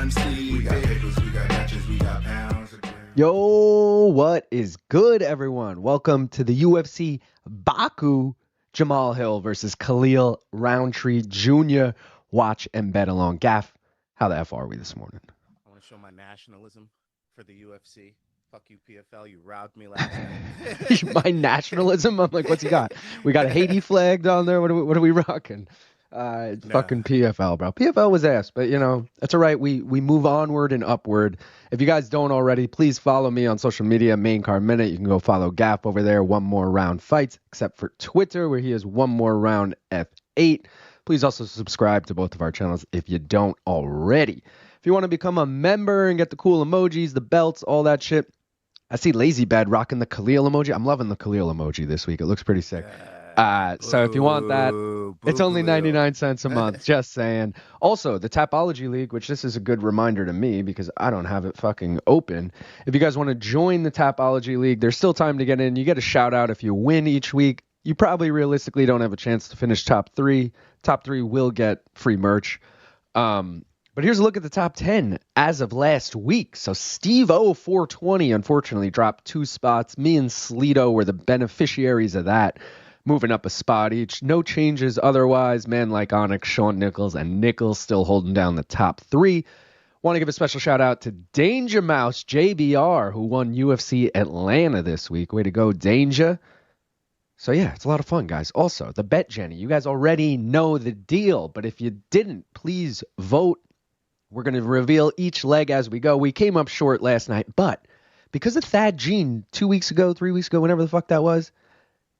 We got pickles, we got batches, we got pounds. Yo, what is good, everyone? Welcome to the UFC Baku Jamahal Hill versus Khalil Rountree Jr. Watch and bet along. Gaff, how the F are we this morning? I want to show my nationalism for the UFC. Fuck you, PFL. You robbed me last night. My nationalism? I'm like, what's he got? We got a Haiti flag down there. What are we rocking? Fucking PFL, bro. PFL was ass, but you know, that's all right. We move onward and upward. If you guys don't already, please follow me on social media, Main Card Minute. You can go follow Gap over there, One More Round Fights, except for Twitter, where he is One More Round F8. Please also subscribe to both of our channels if you don't already. If you want to become a member and get the cool emojis, the belts, all that shit, I see Lazy Bad rocking the Khalil emoji. I'm loving the Khalil emoji this week. It looks pretty sick. So if you want that, it's only 99 cents a month. Just saying. Also, the Tapology League, which this is a good reminder to me because I don't have it fucking open. If you guys want to join the Tapology League, there's still time to get in. You get a shout out if you win each week. You probably realistically don't have a chance to finish top 3. Top 3 will get free merch. But here's a look at the top 10 as of last week. So Steve O 420 unfortunately dropped 2 spots. Me and Sleeto were the beneficiaries of that, moving up a spot each. No changes otherwise. Man like Onyx, Shawn Nichols, and Nichols still holding down the top 3. Want to give a special shout out to Danger Mouse JBR, who won UFC Atlanta this week. Way to go, Danger. So yeah, it's a lot of fun, guys. Also, the Bet Jenny. You guys already know the deal, but if you didn't, please vote. We're going to reveal each leg as we go. We came up short last night, but because of Thad Gene 2 weeks ago, 3 weeks ago, whenever the fuck that was,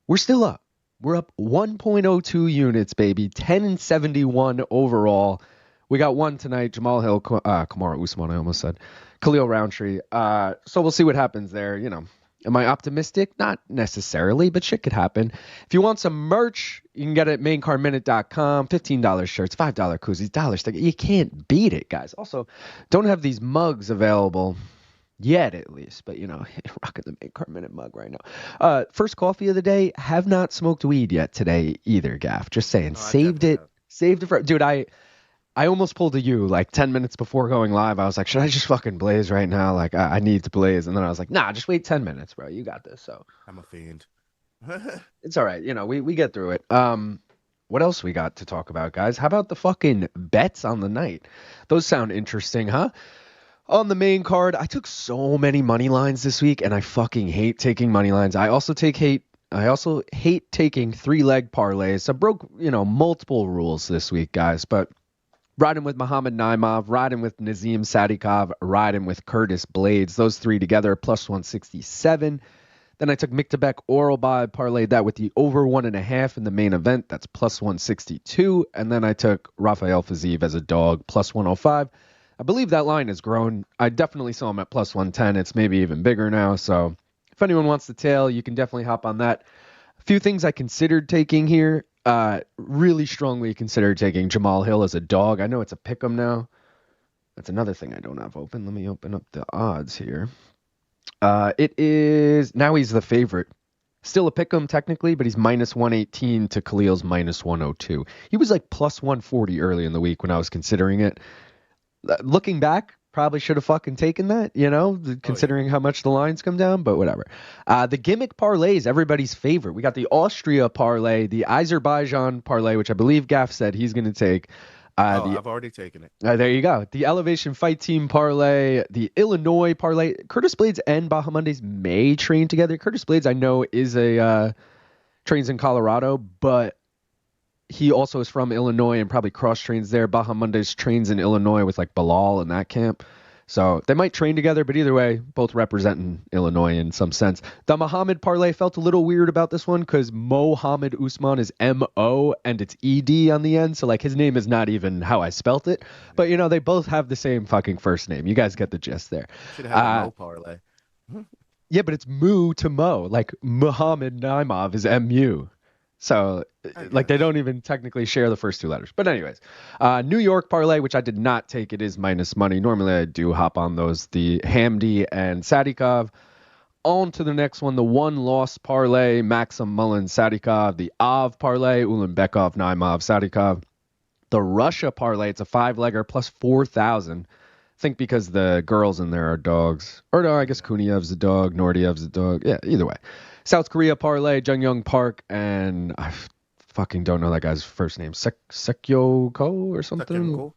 we're still up. We're up 1.02 units, baby. 10-71 overall. We got one tonight. Jamahal Hill, Kamaru Usman, I almost said. Khalil Rountree. So we'll see what happens there. You know, am I optimistic? Not necessarily, but shit could happen. If you want some merch, you can get it at maincardminute.com. $15 shirts, $5 koozies, $1 You can't beat it, guys. Also, don't have these mugs available yet, at least. But, you know, rocking the Main Card Minute mug right now. First coffee of the day. Have not smoked weed yet today either, Gaff. Just saying. No, Saved it for... Dude, I almost pulled a U like 10 minutes before going live. I was like, should I just fucking blaze right now? Like, I need to blaze. And then I was like, nah, just wait 10 minutes, bro. You got this. So I'm a fiend. it's all right. You know, we get through it. What else we got to talk about, guys? How about the fucking bets on the night? Those sound interesting, huh? On the main card, I took so many money lines this week, and I fucking hate taking money lines. I also hate taking 3-leg parlays. I broke, you know, multiple rules this week, guys, but riding with Mohammed Naimov, riding with Nazim Sadykhov, riding with Curtis Blaydes. Those 3 together, plus 167. Then I took Miktabek Oralbai, parlayed that with the over 1.5 in the main event. That's plus 162. And then I took Rafael Fiziev as a dog, plus 105. I believe that line has grown. I definitely saw him at plus 110. It's maybe even bigger now. So if anyone wants the tail, you can definitely hop on that. A few things I considered taking here. Really strongly considered taking Jamahal Hill as a dog. I know it's a pick'em now. That's another thing I don't have open. Let me open up the odds here. It is, now he's the favorite. Still a pick'em technically, but he's minus 118 to Khalil's minus 102. He was like plus 140 early in the week when I was considering it. Looking back, probably should have fucking taken that, you know, considering how much the lines come down, but whatever. The gimmick parlay is everybody's favorite. We got the Austria parlay, the Azerbaijan parlay, which I believe Gaff said he's going to take. I've already taken it. There you go. The Elevation Fight Team parlay, the Illinois parlay. Curtis Blaydes and Bahamondes may train together. Curtis Blaydes, I know, is trains in Colorado, but he also is from Illinois and probably cross trains there. Bahamondes trains in Illinois with like Bilal in that camp. So they might train together, but either way, both representing Illinois in some sense. The Muhammad parlay felt a little weird about this one because Mohammed Usman is M-O and it's E-D on the end. So like his name is not even how I spelt it. But you know, they both have the same fucking first name. You guys get the gist there. Should have a Mo parlay. Yeah, but it's Mu to Mo. Like Muhammad Naimov is M-U. So, like, they don't even technically share the first 2 letters. But anyways, New York parlay, which I did not take. It is minus money. Normally, I do hop on those. The Hamdy and Sadykhov. On to the next one, the one-loss parlay, Maksum, Mullins, Sadykhov. The Av parlay, Ulanbekov, Naimov, Sadykhov. The Russia parlay, it's a 5-legger plus 4,000. think because the girls in there are dogs. Or no, I guess Kuniev's a dog, Naurdiev's a dog. Yeah, either way. South Korea parlay, Jungyoung Park, and fucking don't know that guy's first name. Seokhyeon or something?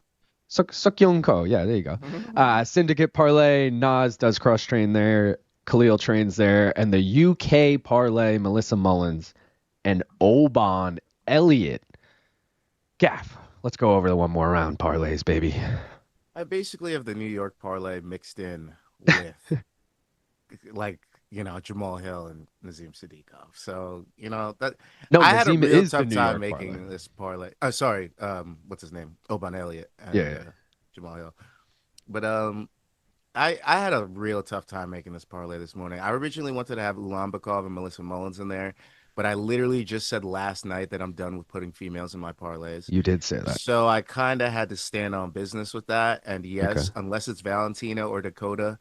Sugyeong Ko. Yeah, there you go. Syndicate parlay, Nas does cross train there. Khalil trains there. And the UK parlay, Melissa Mullins and Oban Elliott. Gaff. Let's go over the one more round parlays, baby. I basically have the New York parlay mixed in with, like, Jamahal Hill and Nazim Sadykhov. So, that No, I had a Nazim real is the tough New time York making parlay. this parlay. Oh, sorry. What's his name? Oban Elliott and Yeah. Jamahal Hill. But I had a real tough time making this parlay this morning. I originally wanted to have Ulanbekov and Melissa Mullins in there, but I literally just said last night that I'm done with putting females in my parlays. You did say that. So I kind of had to stand on business with that. And yes, unless it's Valentina or Dakota,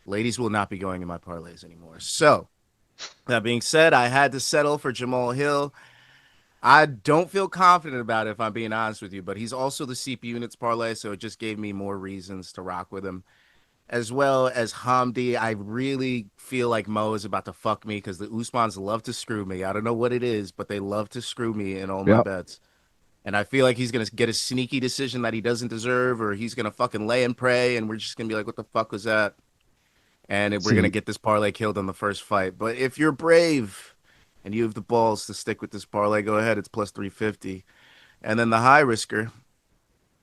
ladies will not be going in my parlays anymore. So that being said, I had to settle for Jamahal Hill. I don't feel confident about it, if I'm being honest with you, but he's also the CP units parlay, so it just gave me more reasons to rock with him. As well as Hamdy, I really feel like Mo is about to fuck me because the Usmans love to screw me. I don't know what it is, but they love to screw me in all my bets. And I feel like he's going to get a sneaky decision that he doesn't deserve, or he's going to fucking lay and pray, and we're just going to be like, what the fuck was that? And we're going to get this parlay killed on the first fight. But if you're brave and you have the balls to stick with this parlay, go ahead. It's plus 350. And then the high risker.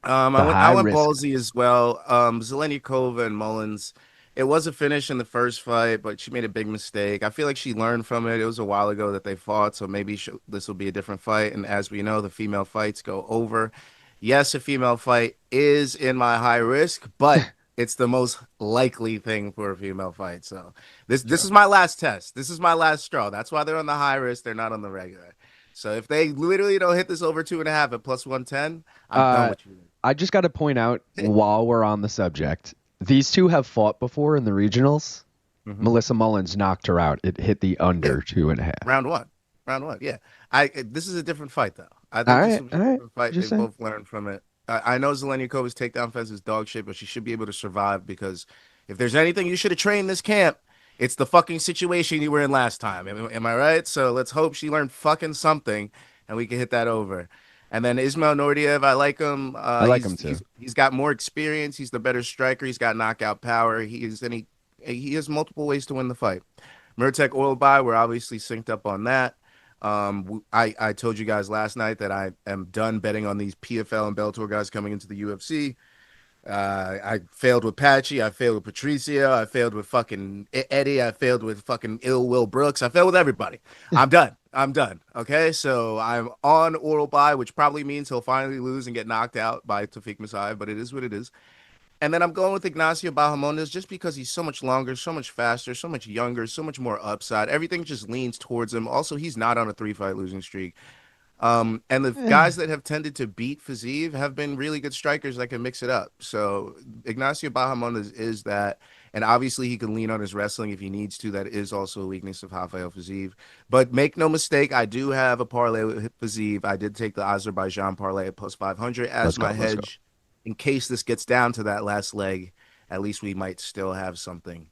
I went ballsy as well. Zhelezniakova and Mullins. It was a finish in the first fight, but she made a big mistake. I feel like she learned from it. It was a while ago that they fought, so maybe this will be a different fight. And as we know, the female fights go over. Yes, a female fight is in my high risk, but it's the most likely thing for a female fight. So this is my last test. This is my last straw. That's why they're on the high risk. They're not on the regular. So if they literally don't hit this over 2.5 at plus 110, I'm done with you. I just got to point out while we're on the subject, these two have fought before in the regionals. Melissa Mullins knocked her out. It hit the under 2.5. Round one. Yeah. This is a different fight though. I think this is a different fight. They both learned from it. I know Zhelezniakova's takedown fence is dog shit, but she should be able to survive because if there's anything you should have trained this camp, it's the fucking situation you were in last time. Am I right? So let's hope she learned fucking something and we can hit that over. And then Ismail Naurdiev, I like him. I like him too. He's got more experience. He's the better striker. He's got knockout power. He has multiple ways to win the fight. Murtek oil buy, we're obviously synced up on that. I told you guys last night that I am done betting on these PFL and Bellator guys coming into the UFC. I failed with Patchy. I failed with Patricia. I failed with fucking Eddie. I failed with fucking Ill Will Brooks. I failed with everybody. I'm done. Okay, so I'm on oral buy, which probably means he'll finally lose and get knocked out by Tafik Musayev, but it is what it is. And then I'm going with Ignacio Bahamondes just because he's so much longer, so much faster, so much younger, so much more upside. Everything just leans towards him. Also, he's not on a 3-fight losing streak. And the guys that have tended to beat Fiziev have been really good strikers that can mix it up. So Ignacio Bahamondes is that. And obviously he can lean on his wrestling if he needs to. That is also a weakness of Rafael Fiziev. But make no mistake, I do have a parlay with Fiziev. I did take the Azerbaijan parlay at plus 500 as my hedge. In case this gets down to that last leg, at least we might still have something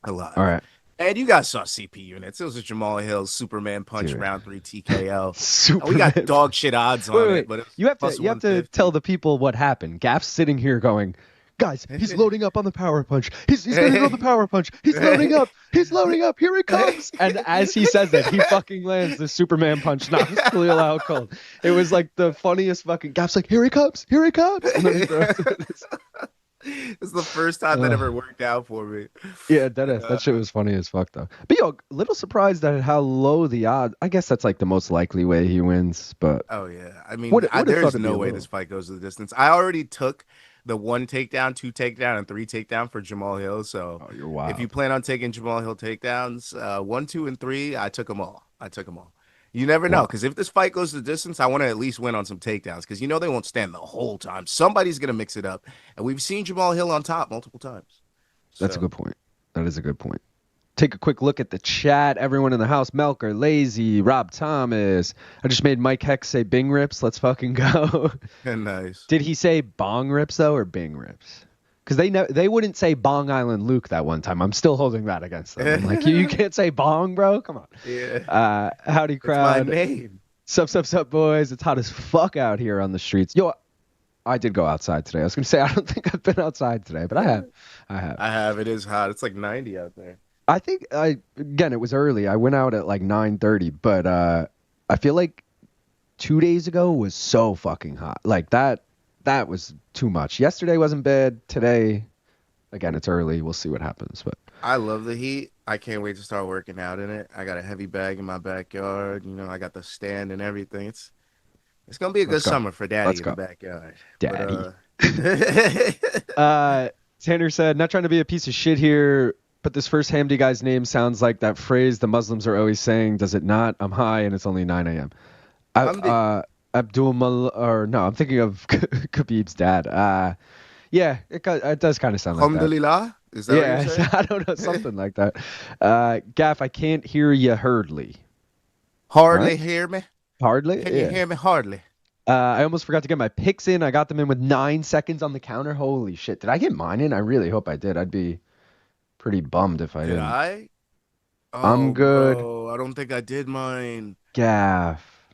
alive. All right. And you guys saw CP units. It was a Jamahal Hill Superman punch round 3 TKO. We got dog shit odds on it. But you have to tell the people what happened. Gaff's sitting here going, guys, he's loading up on the power punch. He's going to go the power punch. He's loading up. He's loading up. Here it comes. And as he says that, he fucking lands the Superman punch, knocks Khalil out cold. It was like the funniest fucking. Gaff's like, here he comes. Here he comes. And then he throws it. It's the first time that ever worked out for me. Yeah, that shit was funny as fuck though. But yo, little surprised at how low the odds. I guess that's like the most likely way he wins. But oh yeah, I mean, there's no way this fight goes to the distance. I already took the 1 takedown, 2 takedown, and 3 takedown for Jamahal Hill. So you're wild. If you plan on taking Jamahal Hill takedowns, 1, 2, and 3, I took them all. You never know, because if this fight goes the distance, I want to at least win on some takedowns, because they won't stand the whole time. Somebody's going to mix it up. And we've seen Jamahal Hill on top multiple times. That's a good point. That is a good point. Take a quick look at the chat. Everyone in the house, Melker, Lazy, Rob Thomas. I just made Mike Heck say Bing Rips. Let's fucking go. Nice. Did he say Bong Rips, though, or Bing Rips? Because they wouldn't say Bong Island Luke that one time. I'm still holding that against them. I'm like, you can't say Bong, bro. Come on. Yeah. Howdy, crowd. It's my name. Sup, boys. It's hot as fuck out here on the streets. Yo, I did go outside today. I was going to say, I don't think I've been outside today, but I have. I have. It is hot. It's like 90 out there. I think, again, it was early. I went out at like 9:30, but I feel like 2 days ago was so fucking hot. Like that was too much. Yesterday wasn't bad. Today, again, it's early. We'll see what happens. But I love the heat. I can't wait to start working out in it. I got a heavy bag in my backyard. I got the stand and everything. It's gonna be a good summer for Daddy in the backyard. Daddy. But, Tanner said, not trying to be a piece of shit here, but this first Hamdy guy's name sounds like that phrase the Muslims are always saying, does it not? I'm high and it's only 9 a.m. I'm thinking of Khabib's dad. Yeah, it does kind of sound like that. Alhamdulillah? Is that what you're saying? I don't know, something like that. Gaff, I can't hear you hardly. Hardly hear me? Hardly? Can you hear me? Hardly. I almost forgot to get my picks in. I got them in with 9 seconds on the counter. Holy shit. Did I get mine in? I really hope I did. I'd be pretty bummed if I didn't. Did I? I'm good. Bro, I don't think I did mine. Gaff.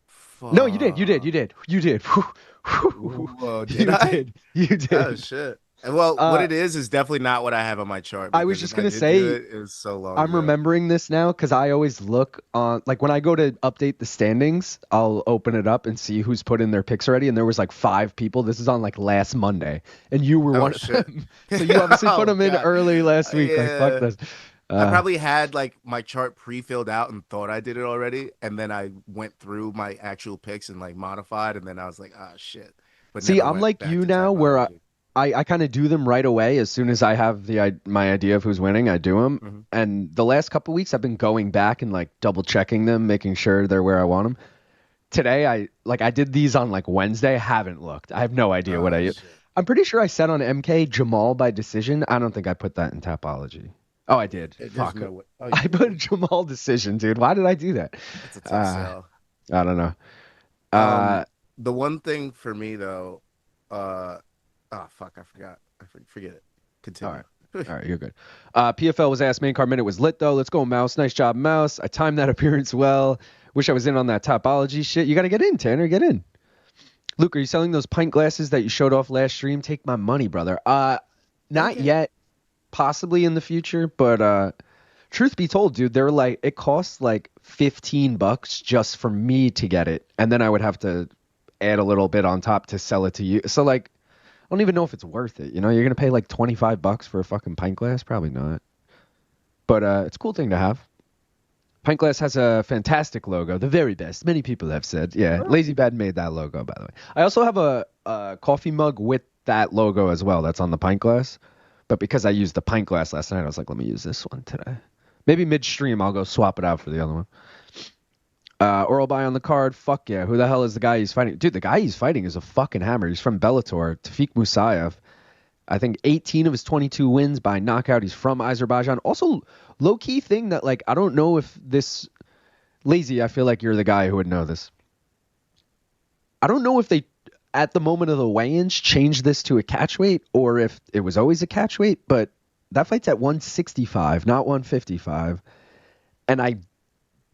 Fuck. No, you did. Whoa, did I? You did. Oh, shit. Well, what it is definitely not what I have on my chart. I was just going to say, it was so long I'm ago. remembering this now because I always look on, like when I go to update the standings, I'll open it up and see who's put in their picks already. And there was like 5 people. This is on like last Monday. And you were one of them. So you obviously put them in early last week. Like, fuck this. I probably had like my chart pre-filled out and thought I did it already. And then I went through my actual picks and like modified. And then I was like, ah, shit. But see, I'm like you now where I kind of do them right away as soon as I have my idea of who's winning. I do them, and the last couple weeks I've been going back and like double checking them, making sure they're where I want them. Today I did these on like Wednesday. I haven't looked. I have no idea what I. Shit. I'm pretty sure I said on MK Jamahal by decision. I don't think I put that in Tapology. Oh, I did. Fuck. I put Jamahal decision, dude. Why did I do that? It's a tough sell. I don't know. The one thing for me though. Oh, fuck, I forgot. Forget it. Continue. All right, you're good. PFL was asked, main card minute was lit, though. Let's go, Mouse. Nice job, Mouse. I timed that appearance well. Wish I was in on that Topology shit. You got to get in, Tanner. Get in. Luke, are you selling those pint glasses that you showed off last stream? Take my money, brother. Not yet. Possibly in the future, but truth be told, dude, they're like, it costs like $15 just for me to get it. And then I would have to add a little bit on top to sell it to you. So, like, I don't even know if it's worth it. You're going to pay like $25 for a fucking pint glass? Probably not. But it's a cool thing to have. Pint glass has a fantastic logo. The very best. Many people have said. Yeah, Lazy Bad made that logo, by the way. I also have a coffee mug with that logo as well. That's on the pint glass. But because I used the pint glass last night, I was like, let me use this one today. Maybe midstream, I'll go swap it out for the other one. Oral buy on the card. Fuck yeah. Who the hell is the guy he's fighting? Dude, the guy he's fighting is a fucking hammer. He's from Bellator. Tafik Musayev. I think 18 of his 22 wins by knockout. He's from Azerbaijan. Also, low-key thing that, like, I don't know if this... Lazy, I feel like you're the guy who would know this. I don't know if they, at the moment of the weigh-ins, changed this to a catch weight or if it was always a catch weight, but that fight's at 165, not 155. And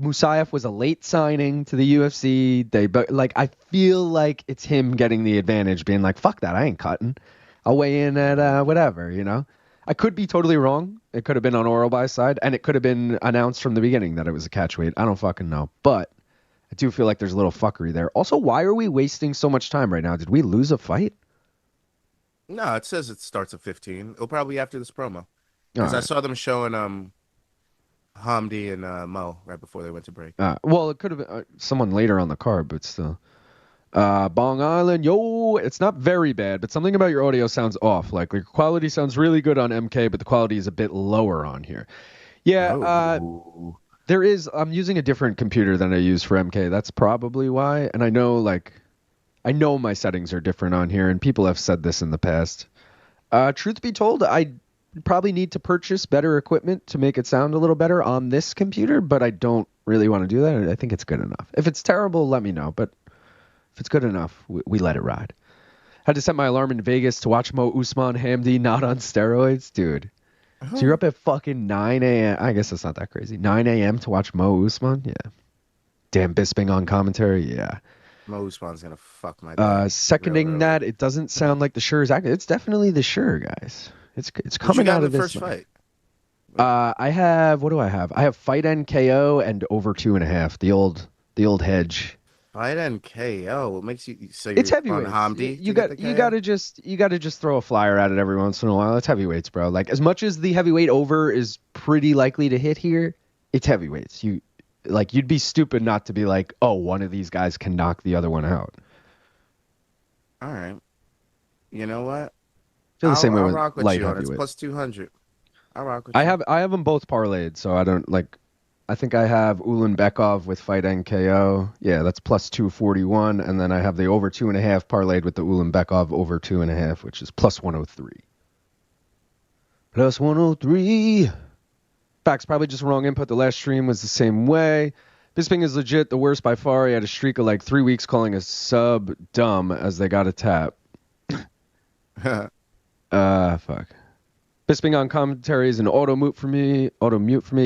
Musayev was a late signing to the UFC. I feel like it's him getting the advantage, being like, fuck that, I ain't cutting. I'll weigh in at whatever, I could be totally wrong. It could have been on Oral Buy's side, and it could have been announced from the beginning that it was a catch weight. I don't fucking know. But I do feel like there's a little fuckery there. Also, why are we wasting so much time right now? Did we lose a fight? No, it says it starts at 15. It'll probably be after this promo. Because I saw them showing Hamdy and Mo right before they went to break. Well, it could have been someone later on the card, but still. Bong Island, yo, it's not very bad, but something about your audio sounds off. Like your quality sounds really good on MK, but the quality is a bit lower on here. Yeah, there is. I'm using a different computer than I use for MK. That's probably why. And I know my settings are different on here, and people have said this in the past. Truth be told, I probably need to purchase better equipment to make it sound a little better on this computer, but I don't really want to do that. I think it's good enough. If it's terrible, let me know. But if it's good enough, we let it ride. Had to set my alarm in Vegas to watch Mo Usman Hamdy not on steroids, dude. So you're up at fucking 9 a.m. I guess that's not that crazy. 9 a.m. to watch Mo Usman? Yeah. Damn Bisping on commentary? Yeah. Mo Usman's gonna fuck my day. Seconding that, it doesn't sound like the Sure's active. It's definitely the Sure, guys. It's coming out of this. First fight? I have, what do I have? I have fight end KO and over 2.5. The old hedge. Fight and KO. What makes you? So It's you're heavyweights. on Hamdy. You gotta just throw a flyer at it every once in a while. It's heavyweights, bro. Like as much as the heavyweight over is pretty likely to hit here, it's heavyweights. You'd be stupid not to be like, oh, one of these guys can knock the other one out. All right. You know what? Feel the same way I'll with rock with light you on it. It's heavyweight. plus 200. I'll rock with you. I have them both parlayed, so I don't like. I think I have Ulanbekov with fight and KO. Yeah, that's plus 241, and then I have the over 2.5 parlayed with the Ulanbekov over 2.5, which is plus 103. Plus 103. Facts, probably just wrong input. The last stream was the same way. Bisping is legit the worst by far. He had a streak of like 3 weeks calling a sub dumb as they got a tap. Fuck. Bisping on commentary is an auto mute for me.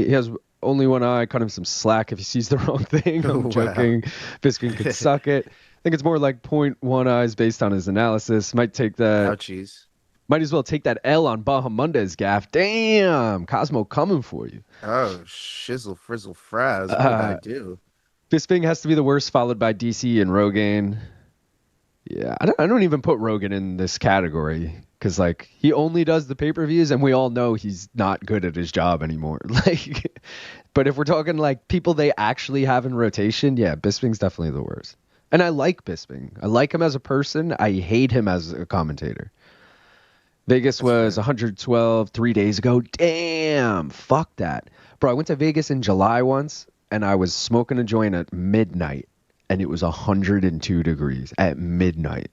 He has only one eye. Cut him some slack if he sees the wrong thing. I'm joking. Bisping could suck it. I think it's more like 0.1 eyes based on his analysis. Might take that. Ouchies. Might as well take that L on Bahamondes gaff. Damn, Cosmo coming for you. Oh, shizzle, frizzle, fraz. What did I do? Bisping has to be the worst, followed by DC and Rogaine. Yeah, I don't even put Rogan in this category because like he only does the pay-per-views, and we all know he's not good at his job anymore. Like, but if we're talking like people they actually have in rotation, yeah, Bisping's definitely the worst. And I like Bisping. I like him as a person. I hate him as a commentator. Vegas was 112 3 days ago. Damn, fuck that, bro. I went to Vegas in July once, and I was smoking a joint at midnight. And it was 102 degrees at midnight.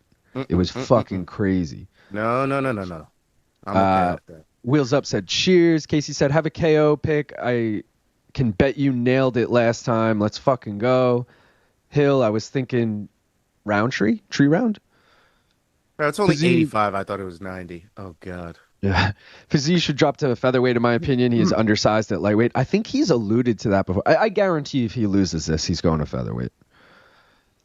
It was fucking crazy. No. I'm okay with that. Wheels Up said, cheers. Casey said, have a KO pick. I can bet you nailed it last time. Let's fucking go. Hill, I was thinking Rountree? Tree round? Bro, it's only 85. I thought it was 90. Oh, God. Yeah. Fiziev should drop to a featherweight, in my opinion. He is undersized at lightweight. I think he's alluded to that before. I guarantee if he loses this, he's going to featherweight.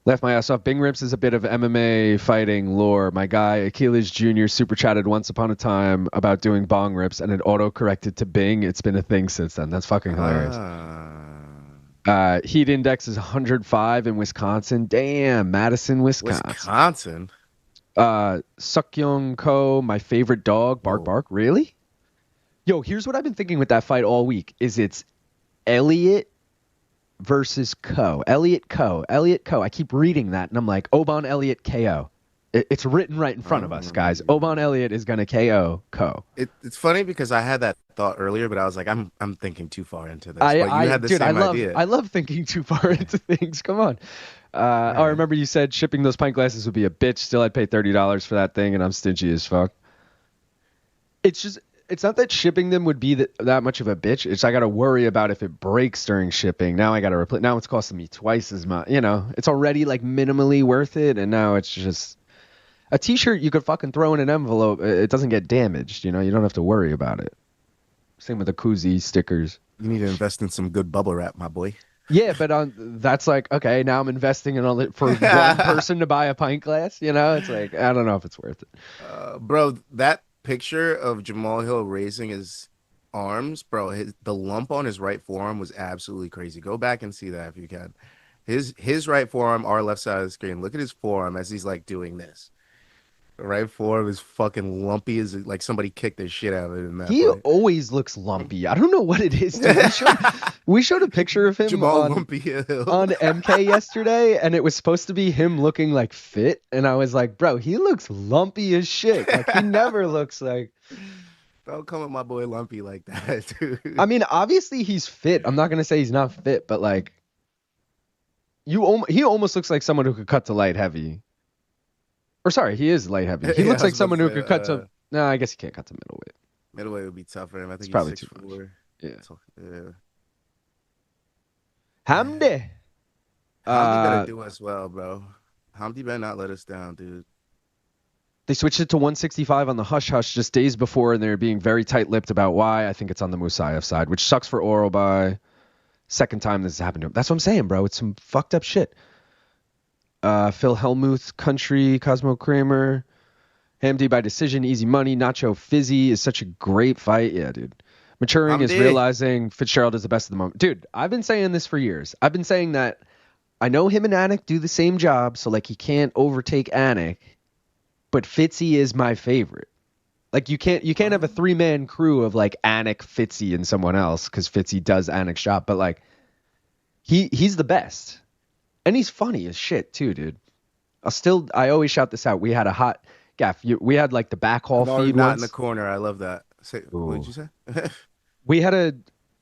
Left my ass off. Bing Rips is a bit of MMA fighting lore. My guy, Achilles Jr., super chatted once upon a time about doing bong rips, and it auto-corrected to Bing. It's been a thing since then. That's fucking hilarious. Heat index is 105 in Wisconsin. Damn, Madison, Wisconsin. Sygula Ko, my favorite dog. Bark, bark. Really? Yo, here's what I've been thinking with that fight all week. It's Elliot versus Ko. Elliot Ko. I keep reading that, and I'm like, Oban Elliot KO. It's written right in front of us, guys. Oban Elliot is going to KO Ko. It's funny because I had that thought earlier, but I was like, I'm thinking too far into this. But you had the same idea. I love thinking too far into things. Come on. I remember you said shipping those pint glasses would be a bitch. Still, I'd pay $30 for that thing, and I'm stingy as fuck. It's not that shipping them would be that much of a bitch. It's I got to worry about if it breaks during shipping. Now I got to replace. Now it's costing me twice as much. You know, it's already like minimally worth it, and now it's just a T-shirt you could fucking throw in an envelope. It doesn't get damaged. You know, you don't have to worry about it. Same with the koozie stickers. You need to invest in some good bubble wrap, my boy. Yeah, but that's like, okay, now I'm investing in all it for one person to buy a pint glass. You know, it's like I don't know if it's worth it. Bro, that picture of Jamahal Hill raising his arms, bro, the lump on his right forearm was absolutely crazy. Go back and see that if you can. His right forearm, our left side of the screen. Look at his forearm as he's like doing this. The right forearm is fucking lumpy as like somebody kicked the shit out of it in that He fight. always looks lumpy. I don't know what it is. Dude. We showed a picture of him on MK yesterday, and it was supposed to be him looking like fit, and I was like, bro, he looks lumpy as shit. Like he never looks like. Don't come at my boy lumpy like that, dude. I mean, obviously he's fit. I'm not gonna say he's not fit, but like, he almost looks like someone who could cut to light heavy. Or sorry, he is light heavy. He looks like someone who could cut to. No, I guess he can't cut to middleweight. Middleweight would be tough for him. I think it's probably 6'4". too much. Yeah. So, yeah. Hamdy. Hamdy better do us well, bro. Hamdy better not let us down, dude. They switched it to 165 on the hush-hush just days before, and they're being very tight-lipped about why. I think it's on the Musayev side, which sucks for Orobay. Second time this has happened to him. That's what I'm saying, bro. It's some fucked up shit. Phil Hellmuth, Country, Cosmo Kramer. Hamdy by decision, easy money. Nacho Fizzy is such a great fight. Yeah, dude. Maturing is realizing Fitzgerald is the best of the moment. Dude, I've been saying this for years. I've been saying that I know him and Anik do the same job, so like he can't overtake Anik. But Fitzy is my favorite. Like you can't have a 3-man crew of like Anik, Fitzy, and someone else because Fitzy does Anik's job. But like he's the best, and he's funny as shit too, dude. I always shout this out. We had a hot gaff. We had like the back hall feed. Not once. In the corner. I love that. What did you say? We had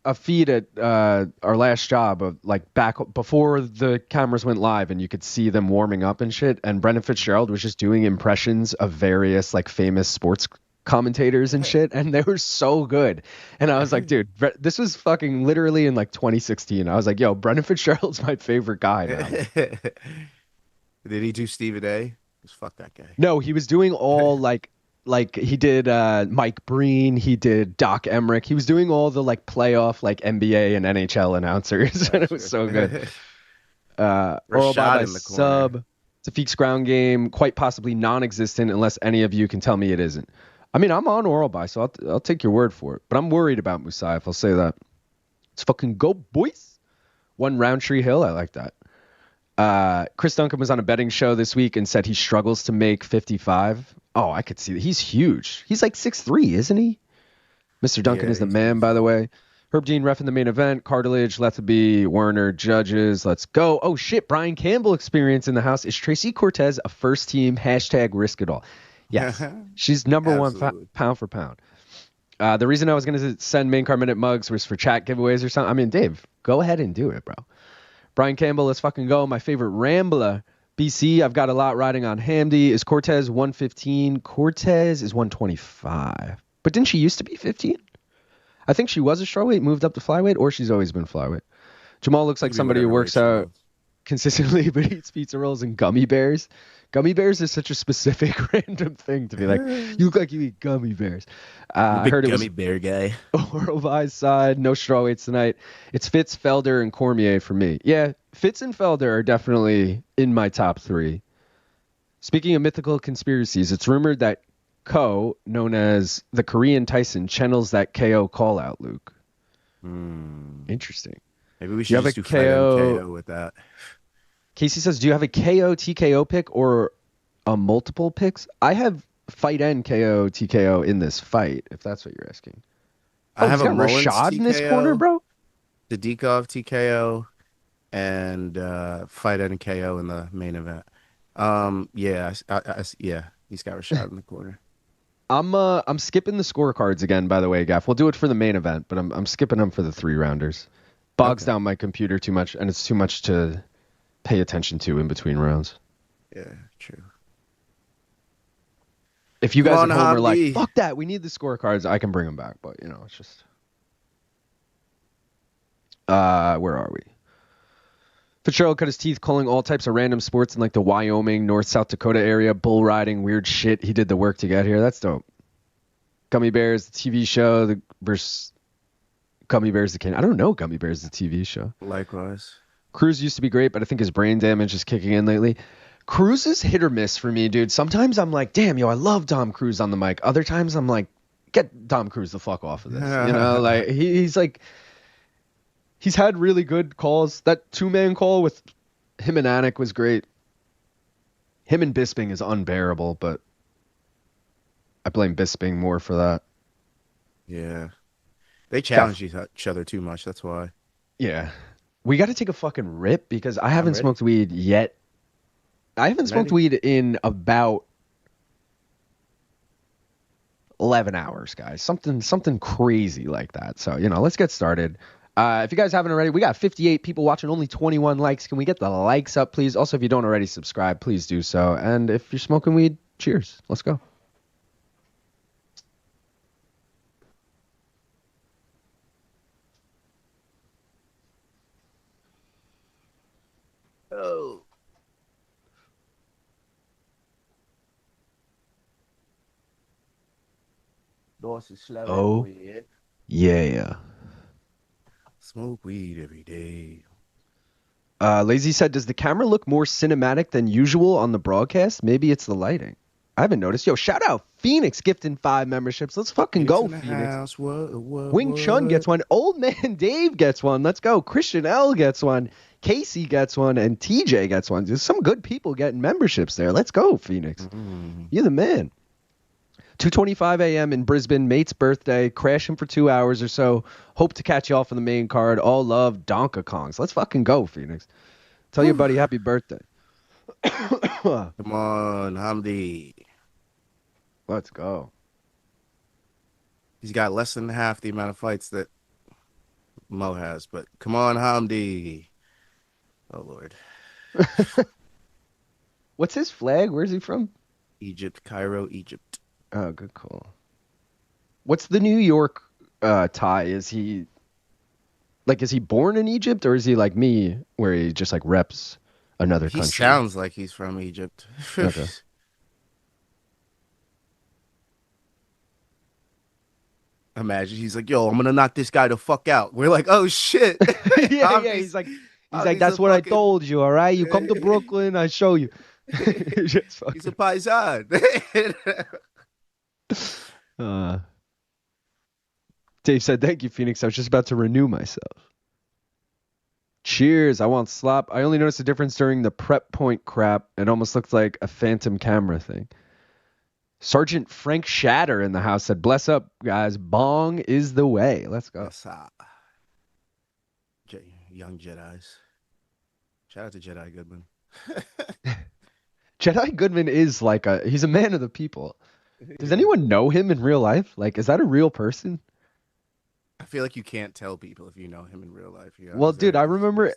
a feed at our last job of like back before the cameras went live and you could see them warming up and shit. And Brendan Fitzgerald was just doing impressions of various like famous sports commentators and shit. And they were so good. And I was like, dude, this was fucking literally in like 2016. I was like, yo, Brendan Fitzgerald's my favorite guy now. Did he do Stephen A? Fuck that guy. No, he was doing all like he did Mike Breen, he did Doc Emmerich. He was doing all the like playoff like NBA and NHL announcers, and it was so good. Oral by sub, Tafik's ground game, quite possibly non-existent unless any of you can tell me it isn't. I mean, I'm on Oral by, so I'll take your word for it. But I'm worried about Musayev. I'll say that. Let's fucking go, boys. One Rountree Hill. I like that. Chris Duncan was on a betting show this week and said he struggles to make 55. Oh, I could see that. He's huge. He's like 6'3", isn't he? Mr. Duncan is the man, by the way. Herb Dean ref in the main event. Cartilage, Letheby, Werner, judges. Let's go. Oh, shit. Brian Campbell experience in the house. Is Tracy Cortez a first team # risk it all? Yes. She's number one pound for pound. The reason I was going to send main card minute mugs was for chat giveaways or something. I mean, Dave, go ahead and do it, bro. Brian Campbell, let's fucking go. My favorite Rambler. BC, I've got a lot riding on Hamdy. Is Cortez 115? Cortez is 125. But didn't she used to be 15? I think she was a strawweight, moved up to flyweight, or she's always been flyweight. Jamal looks like somebody who works out consistently but eats pizza rolls and gummy bears. Gummy bears is such a specific random thing to be like, you look like you eat gummy bears. I heard it was gummy bear guy. Orovai's side, no strawweights tonight. It's Fitz, Felder, and Cormier for me. Yeah, Fitz and Felder are definitely in my top 3. Speaking of mythical conspiracies, it's rumored that Ko, known as the Korean Tyson, channels that KO call out, Luke. Interesting. Maybe we should just do KO with that. Casey says, do you have a KO TKO pick or a multiple picks? I have fight and KO TKO in this fight, if that's what you're asking. I have a Mullins Rashad TKO, in this corner, bro. Sadykhov TKO and fight and KO in the main event. Yeah, he's got Rashad in the corner. I'm skipping the scorecards again, by the way, Gaff. We'll do it for the main event, but I'm skipping them for the 3-rounders. Bogs down my computer too much, and it's too much to pay attention to in between rounds. Yeah, true. If you guys at home are like, fuck that, we need the scorecards, I can bring them back. But, you know, it's just... where are we? Fitzgerald cut his teeth calling all types of random sports in like the Wyoming, North South Dakota area, bull riding, weird shit. He did the work to get here. That's dope. Gummy Bears, the TV show, versus Gummy Bears, the King. I don't know Gummy Bears, the TV show. Likewise. Cruz used to be great, but I think his brain damage is kicking in lately. Cruz is hit or miss for me, dude. Sometimes I'm like, damn, yo, I love Dom Cruz on the mic. Other times I'm like, get Dom Cruz the fuck off of this. You know, like he's like, he's had really good calls. That 2-man call with him and Anik was great. Him and Bisping is unbearable, but I blame Bisping more for that. Yeah. They challenge each other too much. That's why. Yeah. We got to take a fucking rip because I haven't smoked weed yet. I haven't smoked weed in about 11 hours, guys. Something crazy like that. So, you know, let's get started. If you guys haven't already, we got 58 people watching, only 21 likes. Can we get the likes up, please? Also, if you don't already subscribe, please do so. And if you're smoking weed, cheers. Let's go. Oh. Dorsey slow Oh. weed. Yeah. Smoke weed every day. Lazy said, does the camera look more cinematic than usual on the broadcast? Maybe it's the lighting. I haven't noticed. Yo, shout out Phoenix gifting 5 memberships. Let's fucking Phoenix go, in the Phoenix. house. What? Wing Chun gets one. Old Man Dave gets one. Let's go. Christian L gets one. Casey gets one. And TJ gets one. There's some good people getting memberships there. Let's go, Phoenix. You're the man. 2:25 a.m. in Brisbane. Mate's birthday. Crashing for 2 hours or so. Hope to catch y'all for the main card. All love, Donka Kongs. Let's fucking go, Phoenix. Tell your buddy happy birthday. Come on, Hamdy. Let's go. He's got less than half the amount of fights that Mo has, but come on, Hamdy. Oh, Lord. What's his flag? Where's he from? Egypt, Cairo, Egypt. Oh, good call. What's the New York tie? Is he born in Egypt, or is he like me, where he just like reps another country? He sounds like he's from Egypt. Okay. Imagine he's like, yo, I'm gonna knock this guy the fuck out. We're like, oh shit. yeah. He's like, that's what I told you. All right, you come to Brooklyn, I show you. He's a paisan. Dave said, thank you, Phoenix. I was just about to renew myself. Cheers. I want slop. I only noticed a difference during the prep point crap. It almost looked like a phantom camera thing. Sergeant Frank Shatter in the house said, bless up, guys. Bong is the way. Let's go. Young Jedis. Shout out to Jedi Goodman. Jedi Goodman is like he's a man of the people. Does anyone know him in real life? Like, is that a real person? I feel like you can't tell people if you know him in real life. You know? Well, dude, I remember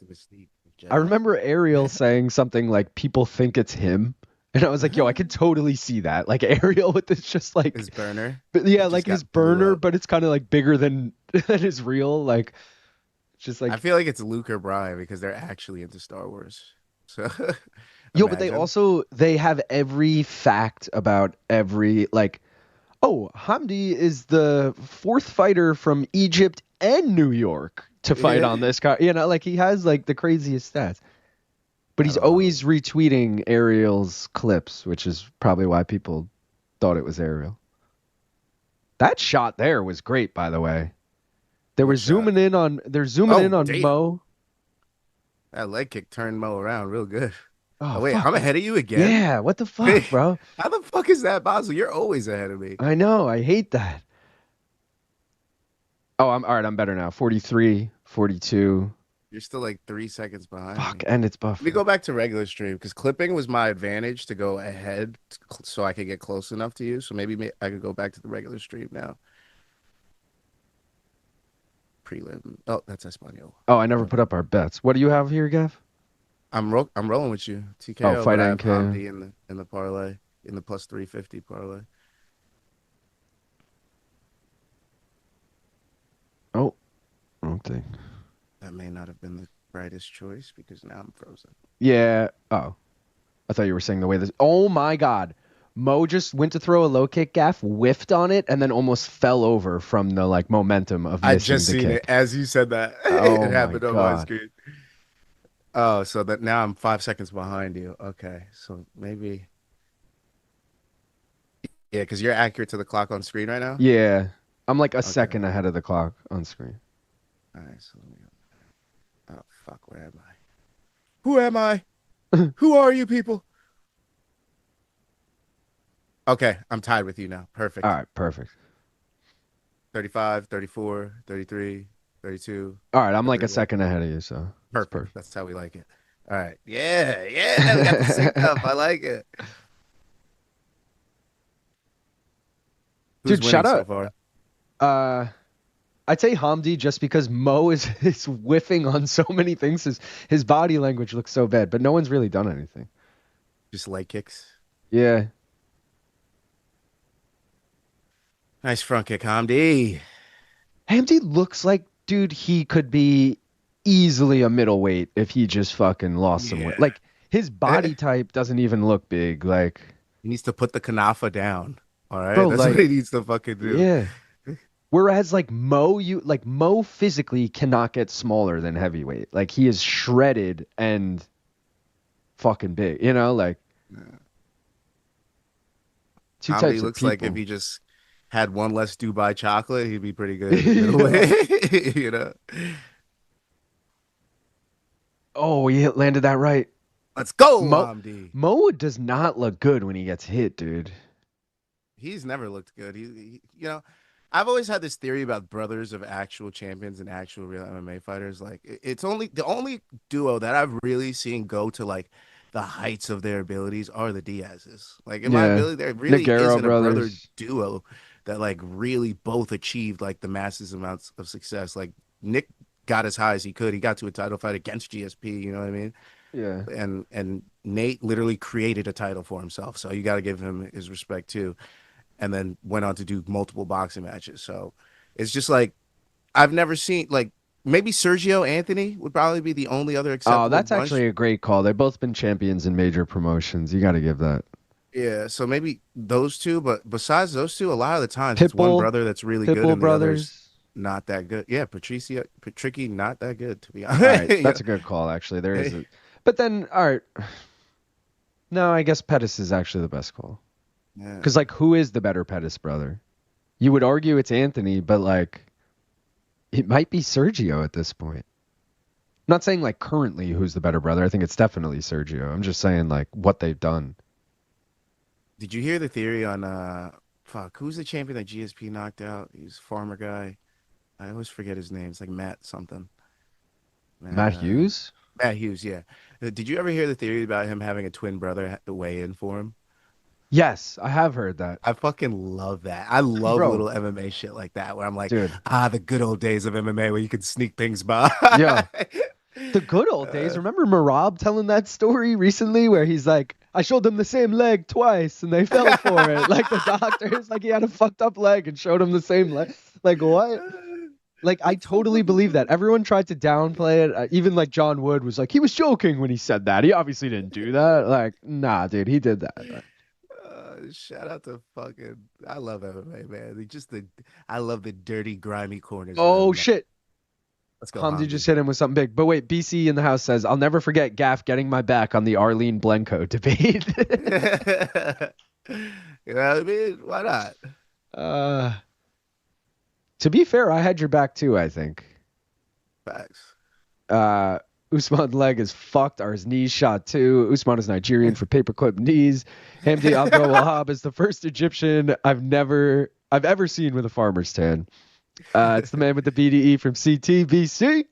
Ariel saying something like, people think it's him. And I was like, yo, I could totally see that. Like Ariel with this just like his burner. But yeah, like his burner, but it's kind of like bigger than his real. Like, just like I feel like it's Luke or Brian because they're actually into Star Wars. So yo, but they have every fact about every like, oh, Hamdy is the 4th fighter from Egypt and New York to fight on this card. You know, like he has like the craziest stats. But he's always retweeting Ariel's clips, which is probably why people thought it was Ariel. That shot there was great, by the way. They're zooming in on damn. Mo. That leg kick turned Mo around real good. Oh, wait, fuck. I'm ahead of you again? Yeah, what the fuck, bro? How the fuck is that possible? You're always ahead of me. I know, I hate that. Oh, I'm all right, I'm better now. 43, 42. You're still like 3 seconds behind. Fuck, me. and it's buff. Let me go back to regular stream because clipping was my advantage to go ahead so I could get close enough to you. So maybe I could go back to the regular stream now. Prelim. Oh, that's Espanol. Oh, I never put up our bets. What do you have here, Gav? I'm rolling with you. TKO. Oh, fight NK Hamdy in the parlay, in the plus 350 parlay. Oh, wrong thing. That may not have been the brightest choice because now I'm frozen. Yeah. Oh, I thought you were saying the way this. Oh my God, Mo just went to throw a low kick, Gaff, whiffed on it, and then almost fell over from the like momentum of missing I just the seen kick. it as you said that. Oh It happened on God. my screen. Oh, so that now I'm 5 seconds behind you. Okay, so maybe. Yeah, because you're accurate to the clock on screen right now. Yeah, I'm like a second ahead of the clock on screen. All right, so let me go. Oh fuck, where am I? Who am I? Who are you people? Okay, I'm tied with you now. Perfect. All right, perfect. 35, 34, 33, 32. All right, I'm like a second ahead of you, so Perfect. That's how we like it. All right. Yeah. We got the sync up. I like it. Dude, shout out. So far? I'd say Hamdy just because Mo is whiffing on so many things. His body language looks so bad, but no one's really done anything. Just leg kicks. Yeah. Nice front kick, Hamdy. Hamdy looks like, dude, he could be easily a middleweight if he just fucking lost some weight. Like, his body type doesn't even look big. Like, he needs to put the kanafa down. All right, Bro, that's like, what he needs to fucking do. yeah. Whereas like Mo physically cannot get smaller than heavyweight. Like he is shredded and fucking big. You know, like two Hamdy types of looks like if people. he just had one less Dubai chocolate, he'd be pretty good in the middleweight. You know. Oh, he landed that right. Let's go, Mo Hamdy. Mo does not look good when he gets hit, dude. He's never looked good. You know, I've always had this theory about brothers of actual champions and actual real MMA fighters. Like, it's only the only duo that I've really seen go to like the heights of their abilities are the Diaz's. Like, in my Yeah. ability, there really Nagaro isn't a brother brothers. duo that like really both achieved like the massive amounts of success. Like Nick got as high as he could. He got to a title fight against GSP. You know what I mean? Yeah. And Nate literally created a title for himself. So you got to give him his respect too. And then went on to do multiple boxing matches. So it's just like I've never seen like maybe Sergio Anthony would probably be the only other acceptable Oh, that's bunch. actually a great call. They've both been champions in major promotions. You got to give that. Yeah, so maybe those two, but besides those two, a lot of the times it's one Pitbull, brother that's really good Pitbull and the other's brothers. not that good. Yeah, Patricky, not that good to be All right, honest. that's a good call. Actually, there is a. But then, all right. No, I guess Pettis is actually the best call. Yeah. Because like, who is the better Pettis brother? You would argue it's Anthony, but like, it might be Sergio at this point. I'm not saying like currently who's the better brother. I think it's definitely Sergio. I'm just saying like what they've done. Did you hear the theory on fuck, who's the champion that GSP knocked out? He's a farmer guy. I always forget his name. It's like Matt something. Matt Hughes? Matt Hughes, yeah. Did you ever hear the theory about him having a twin brother weigh in for him? Yes, I have heard that. I fucking love that. I love Bro. little MMA shit like that where I'm like, Dude. the good old days of MMA where you could sneak things by. Yeah. The good old days. Remember Marab telling that story recently where he's like, I showed them the same leg twice and they fell for it. Like the doctors, like he had a fucked up leg and showed him the same leg. Like what? Like I totally believe that. Everyone tried to downplay it. Even like John Wood was like, he was joking when he said that. He obviously didn't do that. Like, nah, dude, he did that. Shout out to fucking, I love MMA, man. I love the dirty, grimy corners. of Oh MMA. shit. Let's go. Hamdy just hit him with something big. But wait, BC in the house says, I'll never forget Gaff getting my back on the Arlene Blenko debate. You know what I mean? Why not? To be fair, I had your back too, I think. Facts. Usman's leg is fucked. Or his knees shot too. Usman is Nigerian for paperclip knees. Hamdy Abdelwahab is the first Egyptian I've ever seen with a farmer's tan. It's the man with the BDE from CTBC.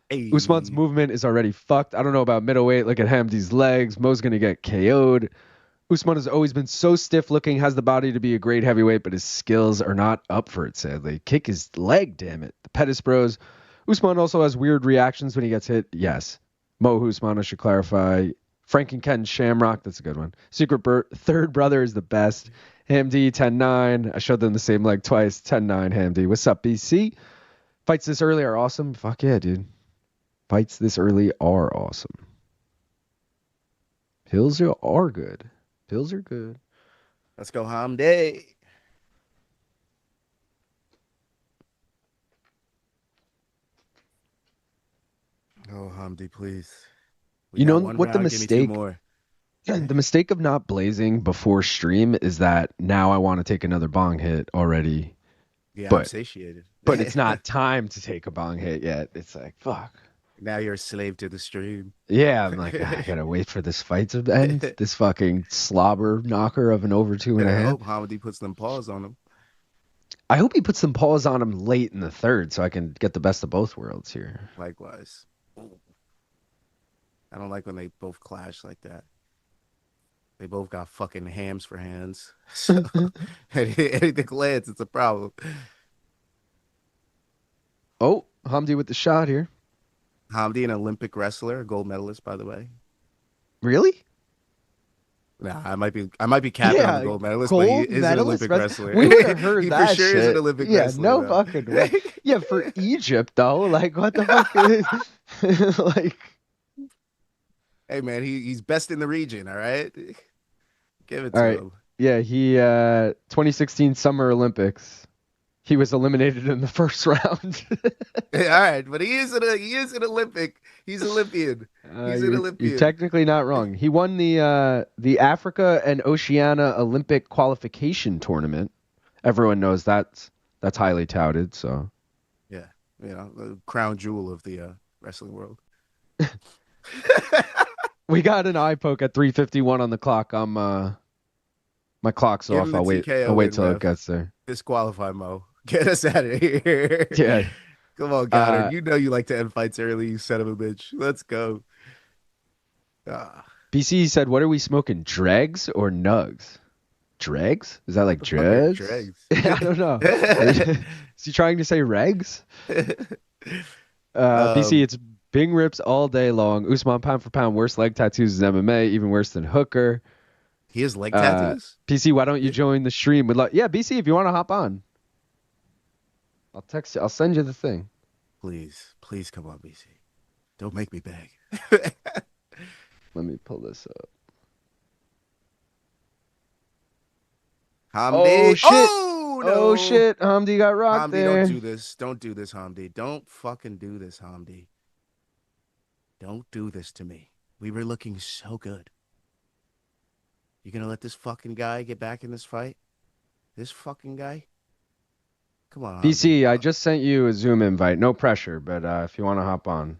Hey. Usman's movement is already fucked. I don't know about middleweight. Look at Hamdy's legs. Mo's going to get KO'd. Usman has always been so stiff looking, has the body to be a great heavyweight, but his skills are not up for it, sadly. Kick his leg, damn it. The Pettis bros. Usman also has weird reactions when he gets hit. Yes. Mo Usman, I should clarify. Frank and Ken Shamrock, that's a good one. Third brother is the best. Hamdy, 10-9. I showed them the same leg twice. 10-9, Hamdy. What's up, BC? Fights this early are awesome. Fuck yeah, dude. Fights this early are awesome. Pills are good. Pills are good. Let's go, Hamdy. Oh, Hamdy, please. You know what the mistake? The mistake of not blazing before stream is that now I want to take another bong hit already. Yeah, but, I'm satiated. But it's not time to take a bong hit yet. It's like, fuck. Now you're a slave to the stream. Yeah, I'm like, I gotta wait for this fight to end. This fucking slobber knocker of an over 2.5. I hope Hamdy puts them paws on him. I hope he puts some paws on him late in the third so I can get the best of both worlds here. Likewise. I don't like when they both clash like that. They both got fucking hams for hands. So anything lands, it's a problem. Oh, Hamdy with the shot here. Hamdy, an Olympic wrestler, a gold medalist, by the way. Really? Nah, I might be capping on the gold medalist, but he is an Olympic wrestler. We would have heard he that for sure shit. is an Olympic wrestler. Yeah, no though. fucking way. Yeah, for Egypt though, like what the fuck is like? Hey man, he's best in the region. All right, give it all to right. him. Yeah, he 2016 Summer Olympics. He was eliminated in the first round. All right, but he is an Olympic. He's Olympian. He's an You're Olympian. technically not wrong. He won the Africa and Oceania Olympic qualification tournament. Everyone knows that's highly touted. So Yeah, the crown jewel of the wrestling world. we got an eye poke at 3:51 on the clock. My clock's Give off. him the I'll wait. TKO I'll wait in, till it ref. gets there. Disqualify Mo. Get us out of here. Yeah. Come on, Goddard. You know you like to end fights early, you son of a bitch. Let's go. BC said, "What are we smoking? Dregs or nugs? Dregs? Is that like dregs? I don't know. Is he trying to say regs? BC, it's Bing rips all day long. Usman pound for pound, worst leg tattoos is MMA, even worse than Hooker. He has leg tattoos? BC, why don't you join the stream? Yeah, BC, if you want to hop on. I'll text you. I'll send you the thing. Please come on, BC. Don't make me beg. Let me pull this up. Hamdy. Oh shit! Oh, no. Oh shit! Hamdy got rocked Hamdy, there. don't do this. Don't do this, Hamdy. Don't fucking do this, Hamdy. Don't do this to me. We were looking so good. You gonna let this fucking guy get back in this fight? This fucking guy? Come on, BC, Hamdy. I just sent you a Zoom invite. No pressure, but if you want to hop on.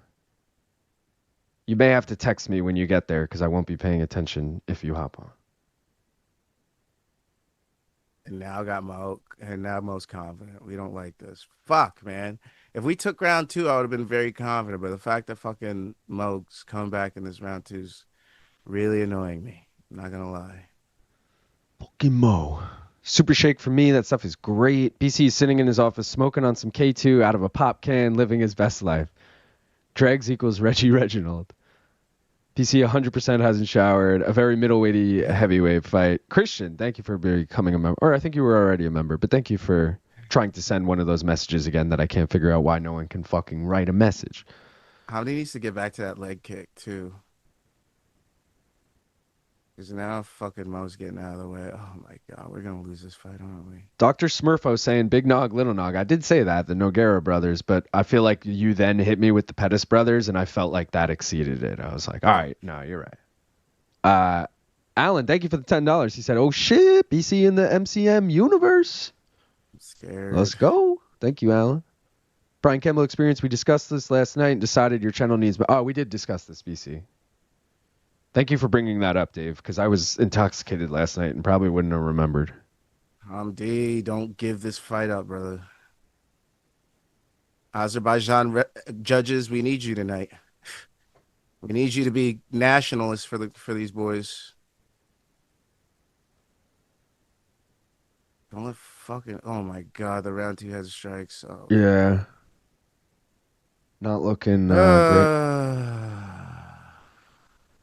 You may have to text me when you get there because I won't be paying attention if you hop on. And now I got Mo, and now Mo's confident. We don't like this. Fuck, man. If we took round 2, I would have been very confident. But the fact that fucking Mo's coming back in this round 2 is really annoying me. I'm not gonna lie. Fucking Mo. Super shake for me. That stuff is great. BC is sitting in his office smoking on some K2 out of a pop can, living his best life. Dregs equals Reggie Reginald. PC 100% hasn't showered. A very middleweighty heavyweight fight. Christian, thank you for becoming a member. Or I think you were already a member, but thank you for trying to send one of those messages again that I can't figure out why no one can fucking write a message. Hamdy needs to get back to that leg kick, too. Because now fucking Mo's getting out of the way. Oh, my God. We're going to lose this fight, aren't we? Dr. Smurfo saying Big Nog, Little Nog. I did say that, the Nogueira brothers, but I feel like you then hit me with the Pettis brothers, and I felt like that exceeded it. I was like, all right, no, you're right. Alan, thank you for the $10. He said, oh, shit, BC in the MCM universe. I'm scared. Let's go. Thank you, Alan. Brian Campbell experience. We discussed this last night and decided your channel needs... Oh, we did discuss this, BC. Thank you for bringing that up, Dave, because I was intoxicated last night and probably wouldn't have remembered. Hamdy, don't give this fight up, brother. Azerbaijan judges, we need you tonight. We need you to be nationalists for these boys. Don't let fucking... Oh, my God. The round 2 has strikes. Oh. Yeah. Not looking great.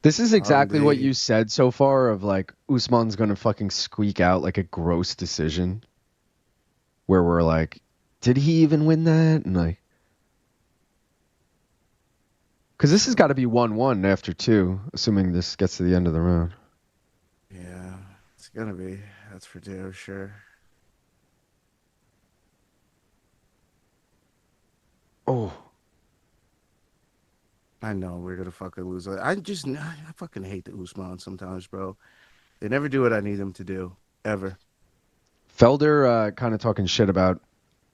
This is exactly what you said so far of like Usman's going to fucking squeak out like a gross decision where we're like, did he even win that? And like, because this has got to be 1-1 after 2, assuming this gets to the end of the round. Yeah, it's going to be. That's for damn sure. Oh. I know we're gonna fucking lose. I fucking hate the Usman sometimes, bro. They never do what I need them to do, ever. Felder kind of talking shit about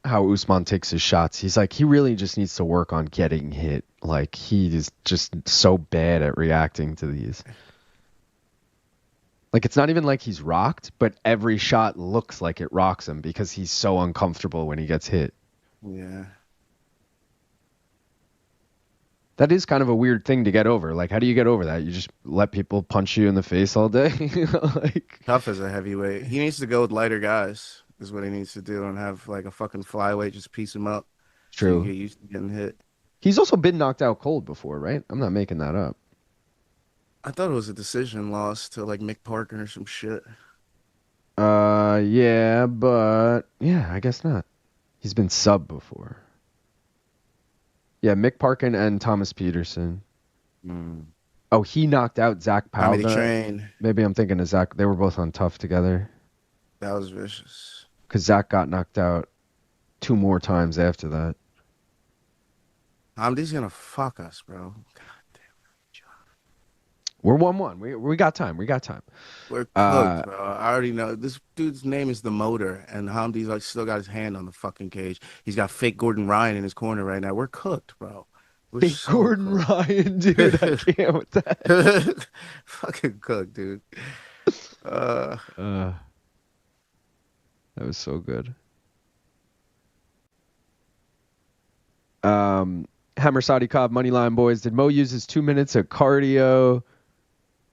how Usman takes his shots. He's like, he really just needs to work on getting hit. Like, he is just so bad at reacting to these. Like, it's not even like he's rocked, but every shot looks like it rocks him because he's so uncomfortable when he gets hit. Yeah. That is kind of a weird thing to get over. Like, how do you get over that? You just let people punch you in the face all day? Like, tough as a heavyweight. He needs to go with lighter guys, is what he needs to do, and have like a fucking flyweight just piece him up. True. So you get used to getting hit. He's also been knocked out cold before, right? I'm not making that up. I thought it was a decision loss to like Mick Parker or some shit. Yeah, but yeah, I guess not. He's been subbed before. Yeah, Mick Parkin and Thomas Peterson. Oh, he knocked out Zach Powell. Hamdy train. Maybe I'm thinking of Zach. They were both on Tough together. That was vicious. Because Zach got knocked out 2 more times after that. Hamdy's gonna fuck us, bro. God damn. We're 1-1. We got time. We got time. We're cooked, bro. I already know this dude's name is the Motor, and Hamdy's like still got his hand on the fucking cage. He's got fake Gordon Ryan in his corner right now. We're cooked, bro. We're Big so Gordon cooked. Ryan, dude. I can't with that. Fucking cooked, dude. That was so good. Hammer Sadykhov, Moneyline Boys. Did Mo use his 2 minutes of cardio?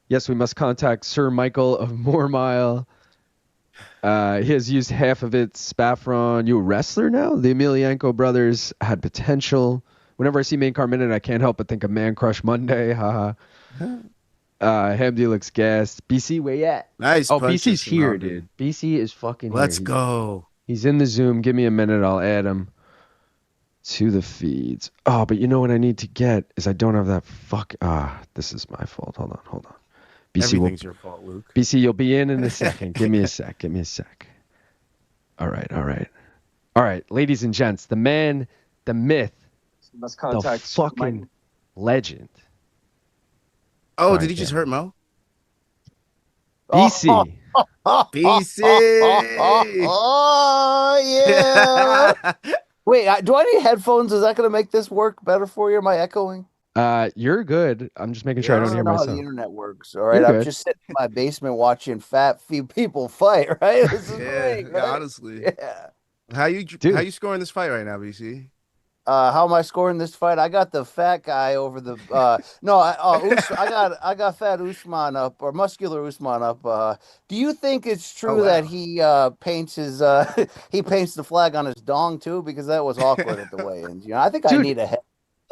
Yes, we must contact Sir Michael of Moormile. He has used half of it. Spaffron, you a wrestler now? The Emelianenko brothers had potential. Whenever I see Main Car Minute, I can't help but think of Man Crush Monday. Haha. Hamdy looks gassed. BC, where you at? Nice. Oh, punches BC's from here, Hamdy. dude. BC is fucking here. Let's go. He's in the Zoom. Give me a minute. I'll add him to the feeds. Oh, but you know what I need to get is I don't have that this is my fault. Hold on. BC, Everything's your fault, Luke. BC, you'll be in a second. Give me a sec. All right. Ladies and gents, the man, the myth, Must the contact fucking legend. Oh, Right did he just there. hurt Mo? BC. BC. Oh yeah. Wait, do I need headphones? Is that going to make this work better for you? Am I echoing? You're good. I'm just making sure I don't hear know how the myself. internet works. All right, You're I'm good. just sitting in my basement watching fat few people fight. Right? This is great. Right? Honestly. Yeah. How you scoring this fight right now, BC? How am I scoring this fight? I got the fat guy over the I got fat Usman up, or muscular Usman up. Do you think it's true that he paints his he paints the flag on his dong too? Because that was awkward at the weigh-ins. You know, I think I need a head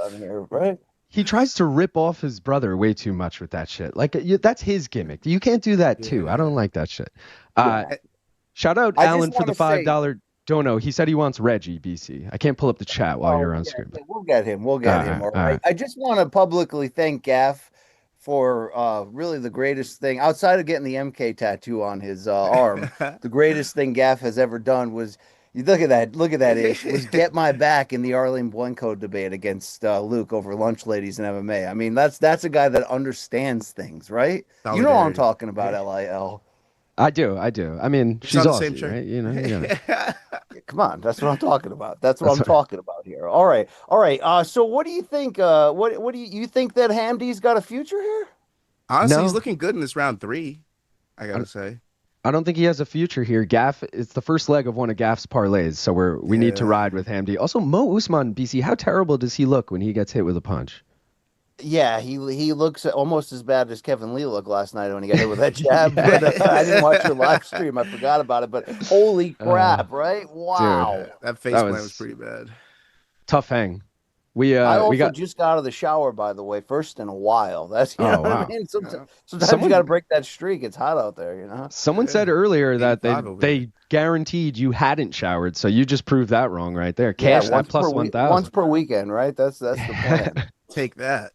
on here, right? He tries to rip off his brother way too much with that shit. Like that's his gimmick. You can't do that too. I don't like that shit. Shout out Alan for the $5 dono. He said he wants Reggie, BC. I can't pull up the chat while you're on screen. We'll get him. All right. I just want to publicly thank Gaff for really the greatest thing outside of getting the MK tattoo on his arm. The greatest thing Gaff has ever done was look at that ish was get my back in the Arlene Blenko debate against Luke over lunch ladies and MMA. I mean, that's a guy that understands things, right? Solidarity. You know what I'm talking about, LIL. I do. I mean, she's Aussie, right? You know. Come on, that's what I'm talking about. That's what I'm talking about here. All right. So, what do you think? What do you think that Hamdy's got a future here? Honestly, he's looking good in this round 3. I gotta say. I don't think he has a future here. Gaff, it's the first leg of one of Gaff's parlays, so we need to ride with Hamdy. Also, Mo Usman, BC, how terrible does he look when he gets hit with a punch? Yeah, he looks almost as bad as Kevin Lee looked last night when he got hit with that jab. But, I didn't watch your live stream. I forgot about it. But holy crap, right? Wow. Dude, that face plant was pretty bad. Tough hang. I just got out of the shower, by the way, first in a while. That's know what I mean. Sometimes you got to break that streak. It's hot out there, you know. Someone said earlier that they guaranteed you hadn't showered, so you just proved that wrong right there. Cash that plus 1,000 once per weekend, right? That's the plan. Take that.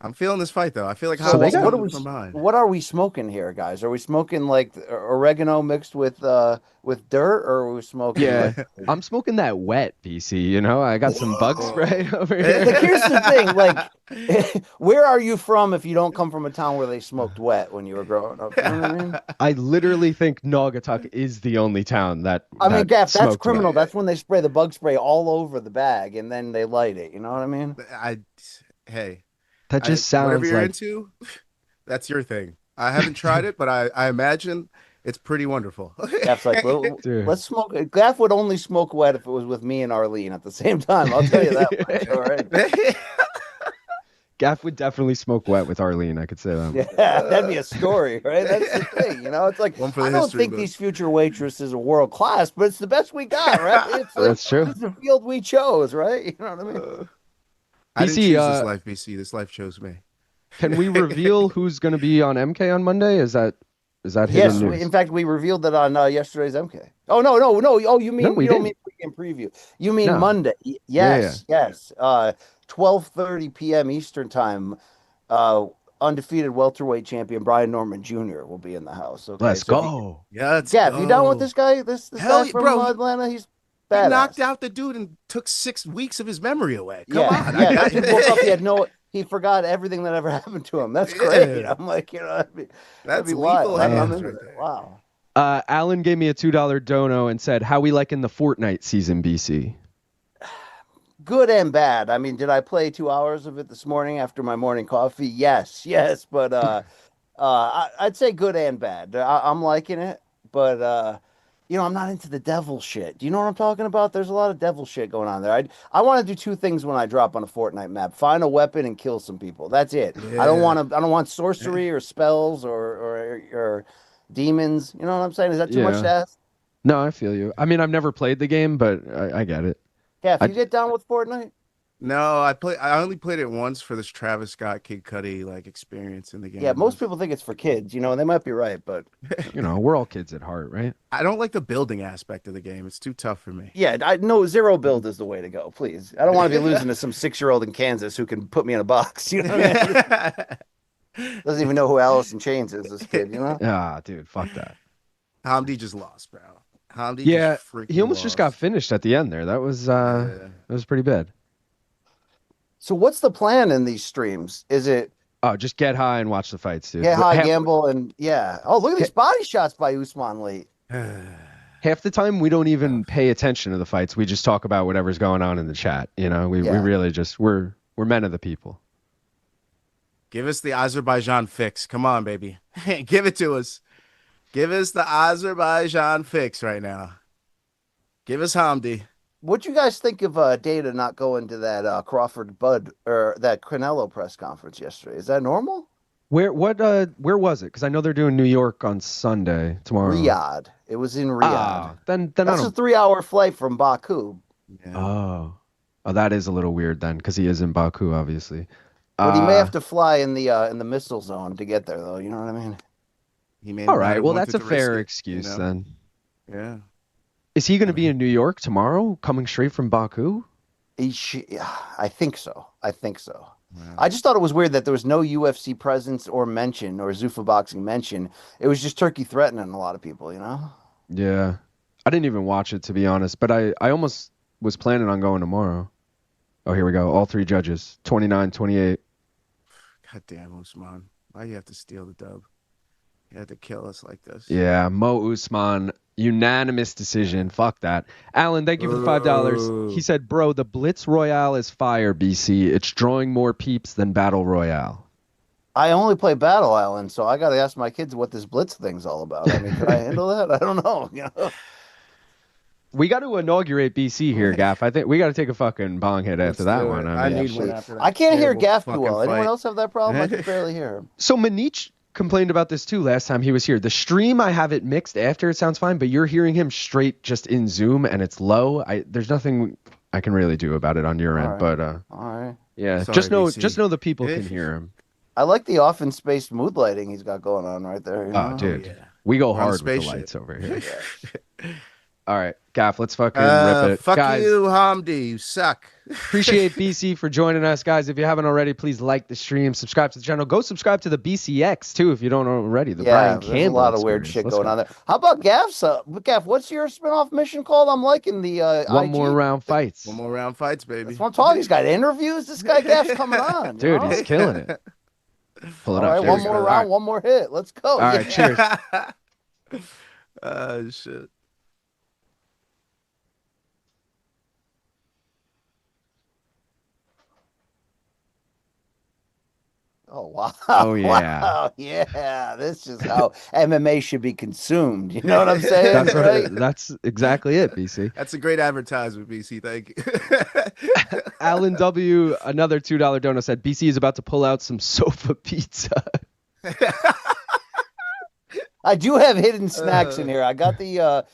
I'm feeling this fight though. I feel like what are we smoking here, guys? Are we smoking like oregano mixed with dirt, or are we smoking? Yeah, I'm smoking that wet, BC. You know, I got some bug spray over here. Like, here's the thing, like, where are you from if you don't come from a town where they smoked wet when you were growing up? You know what I mean? I literally think Naugatuck is the only town that. I mean, Gaff, that's criminal. Wet. That's when they spray the bug spray all over the bag and then they light it. You know what I mean? That just sounds whatever you're like into. That's your thing. I haven't tried it, but I imagine it's pretty wonderful. Gaff's like, let's smoke. Gaff would only smoke wet if it was with me and Arlene at the same time. I'll tell you that much. All right. Gaff would definitely smoke wet with Arlene. I could say that. Yeah, that'd be a story, right? That's the thing, you know. It's like I don't think these future waitresses are world class, but it's the best we got, right? That's true. It's the field we chose, right? You know what I mean? I didn't choose this life, BC. This life chose me. Can we reveal who's going to be on MK on Monday? Is that yes? News? In fact, we revealed that on yesterday's MK. Oh no! Oh, you mean you don't mean weekend preview? You mean Monday? Yes, yes. 12:30 p.m. Eastern time. Undefeated welterweight champion Brian Norman Jr. will be in the house. Okay, Let's go. Let's yeah, go. if you down with this guy, this Hell guy yeah, from bro, Atlanta, he's He badass. knocked out the dude and took 6 weeks of his memory away. Come on. Yeah. He woke up. He forgot everything that ever happened to him. That's great. I'm like, that'd be lethal wild. hands right there. Wow. Alan gave me a $2 dono and said, "How we liking the Fortnite season, BC?" Good and bad. I mean, did I play 2 hours of it this morning after my morning coffee? Yes, but I'd say good and bad. I'm liking it, but I'm not into the devil shit. Do you know what I'm talking about? There's a lot of devil shit going on there. I want to do 2 things when I drop on a Fortnite map: find a weapon and kill some people. That's it. Yeah. I don't want sorcery or spells or demons. You know what I'm saying? Is that too much to ask? No, I feel you. I mean, I've never played the game, but I get it. Yeah, if you get down with Fortnite. No, I only played it once for this Travis Scott Kid Cudi experience in the game. Yeah, most people think it's for kids. They might be right, but we're all kids at heart, right? I don't like the building aspect of the game. It's too tough for me. Yeah, I know zero build is the way to go. Please, I don't want to be losing to some 6-year-old in Kansas who can put me in a box. You know what I mean? Doesn't even know who Alice in Chains is. This kid, Ah, dude, fuck that. Hamdy just lost, bro. Hamdy he almost just got finished at the end there. That was pretty bad. So what's the plan in these streams? Is it just get high and watch the fights, dude? Get high, gamble, and yeah. Oh, look at these body shots by Usman late. Half the time we don't even pay attention to the fights. We just talk about whatever's going on in the chat. We really just we're men of the people. Give us the Azerbaijan fix. Come on, baby. Give it to us. Give us the Azerbaijan fix right now. Give us Hamdy. What'd you guys think of Data not going to that Crawford Bud or that Canelo press conference yesterday? Is that normal? Where was it? Because I know they're doing New York on Sunday tomorrow. Riyadh. It was in Riyadh. Then that's a 3-hour flight from Baku. Yeah. Oh, that is a little weird then, because he is in Baku, obviously. But he may have to fly in the missile zone to get there, though. You know what I mean? All right. Well, that's a fair excuse then. Yeah. Is he going to be in New York tomorrow, coming straight from Baku? I think so. Wow. I just thought it was weird that there was no UFC presence or mention or Zuffa Boxing mention. It was just Turkey threatening a lot of people, Yeah. I didn't even watch it, to be honest, but I almost was planning on going tomorrow. Oh, here we go. All 3 judges. 29-28. God damn, Usman. Why do you have to steal the dub? You had to kill us like this. Yeah, Mo Usman, unanimous decision. Fuck that. Alan, thank you for the $5. He said, "Bro, the Blitz Royale is fire, BC. It's drawing more peeps than Battle Royale." I only play Battle Island, so I got to ask my kids what this Blitz thing's all about. I mean, can I handle that? I don't know. We got to inaugurate BC here, Gaff. I think we got to take a fucking bong hit after that one. I need one after that. I can't hear Gaff too well. Anyone else have that problem? I can barely hear him. So Manich complained about this too last time he was here. The stream, I have it mixed after, it sounds fine, but you're hearing him straight just in Zoom and it's low. There's nothing I can really do about it on your end, but all right. Yeah, sorry, just know the people can hear him. I like the off in space mood lighting he's got going on right there. Oh, dude, we go hard with the lights over here. All right, Gaff, let's fucking rip it. Fuck guys, you, Hamdy. You suck. Appreciate BC for joining us, guys. If you haven't already, please like the stream, subscribe to the channel. Go subscribe to the BCX too if you don't already. The Brian Campbell there's a lot of weird shit going on there. How about Gaff's? Gaff, what's your spinoff mission called? I'm liking the One IG. more round fights. One more round fights, baby. That's what I'm talking. He's got interviews. This guy Gaff's coming on, dude. He's killing it. Pull it up. All right, one more round, one more hit. Let's go. All right, cheers. Shit. Oh, wow. Oh, yeah. Wow. Yeah. This is how MMA should be consumed. You know what I'm saying? That's right. That's exactly it, BC. That's a great advertisement, BC. Thank you. Alan W., another $2 donor, said BC is about to pull out some sofa pizza. I do have hidden snacks in here. I got the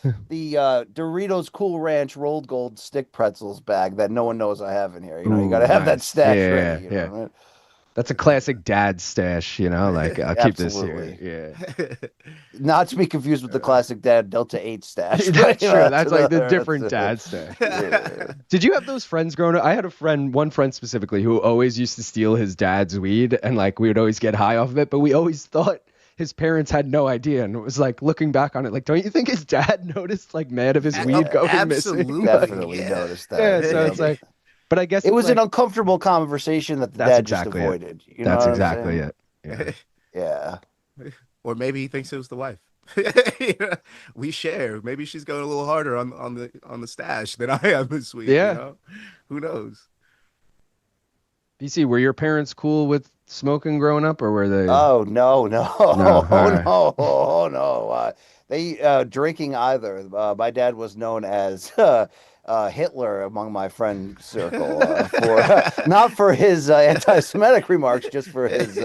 Doritos Cool Ranch Rolled Gold Stick Pretzels bag that no one knows I have in here. You know, you got to have that stash ready. You know, right? That's a classic dad stash, you know. Like I'll keep this here. Yeah. Not to be confused with the classic dad Delta 8 stash. That's You true. know, That's like the another- different dad stash. Yeah. Did you have those friends growing up? I had one friend specifically, who always used to steal his dad's weed, and like we would always get high off of it, but we always thought his parents had no idea, and it was like looking back on it, like, don't you think his dad noticed like mad of his weed going missing? Definitely noticed that. Yeah, so it's like, but I guess it was like, an uncomfortable conversation that the that's dad exactly just avoided. You know that's what I'm exactly saying? it. Yeah. Or maybe he thinks it was the wife. We share. Maybe she's going a little harder on the stash than I am this week. Yeah. You know? Who knows? BC, were your parents cool with smoking growing up, or were they? Oh no, right. no. They drinking either. My dad was known as Hitler among my friend circle for not for his anti-Semitic remarks, just for his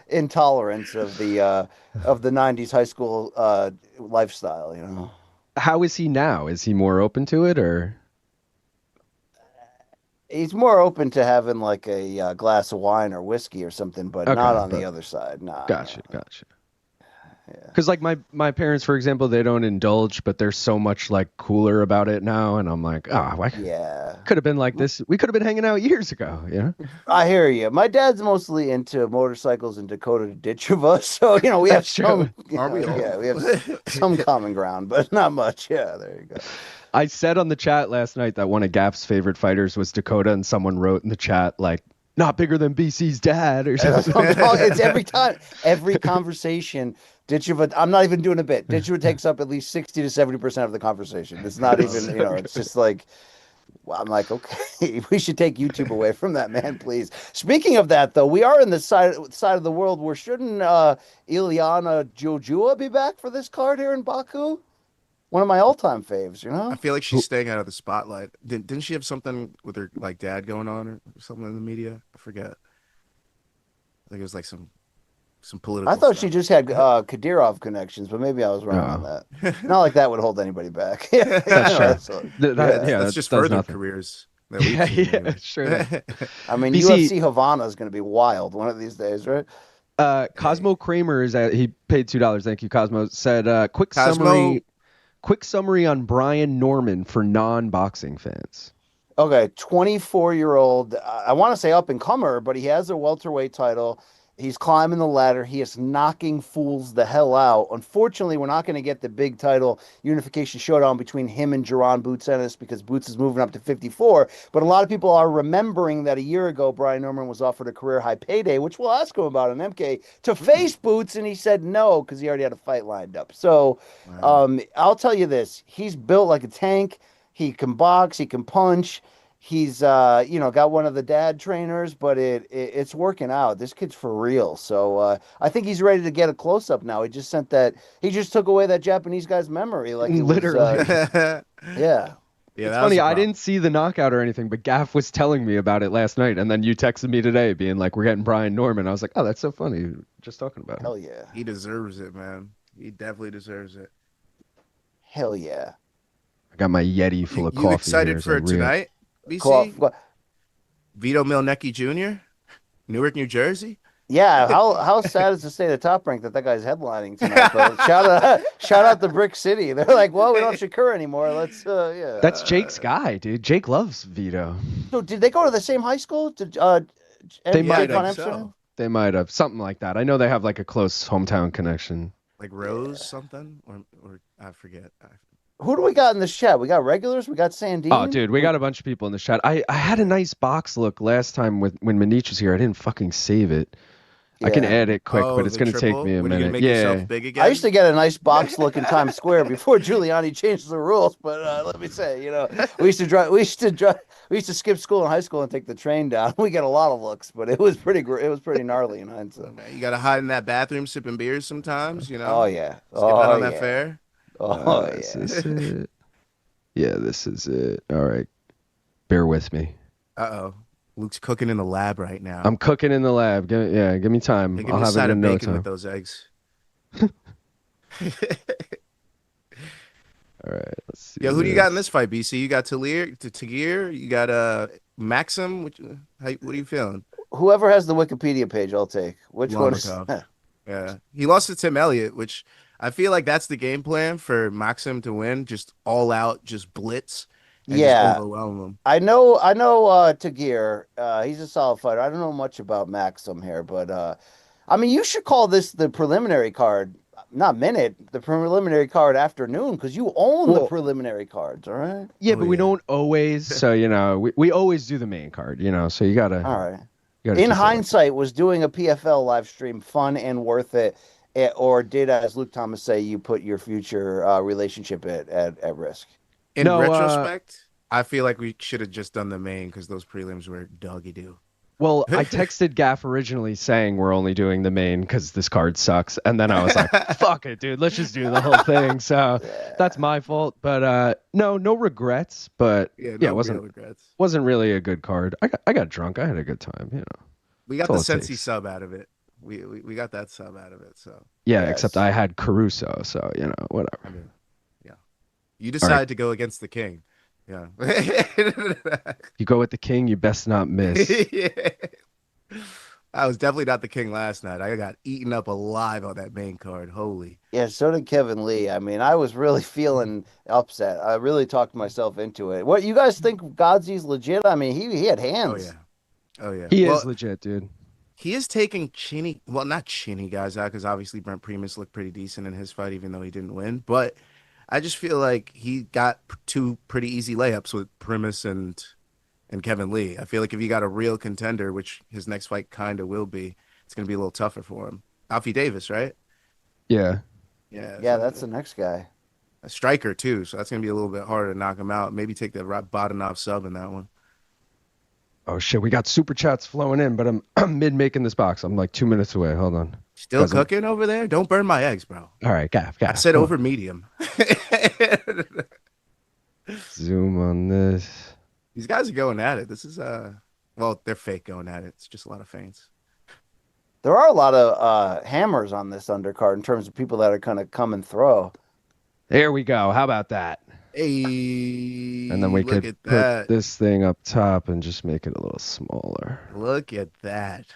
intolerance of the '90s high school lifestyle. You know. How is he now? Is he more open to it, or? He's more open to having like a glass of wine or whiskey or something, but not on the other side. Nah. Gotcha. Because like my parents, for example, they don't indulge, but they're so much like cooler about it now, and I'm like, could have been like this. We could have been hanging out years ago. Yeah. I hear you. My dad's mostly into motorcycles in Dakota to Ditchova, so you know we have some. Are we all? Yeah, we have some common ground, but not much. Yeah, there you go. I said on the chat last night that one of Gaff's favorite fighters was Dakota, and someone wrote in the chat like, not bigger than BC's dad or something. It's every conversation. Ditchova, I'm not even doing a bit. Ditchova takes up at least 60 to 70% of the conversation. It's not even, it's just like, well, I'm like, okay, we should take YouTube away from that man, please. Speaking of that, though, we are in the side of the world where shouldn't Ileana Jojua be back for this card here in Baku? One of my all-time faves, you know? I feel like she's staying out of the spotlight. Didn't she have something with her like dad going on or something in the media? I forget. I think it was like some political. I thought stuff. she just had Kadyrov connections, but maybe I was wrong on that. Not like that would hold anybody back. That's just further nothing. Careers. Sure. I mean, UFC Havana is going to be wild one of these days, right? Cosmo Kramer he paid $2. Thank you, Cosmo. Said quick summary on Brian Norman for non-boxing fans. Okay, 24-year-old. I want to say up and comer, but he has a welterweight title. He's climbing the ladder. He is knocking fools the hell out. Unfortunately, we're not going to get the big title unification showdown between him and Jaron Boots Ennis because Boots is moving up to 54. But a lot of people are remembering that a year ago, Brian Norman was offered a career-high payday, which we'll ask him about in MK, to face Boots, and he said no because he already had a fight lined up. So I'll tell you this. He's built like a tank. He can box. He can punch. He's got one of the dad trainers, but it's working out. This kid's for real. So I think he's ready to get a close up now. He just took away that Japanese guy's memory. Like literally. Yeah. It's funny. I didn't see the knockout or anything, but Gaff was telling me about it last night, and then you texted me today being like, we're getting Brian Norman. I was like, oh, that's so funny. Just talking about it. Hell yeah. He deserves it, man. He definitely deserves it. Hell yeah. I got my Yeti full of coffee. You excited for tonight? BC? Vito Milnecki Jr., Newark, New Jersey. Yeah, how sad is to stay at Top Rank that guy's headlining tonight? But shout out to Brick City. They're like, well, we don't have Shakur anymore. Let's That's Jake's guy, dude. Jake loves Vito. So did they go to the same high school? They might have. So. They might have something like that. I know they have like a close hometown connection. Like Rose something or I forget. Who do we got in the chat? We got regulars. We got Sandine. Oh, dude, we got a bunch of people in the chat. I had a nice box look last time when Manich was here. I didn't fucking save it. Yeah. I can add it quick, but it's going to take me a minute. Big again? I used to get a nice box look in Times Square before Giuliani changed the rules. But let me say, we used to skip school in high school and take the train down. We got a lot of looks, but it was pretty gnarly in hindsight. You got to hide in that bathroom sipping beers sometimes, Oh yeah. On that fare. This is it. Yeah, this is it. All right. Bear with me. Uh-oh. Luke's cooking in the lab right now. I'm cooking in the lab. Give me time. Hey, I'll have it in no time. With those eggs. All right, let's see. Who do you got in this fight, BC? You got Tagir, you got Maksum. What are you feeling? Whoever has the Wikipedia page, I'll take. Which one is that? Yeah. He lost to Tim Elliott, which I feel like that's the game plan for Maksum to win. Just all out, just blitz and just overwhelm him. I know Tagir. He's a solid fighter. I don't know much about Maksum here, but I mean, you should call this the preliminary card. Not minute, the preliminary card afternoon, because you own the preliminary cards, all right? Yeah, but we don't always. So, we always do the main card, so you got to. All right. In hindsight, was doing a PFL live stream fun and worth it? Or did, as Luke Thomas say, you put your future relationship at risk? In retrospect, I feel like we should have just done the main because those prelims were doggy-doo. Well, I texted Gaff originally saying we're only doing the main because this card sucks. And then I was like, fuck it, dude. Let's just do the whole thing. So that's my fault. But no regrets. But it wasn't really a good card. I got drunk. I had a good time, We got the Sensi sub out of it. We got that sub out of it. So except I had Caruso. So, whatever. I mean, you decided to go against the king. Yeah. You go with the king, you best not miss. I was definitely not the king last night. I got eaten up alive on that main card. Holy. Yeah, so did Kevin Lee. I mean, I was really feeling upset. I really talked myself into it. What, you guys think Godzi's legit? I mean, he had hands. Oh, yeah. He is legit, dude. He is taking not chinny guys out because obviously Brent Primus looked pretty decent in his fight, even though he didn't win. But I just feel like he got two pretty easy layups with Primus and Kevin Lee. I feel like if he got a real contender, which his next fight kind of will be, it's going to be a little tougher for him. Alfie Davis, right? Yeah. Yeah, that's the next guy. A striker, too, so that's going to be a little bit harder to knock him out. Maybe take the Bodanov sub in that one. Oh, shit, we got super chats flowing in, but I'm mid-making this box. I'm like 2 minutes away. Hold on. Still cooking over there? Don't burn my eggs, bro. All right, gaff. I said over medium. Zoom on this. These guys are going at it. This is they're fake going at it. It's just a lot of feints. There are a lot of hammers on this undercard in terms of people that are going to come and throw. There we go. How about that? Hey, and then we could put this thing up top and just make it a little smaller. Look at that.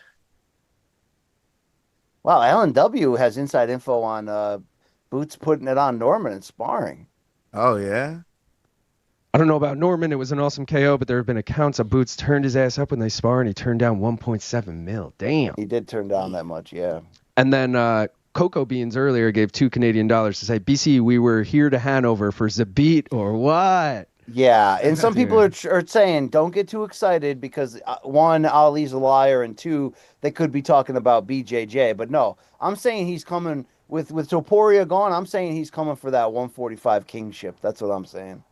Wow, LNW has inside info on Boots putting it on Norman and sparring. Oh, yeah? I don't know about Norman. It was an awesome KO, but there have been accounts of Boots turned his ass up when they spar, and he turned down 1.7 mil. Damn. He did turn down that much, yeah. And then Cocoa Beans earlier gave $2 Canadian to say, BC, we were here to Hanover for Zabit or what? Yeah, and some people are saying don't get too excited because one, Ali's a liar, and two, they could be talking about BJJ. But no, I'm saying he's coming with Topuria gone. I'm saying he's coming for that 145 kingship. That's what I'm saying.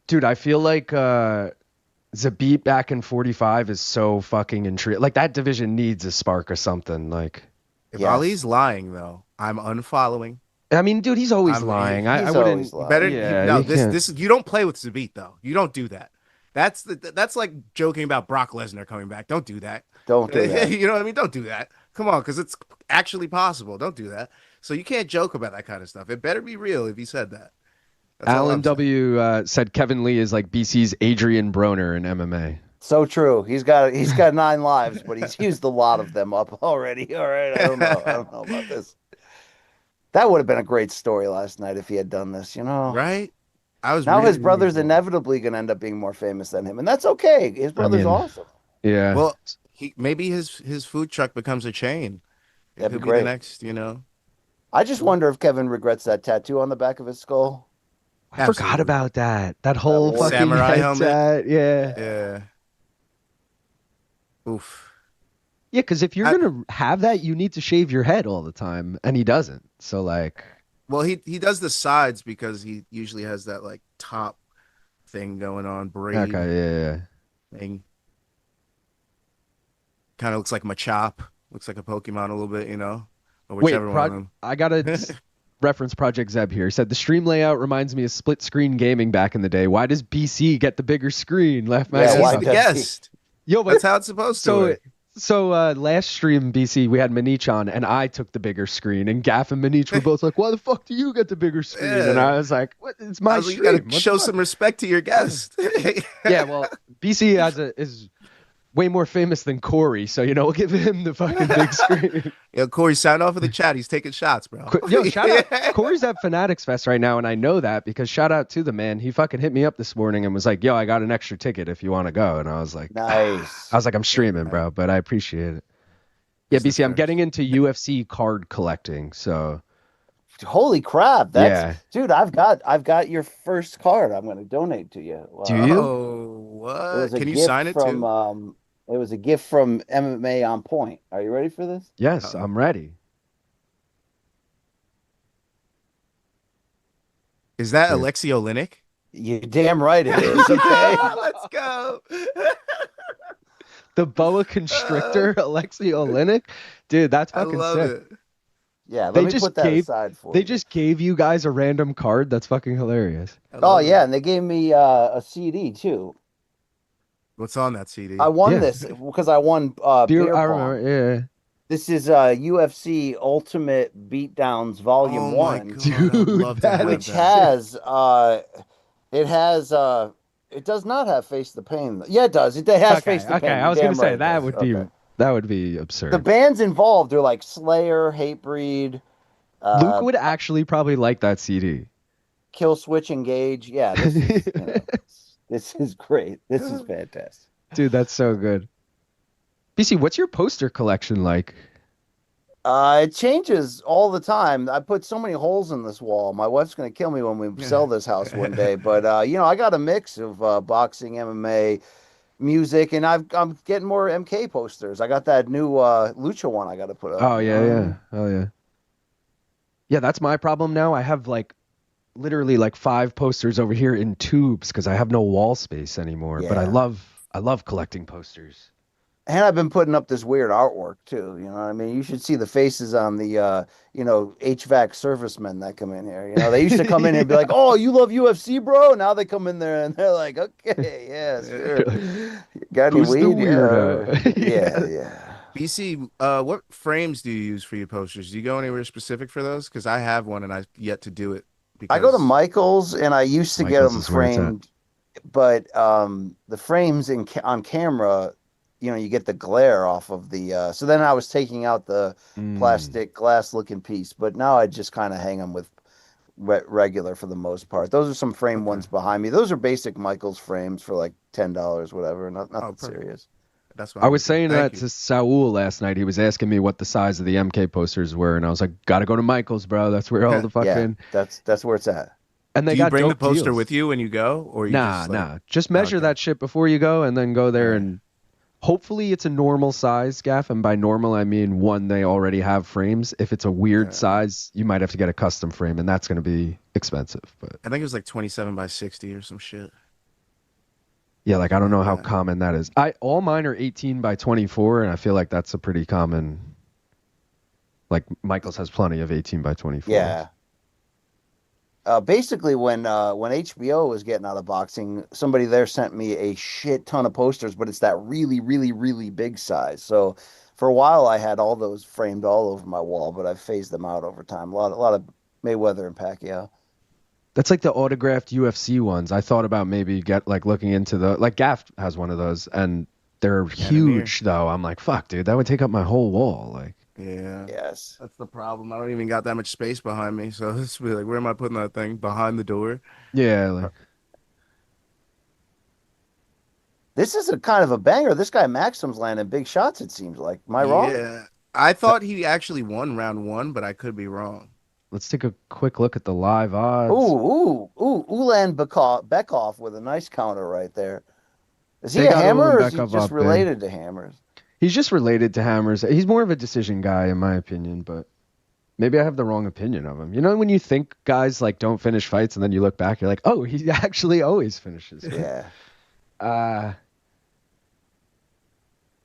Dude, I feel like Zabit back in 45 is so fucking intriguing. Like that division needs a spark or something. Like. If Ali's lying, though, I'm unfollowing. I mean, dude, he's always lying. I wouldn't. Better. This you don't play with Zabit though. You don't do that. That's like joking about Brock Lesnar coming back. Don't do that. Don't do that. You know what I mean? Don't do that. Come on, because it's actually possible. Don't do that. So you can't joke about that kind of stuff. It better be real if he said that. Alan W said Kevin Lee is like BC's Adrian Broner in MMA. So true. He's got 9 lives, but he's used a lot of them up already. All right, I don't know about this. That would have been a great story last night if he had done this, Right? His brother's inevitably going to end up being more famous than him, and that's okay. His brother's awesome. Yeah. Well, maybe his food truck becomes a chain. That'd be great. The next, I just wonder if Kevin regrets that tattoo on the back of his skull. I forgot about that. That whole fucking samurai helmet. Yeah. Oof. Yeah, because if you're gonna have that, you need to shave your head all the time, and he doesn't. So like, well, he does the sides because he usually has that like top thing going on, braid. Okay, yeah. Thing. Kind of looks like Machop. Looks like a Pokemon a little bit, Or whichever one of them. I gotta reference Project Zeb here. He said the stream layout reminds me of split screen gaming back in the day. Why does BC get the bigger screen? Left my guest. Yo, but that's how it's supposed to. So last stream, BC, we had Manich on, and I took the bigger screen, and Gaff and Manich were both like, "Why the fuck do you get the bigger screen?" And I was like, "What? It's my stream. You gotta show some respect to your guest." Yeah, well, BC is way more famous than Corey, so we'll give him the fucking big screen. Yo, Corey, sign off in the chat. He's taking shots, bro. Yo, shout out. Corey's at Fanatics Fest right now, and I know that because shout out to the man. He fucking hit me up this morning and was like, "Yo, I got an extra ticket if you want to go." And I was like, "Nice." I was like, "I'm streaming, bro," but I appreciate it. Yeah, BC, I'm getting into UFC card collecting, so. Holy crap! Dude, I've got your first card. I'm going to donate to you. Wow. Do you? Oh, what? Can you sign it too? It was a gift from MMA On Point. Are you ready for this? Yes, I'm ready. Is that Alexei Oleinik? You're damn right it is. Okay, let's go. The boa constrictor, Alexei Oleinik, dude, that's fucking sick. It. Yeah, let me put that aside for you. They just gave you guys a random card. That's fucking hilarious. Oh yeah, and they gave me a CD too. What's on that CD? I won this because I won beer I pong. remember, yeah. This is UFC Ultimate Beatdowns Volume 1. Dude, which has it does not have Face the Pain. Yeah, it does. It has Face the Pain. Okay, I was gonna say that would be absurd. The bands involved, they're like Slayer, Hatebreed. Luke would actually probably like that CD. Kill Switch Engage. Yeah, this is, this is great. This is fantastic. Dude, that's so good. BC, what's your poster collection like? It changes all the time. I put so many holes in this wall. My wife's going to kill me when we sell this house one day. But, I got a mix of boxing, MMA, music, and I'm getting more MK posters. I got that new Lucha one I got to put up. Oh, yeah. Oh, yeah. Yeah, that's my problem now. I have literally 5 posters over here in tubes because I have no wall space anymore. Yeah. But I love collecting posters. And I've been putting up this weird artwork too. You know what I mean? You should see the faces on the HVAC servicemen that come in here. They used to come in and be like, "Oh, you love UFC, bro?" Now they come in there and they're like, "Okay, yeah, sure. Got any weed?" Yeah. BC, what frames do you use for your posters? Do you go anywhere specific for those? Because I have one and I've yet to do it. I go to Michael's and I used to get them framed, but the frames on camera, you get the glare off of the. So then I was taking out the plastic glass looking piece, but now I just kind of hang them with regular for the most part. Those are some frame ones behind me. Those are basic Michael's frames for like $10, whatever. Nothing serious. That's what I was saying that to Saul last night. He was asking me what the size of the MK posters were, and I was like, "Gotta go to Michael's, bro. That's where all the fucking." Yeah, that's where it's at. And they do you bring the poster deals with you when you go, or you just measure that shit before you go, and then go there and. Hopefully it's a normal size, Gaff, and by normal I mean one they already have frames. If it's a weird size, you might have to get a custom frame, and that's going to be expensive. But I think it was like 27 by 60 or some shit. Yeah, I don't know how common that is. All mine are 18 by 24, and I feel like that's a pretty common. Michael's has plenty of 18 by 24. Yeah. Basically, when HBO was getting out of boxing, somebody there sent me a shit ton of posters, but it's that really, really, really big size. So for a while, I had all those framed all over my wall, but I've phased them out over time. A lot of Mayweather and Pacquiao. That's like the autographed UFC ones. I thought about maybe looking into Gaff has one of those, and they're huge though. I'm like, fuck, dude, that would take up my whole wall. Yeah. Yes. That's the problem. I don't even got that much space behind me. So it's be like, where am I putting that thing? Behind the door? Yeah. This is a kind of a banger. This guy Maksum's landing big shots, it seems like. Am I wrong? Yeah. I thought he actually won round 1, but I could be wrong. Let's take a quick look at the live odds. Ooh. Ulanbekov with a nice counter right there. Is he a hammer or is he just related to hammers? He's just related to hammers. He's more of a decision guy, in my opinion, but maybe I have the wrong opinion of him. When you think guys don't finish fights and then you look back, you're like, oh, he actually always finishes. Yeah.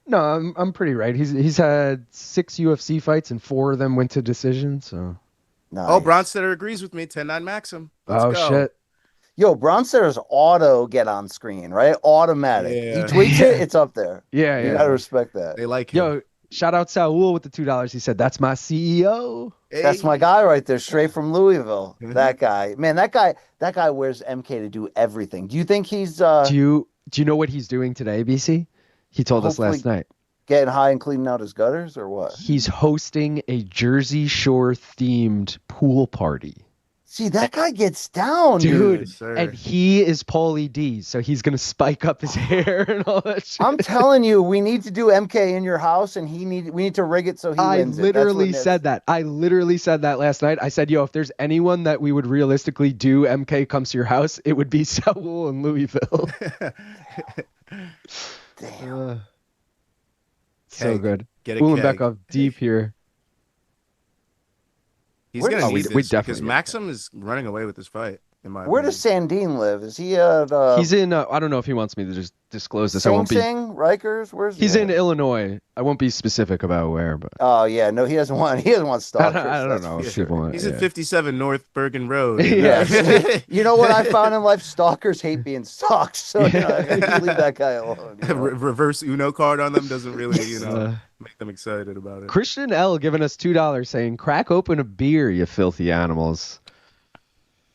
No, I'm pretty right. He's had 6 UFC fights and 4 of them went to decision. So. Nice. Oh, Bronstetter agrees with me. 10-9 Maksum. Let's go. Shit. Yo, Bronsetter's auto get on screen, right? Automatic. Yeah. He tweets it, it's up there. Yeah. You gotta respect that. They like him. Yo, shout out Saul with the $2. He said, "That's my CEO." Hey. That's my guy right there, straight from Louisville. That guy, man, that guy wears MK to do everything. Do you think he's? Do you know what he's doing today, BC? He told us Hopefully last night. Getting high and cleaning out his gutters, or what? He's hosting a Jersey Shore themed pool party. See, that guy gets down, dude. And he is Paulie D, so he's gonna spike up his hair and all that shit. I'm telling you, we need to do MK in your house, and we need to rig it so he wins. I literally said that. I literally said that last night. I said, yo, if there's anyone that we would realistically do MK comes to your house, it would be Seoul and Louisville. Damn. So good. Get a Ulanbekov deep here. He's going to need this because Maksum is running away with this fight. Where does Sandine live? Is he at... He's in... I don't know if he wants me to just disclose this. Sing Sing? Rikers? Where's he? He's in Illinois. I won't be specific about where, but... Oh, yeah. No, he doesn't want stalkers. I don't know if people want... He's at 57 North Bergen Road. Yeah. You know what I found in life? Stalkers hate being stalked. So, leave that guy alone. Reverse Uno card on them doesn't really, make them excited about it. Christian L giving us $2 saying, crack open a beer, you filthy animals.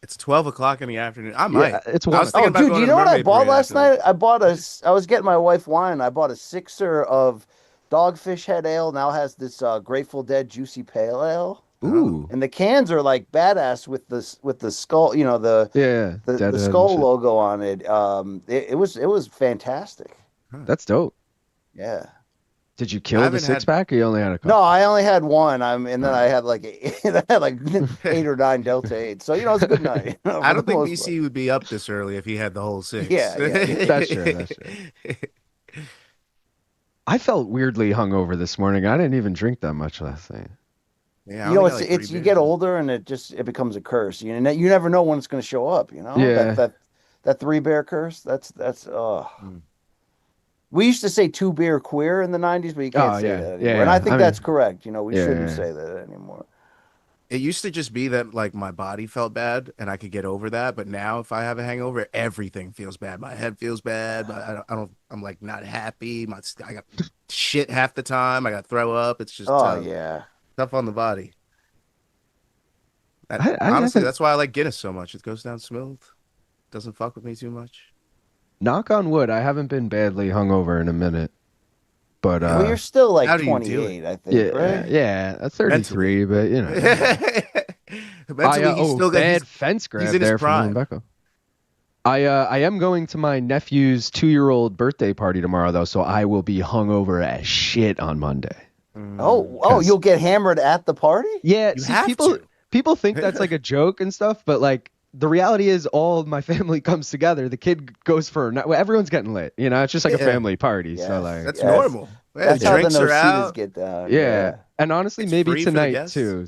It's 12 o'clock in the afternoon. I might. It's one. Dude, you know what I bought last night? I was getting my wife wine. I bought a sixer of Dogfish Head Ale. Now has this Grateful Dead Juicy Pale Ale. Ooh. And the cans are like badass with the skull, the skull logo on it. It was fantastic. That's dope. Yeah. Did you kill the six-pack, or you only had a couple? No, I only had one. And then I had like 8 or 9 Delta 8. So, it's a good night. I don't think BC would be up this early if he had the whole 6. Yeah. That's true. I felt weirdly hungover this morning. I didn't even drink that much last night. Yeah, it's you get older and it becomes a curse. You never know when it's going to show up. Yeah. That 3-beer curse. That's We used to say 2-beer queer in the 90s, but you can't say that anymore. Yeah, and I think that's correct. We shouldn't say that anymore. It used to just be that like my body felt bad and I could get over that, but now if I have a hangover, everything feels bad. My head feels bad. I'm like not happy. I got shit half the time. I got to throw up. It's just tough on the body. Honestly, that's why I like Guinness so much. It goes down smooth. Doesn't fuck with me too much. Knock on wood, I haven't been badly hungover in a minute. But you're still like 28, I think, right? Yeah, that's 33, but Mentally, he's still bad fence grab there from Ulanbekov. I am going to my nephew's 2-year-old birthday party tomorrow, though, so I will be hungover as shit on Monday. You'll get hammered at the party? Yeah, people think that's like a joke and stuff, but like, the reality is all my family comes together. The kid goes for everyone's getting lit. It's just like a family party. Yes. So like that's normal. That's how the no-seaters get down. Yeah. And honestly, maybe tonight too.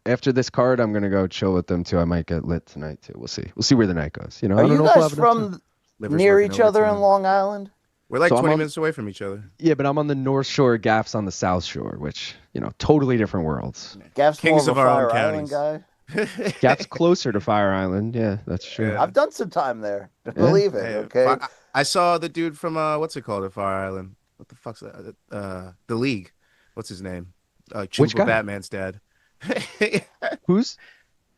After this card, I'm gonna go chill with them too. I might get lit tonight too. We'll see. We'll see where the night goes. I don't Are know you guys from near each other in Long Island? We're like 20 minutes away from each other. Yeah, but I'm on the North Shore. Gaff's on the South Shore, which totally different worlds. Gaff's Kings more of of a our own Fire counties. Island guy. Gaff's closer to Fire Island. Yeah, that's true. I've done some time there. Believe it. Okay. I saw the dude from what's it called at Fire Island? What the fuck's that? The League. What's his name? Which guy? Batman's dad. Who's?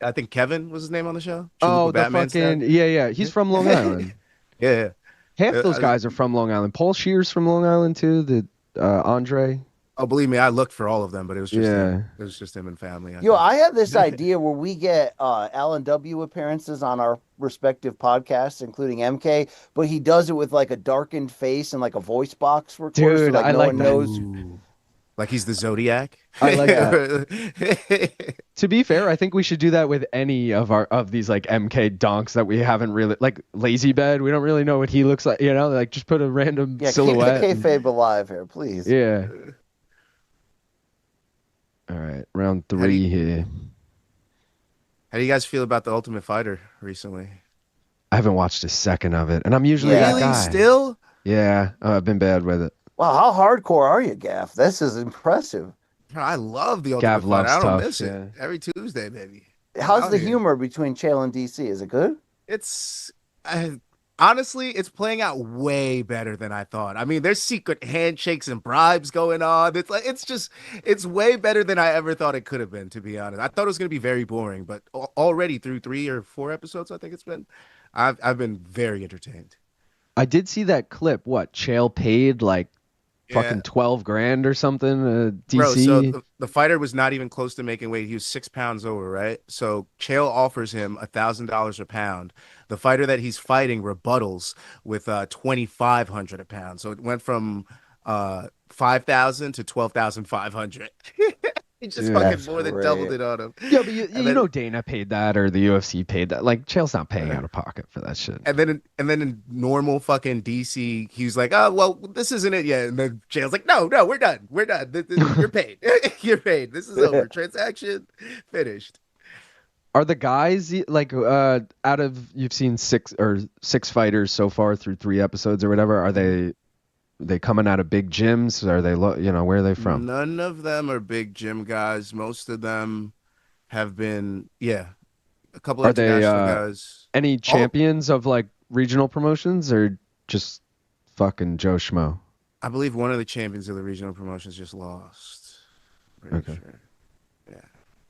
I think Kevin was his name on the show. The Batman's fucking dad. Yeah. He's from Long Island. Yeah. Half those guys are from Long Island. Paul Shear's from Long Island too. The Andre. Oh, believe me, I looked for all of them, but it was just him. It was just him and family. I had this idea where we get Alan W. appearances on our respective podcasts, including MK, but he does it with like a darkened face and like a voice box recorder. Dude, so, like, I no like one that. knows. Like he's the Zodiac. I like that. To be fair, I think we should do that with any of these like MK donks that we haven't really like Lazy Bed. We don't really know what he looks like. Like just put a random silhouette. Keep the kayfabe alive here, please. Yeah. All right, round 3 here. How do you guys feel about The Ultimate Fighter recently? I haven't watched a second of it, and I'm usually that guy. Still? Yeah, I've been bad with it. Wow, how hardcore are you, Gaff? This is impressive. I love The Ultimate Fighter. I don't miss it. Every Tuesday, baby. How's the humor between Chael and DC? Is it good? It's honestly, it's playing out way better than I thought. I mean, there's secret handshakes and bribes going on. It's way better than I ever thought it could have been, to be honest. I thought it was going to be very boring, but already through 3 or 4 episodes, I think it's been, I've been very entertained. I did see that clip. What Chael paid like fucking 12 grand or something. DC. Bro, so the fighter was not even close to making weight. He was 6 pounds over, right? So Chael offers him $1,000 a pound. The fighter that he's fighting rebuttals with 2,500 a pound. So it went from 5,000 to 12,500. He just fucking more than doubled it on him. Yeah, but you know Dana paid that or the UFC paid that. Like Chael's not paying out of pocket for that shit. And then in normal fucking DC, he's like, oh well, this isn't it yet. And then Chael's like, no, we're done. You're paid. You're paid. This is over. Transaction finished. Are the guys like out of you've seen six fighters so far through 3 episodes or whatever? Are they coming out of big gyms? Are they, where are they from? None of them are big gym guys. Most of them have been, a couple of international guys. Any champions of like regional promotions or just fucking Joe Schmo? I believe one of the champions of the regional promotions just lost. Pretty sure. Yeah.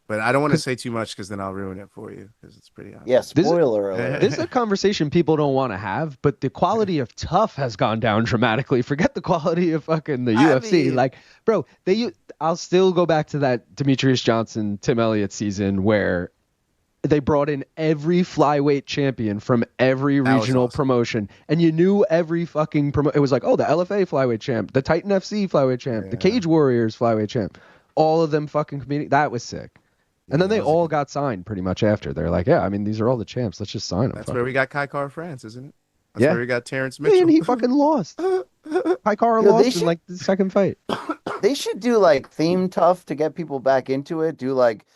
But I don't want to say too much because then I'll ruin it for you because it's pretty obvious. Yeah, spoiler alert. This is a conversation people don't want to have, but the quality of tough has gone down dramatically. Forget the quality of fucking the UFC. Like, bro, I'll still go back to that Demetrius Johnson, Tim Elliott season where they brought in every flyweight champion from every regional promotion, and you knew every fucking it was like, oh, the LFA flyweight champ, the Titan FC flyweight champ, the Cage Warriors flyweight champ, all of them fucking competing. That was sick. And then they all got signed pretty much after. They're like, yeah, I mean, these are all the champs. Let's just sign them. That's where we got Kai Kara France, isn't it? That's where we got Terrence Mitchell. And he fucking lost. Kai Kara lost in like the second fight. They should do like theme tough to get people back into it. Do like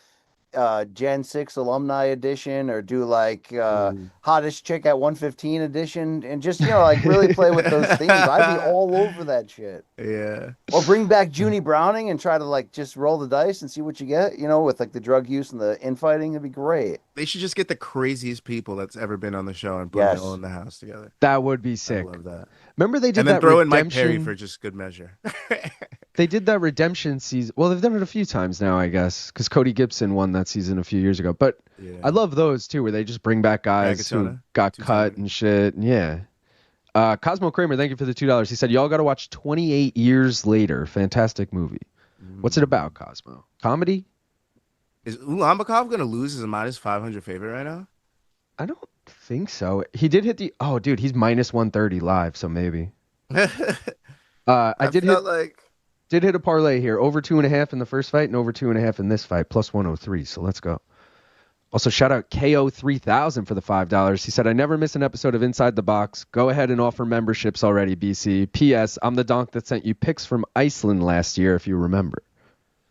Gen 6 alumni edition or do like hottest chick at 115 edition and just like really play with those themes. I'd be all over that shit. Yeah. Or bring back Junie Browning and try to like just roll the dice and see what you get, with like the drug use and the infighting. It'd be great. They should just get the craziest people that's ever been on the show and put them all in the house together. That would be sick. I love that. Remember they did and then that throw in Mike Perry for just good measure. They did that redemption season. Well, they've done it a few times now, I guess, because Cody Gibson won that season a few years ago. But I love those too, where they just bring back guys who got cut and shit. And Cosmo Kramer, thank you for the $2. He said, y'all got to watch 28 Years Later. Fantastic movie. What's it about, Cosmo? Comedy? Is Ulanbekov going to lose as a minus 500 favorite right now? I don't think so. He did hit the... Oh, dude, he's minus 130 live, so maybe. Did hit a parlay here. Over 2.5 in the first fight and over 2.5 in this fight. Plus 103. So let's go. Also, shout out KO3000 for the $5. He said, I never miss an episode of Inside the Box. Go ahead and offer memberships already, BC. P.S. I'm the donk that sent you pics from Iceland last year, if you remember.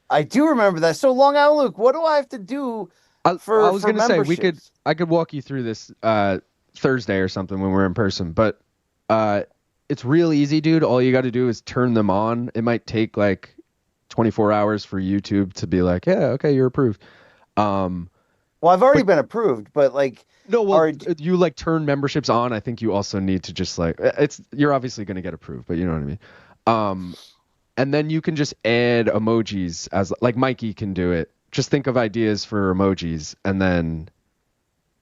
I do remember that. So, Long Island Luke, what do I have to do for I was going to say, I could walk you through this Thursday or something when we're in person. But it's real easy, dude. All you got to do is turn them on. It might take like 24 hours for YouTube to be like, yeah, okay, you're approved. Well, I've already been approved, but like... No, well, you like turn memberships on. I think you also need to just like... You're obviously going to get approved, but you know what I mean? And then you can just add emojis as... Like Mikey can do it. Just think of ideas for emojis and then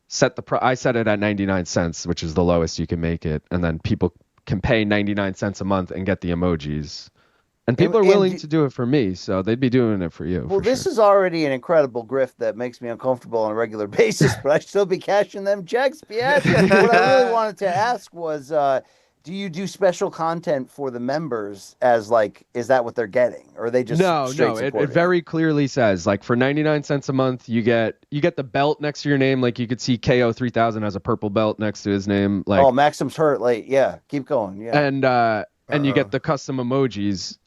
set the... I set it at 99 cents, which is the lowest you can make it. And then people can pay 99 cents a month and get the emojis. And people are willing to do it for me, so they'd be doing it for you. Well, this is already an incredible grift that makes me uncomfortable on a regular basis, but I still be cashing them checks, Piat. What I really wanted to ask was, do you do special content for the members as like, is that what they're getting? Or are they just No, it very clearly says, like, for 99 cents a month, you get the belt next to your name. Like, you could see KO3000 has a purple belt next to his name. Like, oh, Maksum's hurt late. Yeah, keep going. Yeah. And you get the custom emojis.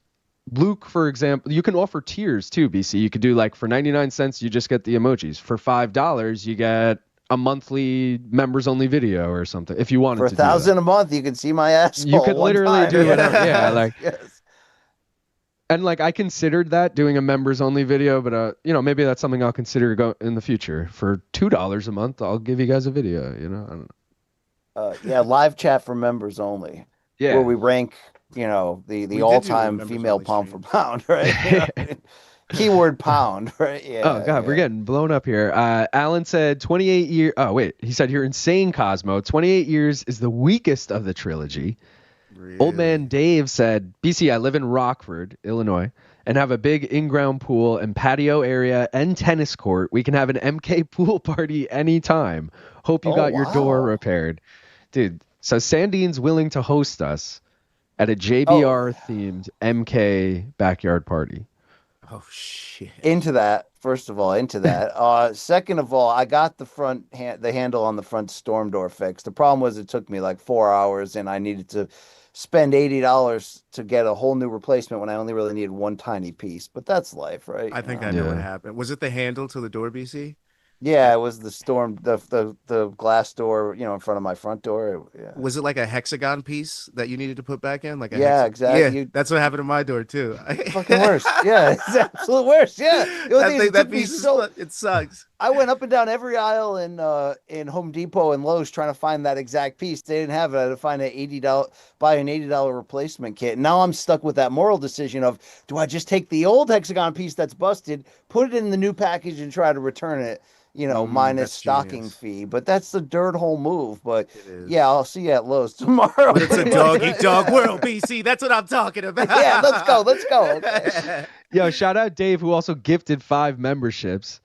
Luke, for example, you can offer tiers too, BC. You could do like for 99 cents, you just get the emojis. For $5, you get a monthly members only video or something. If you wanted for to $1,000 a month, you can see my ass. You could literally do whatever. Yeah, like yes. And like I considered that doing a members only video, but maybe that's something I'll consider in the future. For $2 a month, I'll give you guys a video. I don't know. Yeah, live chat for members only. Yeah, where we rank. The all-time female pound for pound, right? Keyword pound, right? Yeah. Oh God, we're getting blown up here. Alan said 28 years. Oh wait, he said you're insane, Cosmo. 28 years is the weakest of the trilogy. Really? Old man Dave said, BC, I live in Rockford, Illinois, and have a big in-ground pool and patio area and tennis court. We can have an MK pool party anytime. Hope you got your door repaired. Dude, so Sandine's willing to host us at a JBR-themed MK backyard party. Oh, shit. Into that, first of all, second of all, I got the handle on the front storm door fixed. The problem was it took me like 4 hours, and I needed to spend $80 to get a whole new replacement when I only really needed one tiny piece. But that's life, right? I think I know what happened. Was it the handle to the door, BC? Yeah, it was the storm, the glass door, in front of my front door. Yeah. Was it like a hexagon piece that you needed to put back in? Like exactly. Yeah, that's what happened to my door too. Fucking worst. Yeah, it's absolute worst. Yeah, that piece it sucks. I went up and down every aisle in Home Depot and Lowe's trying to find that exact piece. They didn't have it. I had to find buy an $80 replacement kit. Now I'm stuck with that moral decision of, do I just take the old hexagon piece that's busted, put it in the new package, and try to return it? Minus stocking fee, but that's the dirt hole move. But yeah, I'll see you at Lowe's tomorrow. But it's a dog world, BC. That's what I'm talking about. Yeah, let's go. Okay. Yo, shout out Dave, who also gifted 5 memberships.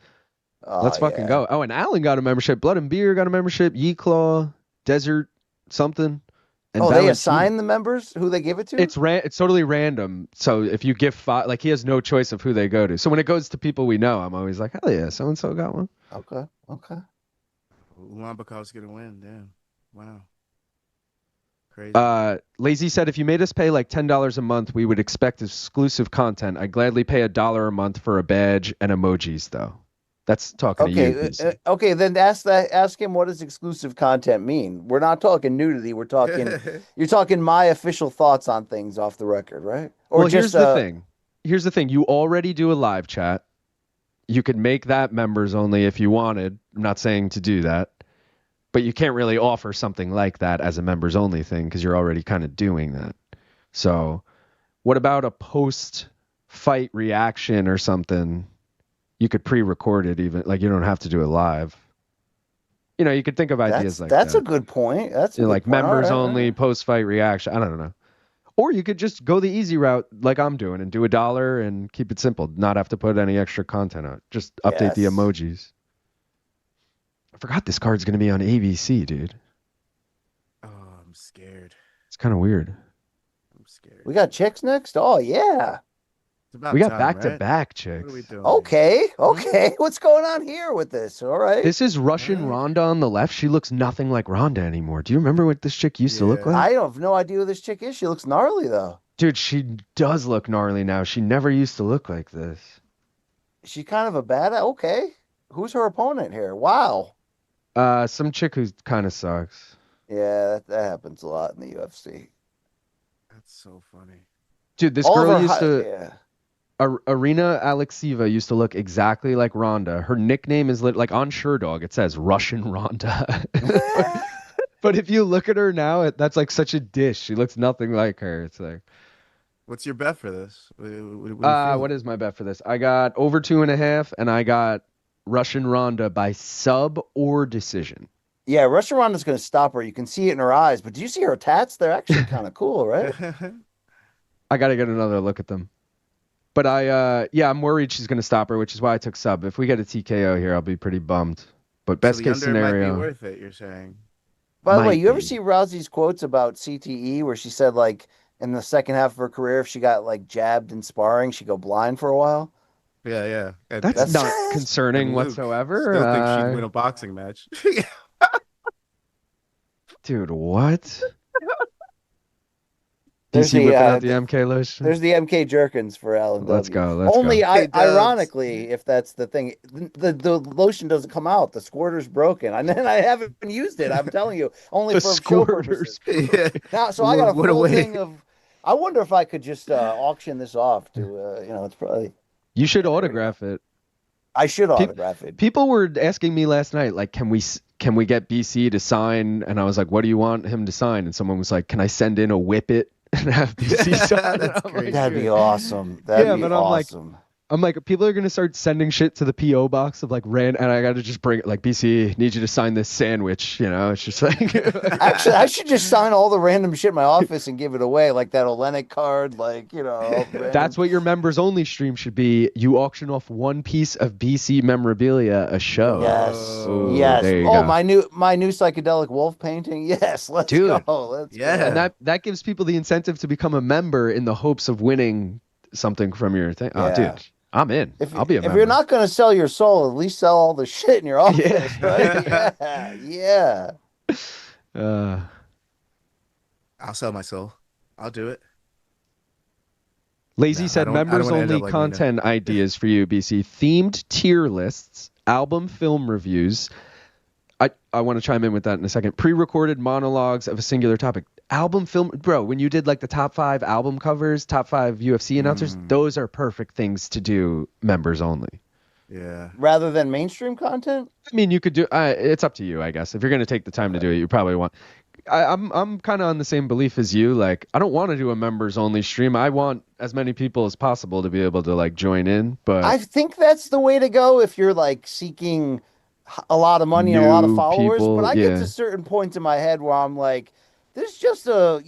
Let's fucking go. Oh, and Alan got a membership. Blood and Beer got a membership. Ye-Claw, Desert, something. And they assign the members who they give it to? It's totally random. So if you give 5, like he has no choice of who they go to. So when it goes to people we know, I'm always like, hell yeah, so-and-so got one. Okay. Ulanbekov's going to win. Damn. Wow. Crazy. Lazy said, if you made us pay like $10 a month, we would expect exclusive content. I'd gladly pay $1 a month for a badge and emojis, though. That's talking to you. PC. Okay, then ask him, what does exclusive content mean? We're not talking nudity. We're talking. You're talking my official thoughts on things off the record, right? Or well, here's the thing. Here's the thing. You already do a live chat. You could make that members only if you wanted. I'm not saying to do that, but you can't really offer something like that as a members only thing because you're already kind of doing that. So, what about a post-fight reaction or something? You could pre-record it even, like you don't have to do it live. You could think of ideas like that. That's a good point. That's like members only post-fight reaction. I don't know. Or you could just go the easy route like I'm doing and do $1 and keep it simple. Not have to put any extra content out. Just update the emojis. I forgot this card's going to be on ABC, dude. Oh, I'm scared. It's kind of weird. I'm scared. We got chicks next? Oh, yeah. We got back-to-back chicks. What are we doing? Okay. What's going on here with this? All right. This is Russian Ronda on the left. She looks nothing like Ronda anymore. Do you remember what this chick used to look like? I have no idea who this chick is. She looks gnarly, though. Dude, she does look gnarly now. She never used to look like this. She's kind of a badass. Okay. Who's her opponent here? Wow. Some chick who kind of sucks. Yeah, that happens a lot in the UFC. That's so funny. Dude, this girl used to... Yeah. Irina Alekseeva used to look exactly like Ronda. Her nickname is like on Sherdog. It says Russian Ronda. But if you look at her now, that's like such a dish. She looks nothing like her. It's like, what's your bet for this? What is my bet for this? I got over 2.5, and I got Russian Ronda by sub or decision. Yeah, Russian Ronda's going to stop her. You can see it in her eyes. But do you see her tats? They're actually kind of cool, right? I got to get another look at them. But I'm worried she's going to stop her, which is why I took sub. If we get a TKO here, I'll be pretty bummed. But best case scenario, might be worth it, you're saying. By the way, you ever see Rousey's quotes about CTE where she said, like, in the second half of her career, if she got, like, jabbed in sparring, she'd go blind for a while? Yeah. That's not concerning whatsoever. Still think she'd win a boxing match. Dude, what? DC whipping out the MK lotion. There's the MK Jerkins for Alan. Let's go. Ironically, if that's the thing, the lotion doesn't come out. The squirter's broken, and then I haven't used it. I'm telling you, only for show purposes. Now, so I got a full thing of. I wonder if I could just auction this off to. It's probably. You should autograph it. I should autograph it. People were asking me last night, like, can we get BC to sign? And I was like, what do you want him to sign? And someone was like, can I send in a whip it? And have BC sign it? That'd be awesome. That'd be awesome. I'm like, people are gonna start sending shit to the PO box of like and I gotta just bring it like BC. Need you to sign this sandwich. You know, it's just like. Actually, I should just sign all the random shit in my office and give it away, like that Olenek card, like That's what your members only stream should be. You auction off one piece of BC memorabilia a show. Yes, yes. There you go. My new psychedelic wolf painting. Yes, let's go. Let's go. And that gives people the incentive to become a member in the hopes of winning something from your thing. Oh, dude. I'm in. I'll be a member. If you're not going to sell your soul, at least sell all the shit in your office, right? Yeah. I'll sell my soul. I'll do it. Lazy said members only like content ideas for you, BC. Themed tier lists, album film reviews. I want to chime in with that in a second. Pre-recorded monologues of a singular topic. Album film, bro, when you did like the top 5 album covers, top 5 UFC announcers, those are perfect things to do members only. Yeah. Rather than mainstream content? I mean, you could do it's up to you, I guess. If you're going to take the time to do it, you probably want. I'm kind of on the same belief as you. Like, I don't want to do a members only stream. I want as many people as possible to be able to like join in, but I think that's the way to go if you're like seeking a lot of money and a lot of followers, but I get to certain points in my head where I'm like, this is just a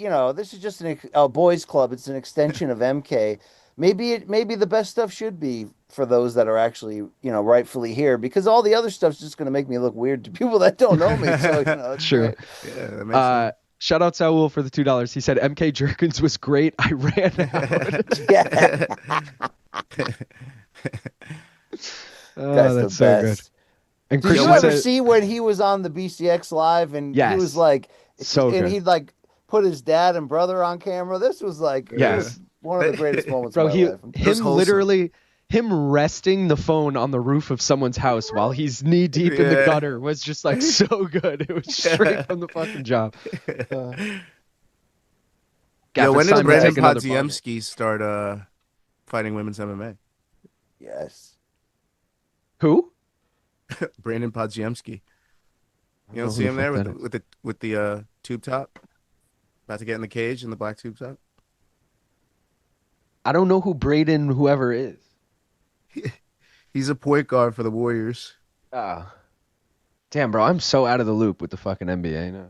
boys club. It's an extension of MK. Maybe the best stuff should be for those that are actually, rightfully here, because all the other stuff's just going to make me look weird to people that don't know me. So, it's sure. Yeah, that makes sense. Shout out Saul for the $2. He said MK Jerkins was great. I ran out. Yeah. That's so good. And did you ever see when he was on the BCX live and he was like, he'd like put his dad and brother on camera? This was like one of the greatest moments of my life. Him resting the phone on the roof of someone's house while he's knee deep in the gutter was just like so good. It was straight from the fucking job. When did Brandon Podziemski start fighting women's MMA? Yes. Who? Brandon Podziemski. You don't see him there with the tube top, about to get in the cage in the black tube top. I don't know who Braden whoever is. He's a point guard for the Warriors. Damn, bro, I'm so out of the loop with the fucking NBA now.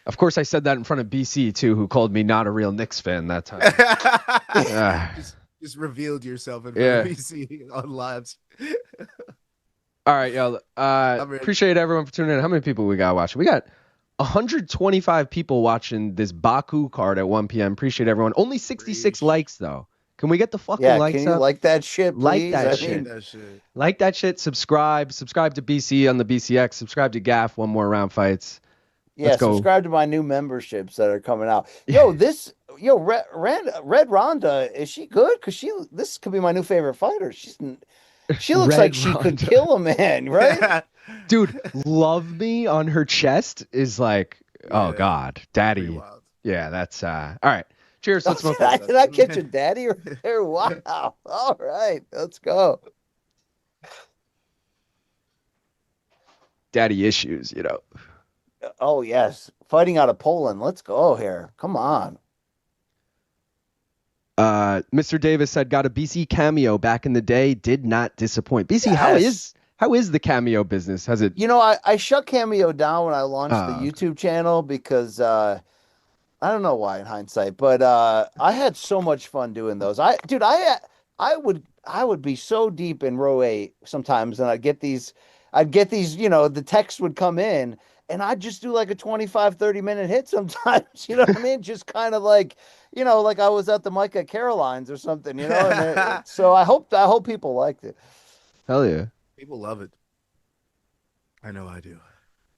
Of course, I said that in front of BC too, who called me not a real Knicks fan that time. Just revealed yourself in front of BC on lives. All right, yo. Appreciate everyone for tuning in. How many people we got watching? We got 125 people watching this Baku card at 1 p.m. Appreciate everyone. Only 66 likes though. Can we get the fucking likes can you up? Like that shit, please? Like that shit. Subscribe to BC on the BCX. Subscribe to Gaff. One more round fights. Yeah, subscribe to my new memberships that are coming out. Red Ronda, is she good? Because this could be my new favorite fighter. She looks like she could kill a man, right? Dude, love me on her chest is like, oh God, daddy. Yeah, that's all right. Cheers. Let's smoke. Did I catch a daddy right there? Wow. All right, let's go. Daddy issues, Oh yes, fighting out of Poland. Let's go here. Come on. Mr. Davis said, got a BC cameo back in the day. Did not disappoint. BC, how is the cameo business? Has it? I shut Cameo down when I launched the YouTube channel because I don't know why in hindsight, but I had so much fun doing those. I would be so deep in row 8 sometimes, and I'd get these, the text would come in, and I'd just do like a 25-30 minute hit sometimes. You know what I mean? Just kind of like, like I was at the Micah Caroline's or something. So I hope people liked it. Hell yeah, people love it. I know I do.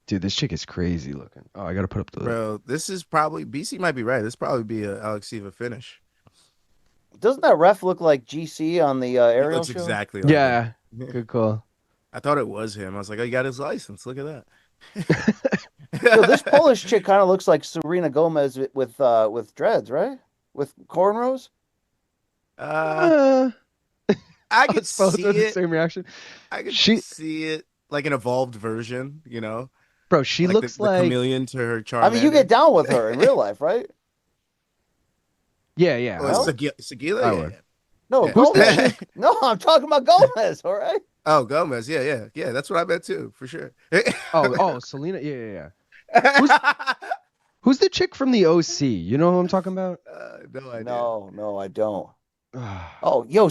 Dude, this chick is crazy looking. Oh, I gotta put up the. Bro, this is probably BC might be right. This probably be a Alekseeva finish. Doesn't that ref look like GC on the aerial looks show? Exactly. Like that. Good call. I thought it was him. I was like, oh, he got his license. Look at that. Yo, this Polish chick kind of looks like Serena Gomez with dreads, right? With cornrows. I could see it. The same reaction. I could see it like an evolved version, Bro, she looks like the chameleon to her Charmander. I mean, you get down with her in real life, right? Yeah. Well, Sygula, I would. No, Yeah. Gomez. No, I'm talking about Gomez. All right. Oh, Gomez. Yeah. That's what I meant too, for sure. Selena. Yeah. Who's the chick from the OC? You know who I'm talking about? No idea. No, I don't. Oh, yo,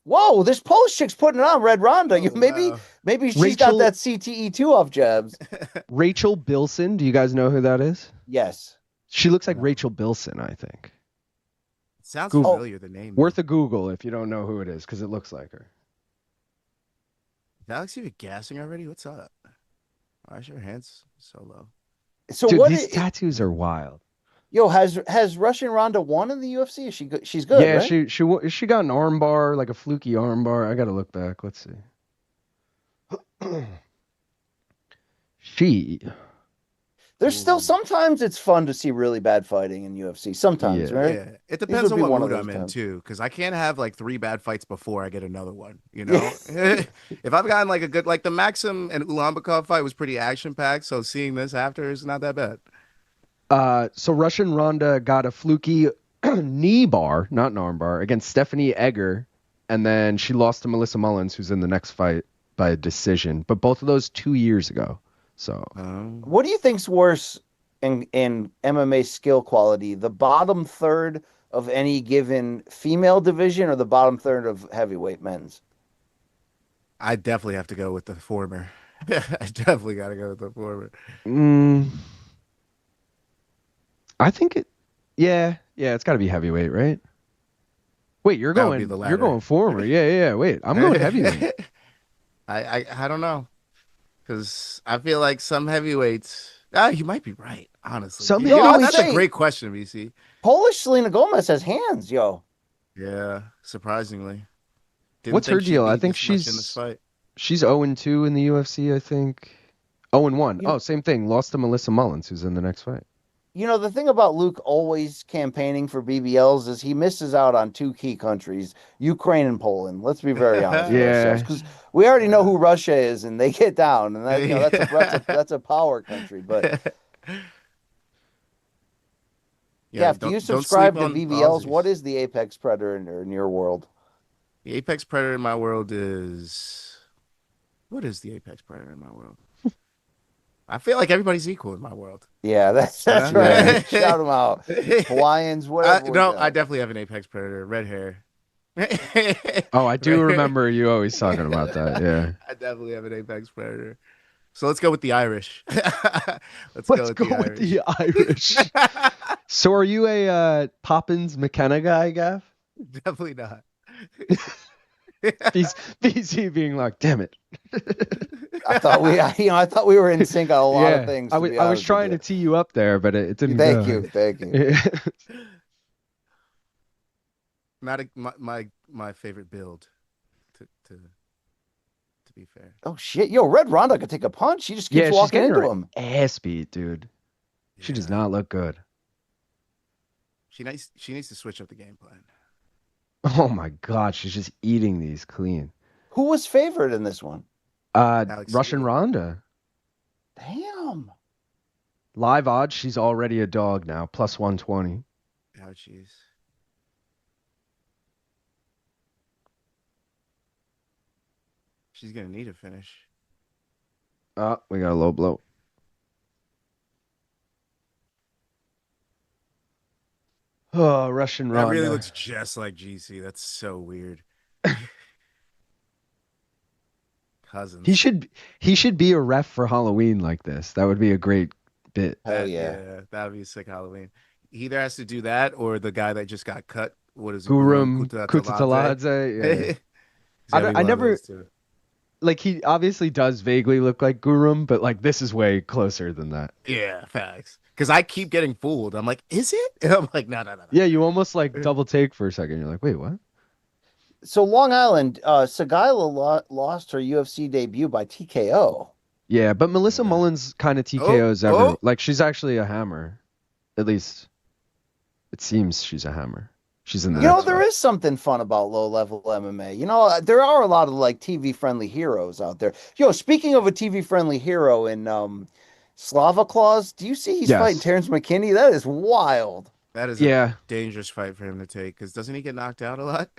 whoa, this Polish chick's putting it on, Red Ronda. Wow. Maybe she's got that CTE2 off jabs. Rachel Bilson. Do you guys know who that is? Yes. She looks like Rachel Bilson, I think. Sounds familiar, the name. Worth a Google if you don't know who it is, because it looks like her. Is Alekseeva gassing already? What's up? Why is your hands so low? So dude, these tattoos are wild. Yo, has Russian Ronda won in the UFC? Is she good? She's good, yeah, right? she got an arm bar, like a fluky arm bar. I gotta look back. Let's see. There's still sometimes it's fun to see really bad fighting in UFC. Sometimes, right? Yeah, it depends on what mood I'm in too, because I can't have like 3 bad fights before I get another one. You know, if I've gotten like a good, like the Maksum and Ulanbekov fight was pretty action packed, so seeing this after is not that bad. So Russian Ronda got a fluky knee bar, not an arm bar, against Stephanie Egger, and then she lost to Melissa Mullins, who's in the next fight by a decision. But both of those 2 years ago. So, what do you think's worse in MMA skill quality? The bottom third of any given female division, or the bottom third of heavyweight men's? I definitely have to go with the former. I definitely got to go with the former. I think it. Yeah, it's got to be heavyweight, right? Wait, you're going former. Yeah. Wait, I'm going heavyweight. I don't know. Because I feel like some heavyweights, you might be right, honestly. That's a great question, BC. Polish Selena Gomez has hands, yo. Yeah, surprisingly. What's her deal? I think she's 0-2 in the UFC, I think. 0-1. Oh, same thing. Lost to Melissa Mullins, who's in the next fight. You know, the thing about Luke always campaigning for BBLs is he misses out on 2 key countries, Ukraine and Poland. Let's be very honest with ourselves, because we already know who Russia is, and they get down, and that, that's a power country. But do you subscribe to BBLs? What is the apex predator in your world? The apex predator in my world is... What is the apex predator in my world? I feel like everybody's equal in my world. Yeah, that's right. Shout them out. Hawaiians, whatever. I definitely have an apex predator. Red hair. Oh, I do remember you always talking about that. Yeah. I definitely have an apex predator. So let's go with the Irish. Let's go with the Irish. So are you a Poppins McKenna guy, Gav? Definitely not. BC being like, damn it. I thought we were in sync on a lot of things. I was trying to tee you up there, but it didn't. Thank you. Not my favorite build. To be fair. Oh shit, yo, Red Ronda could take a punch. She just keeps walking into him. Ass beat, dude. She does not look good. She needs to switch up the game plan. Oh my god, she's just eating these clean. Who was favored in this one? Russian Ronda. Damn. Live odds, she's already a dog now, plus 120. Oh jeez. She's gonna need a finish. Oh, we got a low blow. Oh, Russian Ronda. That really looks just like GC. That's so weird. Cousins. He should be a ref for Halloween like this. That would be a great bit. Hell yeah. That would be a sick Halloween. He either has to do that or the guy that just got cut. What is it? Gurum Kutataladze. Yeah. I never like, he obviously does vaguely look like Gurum, but like this is way closer than that. Yeah, facts. Because I keep getting fooled. I'm like, is it? And I'm like, no. Yeah, you almost like double take for a second. You're like, wait, what? So Long Island, Sygula lost her UFC debut by TKO. Yeah, but Melissa Mullins kind of TKOs ever. Like, she's actually a hammer. At least it seems she's a hammer. She's in the there is something fun about low-level MMA. You know, there are a lot of like TV-friendly heroes out there. Yo, speaking of a TV-friendly hero in Slava Claus, do you see he's fighting Terrence McKinney? That is wild. That is a dangerous fight for him to take, because doesn't he get knocked out a lot?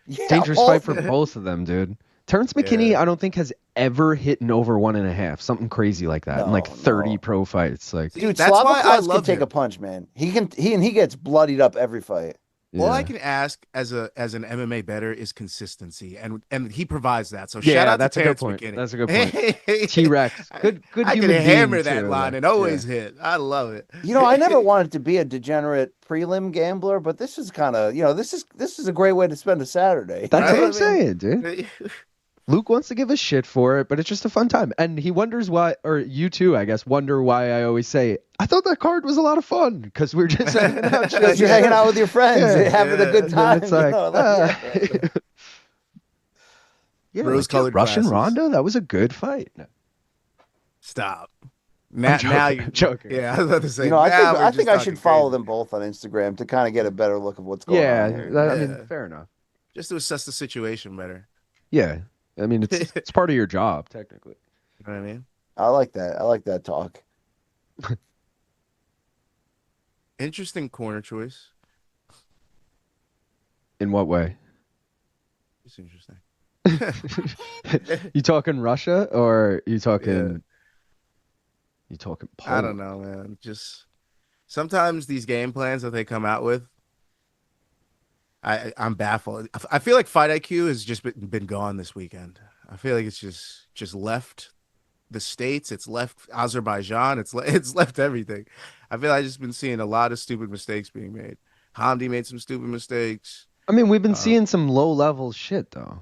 Yeah, dangerous fight for both of them, dude. Terrence McKinney, I don't think has ever hit an over 1.5, something crazy like that, in like 30 pro fights. Like, dude, that's why I love can take a punch, man. He gets bloodied up every fight. All I can ask as an MMA bettor is consistency, and he provides that. So shout out to Terrence McKinney. That's a good point. T-Rex, good. I can hammer that line and always hit. I love it. I never wanted to be a degenerate prelim gambler, but this is kind of this is a great way to spend a Saturday. That's what I'm saying, dude. Luke wants to give a shit for it, but it's just a fun time. And he wonders why, or you too, I guess, wonder why I always say, I thought that card was a lot of fun because we're just hanging out. Because you're hanging out with your friends, having a good time. It's like, rose-colored Russian glasses. Ronda, that was a good fight. No. Stop. Now you're joking. Yeah, I was about to say. I think I should follow them both on Instagram to kind of get a better look of what's going on here. I mean, fair enough. Just to assess the situation better. Yeah. I mean, it's part of your job, technically. You know what I mean? I like that. I like that talk. Interesting corner choice. In what way? It's interesting. You talking Russia or you talking? You talking Poland? I don't know, man. Just sometimes these game plans that they come out with, I'm baffled. I feel like Fight IQ has just been gone this weekend. I feel like it's just left the States. It's left Azerbaijan. It's left everything. I feel like I've just been seeing a lot of stupid mistakes being made. Hamdy made some stupid mistakes. I mean, we've been seeing some low level shit though.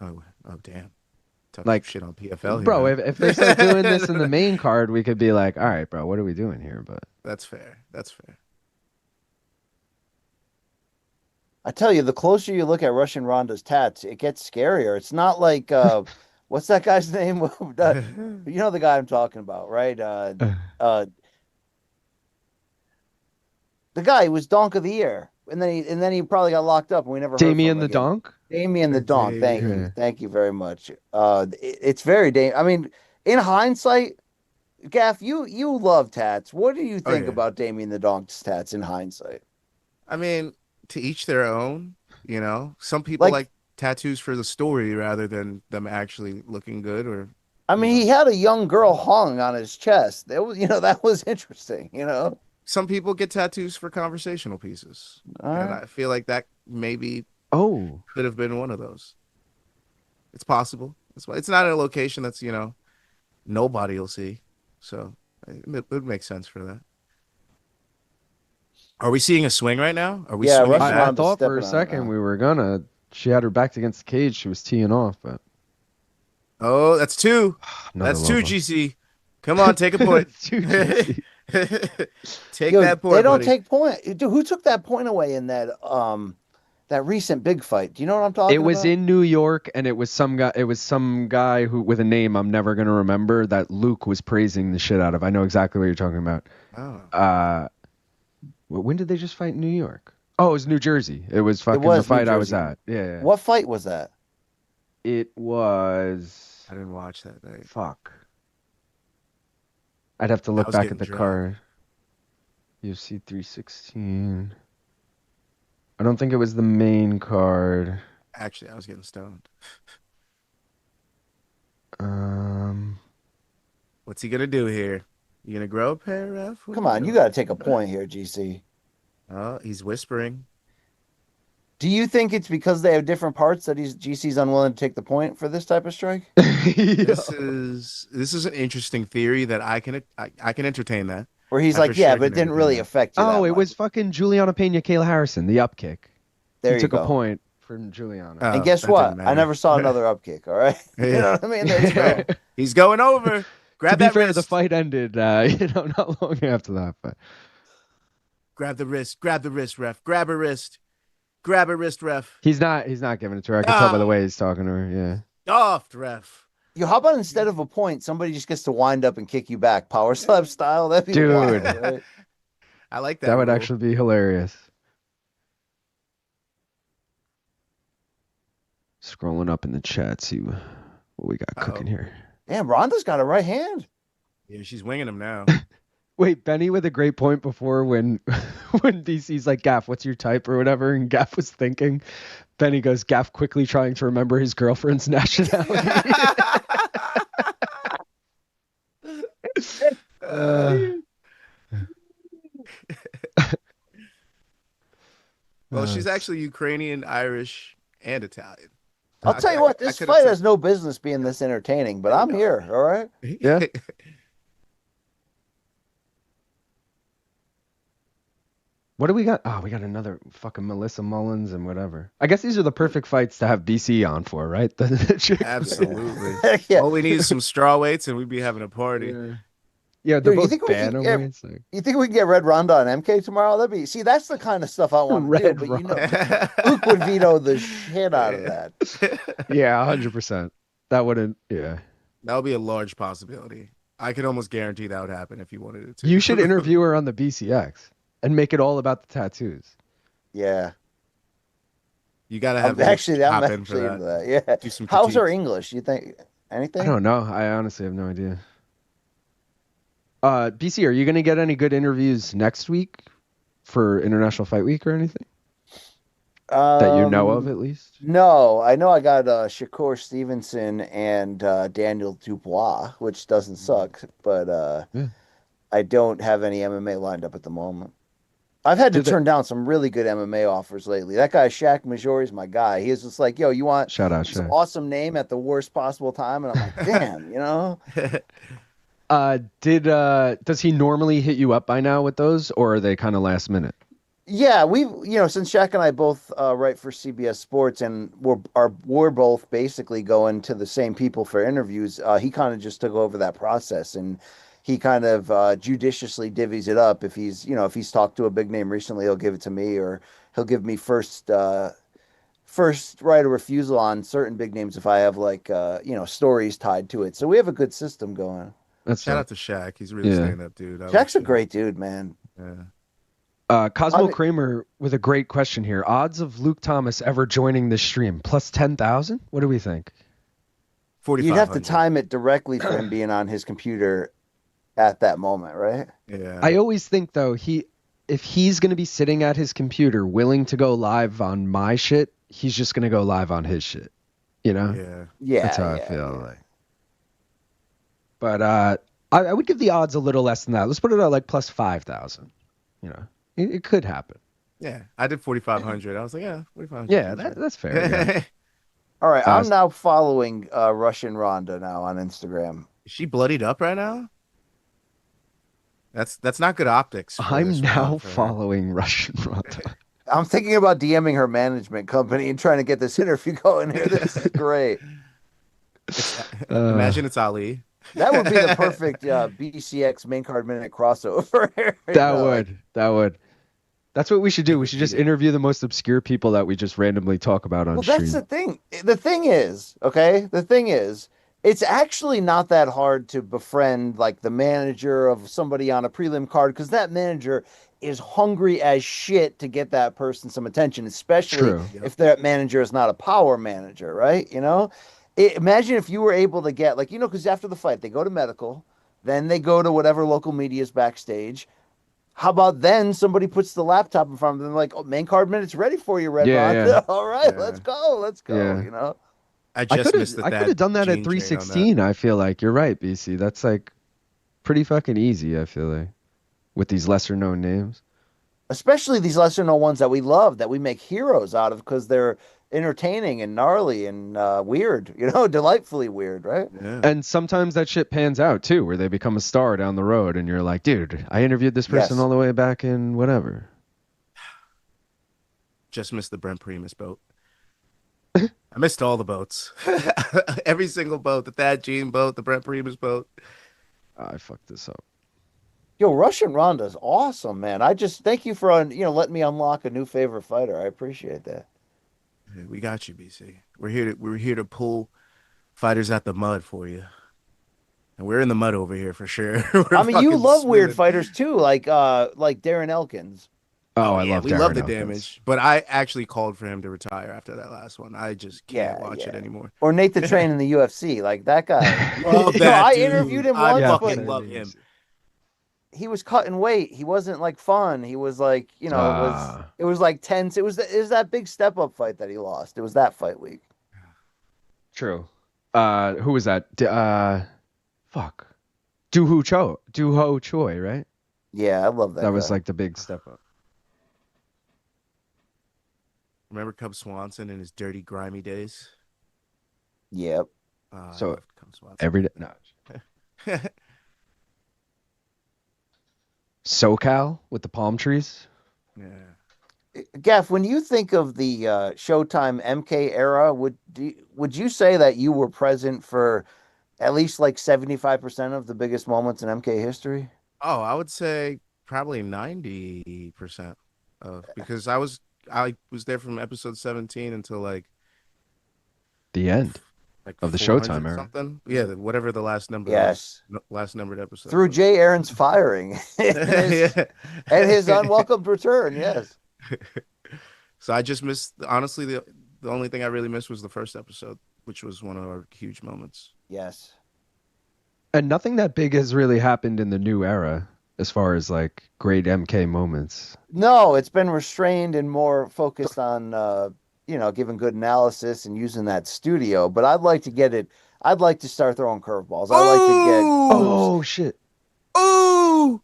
Oh damn. Talk like shit on PFL here, bro. If they start doing this in the main card, we could be like, all right, bro, what are we doing here? But that's fair. That's fair. I tell you, the closer you look at Russian Ronda's tats, it gets scarier. It's not like what's that guy's name? You know the guy I'm talking about, right? The guy who was Donk of the Year, and then he probably got locked up, and we never heard Damien from him the again. Donk. Damien the Donk. Thank you very much. It's very dangerous. I mean, in hindsight, Gaff, you love tats. What do you think about Damien the Donk's tats in hindsight? I mean, to each their own. You know, some people like tattoos for the story rather than them actually looking good. Or I mean, he had a young girl hung on his chest. That was, that was interesting. Some people get tattoos for conversational pieces, and I feel like that maybe could have been one of those. It's possible. It's not in a location that's nobody will see, so it would make sense for that. Are we seeing a swing right now? Are we? Yeah, I thought for a second we were gonna. She had her back against the cage. She was teeing off, but that's two. That's two, GC. Come on, take a point. Two, GC. Take that point. They don't buddy. take point. Dude, who took that point away in that recent big fight? Do you know what I'm talking about? It was in New York, and it was some guy. It was some guy who with a name I'm never gonna remember that Luke was praising the shit out of. I know exactly what you're talking about. Oh. When did they just fight in New York? Oh, it was New Jersey. It was the fight I was at. Yeah. What fight was that? It was. I didn't watch that night. Fuck. I'd have to look back at the card. UFC 316. I don't think it was the main card. Actually, I was getting stoned. What's he gonna do here? You gonna grow a pair, Ref? Come on, you gotta take a point here, GC. Oh, he's whispering. Do you think it's because they have different parts that GC's unwilling to take the point for this type of strike? This is an interesting theory that I can entertain that. Where he's like, yeah, but it didn't really affect you. Oh, it was fucking Juliana Pena, Kayla Harrison, the up kick. There he you took a point from Juliana. And guess what? I never saw another up kick. All right, you know what I mean? There you go. He's going over. Grab to be that fair, wrist. the fight ended, not long after that. But grab the wrist, ref. Grab her wrist, ref. He's not giving it to her. I can tell by the way he's talking to her. Yeah. Soft, ref. Yo, how about instead of a point, somebody just gets to wind up and kick you back, power slap style? That'd be dude. wild, right? I like that. That would actually be hilarious. Scrolling up in the chat, see what we got cooking here. Damn, Ronda's got a right hand. Yeah, she's winging him now. Wait, Benny with a great point before when when DC's like, Gaff, what's your type or whatever, and Gaff was thinking. Benny goes, Gaff quickly trying to remember his girlfriend's nationality. Well, she's actually Ukrainian, Irish, and Italian. I'll tell you what, this fight has no business being this entertaining, but I'm here, all right? Yeah. What do we got? Oh, we got another fucking Melissa Mullins and whatever. I guess these are the perfect fights to have BC on for, right? Absolutely. Yeah. All we need is some straw weights, and we'd be having a party. Yeah, they're both bantamweights. You think we can get Red Ronda on MK tomorrow? That's the kind of stuff I want to do. But Luke would veto the shit out of that. Yeah, 100%. That wouldn't. Yeah. That would be a large possibility. I could almost guarantee that would happen if you wanted it to. You should interview her on the BCX. And make it all about the tattoos. Yeah. You gotta have I'm actually into that. Yeah. How's her English? You think anything? I don't know. I honestly have no idea. BC, are you gonna get any good interviews next week for International Fight Week or anything? That you know of, at least? No, I know I got Shakur Stevenson and Daniel Dubois, which doesn't suck, but I don't have any MMA lined up at the moment. I've had to turn down some really good MMA offers lately. That guy, Shaq Majori, is my guy. He is just like, yo, you want this awesome name at the worst possible time? And I'm like, damn, you know? Does he normally hit you up by now with those, or are they kind of last minute? Yeah, since Shaq and I both write for CBS Sports, and we're both basically going to the same people for interviews, he kind of just took over that process, and he kind of judiciously divvies it up. If he's talked to a big name recently, he'll give it to me, or he'll give me first right of refusal on certain big names if I have stories tied to it. So we have a good system going. Shout out to Shaq. He's really stand up, dude. Shaq's a great dude, man. Yeah. Cosmo Kramer with a great question here. Odds of Luke Thomas ever joining this stream plus 10,000? What do we think? 4,500. You'd have to time it directly for him being on his computer at that moment, right? Yeah. I always think though, if he's going to be sitting at his computer willing to go live on my shit, he's just going to go live on his shit. You know? Yeah. That's how I feel like. But I would give the odds a little less than that. Let's put it at like plus 5,000. You know, it could happen. Yeah, I did 4,500. I was like, yeah, 4,500. Yeah, that's fair. Yeah. All right, I'm now following Russian Ronda now on Instagram. Is she bloodied up right now? That's not good optics. I'm now following Russian Ronda. I'm thinking about DMing her management company and trying to get this interview going here. This is great. Imagine it's Ali. That would be the perfect BCX main card minute crossover. That would. That's what we should do. We should just interview the most obscure people that we just randomly talk about on stream. That's the thing. The thing is, it's actually not that hard to befriend like the manager of somebody on a prelim card, because that manager is hungry as shit to get that person some attention, especially if that manager is not a power manager, right? You know? Imagine if you were able to get, because after the fight, they go to medical, then they go to whatever local media is backstage. How about then somebody puts the laptop in front of them, like, oh, main card minute's ready for you, Red Ronda. Yeah. All right, let's go, you know? I could have done that at 316, I feel like. You're right, BC. That's, like, pretty fucking easy, I feel like, with these lesser-known names. Especially these lesser-known ones that we love, that we make heroes out of because they're entertaining and gnarly and weird, delightfully weird, right? Yeah. And sometimes that shit pans out too, where they become a star down the road and you're like, dude, I interviewed this person all the way back in whatever. Just missed the Brent Primus boat. I missed all the boats. Every single boat, the Thad Gene boat, the Brent Primus boat. I fucked this up. Yo, Russian Ronda is awesome, man. I just thank you for letting me unlock a new favorite fighter. I appreciate that. We got you, BC. We're here to pull fighters out the mud for you, and we're in the mud over here for sure. I mean, you love weird fighters too, like Darren Elkins. Oh, I love. We love the damage, but I actually called for him to retire after that last one. I just can't watch it anymore. Or Nate the Train in the UFC, like that guy. I interviewed him once. I fucking love him. he was cutting weight. He wasn't like fun. He was like, it was like tense. It was that big step up fight that he lost. It was that fight week. True. Who was that? Fuck. Duho Choi, right? Yeah, I love that. That was like the big step up. Remember Cub Swanson in his dirty, grimy days? Yep. So every day. No. SoCal with the palm trees. Yeah. Gaff, when you think of the Showtime MK era, would you say that you were present for at least like 75% of the biggest moments in MK history? Oh, I would say probably 90% because I was there from episode 17 until like the end of the Showtime era. Something. Yeah, whatever the last number. Yes. Last numbered episode. Through Jay Aaron's firing and his unwelcomed return. Yes. So I just missed. Honestly, the only thing I really missed was the first episode, which was one of our huge moments. Yes. And nothing that big has really happened in the new era as far as like great MK moments. No, it's been restrained and more focused on, giving good analysis and using that studio. But I'd like to get it. I'd like to start throwing curveballs. I'd like to get. Oh, shit. Oh,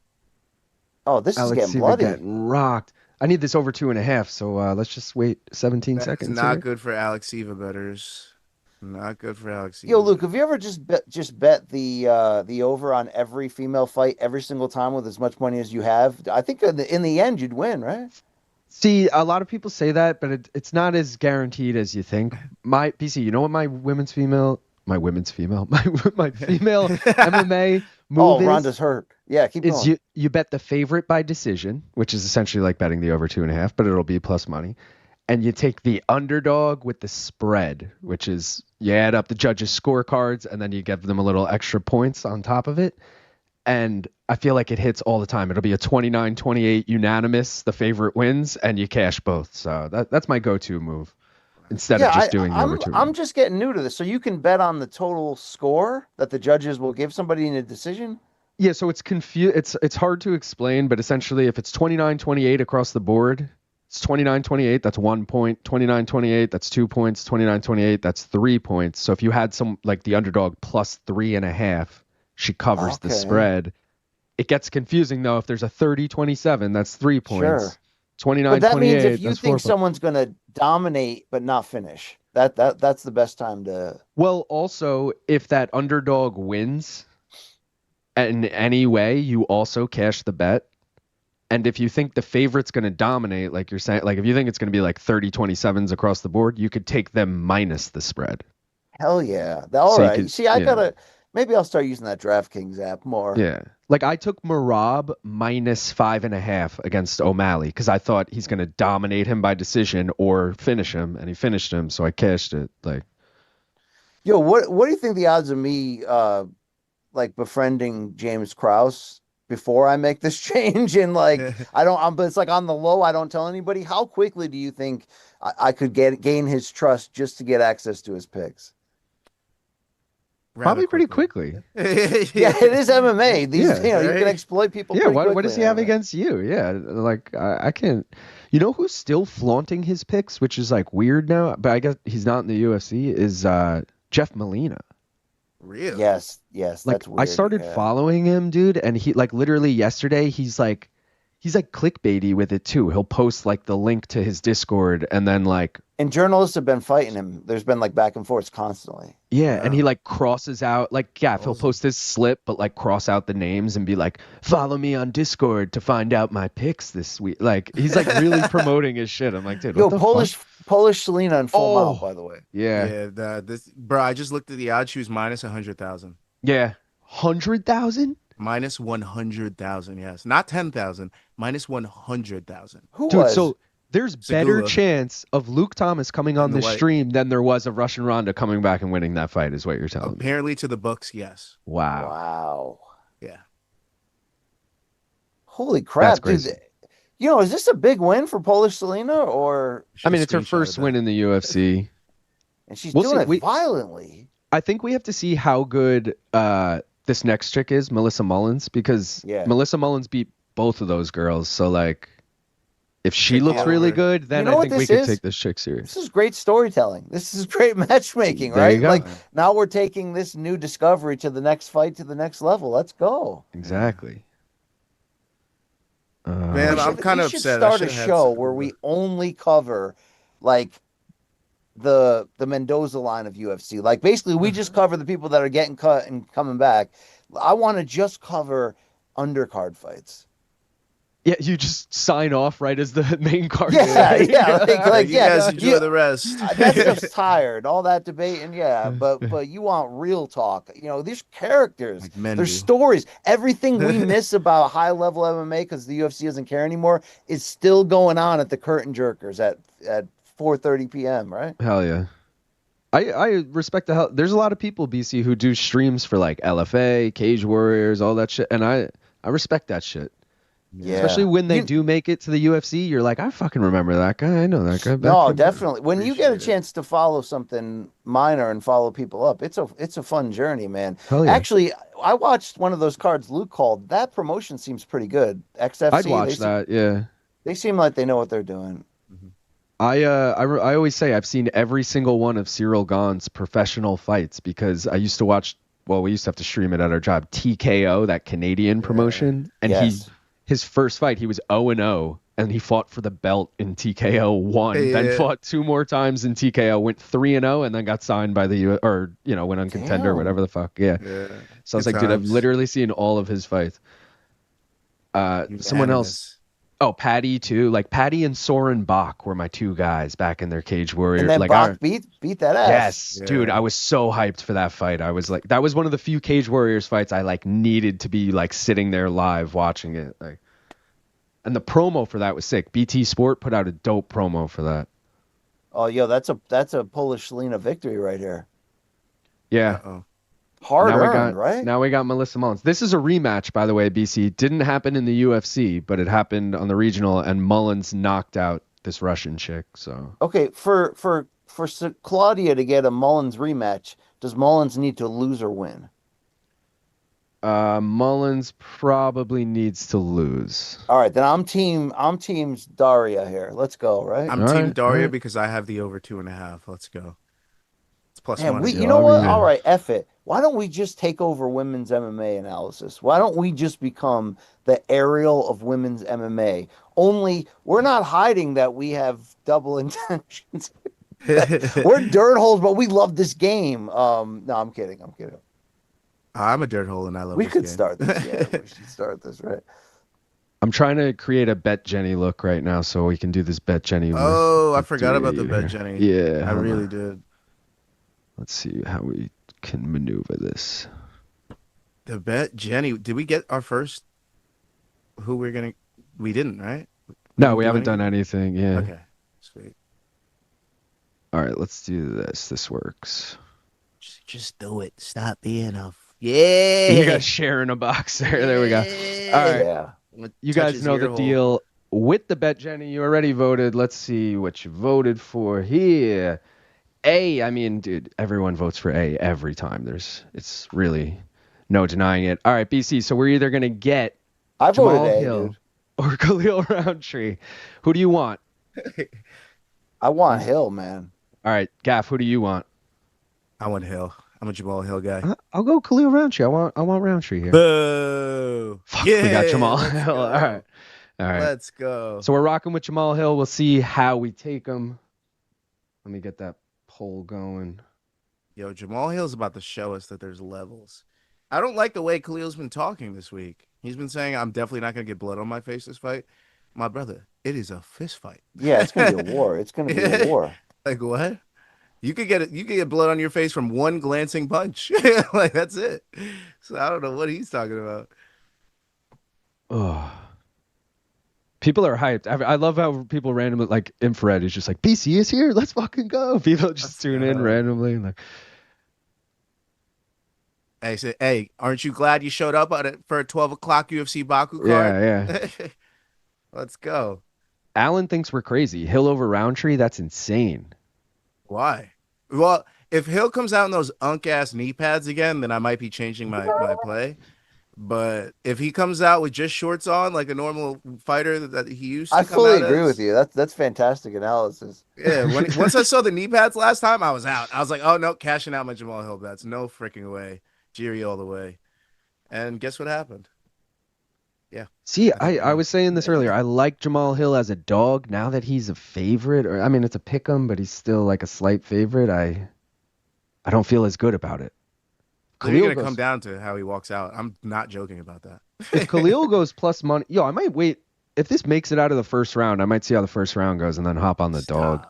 this is getting Alekseeva bloody. Getting rocked. I need this over 2.5. So let's just wait 17 seconds. Not here. good for Alekseeva bettors. Not good for Alekseeva. Yo, Luke, have you ever just bet the over on every female fight every single time with as much money as you have? I think in the end you'd win, right? See, a lot of people say that, but it's not as guaranteed as you think. My PC, you know what my female MMA move is? Ronda's hurt. Yeah, keep going. You bet the favorite by decision, which is essentially like betting the over 2.5, but it'll be plus money. And you take the underdog with the spread, which is you add up the judges' scorecards and then you give them a little extra points on top of it. And I feel like it hits all the time. It'll be a 29-28 unanimous, the favorite wins, and you cash both. So that's my go-to move instead of just doing the over 2.5. I'm just getting new to this. So you can bet on the total score that the judges will give somebody in a decision? Yeah, so it's it's hard to explain, but essentially if it's 29-28 across the board, it's 29-28, that's 1 point. 29-28, that's 2 points. 29-28, that's 3 points. So if you had some like the underdog plus 3.5, she covers the spread. It gets confusing though if there's a 30-27, that's 3 points. Sure. 29-28. But that means if you think someone's going to dominate but not finish, that's the best time to. Well, also if that underdog wins in any way, you also cash the bet. And if you think the favorite's going to dominate, like you're saying, like if you think it's going to be like 30-27s across the board, you could take them minus the spread. Hell yeah. All right. See, maybe I'll start using that DraftKings app more. Yeah. Like I took Merab minus 5.5 against O'Malley because I thought he's going to dominate him by decision or finish him, and he finished him. So I cashed it. Like, yo, what do you think the odds of me like befriending James Krause before I make this change? And like, but it's like on the low, I don't tell anybody. How quickly do you think I could gain his trust just to get access to his picks? Probably pretty quickly. Yeah, it is MMA. You can exploit people. Yeah, what does he have against you? Yeah, like I can't. You know who's still flaunting his picks, which is like weird now, but I guess he's not in the UFC. Is Jeff Molina. Really? Yes, like that's weird. I started following him, dude, and he like literally yesterday he's like clickbaity with it too. He'll post like the link to his Discord and then like. And journalists have been fighting him. There's been like back and forth constantly. Yeah, and he like crosses out like he'll post his slip, but like cross out the names and be like, "Follow me on Discord to find out my picks this week." Like he's like really promoting his shit. I'm like, dude, what the Polish Selena in full mount, by the way. Yeah. Bro, I just looked at the odds. She was minus 100,000. Yeah, 100,000. Minus 100,000. Yes, not 10,000. Minus 100,000. Dude, so there's better chance of Luke Thomas coming on the stream than there was of Russian Ronda coming back and winning that fight, is what you're telling me. Apparently to the books, yes. Wow. Yeah. Holy crap, dude. Is this a big win for Polish Selena or? I mean, it's her first win in the UFC. And she's doing it violently. I think we have to see how good this next chick is Melissa Mullins, because Melissa Mullins beat both of those girls. So like, if she looks really good, then I think we could take this chick serious. This is great storytelling. This is great matchmaking, right? Like now we're taking this new discovery to the next fight, to the next level. Let's go. Exactly. Man, I'm kind of upset. We should start a show where we only cover like the Mendoza line of UFC. Like basically we just cover the people that are getting cut and coming back. I want to just cover undercard fights. Yeah, you just sign off right as the main card. Yeah. Like you guys enjoy the rest. That's just tired. All that debating, but you want real talk. You know, these characters, like their stories, everything we miss about high level MMA because the UFC doesn't care anymore is still going on at the curtain jerkers at 4:30 p.m. Right? Hell yeah. I respect the hell. There's a lot of people, BC, who do streams for like LFA, Cage Warriors, all that shit, and I respect that shit. Yeah. Especially when they do make it to the UFC, you're like, I fucking remember that guy. I know that guy. No, definitely. When you get a chance to follow something minor and follow people up, it's a fun journey, man. Hell yeah. Actually, I watched one of those cards Luke called. That promotion seems pretty good. XFC. I'd watch that. Yeah. They seem like they know what they're doing. I always say I've seen every single one of Cyril Gahn's professional fights because I used to watch. Well, we used to have to stream it at our job. TKO, that Canadian promotion, and his first fight, he was 0-0, and he fought for the belt in TKO, won, then fought 2 more times in TKO, went 3-0, and then got signed by the went on Contender or whatever the fuck. Yeah. So I was like, dude, I've literally seen all of his fights. Someone else. Oh, Patty too. Like Patty and Soren Bach were my 2 guys back in their Cage Warrior. And then like Bach beat that ass. Yes, dude. I was so hyped for that fight. I was like, that was one of the few Cage Warriors fights I like needed to be like sitting there live watching it. Like, and the promo for that was sick. BT Sport put out a dope promo for that. Oh, yo, that's a Polish Selena victory right here. Yeah. Uh-oh. Hard earned, right? Now we got Melissa Mullins. This is a rematch, by the way, BC. Didn't happen in the UFC, but it happened on the regional, and Mullins knocked out this Russian chick. So okay, for Klaudia to get a Mullins rematch, does Mullins need to lose or win? Mullins probably needs to lose. All right, then I'm team Daria here. Let's go, right? I'm team Daria because I have the over 2.5. Let's go. It's plus one. You know what? All right, F it. Why don't we just take over women's MMA analysis? Why don't we just become the Ariel of women's MMA? Only we're not hiding that we have double intentions. We're dirt holes, but we love this game. No, I'm kidding. I'm a dirt hole and I love this game. We could start this. Yeah, we should start this, right? I'm trying to create a Bet Jenny look right now so we can do this Bet Jenny. Oh, I forgot about the Bet Jenny. Yeah. I really did. Let's see how we can maneuver this. The Bet Jenny. Did we get our first? We didn't, right? No, we haven't done anything. Yeah. Okay. Sweet. All right, let's do this. This works. Just do it. Stop being a. Yeah. You got share in a box there. There we go. All right. Yeah. You guys know the deal with the Bet Jenny. You already voted. Let's see what you voted for here. A, I mean, dude, everyone votes for A every time. It's really no denying it. All right, BC. So we're either gonna get Jamahal Hill or Khalil Rountree. Who do you want? I want Hill, man. All right, Gaff. Who do you want? I want Hill. I'm a Jamahal Hill guy. I'll go Khalil Rountree. I want Rountree here. Boo! Fuck, we got Jamahal Hill. All right. Let's go. So we're rocking with Jamahal Hill. We'll see how we take him. Let me get that poll going. Yo, Jamahal Hill's about to show us that there's levels. I don't like the way Khalil's been talking this week. He's been saying, I'm definitely not going to get blood on my face this fight. My brother, it is a fist fight. Yeah, it's going to be a war. It's going to be a war. Like, what? You could get blood on your face from one glancing punch. Like, that's it. So I don't know what he's talking about. Oh. People are hyped. I love how people randomly, like Infrared is just like, BC is here. Let's fucking go. People just tune in randomly. Like, hey, aren't you glad you showed up for a 12 o'clock UFC Baku card? Yeah. Let's go. Alan thinks we're crazy. Hill over Rountree? That's insane. Why? Well, If Hill comes out in those unk-ass knee pads again, then I might be changing my play. But if he comes out with just shorts on, like a normal fighter that he used to I come fully out agree with as, you. That's fantastic analysis. yeah. Once I saw the knee pads last time, I was out. I was like, oh no, cashing out my Jamahal Hill bets, no freaking way, Jiri all the way. And guess what happened? Yeah. See, I was saying this earlier. I like Jamahal Hill as a dog. Now that he's a favorite, or I mean, it's a pick 'em, but he's still like a slight favorite. I don't feel as good about it. Khalil going to come down to how he walks out. I'm not joking about that. If Khalil goes plus money, I might wait. If this makes it out of the first round, I might see how the first round goes and then hop on the dog.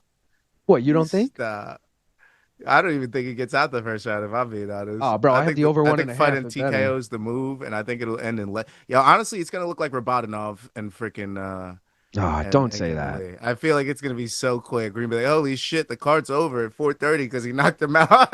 What, you don't think? Stop. I don't even think it gets out the first round, if I'm being honest. Oh, bro, I have the over 1.5. I think fighting TKO is the move, and I think it'll end in honestly, it's gonna look like Rabadanov and freaking. Don't say that. I feel like it's gonna be so quick. We're gonna be like, holy shit, the card's over at 4:30 because he knocked him out.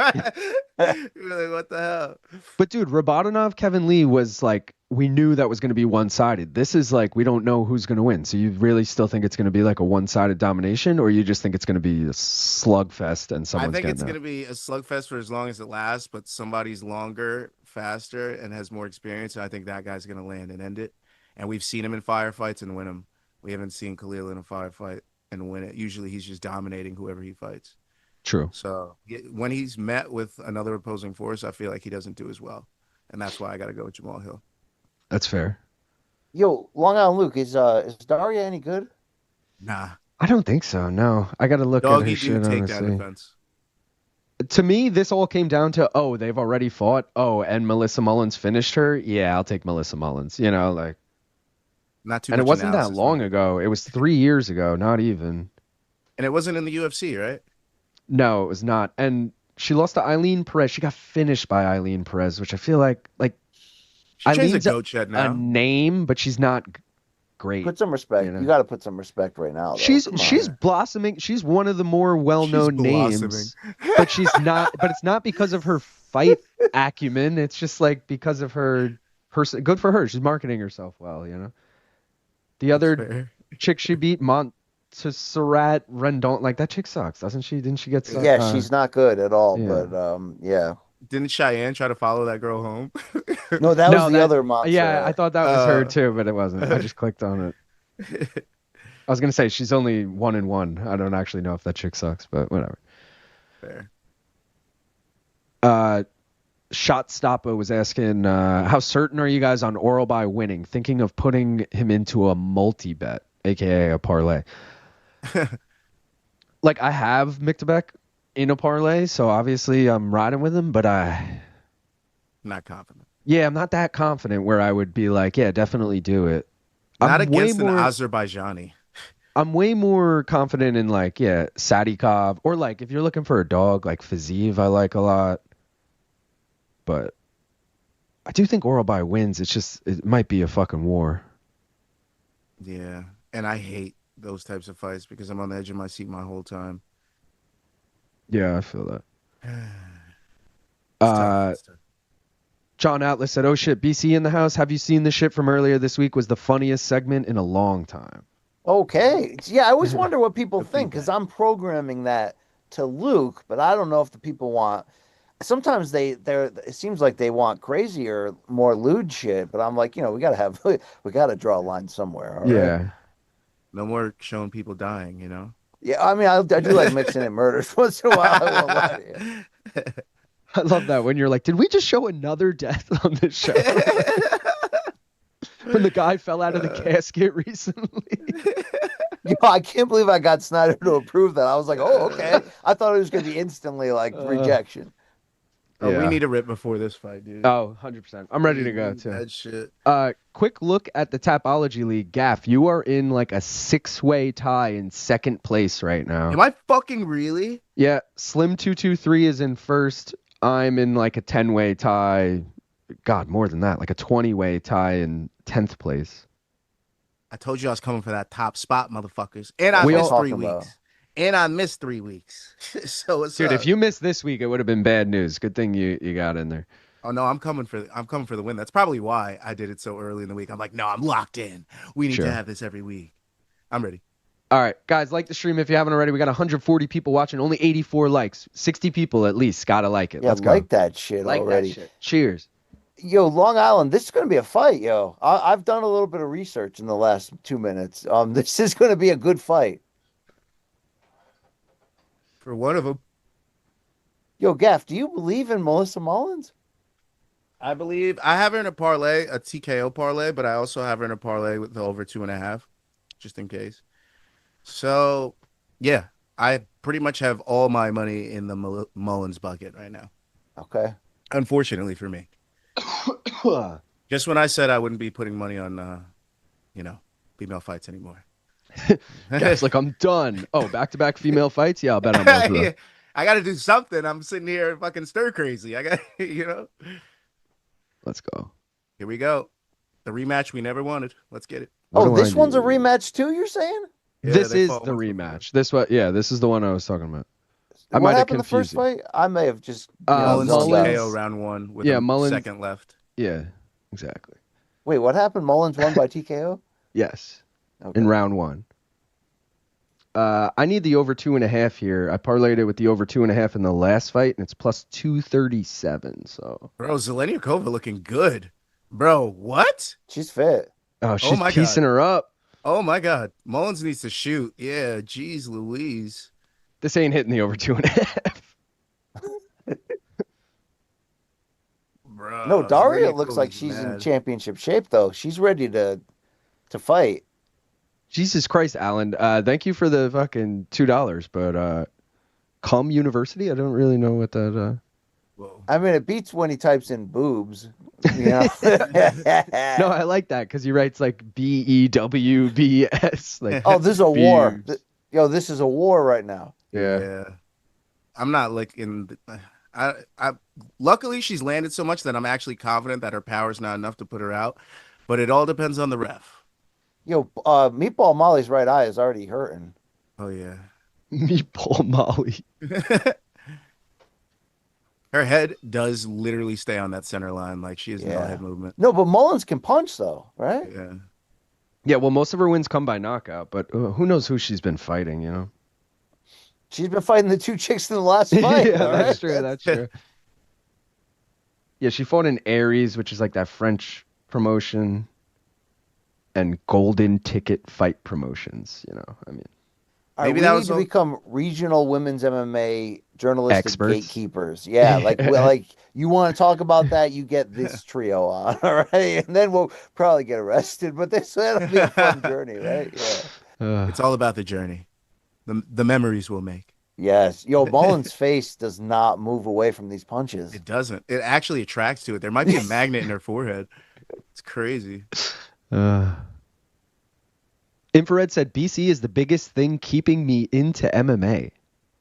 You're like, what the hell? But dude, Rabadanov, Kevin Lee was like, we knew that was going to be one-sided. This is like, we don't know who's going to win. So you really still think it's going to be like a one-sided domination, or you just think it's going to be a slugfest and someone's I think it's going to be a slugfest for as long as it lasts, but somebody's longer, faster, and has more experience. And I think that guy's going to land and end it. And we've seen him in firefights and win them. We haven't seen Khalil in a firefight and win it. Usually he's just dominating whoever he fights. True. So when he's met with another opposing force, I feel like he doesn't do as well. And that's why I got to go with Jamahal Hill. That's fair. Yo, Long Island Luke, is Daria any good? Nah. I don't think so, no. I got to look at her shit, honestly. Defense. To me, this all came down to, they've already fought. And Melissa Mullins finished her. Yeah, I'll take Melissa Mullins. Like. Not too and much it wasn't that long ago. It was 3 years ago, not even. And it wasn't in the UFC, right? No, it was not. And she lost to Eileen Perez. She got finished by Eileen Perez, which I feel like Eileen's a goat shed now. A name, but she's not great. Put some respect. You got to put some respect right now. Though. She's blossoming. She's one of the more well-known names, but she's not. But it's not because of her fight acumen. It's just like because of her person. Good for her. She's marketing herself well. The other chick she beat, Montserrat Rendon, like that chick sucks, doesn't she? Didn't she get sucked? Yeah, she's not good at all. Yeah. But yeah. Didn't Cheyenne try to follow that girl home? No, that was the other Montserrat. Yeah, I thought that was her too, but it wasn't. I just clicked on it. I was gonna say she's only 1-1. I don't actually know if that chick sucks, but whatever. Fair. Shot Stoppa was asking, how certain are you guys on Oralby winning? Thinking of putting him into a multi-bet, aka a parlay. Like, I have Mictabek in a parlay, so obviously I'm riding with him, but not confident. Yeah, I'm not that confident where I would be like, yeah, definitely do it. Not against an Azerbaijani. I'm way more confident in Sadykhov, or if you're looking for a dog, like Fiziev I like a lot. But I do think Oralby wins. It's just, it might be a fucking war. Yeah. And I hate those types of fights because I'm on the edge of my seat my whole time. Yeah, I feel that. John Atlas said, oh shit, BC in the house. Have you seen the shit from earlier this week? Was the funniest segment in a long time. Okay. Yeah, I always wonder what people think because I'm programming that to Luke, but I don't know if the people want... Sometimes it seems like they want crazier, more lewd shit, but I'm like, we gotta draw a line somewhere. All yeah. Right? No more showing people dying, Yeah, I mean, I do like mixing in murders once in a while. I won't lie to you. I love that when you're like, did we just show another death on this show? When the guy fell out of the casket recently. I can't believe I got Snyder to approve that. I was like, oh, okay. I thought it was going to be instantly rejection. Oh, yeah. We need a rip before this fight, dude. Oh, 100%. I'm ready to go, too. That shit. Quick look at the Tapology League. Gaff, you are in a 6-way tie in second place right now. Am I fucking really? Yeah. Slim 223 is in first. I'm in a 10-way tie. God, more than that. A 20-way tie in 10th place. I told you I was coming for that top spot, motherfuckers. And I missed 3 weeks. And I missed 3 weeks. So what's Dude, up? if you missed this week, it would have been bad news. Good thing you got in there. Oh no, I'm coming for the win. That's probably why I did it so early in the week. I'm like, no, I'm locked in. We need to have this every week. I'm ready. All right, guys, like the stream if you haven't already. We got 140 people watching, only 84 likes. 60 people at least. Gotta like it. Yeah, Let's go. like that shit like already. That shit. Cheers. Yo, Long Island, this is going to be a fight, yo. I've done a little bit of research in the last 2 minutes. This is going to be a good fight. For one of them. Yo, Gaff, do you believe in Melissa Mullins? I believe I have her in a parlay, a TKO parlay, but I also have her in a parlay with the over 2.5, just in case. So, yeah, I pretty much have all my money in the Mullins bucket right now. Okay. Unfortunately for me. Just when I said I wouldn't be putting money on, female fights anymore. Guys, like, I'm done. Oh, back-to-back female fights? Yeah, I'll bet on both of them. Yeah, I got to do something. I'm sitting here fucking stir crazy. I got, Let's go. Here we go. The rematch we never wanted. Let's get it. This one's a rematch too, you're saying? Yeah, this is the rematch. This is the one I was talking about. I what might have happened the first confused fight? I may have just Mullins Mullins- TKO round 1 with Mullins- second left. Yeah, exactly. Wait, what happened? Mullins won by TKO? Yes, Okay. in round 1. I need the over 2.5 here. I parlayed it with the over 2.5 in the last fight, and it's plus 237. So, Bro, Zhelezniakova looking good. Bro, what? She's fit. oh, she's my piecing God. her up. Oh my God. Mullins needs to shoot. Yeah, geez Louise. This ain't hitting the over 2.5. Bro. No, Daria looks Zhelezniakova's like she's in mad. championship shape though. She's ready to fight. Jesus Christ, Alan. Thank you for the fucking $2, but Cum University? I don't really know what that. Whoa. I mean, it beats when he types in boobs. You know? No, I like that because he writes like BEWBS. Like, Oh, this is a war. Boobs. Yo, this is a war right now. yeah. I'm not like in. I luckily she's landed so much that I'm actually confident that her power's not enough to put her out, but it all depends on the ref. Yo, Meatball Molly's right eye is already hurting. Oh yeah. Meatball Molly. Her head does literally stay on that center line, like she has no head movement. No, but Mullins can punch though, right? Yeah. Yeah, well, most of her wins come by knockout, but who knows who she's been fighting, you know? She's been fighting the two chicks in the last fight. Yeah, all that's right? true. That's true. Yeah, she fought in Aries, which is like that French promotion, and Golden Ticket Fight Promotions. You know, I mean, Maybe we that need was to all- become regional women's MMA journalistic Experts. gatekeepers. Yeah, like you want to talk about that, you get this trio on, all right, and then we'll probably get arrested. But that'll be a fun journey, right? Yeah. It's all about the journey, the memories we'll make. Yes. Yo, Mullins' face does not move away from these punches. It doesn't. It actually attracts to it. There might be a magnet in her forehead. It's crazy. Infrared said BC is the biggest thing keeping me into MMA.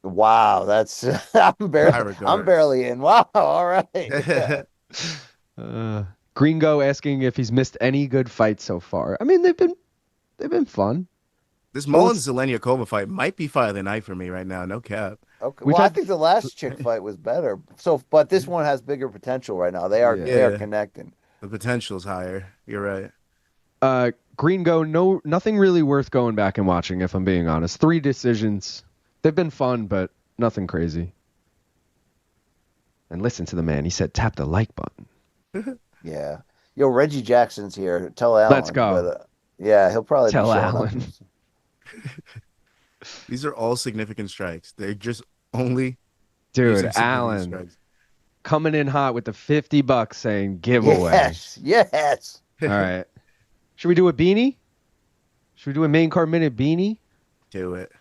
Wow, that's I'm barely in. Wow, all right. Gringo asking if he's missed any good fights so far. I mean, they've been fun. This Mullins Zhelezniakova fight might be fight of the night for me right now. No cap. Okay. Well, I think the last chick fight was better. So, but this one has bigger potential right now. They are connecting. The potential's higher. You're right. Gringo, nothing really worth going back and watching, if I'm being honest. 3 decisions. They've been fun, but nothing crazy. And listen to the man. He said, tap the like button. Yeah. Yo, Reggie Jackson's here. Tell Alan. Let's go. But, yeah, he'll probably Tell be showing Alan. up. These are all significant strikes. They're just only Dude, significant Alan strikes. coming in hot with the $50 saying giveaway. Yes. All right. Should we do a beanie? Should we do a main card minute beanie? Do it.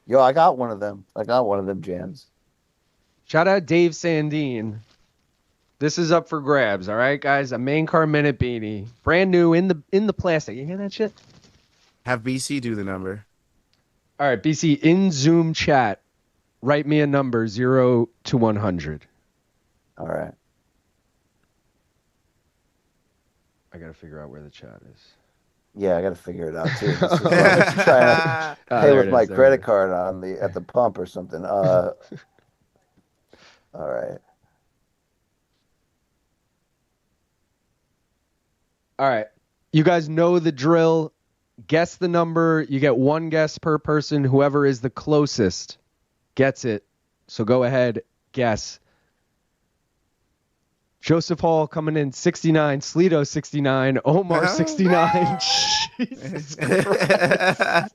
Yo, I got one of them. I got one of them jams. Shout out Dave Sandine. This is up for grabs, all right, guys? A main card minute beanie. Brand new in the plastic. You hear that shit? Have BC do the number. All right, BC, in Zoom chat, write me a number 0 to 100. All right. I got to figure out where the chat is. Yeah, I got to figure it out too. This is like trying to pay with my credit card at the pump or something. All right. All right. You guys know the drill. Guess the number. You get one guess per person. Whoever is the closest gets it. So go ahead, guess. Joseph Hall coming in 69, Slido 69, Omar 69. Jesus Christ.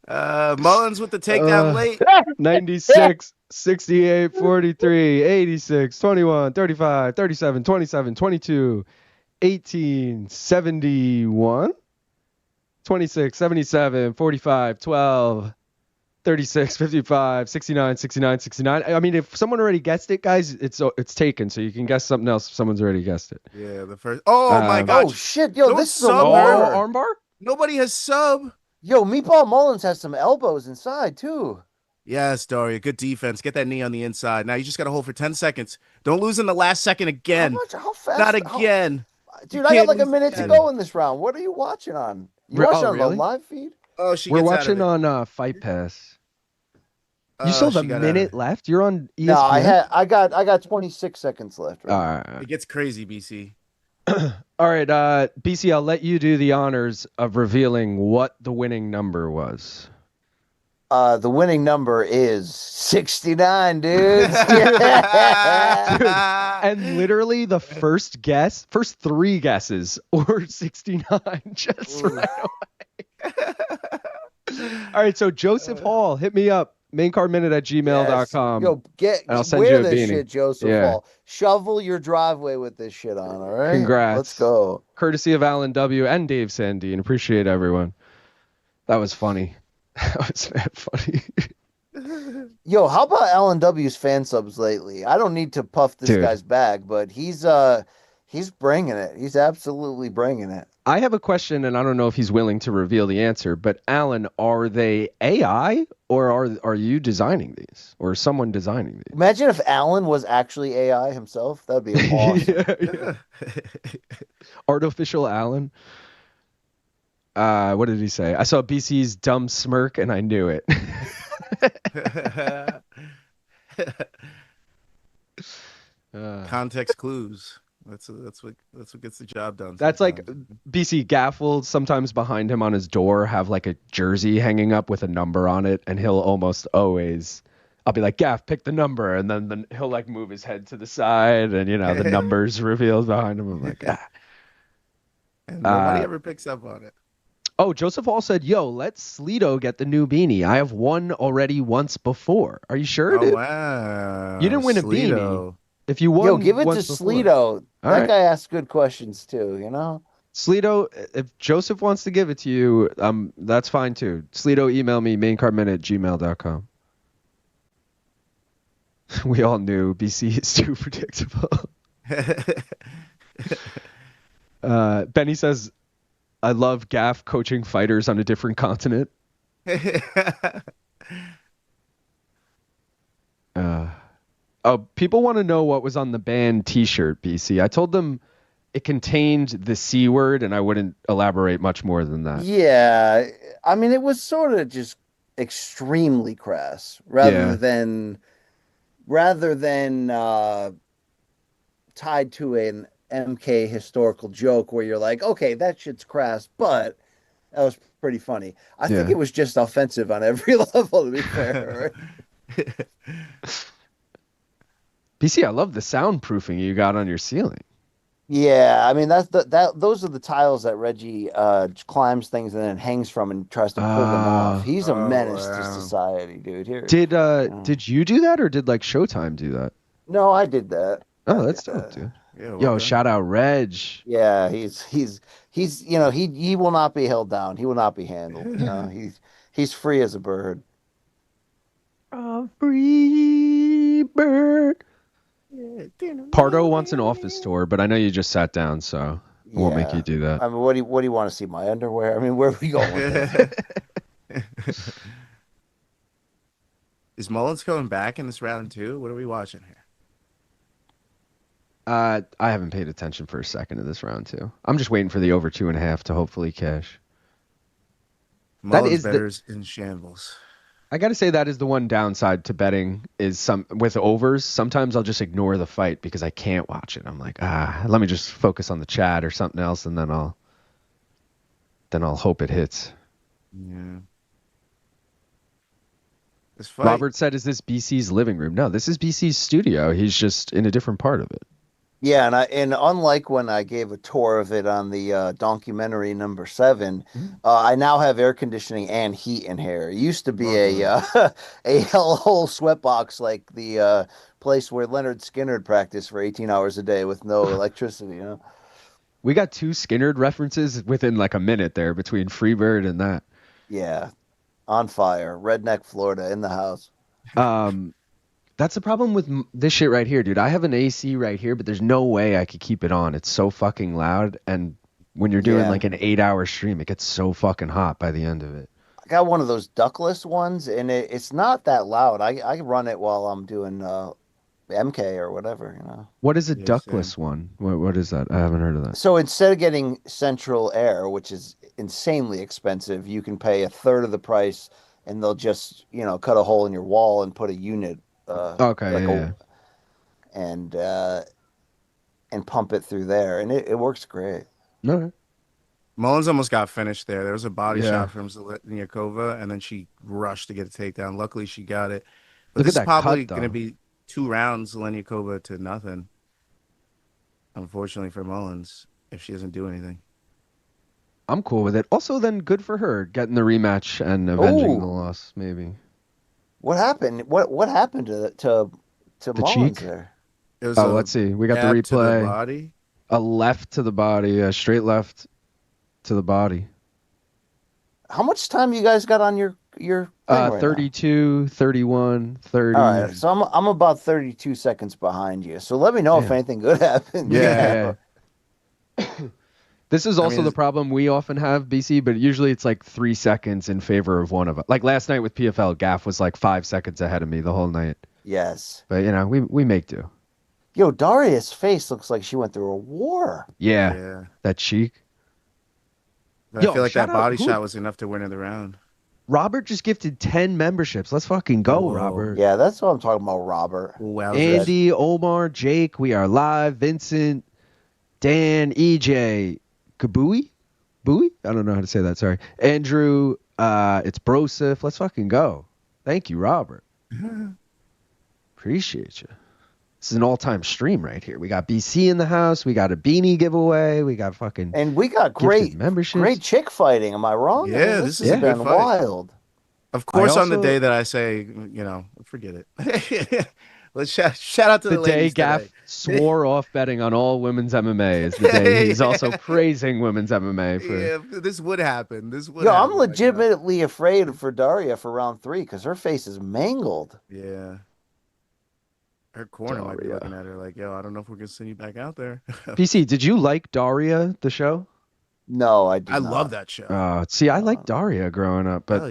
Mullins with the takedown late. 96, 68, 43, 86, 21, 35, 37, 27, 22, 18, 71, 26, 77, 45, 12, 36, 55, 69, 69, 69. I mean, if someone already guessed it, guys, it's taken. So you can guess something else if someone's already guessed it. Yeah, the first. Oh my God! Oh shit, yo, this is a armbar. Nobody has sub. Yo, Meatball Mullins has some elbows inside too. Yes, Daria, good defense. Get that knee on the inside. Now you just got to hold for 10 seconds. Don't lose in the last second again. How fast? Not again. Dude, I got like a minute to go in this round. What are you watching on? You watching on the live feed? Oh, we're watching on Fight Pass. You still have a minute left? You're on ESPN? No, I got 26 seconds left. Right? All right. It gets crazy, BC. All right, BC, I'll let you do the honors of revealing what the winning number was. The winning number is 69, dudes. Dude, and literally the first three guesses were 69 just right away. All right, so Joseph Hall, hit me up. maincardminute@gmail.com. Yo, I'll send you a this beanie. shit, Joseph Hall. Shovel your driveway with this shit on, all right? Congrats. Let's go. Courtesy of Alan W. and Dave Sandine. Appreciate everyone. That was funny. That was mad funny. Yo, how about Alan W.'s fan subs lately? I don't need to puff this guy's bag, but he's bringing it. He's absolutely bringing it. I have a question, and I don't know if he's willing to reveal the answer, but Alan, are they AI or are you designing these or someone designing these? Imagine if Alan was actually AI himself. That'd be awesome. Artificial Alan. What did he say? I saw BC's dumb smirk and I knew it. Context clues. That's what gets the job done. That's sometimes. Like BC Gaff will sometimes behind him on his door have like a jersey hanging up with a number on it, and he'll almost always, I'll be like, Gaff, pick the number, and then he'll like move his head to the side, and the number's revealed behind him. I'm like, And nobody ever picks up on it. Oh, Joseph Hall said, yo, let Slido get the new beanie. I have won already once before. Are you sure, dude? Wow. You didn't win a beanie. If you won, yo, give it to Slido. That guy asks good questions too, Slido, if Joseph wants to give it to you, that's fine too. Slido, email me, maincardminute@gmail.com. We all knew BC is too predictable. Benny says, I love Gaff coaching fighters on a different continent. People want to know what was on the band t-shirt, BC. I told them it contained the C word, and I wouldn't elaborate much more than that. Yeah. I mean, it was sort of just extremely crass rather than tied to an MK historical joke where you're like, okay, that shit's crass, but that was pretty funny. I think it was just offensive on every level, to be fair. Right? BC, I love the soundproofing you got on your ceiling. Yeah, I mean those are the tiles that Reggie climbs things and then hangs from and tries to pull them off. He's a menace to society, dude. Here. Did you do that or did like Showtime do that? No, I did that. Oh, that's dope, dude. Yeah, yo, shout out Reg. Yeah, he's he will not be held down. He will not be handled. He's free as a bird. A free bird. Pardo wants an office tour, but I know you just sat down, so I won't make you do that. I mean, what do you want to see? My underwear? I mean, where are we going with this? Is Mullins coming back in this round too? What are we watching here? I haven't paid attention for a second to this round too. I'm just waiting for the over 2.5 to hopefully cash. Mullins bettors in shambles. I got to say that is the one downside to betting is with overs. Sometimes I'll just ignore the fight because I can't watch it. I'm like, let me just focus on the chat or something else, and then I'll. then I'll hope it hits. Yeah. This fight. Robert said, "Is this BC's living room?" No, this is BC's studio. He's just in a different part of it. Yeah, and unlike when I gave a tour of it on the documentary number 7, I now have air conditioning and heat in here. It used to be a hellhole sweatbox like the place where Leonard Skinner practiced for 18 hours a day with no electricity. You know, we got 2 Skinner references within like a minute there between Freebird and that. Yeah, on fire, Redneck, Florida, in the house. That's the problem with this shit right here, dude. I have an AC right here, but there's no way I could keep it on. It's so fucking loud. And when you're doing like an 8-hour stream, it gets so fucking hot by the end of it. I got one of those ductless ones, and it's not that loud. I run it while I'm doing MK or whatever, you know. What is a ductless one? What is that? I haven't heard of that. So instead of getting central air, which is insanely expensive, you can pay a third of the price, and they'll just, you know, cut a hole in your wall and put a unit. And pump it through there, and it works great. No, Mullins almost got finished there. There was a body shot from Zhelezniakova, and then she rushed to get a takedown. Luckily, she got it. But this is probably going to be 2 rounds, Zhelezniakova to nothing. Unfortunately for Mullins, if she doesn't do anything. I'm cool with it. Also, then good for her getting the rematch and avenging the loss, maybe. What happened? What happened to the Mullins cheek? there? It was let's see. We got the replay. To the body. A left to the body, a straight left to the body. How much time you guys got on your thing right 32, 31, 30. All right, so I'm about 32 seconds behind you. So let me know if anything good happens. Yeah. This is also the problem we often have, BC, but usually it's like 3 seconds in favor of one of us. Like last night with PFL, Gaff was like 5 seconds ahead of me the whole night. Yes. But, you know, we make do. Yo, Daria's face looks like she went through a war. Yeah. That cheek. I feel like that body shot was enough to win in the round. Robert just gifted 10 memberships. Let's fucking go, Robert. Yeah, that's what I'm talking about, Robert. Wow, Andy, Omar, Jake, we are live. Vincent, Dan, EJ, Kabui? Bowie? I don't know how to say that, sorry. Andrew, it's Brosif. Let's fucking go. Thank you, Robert. Appreciate you. This is an all-time stream right here. We got BC in the house. We got a beanie giveaway. We got fucking and we got great chick fighting. Am I wrong? Yeah, this has been wild. Of course, on the day that I say, you know, forget it. Let's shout out to the ladies. The day Gaff swore off betting on all women's MMA is the day he's also praising women's MMA. This would happen. I'm legitimately afraid for Daria for round 3 because her face is mangled. Yeah. Her corner might be looking at her like, yo, I don't know if we're going to send you back out there. PC, did you like Daria, the show? No, I did not. Love that show. See, I liked Daria growing up, but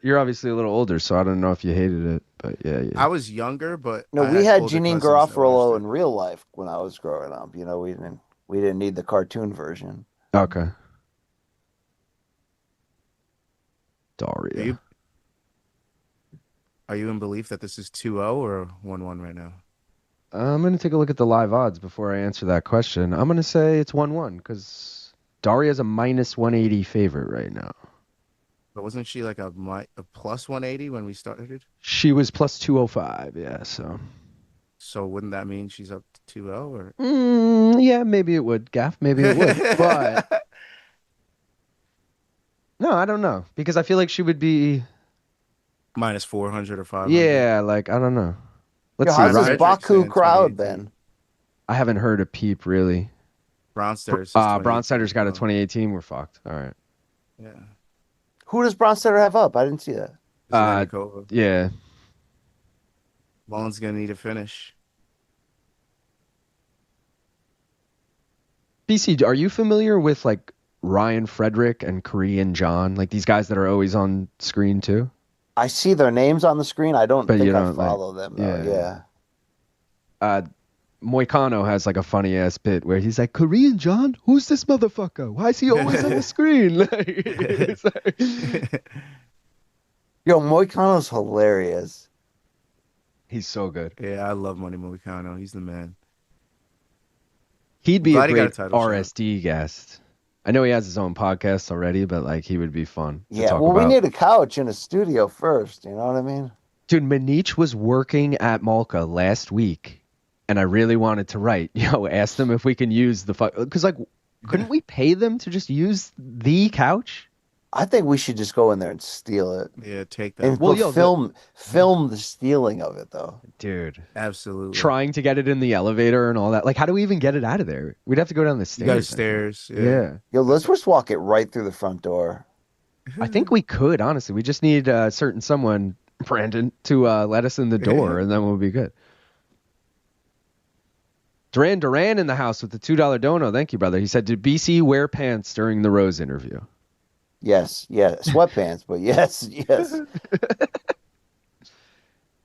you're obviously a little older, so I don't know if you hated it. But yeah. I was younger, but no, we had Janine Garofalo in real life when I was growing up. You know, we didn't need the cartoon version. Okay. Daria. Are you in belief that this is 2-0 or 1-1 right now? I'm going to take a look at the live odds before I answer that question. I'm going to say it's 1-1 because Daria's a minus 180 favorite right now. But wasn't she like a plus 180 when we started? She was plus 205, yeah, so. So wouldn't that mean she's up to 2-0? Or? Yeah, maybe it would, Gaff. Maybe it would. But no, I don't know. Because I feel like she would be minus 400 or 500. Yeah, like, I don't know. Let's see. How's this Baku crowd then? I haven't heard a peep, really. Bronstedter's got a 2018. We're fucked. All right. Yeah. Who does Bronstetter have up? I didn't see that. Yeah. Mullins going to need a finish. BC, are you familiar with, like, Ryan Frederick and Korean John? Like, these guys that are always on screen, too? I see their names on the screen. I don't think I follow them. Yeah. Moicano has like a funny ass bit where he's like, Korean John? Who's this motherfucker? Why is he always on the screen? Yo, Moicano's hilarious. He's so good. Yeah, I love Money Moicano. He's the man. He'd be a great RSD guest. I know he has his own podcast already, but like he would be fun to talk well, about. we need a couch in a studio first. You know what I mean? Dude, Manich was working at Malka last week, and I really wanted to write. Ask them if we can use the because like, couldn't we pay them to just use the couch? I think we should just go in there and steal it. Yeah, take that. And film the stealing of it, though. Dude, absolutely. Trying to get it in the elevator and all that. Like, how do we even get it out of there? We'd have to go down the stairs. You got stairs. Yeah. Yo, let's just walk it right through the front door. I think we could, honestly. We just need a certain someone, Brandon, to let us in the door, and then we'll be good. Duran in the house with the $2 dono. Thank you, brother. He said, did BC wear pants during the Rose interview? Yes, sweatpants, but yes.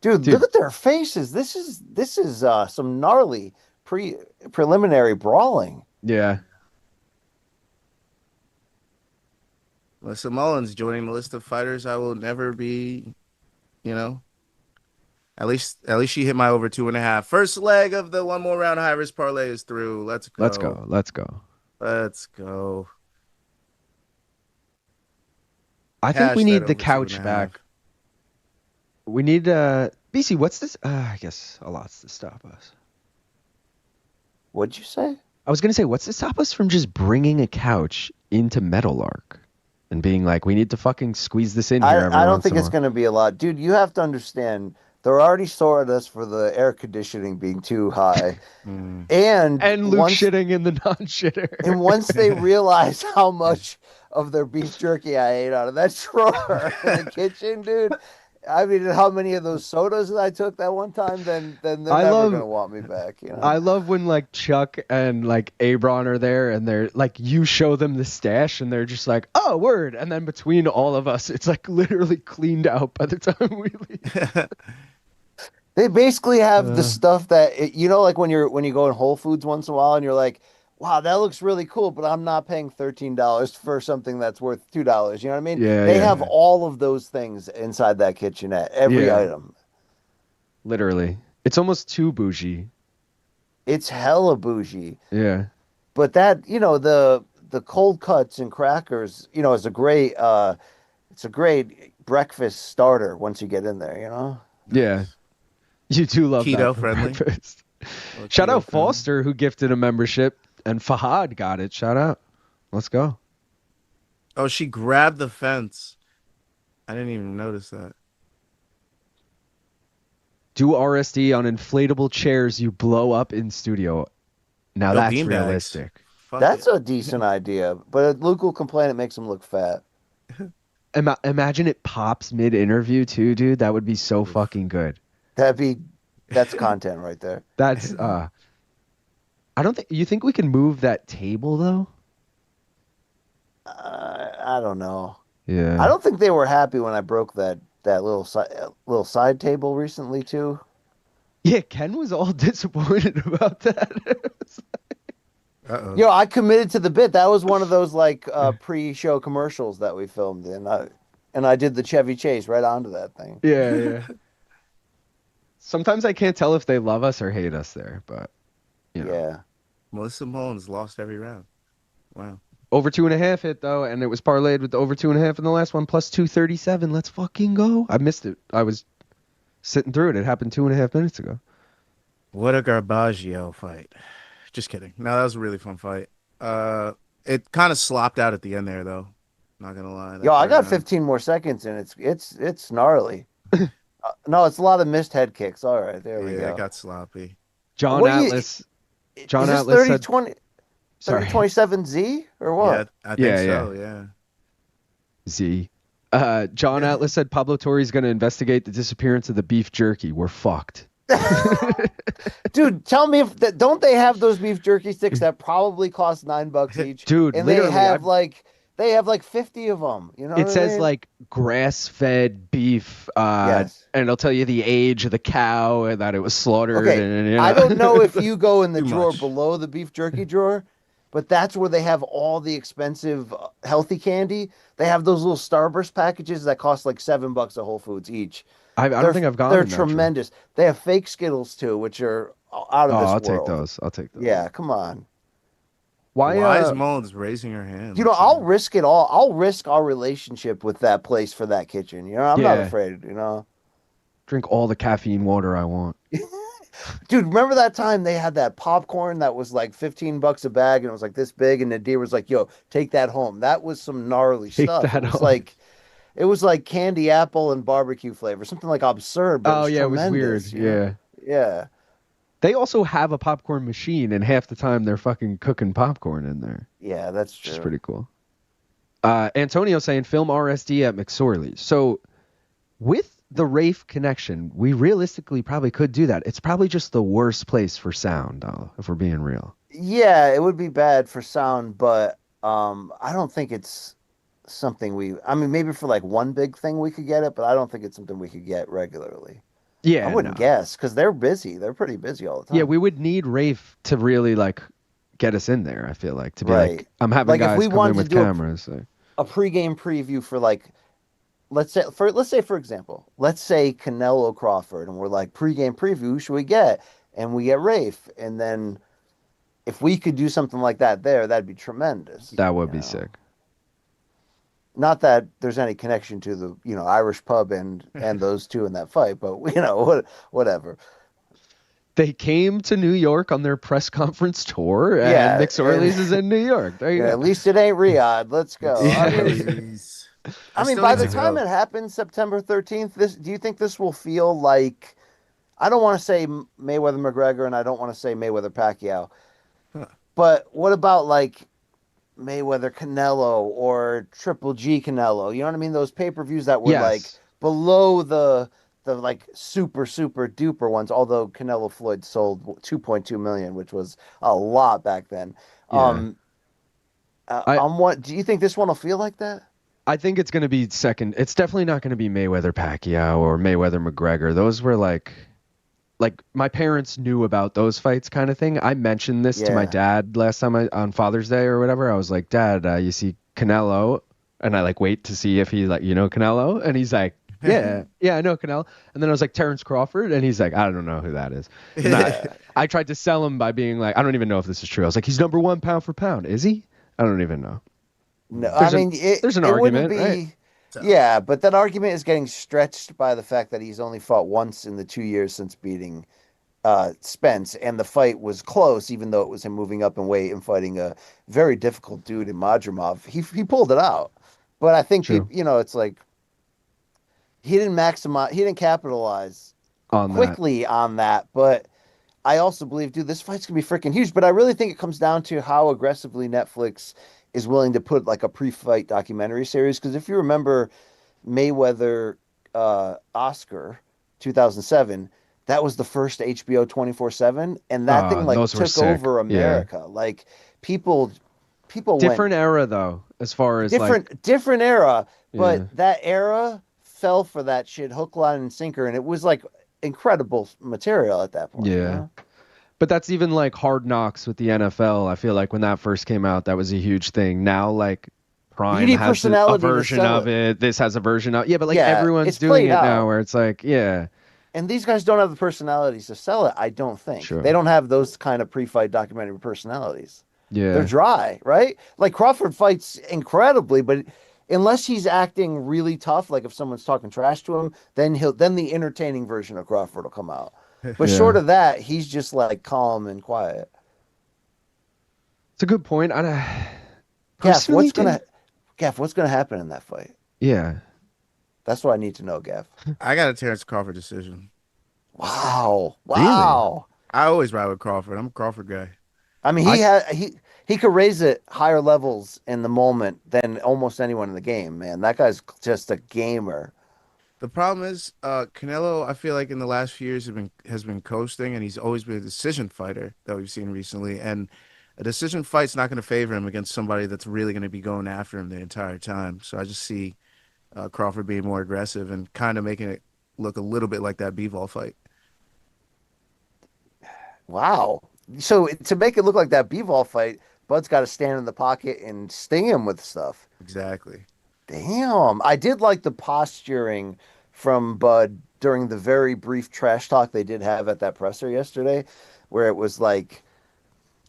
Dude, look at their faces. This is some gnarly preliminary brawling. Yeah. Melissa Mullins joining the list of fighters I will never be, At least she hit my over 2.5. First leg of the one more round high risk parlay is through. Let's go. Let's go. I think we need the couch back. We need BC, what's this? I guess a lot's to stop us. What'd you say? I was going to say, what's to stop us from just bringing a couch into Meadowlark and being like, we need to fucking squeeze this in here. I don't think it's going to be a lot. Dude, you have to understand, they're already sore at us for the air conditioning being too high. and Luke shitting in the non-shitter. And once they realize how much of their beef jerky I ate out of that drawer in the kitchen, dude. I mean, how many of those sodas that I took that one time, then they're never going to want me back. I love when like Chuck and like Abron are there and they're like, you show them the stash and they're just like, oh, word. And then between all of us, it's like literally cleaned out by the time we leave. They basically have the stuff that, like when you go in Whole Foods once in a while and you're like, wow, that looks really cool, but I'm not paying $13 for something that's worth $2. You know what I mean? Yeah, they have all of those things inside that kitchenette, every item. Literally. It's almost too bougie. It's hella bougie. Yeah. But that, the cold cuts and crackers, is a great breakfast starter once you get in there, Yeah. You do love keto that friendly. Shout out Foster who gifted a membership. And Fahad got it. Shout out. Let's go. Oh, she grabbed the fence. I didn't even notice that. Do RSD on inflatable chairs you blow up in studio. Now that's realistic. That's a decent idea. But Luke will complain it makes him look fat. Imagine it pops mid-interview too, dude. That would be so fucking good. That's content right there. That's I don't think you think we can move that table though. I don't know. Yeah. I don't think they were happy when I broke that little side table recently too. Yeah, Ken was all disappointed about that. Yo, I committed to the bit. That was one of those like pre-show commercials that we filmed, and I did the Chevy Chase right onto that thing. Yeah. Sometimes I can't tell if they love us or hate us there, but. Yeah. Melissa Mullins lost every round. Wow. Over 2.5 hit though, and it was parlayed with the over 2.5 in the last one, plus 237. Let's fucking go. I missed it. I was sitting through it. It happened 2.5 minutes ago. What a Garbaggio fight. Just kidding. No, that was a really fun fight. It kind of slopped out at the end there though. Not gonna lie. Yo, I got 15 more seconds and it's gnarly. No, it's a lot of missed head kicks. All right, there we go. Yeah, it got sloppy. John Atlas said 30-27 Z or what? Yeah, I think so, yeah. Z. John Atlas said Pablo Torre's going to investigate the disappearance of the beef jerky. We're fucked. Dude, tell me don't they have those beef jerky sticks that probably cost $9 each? Dude, and they have like 50 of them. You know, it says like grass-fed beef, yes. And it'll tell you the age of the cow and that it was slaughtered. Okay. And, I don't know if you go in the drawer below the beef jerky drawer, but that's where they have all the expensive healthy candy. They have those little Starburst packages that cost like $7 at Whole Foods each. I don't think I've gone. They're tremendous. They have fake Skittles too, which are out of this world. I'll take those. Yeah, come on. Why is Mullins raising her hand? I'll risk it all. I'll risk our relationship with that place for that kitchen. I'm not afraid. Drink all the caffeine water I want. Dude, remember that time they had that popcorn that was like $15 a bag and it was like this big, and Nadir was like, "Yo, take that home." That was some gnarly stuff. It was like candy apple and barbecue flavor, something like absurd. But it was weird. Yeah. They also have a popcorn machine, and half the time they're fucking cooking popcorn in there. Yeah, that's true. Which is pretty cool. Antonio saying film RSD at McSorley's. So with the Rafe connection, we realistically probably could do that. It's probably just the worst place for sound, though, if we're being real. Yeah, it would be bad for sound, but I don't think it's something maybe for like one big thing we could get it, but I don't think it's something we could get regularly. Yeah, I wouldn't guess, because they're busy. They're pretty busy all the time. Yeah, we would need Rafe to really like get us in there. I feel like to be like, I'm having guys come in with cameras. A pregame preview for like, let's say for example, let's say Canelo Crawford, and we're like, pregame preview, who should we get? And we get Rafe, and then if we could do something like that there, that'd be tremendous. That would be sick. Not that there's any connection to the Irish pub and those two in that fight, but whatever. They came to New York on their press conference tour, and McSorley's is in New York. There you go. At least it ain't Riyadh. Let's go. I mean, by the time it happens, September 13th, do you think this will feel like? I don't want to say Mayweather McGregor, and I don't want to say Mayweather Pacquiao, but what about like Mayweather Canelo or Triple G Canelo? You know what I mean? Those pay-per-views that were like below the like super duper ones. Although Canelo Floyd sold 2.2 million, which was a lot back then. Do you think this one will feel like that? I think it's going to be second. It's definitely not going to be Mayweather Pacquiao or Mayweather McGregor. Those were like my parents knew about those fights kind of thing. I mentioned this to my dad last time on Father's Day or whatever. I was like, Dad, you see Canelo? And I like wait to see if he like, Canelo? And he's like, yeah, I know Canelo. And then I was like, Terrence Crawford? And he's like, I don't know who that is. I tried to sell him by being like, I don't even know if this is true. I was like, he's number one pound for pound. Is he? I don't even know. No, there's an argument, right? Yeah, but that argument is getting stretched by the fact that he's only fought once in the 2 years since beating Spence, and the fight was close, even though it was him moving up in weight and fighting a very difficult dude in Madrimov. He pulled it out, but I think it's like he didn't capitalize quickly on that. But I also believe, dude, this fight's gonna be freaking huge. But I really think it comes down to how aggressively Netflix is willing to put like a pre-fight documentary series. Because if you remember Mayweather Oscar 2007, that was the first HBO 24/7, and that thing like took over America. Like people different era though, as far as different era, but that era fell for that shit hook, line, and sinker, and it was like incredible material at that point. Yeah. But that's even like Hard Knocks with the NFL. I feel like when that first came out, that was a huge thing. Now, like Prime has a version of it. This has a version of but like everyone's doing it now, where it's like, And these guys don't have the personalities to sell it. I don't think they don't have those kind of pre-fight documentary personalities. Yeah, they're dry, right? Like Crawford fights incredibly, but unless he's acting really tough, like if someone's talking trash to him, then the entertaining version of Crawford will come out. But short of that, he's just like calm and quiet. It's a good point. Gaff, what's gonna happen in that fight? Yeah, that's what I need to know, Gaff. I got a Terrence Crawford decision. Wow. Really? I always ride with Crawford. I'm a Crawford guy. I mean, he could raise it higher levels in the moment than almost anyone in the game, man. That guy's just a gamer. The problem is, Canelo, I feel like in the last few years has been coasting, and he's always been a decision fighter that we've seen recently. And a decision fight's not going to favor him against somebody that's really going to be going after him the entire time. So I just see Crawford being more aggressive and kind of making it look a little bit like that Bivol fight. Wow. So to make it look like that Bivol fight, Bud's got to stand in the pocket and sting him with stuff. Exactly. Damn. I did like the posturing from Bud during the very brief trash talk they did have at that presser yesterday, where it was like,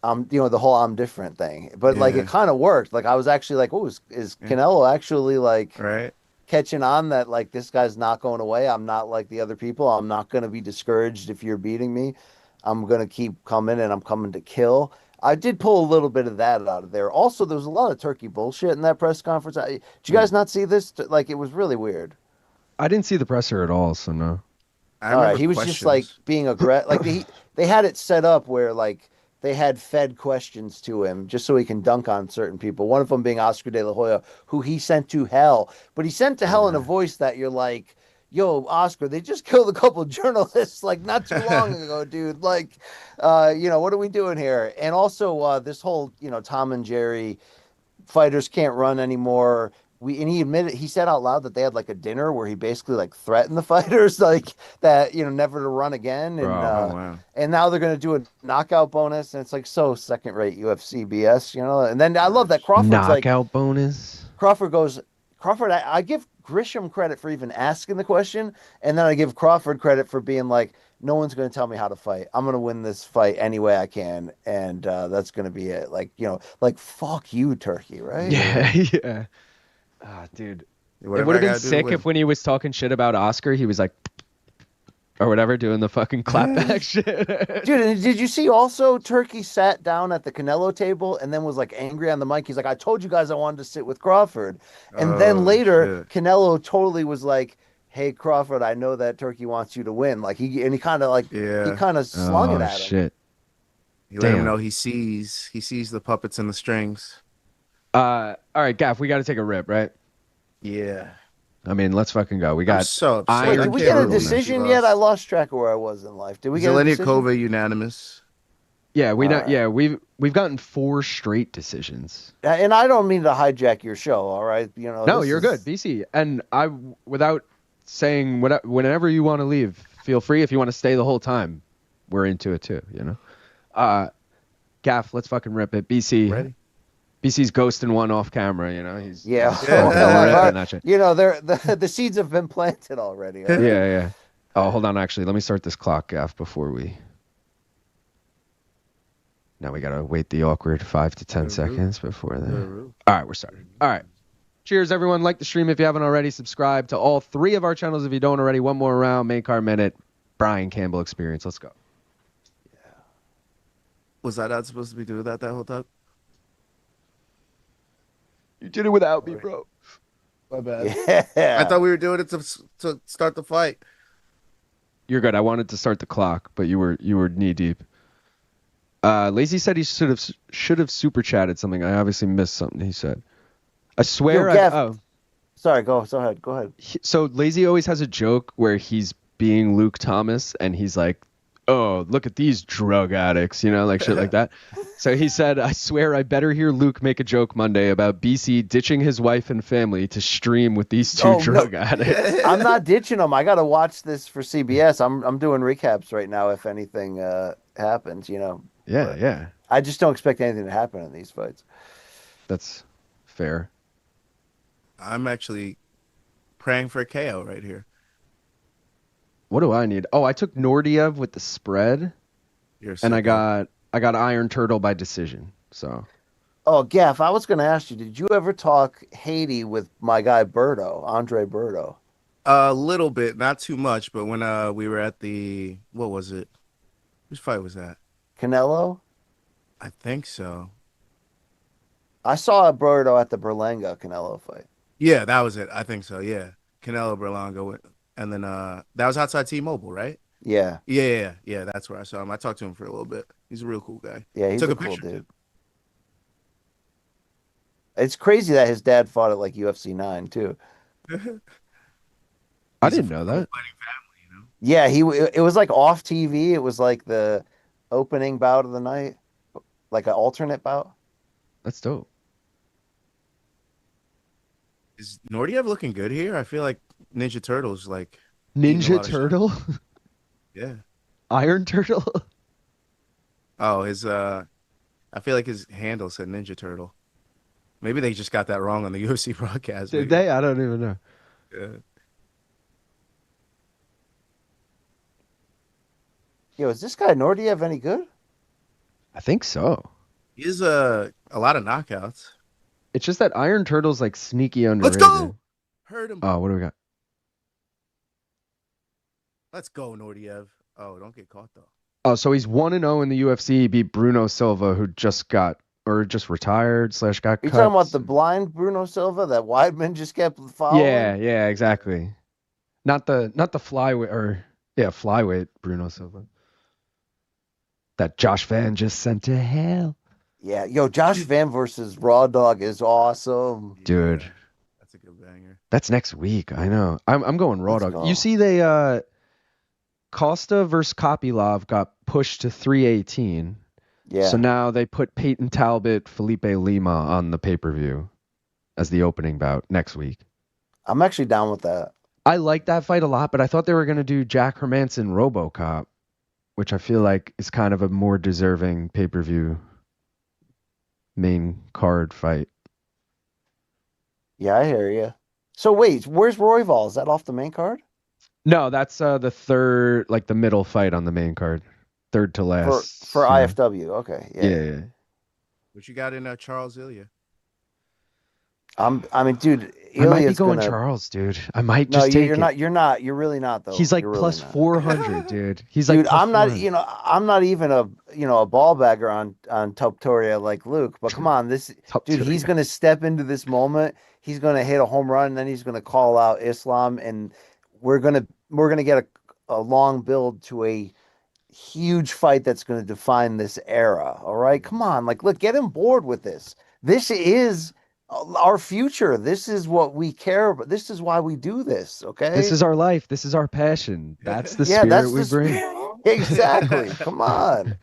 the whole I'm different thing. But like it kind of worked. Like I was actually like, oh, is Canelo actually like catching on that like this guy's not going away? I'm not like the other people. I'm not going to be discouraged if you're beating me. I'm going to keep coming and I'm coming to kill. I did pull a little bit of that out of there. Also, there was a lot of turkey bullshit in that press conference. Did you guys not see this? Like, it was really weird. I didn't see the presser at all, so no. All right, he was just like being aggressive. Like they had it set up where like they had fed questions to him just so he can dunk on certain people. One of them being Oscar De La Hoya, who he sent to hell. But he sent to hell in a voice that you're like, yo, Oscar, they just killed a couple of journalists like not too long ago, dude. Like, what are we doing here? And also this whole, Tom and Jerry fighters can't run anymore. He said out loud that they had like a dinner where he basically like threatened the fighters like that, never to run again. And and now they're gonna do a knockout bonus, and it's like so second-rate UFC BS, And then I love that Crawford's knockout bonus. Crawford, I give Grisham credit for even asking the question, and then I give Crawford credit for being like, no one's going to tell me how to fight. I'm going to win this fight any way I can, and that's going to be it. Like, like fuck you, Turkey, right? Yeah, yeah. Dude, it would have been sick if when he was talking shit about Oscar, he was like, or whatever, doing the fucking clapback shit. Dude, and did you see also Turkey sat down at the Canelo table and then was like angry on the mic? He's like, I told you guys I wanted to sit with Crawford. And then later, Canelo totally was like, hey, Crawford, I know that Turkey wants you to win. Like he kind of like, he kind of slung it at him. Shit. You let him know he sees the puppets and the strings. All right, Gaff, we got to take a rip, right? Yeah. I mean, let's fucking go. We got. I'm so upset. Wait, did we get a decision yet? I lost track of where I was in life. Did we get a decision? Zhelezniakova unanimous. Yeah, we've gotten 4 straight decisions. And I don't mean to hijack your show, all right? No, you're good, BC. And I, without saying whenever you want to leave, feel free. If you want to stay the whole time, we're into it too. Gaff, let's fucking rip it. BC. Ready? BC's ghosting one off camera, He's that shit. The seeds have been planted already. Right? Yeah. Oh, hold on. Actually, let me start this clock, Gaff, before we. Now we gotta wait the awkward 5 to 10 seconds before that. All right, we're starting. All right. Cheers, everyone. Like the stream if you haven't already. Subscribe to all 3 of our channels if you don't already. One more round, main card minute, Brian Campbell experience. Let's go. Yeah. Was that not supposed to be doing that whole time? You did it without me, bro. My bad. Yeah. I thought we were doing it to start the fight. You're good. I wanted to start the clock, but you were knee deep. Lazy said he should have super chatted something. I obviously missed something he said. I swear. Sorry, go ahead. So Lazy always has a joke where he's being Luke Thomas and he's like, oh, look at these drug addicts, like shit like that. So he said, I swear I better hear Luke make a joke Monday about BC ditching his wife and family to stream with these 2 drug addicts. I'm not ditching them. I got to watch this for CBS. I'm doing recaps right now if anything happens, Yeah. I just don't expect anything to happen in these fights. That's fair. I'm actually praying for a KO right here. What do I need? Oh, I took Naurdiev with the spread, and I got Iron Turtle by decision. So. Oh, Gaff, I was going to ask you, did you ever talk Haiti with my guy Andre Berto? A little bit, not too much, but when we were at what was it? Whose fight was that? Canelo? I think so. I saw Berto at the Berlanga Canelo fight. Yeah, that was it. I think so, yeah. Canelo Berlanga. And then that was outside T-Mobile, right? Yeah. Yeah. That's where I saw him. I talked to him for a little bit. He's a real cool guy. Yeah, he's a cool dude. It's crazy that his dad fought at like UFC 9 too. I didn't know that. Family, Yeah, it was like off TV. It was like the opening bout of the night, like an alternate bout. That's dope. Is Naurdiev looking good here? I feel like Ninja Turtle's like Ninja Turtle. Yeah. Iron Turtle. Oh, I feel like his handle said Ninja Turtle. Maybe they just got that wrong on the UFC broadcast. Did they? I don't even know. Yeah. Yo, is this guy Naurdiev any good? I think so. He has a lot of knockouts. It's just that Iron Turtle's like sneaky Let's underrated. go. Hurt him. Oh, what do we got? Let's go, Naurdiev. Oh, don't get caught though. Oh, so he's 1-0 in the UFC. He beat Bruno Silva, who just retired / got cut. You talking about the blind Bruno Silva that Weidman just kept following? Yeah, exactly. Not the flyweight flyweight Bruno Silva. That Josh Van just sent to hell. Yeah, yo, Josh Van versus Raw Dog is awesome, dude. Yeah, that's a good banger. That's next week. I know. I'm going Raw Dog. Go. You see, they Costa versus Kopylov got pushed to 318. Yeah. So now they put Peyton Talbot, Felipe Lima on the pay-per-view as the opening bout next week. I'm actually down with that. I like that fight a lot, but I thought they were going to do Jack Hermanson RoboCop, which I feel like is kind of a more deserving pay-per-view main card fight. Yeah, I hear you. So wait, where's Royval? Is that off the main card? No, that's the third, like the middle fight on the main card. Third to last. For IFW. Okay. Yeah. What you got in Charles Ilya? I mean, dude, I might be Ilya's going gonna... Charles, dude. I might No, just take you're it. not. You're not. You're really not, though. He's like You're plus really not. 400, dude. He's Dude, like plus I'm not. 400. I'm not even a ball bagger on Toptoria like Luke. But come on, dude, he's gonna step into this moment. He's gonna hit a home run, and then he's gonna call out Islam, and we're gonna get a long build to a huge fight that's gonna define this era. All right, come on, like, look, get him bored with this. This is our future. This is what we care about. This is why we do this. Okay. This is our life. This is our passion. That's the spirit we bring. Exactly. Come on.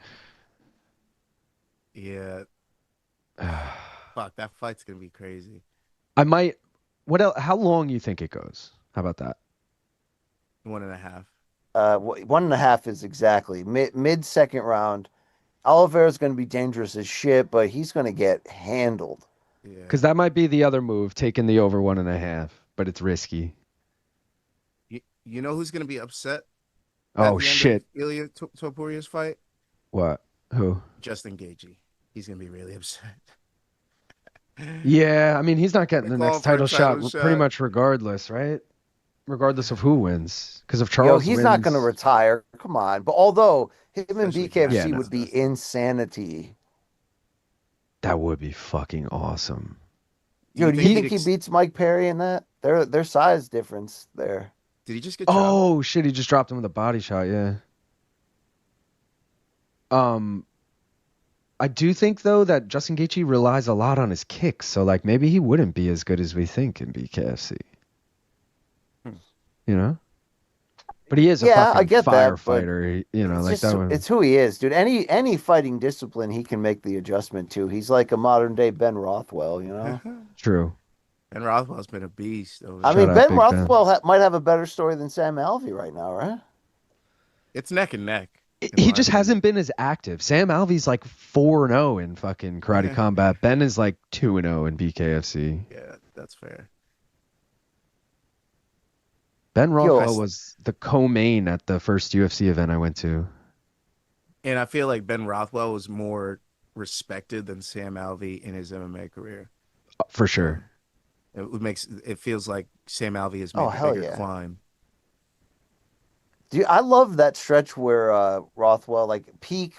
Yeah. Fuck, that fight's gonna be crazy. I might. What else? How long you think it goes? How about that? 1.5. 1.5 is exactly mid second round. Oliveira's going to be dangerous as shit, but he's going to get handled. Yeah. Because that might be the other move, taking the over 1.5, but it's risky. You know who's gonna be upset? Oh shit! Ilya Toporia's fight. What? Who? Justin Gaethje. He's gonna be really upset. Yeah, I mean he's not getting the next title shot pretty much regardless, right? Regardless of who wins, because if Charles he's wins, not going to retire. Come on, but although him and Especially BKFC would be insanity. That would be fucking awesome. Yo, do you think he beats Mike Perry in that? Their size difference there. Did he just get? Oh shit! He just dropped him with a body shot. Yeah. I do think though that Justin Gaethje relies a lot on his kicks, so like maybe he wouldn't be as good as we think in BKFC. You know. But he is a fucking I get firefighter. You know, like that one. It's who he is, dude. Any fighting discipline he can make the adjustment to. He's like a modern day Ben Rothwell, you know. True. Ben Rothwell's been a beast. I mean, Ben Rothwell might have a better story than Sam Alvey right now, right? It's neck and neck. He just hasn't been as active. Sam Alvey's like 4-0 in fucking Karate Combat. Ben is like 2-0 in BKFC. Yeah, that's fair. Ben Rothwell was the co-main at the first UFC event I went to. And I feel like Ben Rothwell was more respected than Sam Alvey in his MMA career. For sure. It feels like Sam Alvey has made a bigger climb. Dude, I love that stretch where Rothwell, like peak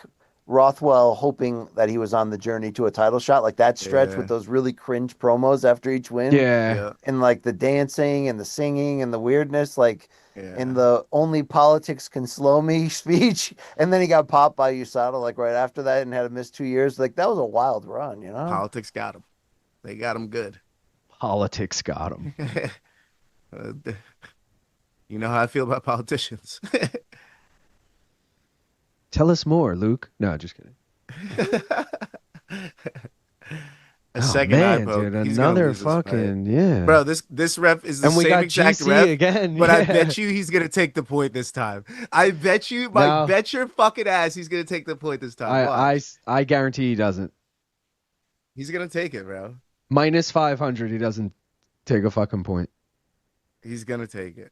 Rothwell, hoping that he was on the journey to a title shot, like that stretch with those really cringe promos after each win. Yeah. And like the dancing and the singing and the weirdness, like in the only politics can slow me speech. And then he got popped by USADA like right after that and had to miss 2 years. Like that was a wild run, you know? Politics got him. They got him good. Politics got him. You know how I feel about politicians. Tell us more, Luke. No, just kidding. Second eye poke. Dude, another fucking Bro, this ref is the same exact GC ref again. but I bet you he's gonna take the point this time. I bet you, bet your fucking ass, he's gonna take the point this time. I guarantee he doesn't. He's gonna take it, bro. Minus 500, he doesn't take a fucking point. He's gonna take it.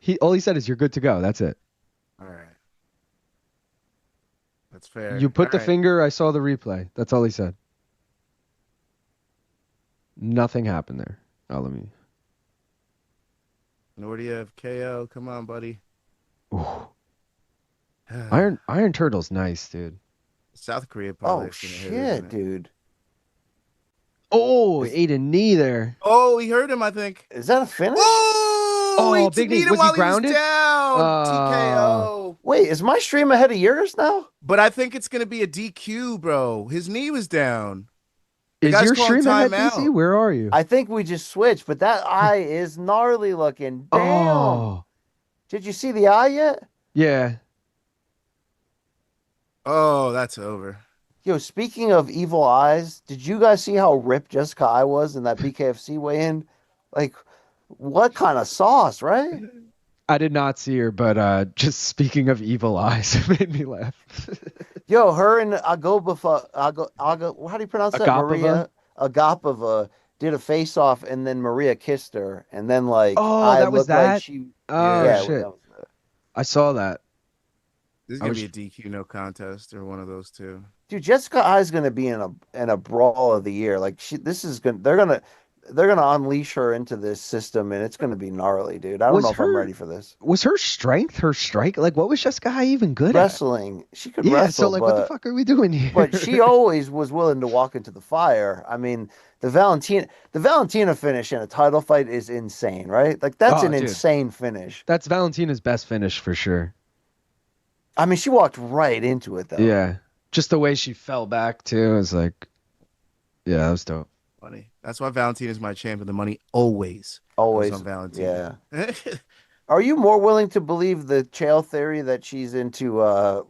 Yeah, all he said is you're good to go. That's it. All right. That's fair. You put All the right. finger. I saw the replay. That's all he said. Nothing happened there. Oh, let me. Naurdiev KO. Come on, buddy. Ooh. Iron Turtle's nice, dude. South Korea parlay. Oh shit, dude. Oh, ate a knee there. Oh, he hurt him, I think. Is that a finish? Oh, he big beat knee. him Was he while grounded? down. TKO. Wait, is my stream ahead of yours now? But I think it's gonna be a DQ, bro. His knee was down. Is guy's your calling stream ahead, timeout. DC? Where are you? I think we just switched, but that eye is gnarly looking. Damn. Oh, Did you see the eye yet? yeah. Oh, that's over. Yo, speaking of evil eyes, did you guys see how ripped Jessica I was in that BKFC weigh-in? Like, what kind of sauce, right? I did not see her, but just speaking of evil eyes, it made me laugh. Yo, her and Agopova, how do you pronounce that? Agapova? Maria Agapova did a face-off, and then Maria kissed her, and then Oh, I that was looked like that? she. Oh, Yeah, shit. that was it. I saw that. This is I gonna was- be a DQ no contest or one of those two. Dude, Jessica I is gonna be in a brawl of the year. Like they're gonna unleash her into this system, and it's gonna be gnarly, dude. I don't Was know if I'm her- ready for this. Was her strength, her strike? Like, what was Jessica High even good Wrestling, she could at? Yeah, wrestle, so, like, but what the fuck are we doing here? but she always was willing to walk into the fire. I mean, the Valentina finish in a title fight is insane, right? Like that's Oh, an dude. insane finish. That's Valentina's best finish for sure. I mean, she walked right into it though. Yeah. Just the way she fell back, too, is like, yeah, that was dope. Funny. That's why Valentina is my champion. The money always Always goes on Valentina. Yeah. Are you more willing to believe the Chael theory that she's into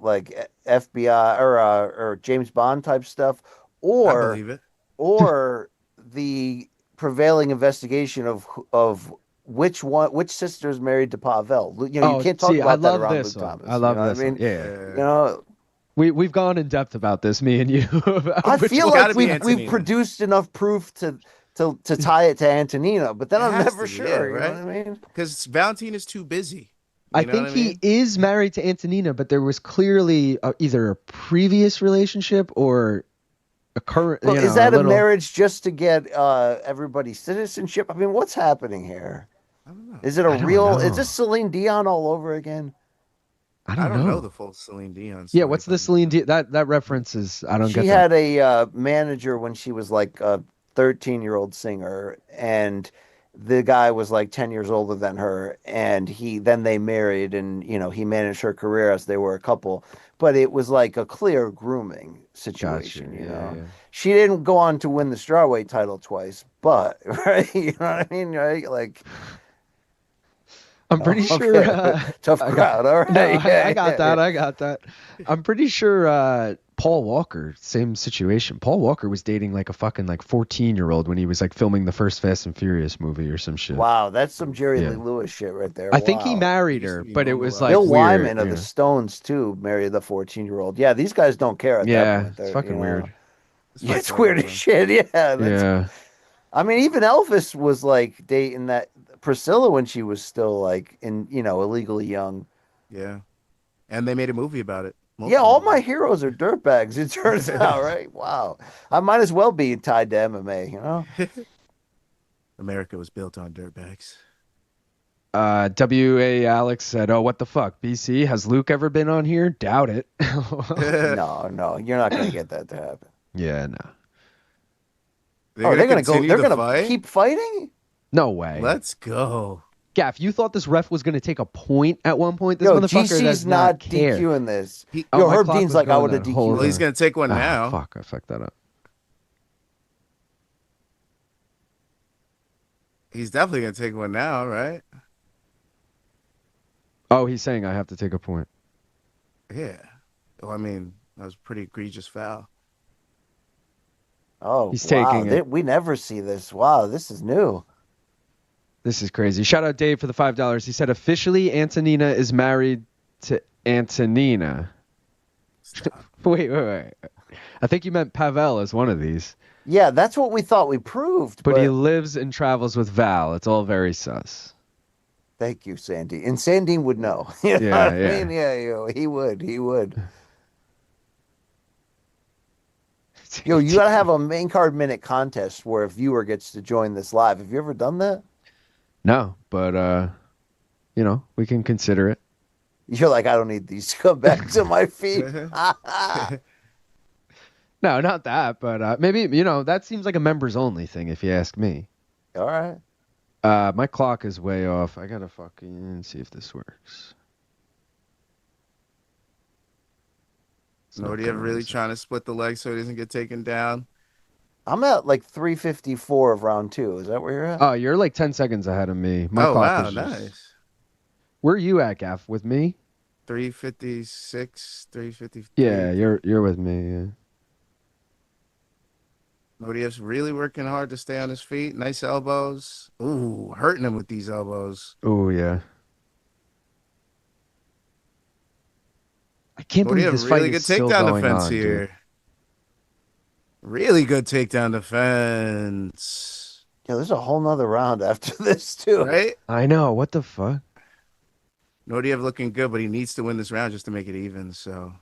like FBI or James Bond type stuff, I or believe it. or the prevailing investigation of which sister's married to Pavel? You know, you can't talk see, about I that love around this Luke one. Thomas. I love you know this what I one. mean, Yeah. you know, We've gone in depth about this, me and you. I Which feel one- like gotta be we've Antonina. produced enough proof to tie it to Antonina, but then It I'm has never to be, sure. yeah, You know right? what I mean? Because Valentina's too busy. I You know think what I mean? he is married to Antonina, but there was clearly either a previous relationship or a current. Well, you know, is that a little- marriage just to get everybody's citizenship? I mean, what's happening here? I don't know. Is it a I don't real? know. Is this Celine Dion all over again? I I don't don't know. know the full Celine Dion Yeah, story, what's the but- Celine Dion? That reference is I don't She get had that. a manager when she was like a 13-year-old singer, and the guy was like 10 years older than her, and then they married, and you know he managed her career as they were a couple, but it was like a clear grooming situation. Gotcha. You Yeah, know, yeah. she didn't go on to win the strawweight title twice, but right, you know what I mean, right? Like, I'm pretty Oh, sure. okay. Tough I crowd. All right, No, yeah, I got yeah, that. yeah. I got that. I'm pretty sure Paul Walker, same situation. Paul Walker was dating like a fucking like 14-year-old when he was like filming the first Fast and Furious movie or some shit. Wow, that's some Jerry Yeah. Lee Lewis shit right there. I think he Wow. married Used to her, be but it normal was life. like Bill weird, Wyman of you the know. Stones too married the 14-year-old. Yeah, these guys don't care at that Yeah, point. it's fucking weird. Yeah, it's weird as shit. Yeah, Yeah. I mean, even Elvis was like dating that Priscilla when she was still like illegally young. Yeah. And they made a movie about it. Yeah, all my Multiple heroes are dirtbags. It turns out, right? Wow, I might as well be tied to MMA. You know. movies. America was built on dirtbags. W.A. Alex said, "Oh, what the fuck? BC, has Luke ever been on here? Doubt it." No, you're not gonna get that to happen. Yeah, no. They're gonna go. continue They're the gonna fight? keep fighting. No way. Let's go. Gaff, you thought this ref was going to take a point at one point? This Yo, motherfucker GC's does not not care. DQing this. Oh, Yo, my Herb clock Dean's was like, I going would have that whole DQ'd Well, he's him. gonna take one Ah, now. fuck, I fucked that up. He's definitely gonna take one now, right? Oh, he's saying I have to take a point. Yeah. Well, I mean, that was a pretty egregious foul. Oh, He's wow. taking it. We never see this. Wow, this is new. This is crazy. Shout out Dave for the $5. He said officially Antonina is married to Antonina. Stop. Wait. I think you meant Pavel as one of these. Yeah, that's what we thought we proved. But he lives and travels with Val. It's all very sus. Thank you, Sandy. And Sandine would know. You know what I mean? Yeah, he would. He would. Yo, you gotta have a main card minute contest where a viewer gets to join this live. Have you ever done that? No, but we can consider it. You're like, I don't need these to come back to my feet. No, not that, but maybe, that seems like a members only thing if you ask me. All right. My clock is way off. I gotta fucking see if this works. Naurdiev really trying to split the leg so he doesn't get taken down. I'm at like 3:54 of round 2. Is that where you're at? Oh, you're like 10 seconds ahead of me. My clock is nice. Where are you at, Gaff? With me? 3:56, 3:53. Yeah, you're with me. Yeah. Naurdiev's really working hard to stay on his feet. Nice elbows. Ooh, hurting him with these elbows. Oh, yeah. I can't believe this fight is still going on, here. Dude. Really good takedown defense. Yeah, there's a whole nother round after this, too. Right? I know. What the fuck? Naurdiev looking good, but he needs to win this round just to make it even, so...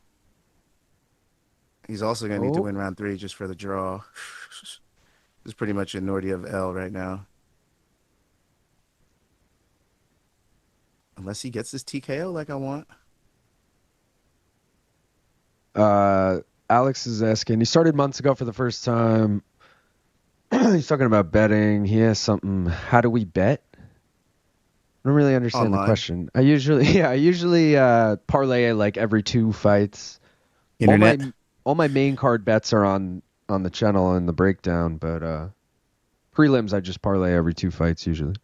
He's also going to need to win round 3 just for the draw. This is pretty much a Naurdiev L right now. Unless he gets this TKO like I want. Alex is asking, he started months ago for the first time. He's talking about betting. He has something. How do we bet? I don't really understand the question. I usually parlay like every 2 fights. Internet. All my main card bets are on the channel and the breakdown, but prelims I just parlay every 2 fights usually.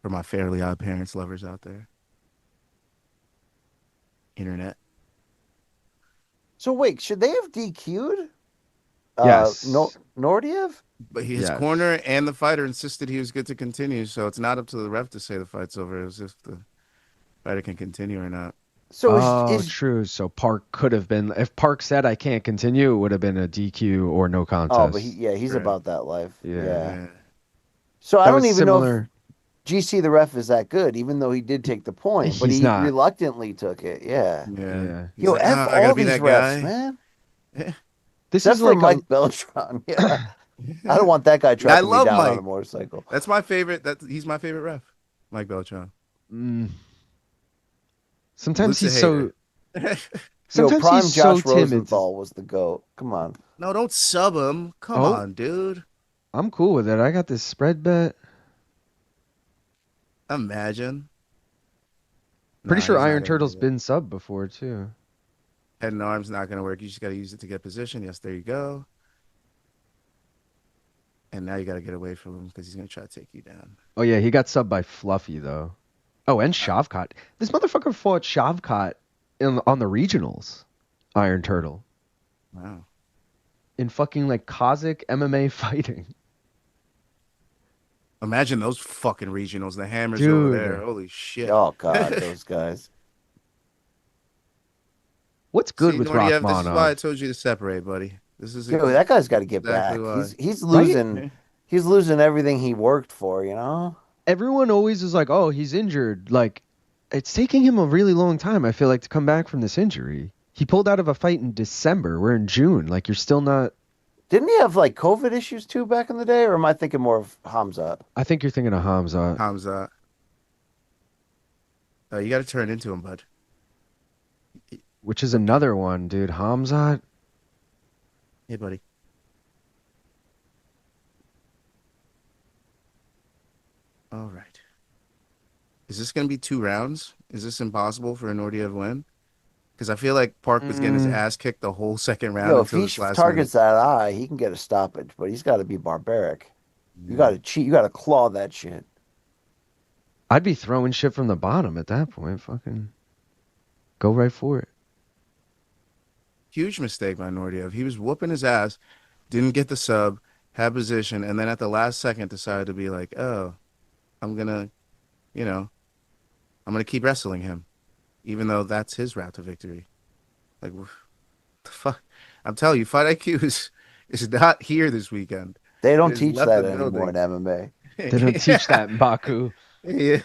For my Fairly Odd Parents lovers out there. Internet. So wait, should they have DQ'd? Yes. Naurdiev? But his corner and the fighter insisted he was good to continue, so it's not up to the ref to say the fight's over. It's if the fighter can continue or not. So true. So Park could have been. If Park said I can't continue, it would have been a DQ or no contest. Oh, but he's about that life. Yeah. So I don't even know if GC the ref is that good, even though he did take the point, but he reluctantly took it. Yeah. Yo, F all these refs, man. This Except is for like Mike Beltran. Yeah. I don't want that guy tracking me down on a motorcycle. That's my favorite. He's my favorite ref, Mike Beltran. Sometimes he's so. Sometimes Prime he's Josh so Rosenthal was the GOAT. Come on. No, don't sub him. Come on, dude. I'm cool with it. I got this spread bet. Imagine. Pretty sure Iron Turtle's been subbed before too. Head and arm's not going to work. You just got to use it to get position. Yes, there you go. And now you got to get away from him because he's going to try to take you down. Oh, yeah. He got subbed by Fluffy, though. Oh, and Shavkat. This motherfucker fought Shavkat on the regionals. Iron Turtle. Wow. In fucking, like, Kazakh MMA fighting. Imagine those fucking regionals. The hammers over there. Holy shit. Oh, God, those guys. What's good with Rachmanov? This is why I told you to separate, buddy. That guy's got to get back. He's losing. Right? He's losing everything he worked for. You know. Everyone always is like, "Oh, he's injured." Like, it's taking him a really long time. I feel like to come back from this injury. He pulled out of a fight in December. We're in June. Like, you're still not. Didn't he have like COVID issues too back in the day, or am I thinking more of Hamzat? I think you're thinking of Hamzat. Hamzat. You got to turn into him, bud. Which is another one, dude. Hamzat. Hey, buddy. All right. Is this going to be 2 rounds? Is this impossible for a Naurdiev win? Because I feel like Park was getting his ass kicked the whole second round. If he targets that eye, he can get a stoppage, but he's got to be barbaric. Yeah. You got to cheat. You got to claw that shit. I'd be throwing shit from the bottom at that point. Fucking go right for it. Huge mistake by Naurdiev. He was whooping his ass, didn't get the sub, had position, and then at the last second decided to be like, oh, I'm going to keep wrestling him, even though that's his route to victory. Like, what the fuck? I'm telling you, Fight IQ is not here this weekend. They don't teach that anymore in MMA. They don't teach that in Baku. Yeah.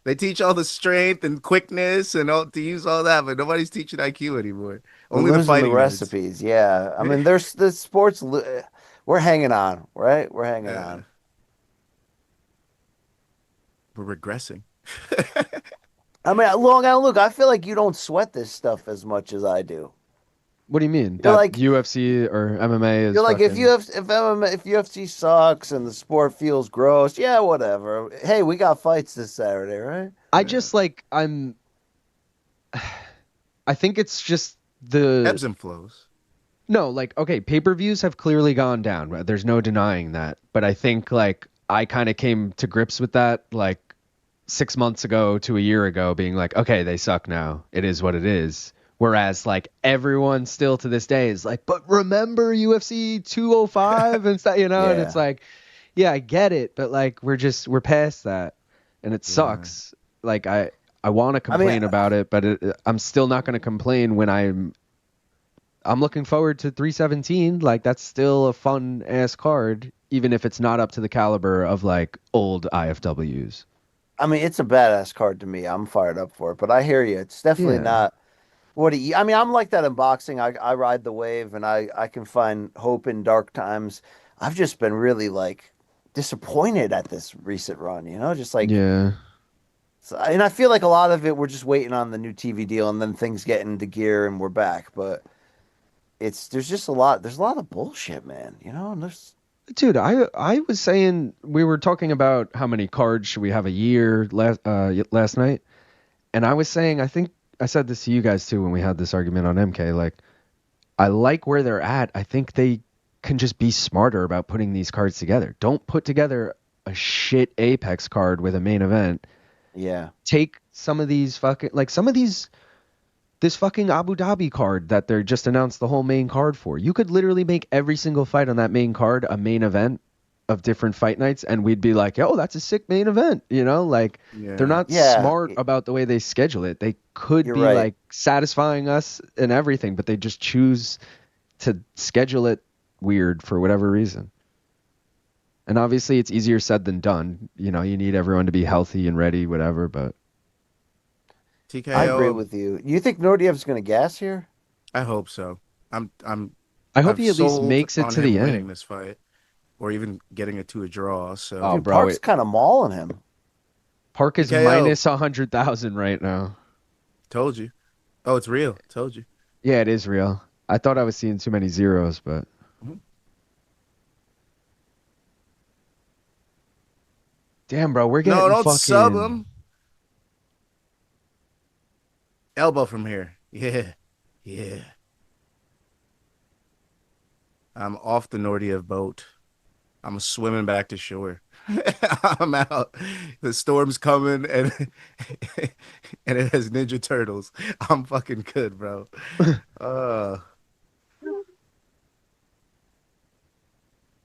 They teach all the strength and quickness and all to use all that, but nobody's teaching IQ anymore. Only We're the losing fighting nerds. recipes. Yeah, I mean, there's the sports. We're hanging on, right? We're hanging on. We're regressing. I mean, look, I feel like you don't sweat this stuff as much as I do. What do you mean? You're That like UFC or MMA is you're like fucking... if UFC sucks and the sport feels gross, yeah, whatever. Hey, we got fights this Saturday, right? I just like I think it's just the Ebbs and flows. No, like, okay, pay-per-views have clearly gone down. Right? There's no denying that. But I think like I kind of came to grips with that like 6 months ago to a year ago, being like, okay, they suck now. It is what it is. Whereas like everyone still to this day is like, but remember UFC 205 and stuff, and it's like, yeah, I get it, but like we're past that, and it sucks. Like I want to complain about it, but I'm still not going to complain when I'm looking forward to 317. Like that's still a fun ass card, even if it's not up to the caliber of like old IFWs. I mean, it's a badass card to me. I'm fired up for it, but I hear you. It's definitely not. I mean, I'm like that in boxing. I ride the wave, and I can find hope in dark times. I've just been really like disappointed at this recent run. Just like and I feel like a lot of it we're just waiting on the new TV deal, and then things get into gear, and we're back. But there's just a lot. There's a lot of bullshit, man. And there's. Dude, I was saying, we were talking about how many cards should we have a year last night, and I was saying, I think I said this to you guys too when we had this argument on MK. Like, I like where they're at. I think they can just be smarter about putting these cards together. Don't put together a shit Apex card with a main event. Yeah. Take some of these this fucking Abu Dhabi card that they're just announced the whole main card for. You could literally make every single fight on that main card a main event of different fight nights, and we'd be like, oh, that's a sick main event. They're not smart about the way they schedule it. They could be like satisfying us and everything, but they just choose to schedule it weird for whatever reason. And obviously it's easier said than done. You need everyone to be healthy and ready, whatever, but TKO. I agree with you. You think Naurdiev's going to gas here? I hope so. I hope he at least makes it to the end. Winning this fight, or even getting it to a draw. So, dude, Park's kind of mauling him. Park is minus 100,000 right now. Told you. Oh, it's real. Told you. Yeah, it is real. I thought I was seeing too many zeros, but. Damn, bro, we're getting don't fucking... sub him. Elbow from here. Yeah. I'm off the Naurdiev boat. I'm swimming back to shore. I'm out. The storm's coming, and it has Ninja Turtles. I'm fucking good, bro.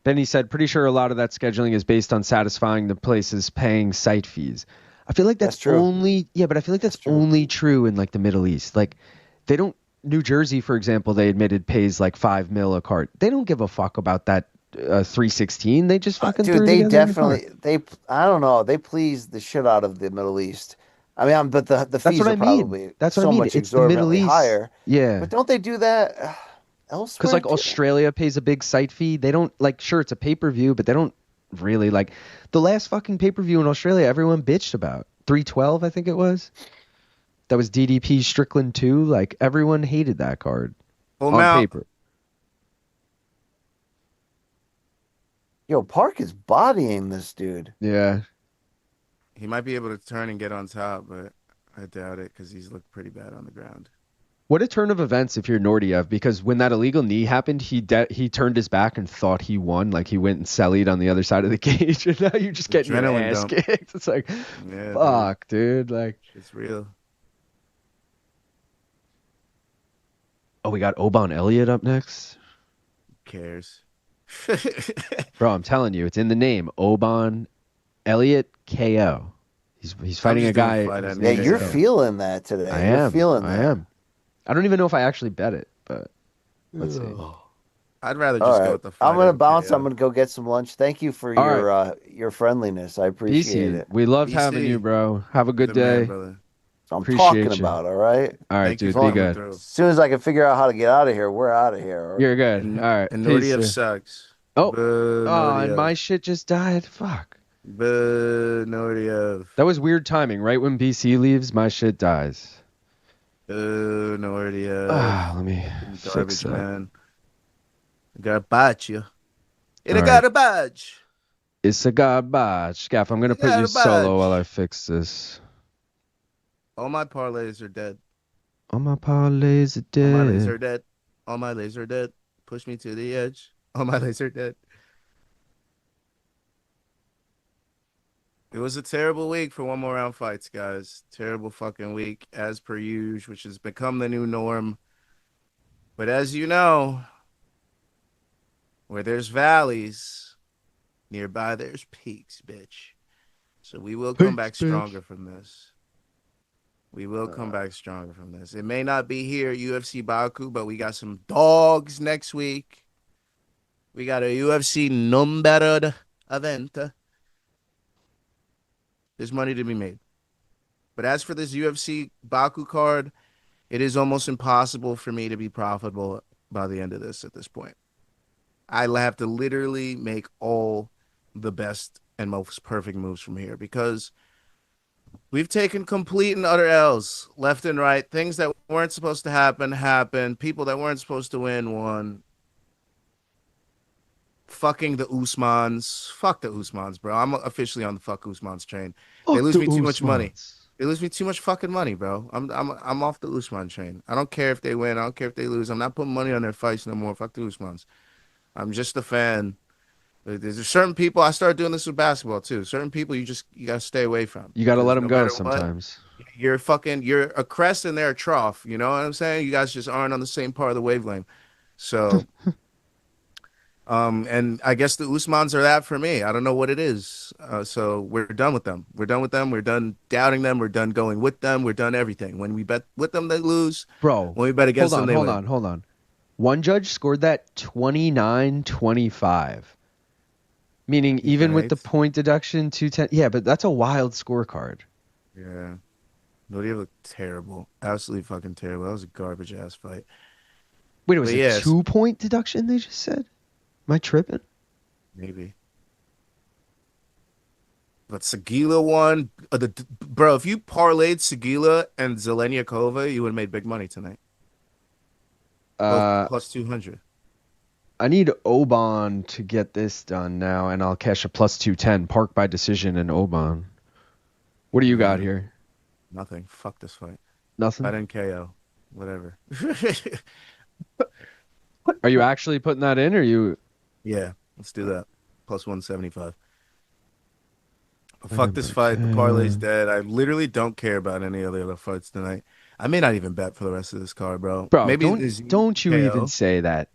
Then he said, pretty sure a lot of that scheduling is based on satisfying the places paying site fees. I feel like that's true. but I feel like that's only true in like the Middle East. Like they don't, New Jersey, for example, they admitted pays like $5 million a card. They don't give a fuck about that 316. They just fucking dude, they definitely, I don't know. They please the shit out of the Middle East. I mean, but the fees are probably so much exorbitantly higher. Yeah. But don't they do that elsewhere? Because like Australia pays a big site fee. They don't like, sure, it's a pay-per-view, but they don't really like the last fucking pay-per-view in Australia everyone bitched about. 312, I think it was. That was DDP Strickland 2. Like everyone hated that card on paper. Yo, Park is bodying this dude. Yeah. He might be able to turn and get on top, but I doubt it because he's looked pretty bad on the ground. What a turn of events if you're Naurdiev, because when that illegal knee happened, he turned his back and thought he won. Like he went and sellied on the other side of the cage, and now you're just getting your ass kicked. It's like, fuck, dude. Like, it's real. Oh, we got Oban Elliott up next. Who cares? Bro, I'm telling you, it's in the name. Oban Elliott KO. He's fighting a guy. Yeah, you're feeling that today. I am feeling that. I am. I don't even know if I actually bet it, but let's see. I'd rather All just go right. with the I'm fight gonna of bounce. I'm KO. gonna go get some lunch. Thank you for All right. your friendliness. I appreciate BC, it. we loved having BC, you, bro. Have a you're good the man, day. brother. So I'm talking Appreciate you. about. All right. All right, Thank you dude. for Be coming good. through. As soon as I can figure out how to get out of here, we're out of here. You're good. And All right. Peace. Naurdiev Sir. sucks. Oh. Boo, Oh, and my Naurdiev. shit just died. Fuck. Boo, Naurdiev. That was weird timing. Right when BC leaves, my shit dies. Boo, Naurdiev. Ah, let me fix Garbage that. man. I gotta bite you. And All I right. gotta badge. It's a garbage. Gaff, I'm gonna put you solo while I fix this. All my parlays are dead. All my parlays are All my dead. lays are dead. All my lays are dead. Push me to the edge. All my lays are dead. It was a terrible week for one more round fights, guys. Terrible fucking week, as per usual, which has become the new norm. But as you know, where there's valleys, nearby there's peaks, bitch. So we will come back stronger from this. We will come back stronger from this. It may not be here at UFC Baku, but we got some dogs next week. We got a UFC numbered event. There's money to be made. But as for this UFC Baku card, it is almost impossible for me to be profitable by the end of this at this point. I have to literally make all the best and most perfect moves from here because we've taken complete and utter L's left and right. Things that weren't supposed to happen happened. People that weren't supposed to win won. Fucking the Usmans. Fuck the Usmans, bro. I'm officially on the fuck Usmans train. They lose me too much money. They lose me too much fucking money, bro. I'm off the Usman train. I don't care if they win. I don't care if they lose. I'm not putting money on their fights no more. Fuck the Usmans. I'm just a fan. There's certain people. I started doing this with basketball too. Certain people you gotta stay away from. You gotta let them No go matter sometimes. what, you're a crest and they're a trough. You know what I'm saying? You guys just aren't on the same part of the wavelength. So, and I guess the Usmans are that for me. I don't know what it is. So we're done with them. We're done with them. We're done doubting them. We're done going with them. We're done everything. When we bet with them, they lose. Bro, When we bet against them, they win. Hold on. One judge scored that 29-25. Meaning even with the point deduction, 210. Yeah, but that's a wild scorecard. Yeah. Naurdiev looked terrible. Absolutely fucking terrible. That was a garbage ass fight. Wait, was it 2-point deduction they just said? Am I tripping? Maybe. But Sygula won. Bro, if you parlayed Sygula and Zhelezniakova, you would have made big money tonight. Both plus 200. I need Oban to get this done now, and I'll cash a plus 210. Park by decision and Oban. What do you got here? Nothing. Fuck this fight. Nothing? I didn't KO. Whatever. Are you actually putting that in, or you... Yeah, let's do that. Plus 175. But fuck this fight. The parlay's dead. I literally don't care about any of the other fights tonight. I may not even bet for the rest of this card, bro. Bro, maybe don't you even say that.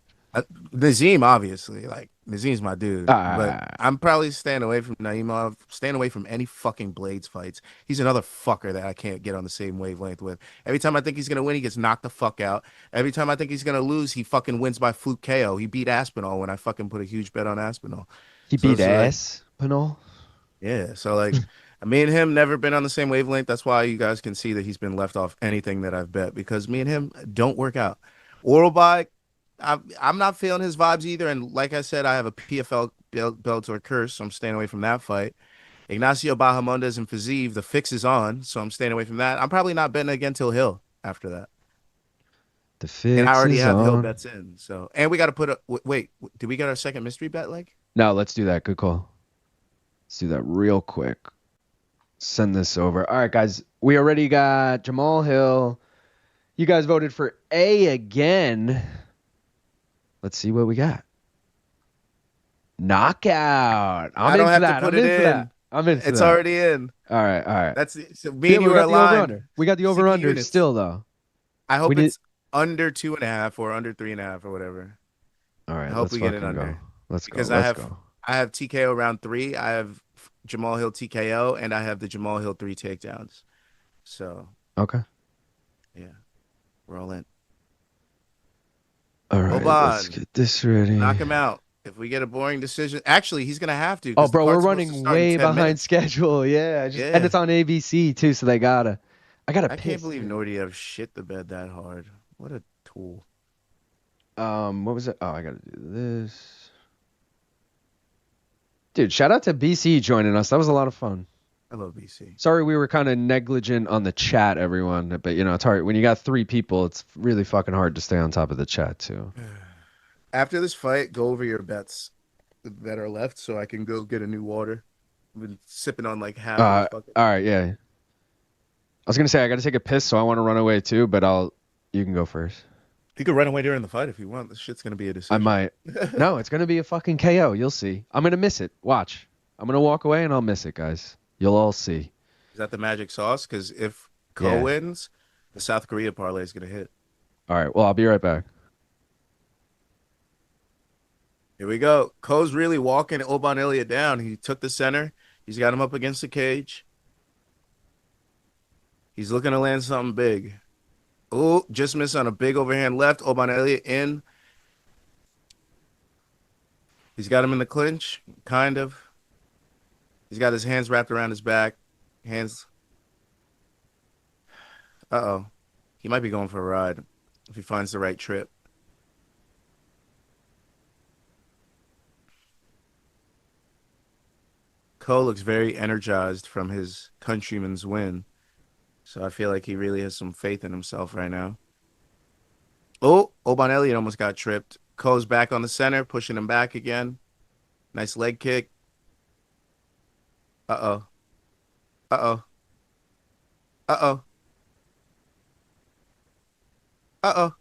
Nazim, obviously. Like, Nazim's my dude. But I'm probably staying away from Naimov, staying away from any fucking Blaydes fights. He's another fucker that I can't get on the same wavelength with. Every time I think he's going to win, he gets knocked the fuck out. Every time I think he's going to lose, he fucking wins by fluke KO. He beat Aspinall when I fucking put a huge bet on Aspinall. He beat Aspinall? Yeah, so like me and him never been on the same wavelength. That's why you guys can see that he's been left off anything that I've bet because me and him don't work out. Oralbike, I'm not feeling his vibes either. And like I said, I have a PFL Bellator curse, so I'm staying away from that fight. Ignacio Bahamondes and Fiziev, the fix is on, so I'm staying away from that. I'm probably not betting again till Hill after that. The fix and I already is have on. Hill bets in. So and we got to put a wait. Did we get our second mystery bet leg? No, let's do that. Good call. Let's do that real quick. Send this over. All right, guys. We already got Jamahal Hill. You guys voted for A again. Let's see what we got. Knockout. I don't have to put it in. I'm in for It's that. already in. All right. That's so me and you are aligned. We got the over-under still, though. I hope it's under 2.5 or under 3.5 or whatever. All right, I hope we get it under. Let's go. Because I have TKO round 3. I have Jamahal Hill TKO, and I have the Jamahal Hill 3 takedowns. So okay. Yeah, we're all in. All right, let's get this ready. Knock him out. If we get a boring decision, actually, he's gonna have to. Oh, bro, we're running way behind schedule. Yeah, and it's on ABC too, so I gotta I can't believe Naurdiev shit the bed that hard. What a tool. What was it? Oh, I gotta do this. Dude, shout out to BC joining us. That was a lot of fun. I love BC. Sorry we were kind of negligent on the chat, everyone. But, it's hard. When you got 3 people, it's really fucking hard to stay on top of the chat, too. After this fight, go over your bets that are left so I can go get a new water. I've been sipping on like half of the bucket. All right, yeah. I was going to say, I got to take a piss, so I want to run away, too. But you can go first. You could run away during the fight if you want. This shit's going to be a decision. I might. No, it's going to be a fucking KO. You'll see. I'm going to miss it. Watch. I'm going to walk away, and I'll miss it, guys. You'll all see. Is that the magic sauce? Because if Ko wins, the South Korea parlay is going to hit. All right. Well, I'll be right back. Here we go. Ko's really walking Oban Elliott down. He took the center. He's got him up against the cage. He's looking to land something big. Oh, just missed on a big overhand left. Oban Elliott in. He's got him in the clinch, kind of. He's got his hands wrapped around his back. Hands. Uh-oh. He might be going for a ride if he finds the right trip. Ko looks very energized from his countryman's win. So I feel like he really has some faith in himself right now. Oh, Oban Elliott almost got tripped. Ko's back on the center, pushing him back again. Nice leg kick. Uh-oh. Uh-oh. Uh-oh. Uh-oh.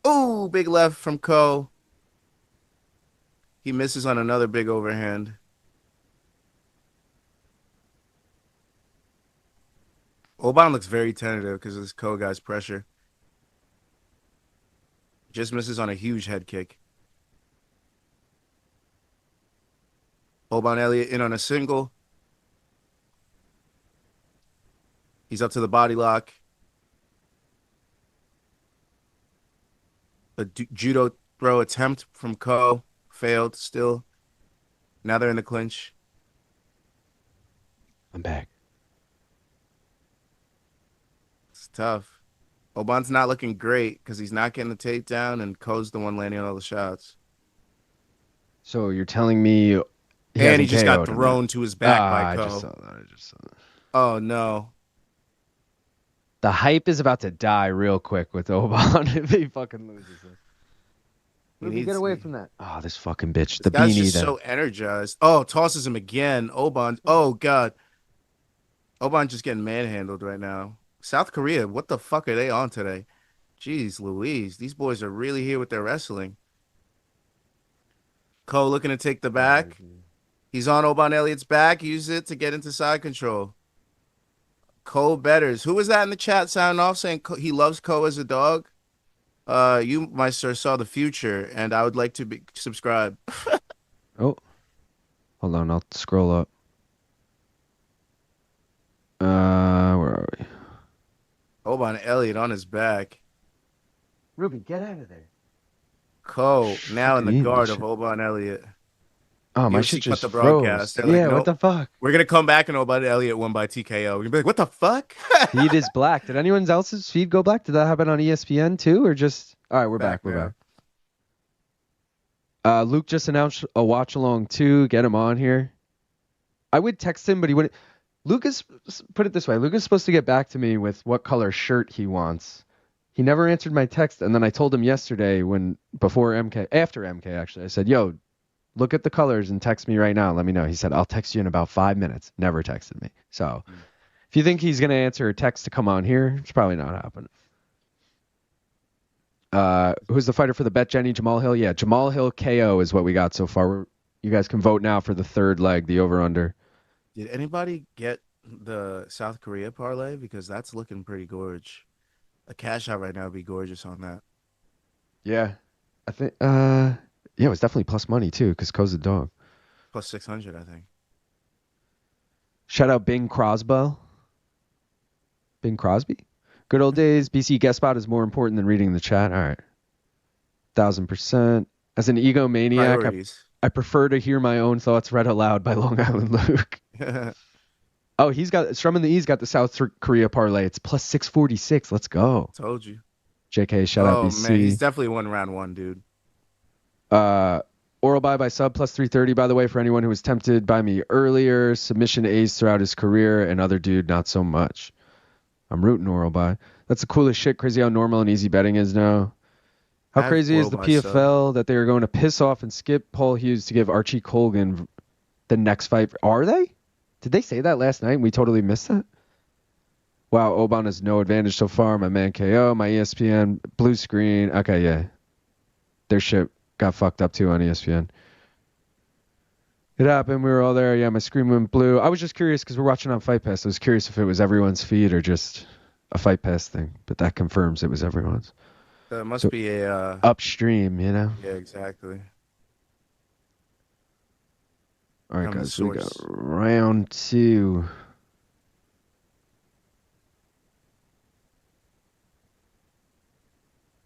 Oh, big left from Ko. He misses on another big overhand. Oban looks very tentative because of this Ko guy's pressure. Just misses on a huge head kick. Oban Elliott in on a single. He's up to the body lock. A judo throw attempt from Ko. Failed still. Now they're in the clinch. I'm back. It's tough. Oban's not looking great because he's not getting the takedown, and Ko's the one landing all the shots. So you're telling me... He just got thrown to his back by Ko. I just saw that. Oh, no. The hype is about to die real quick with Oban if he fucking loses this. Ruby, get away from that. Oh, this fucking bitch. The guy's just so energized. Oh, tosses him again. Oban. Oh, God. Oban just getting manhandled right now. South Korea, what the fuck are they on today? Jeez Louise. These boys are really here with their wrestling. Ko looking to take the back. He's on Oban Elliott's back. Use it to get into side control. Ko betters. Who was that in the chat signing off saying he loves Ko as a dog? You, my sir, saw the future, and I would like to be subscribed. Oh. Hold on, I'll scroll up. Where are we? Oban Elliott on his back. Ruby, get out of there. Ko now in the guard of Oban Elliott. Oh, my shit just froze. Yeah, like, nope, what the fuck? We're going to come back and Oban Elliott won by TKO. We're going to be like, what the fuck? Feed is black. Did anyone else's feed go black? Did that happen on ESPN too? Or just... All right, we're back. We're back. Luke just announced a watch along too. Get him on here. I would text him, but he wouldn't. Lucas, put it this way. Lucas is supposed to get back to me with what color shirt he wants. He never answered my text. And then I told him yesterday after MK actually, I said, yo, look at the colors and text me right now. Let me know. He said, I'll text you in about 5 minutes. Never texted me. So if you think he's going to answer a text to come on here, it's probably not happening. Who's the fighter for the bet, Jenny? Jamahal Hill? Yeah, Jamahal Hill KO is what we got so far. You guys can vote now for the third leg, the over-under. Did anybody get the South Korea parlay? Because that's looking pretty gorge. A cash out right now would be gorgeous on that. Yeah. I think, yeah, it was definitely plus money, too, because Ko's a dog. Plus 600, I think. Shout out Bing Crosby. Bing Crosby? Good old days. BC guest spot is more important than reading the chat. All right. 1,000%. As an egomaniac, I prefer to hear my own thoughts read aloud by Long Island Luke. Oh, he's got Strum in the E's got the South Korea parlay. It's plus 646. Let's go. Told you. JK, shout out BC. Man, he's definitely won round one, dude. Oral by sub plus 330, by the way, for anyone who was tempted by me earlier. Submission ace throughout his career, and other dude, not so much. I'm rooting Oral by. That's the coolest shit. Crazy how normal and easy betting is now. How crazy is the PFL that they are going to piss off and skip Paul Hughes to give Archie Colgan the next fight? Are they? Did they say that last night and we totally missed that? Wow, Oban has no advantage so far. My man KO, my ESPN, blue screen. Okay, yeah. Their shit got fucked up too on ESPN. It happened. We were all there. Yeah, my screen went blue. I was just curious because we're watching on Fight Pass. I was curious if it was everyone's feed or just a Fight Pass thing. But that confirms it was everyone's. It must be a... upstream, you know? Yeah, exactly. All right, guys, we got round 2.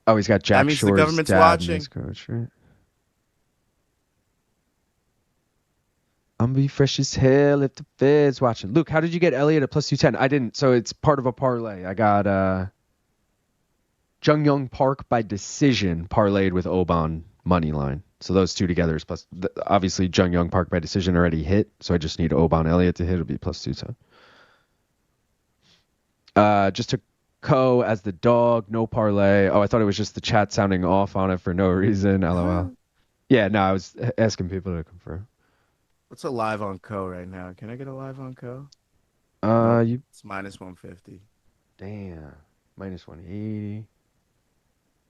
Oh, he's got Jack Shore's the government's dad watching. In his coach, right? I'm gonna be fresh as hell if the Fed's watching. Luke, how did you get Elliott at plus 210? I didn't, so it's part of a parlay. I got Jung Park by decision parlayed with Oban money line. So those two together is plus. Obviously, Jung Park by decision already hit, so I just need Oban Elliott to hit. It'll be plus 210. Just took Ko as the dog, no parlay. Oh, I thought it was just the chat sounding off on it for no reason. LOL. Yeah, no, I was asking people to confirm. What's a live on Ko right now? Can I get a live on Ko? It's minus 150. Damn, minus 180.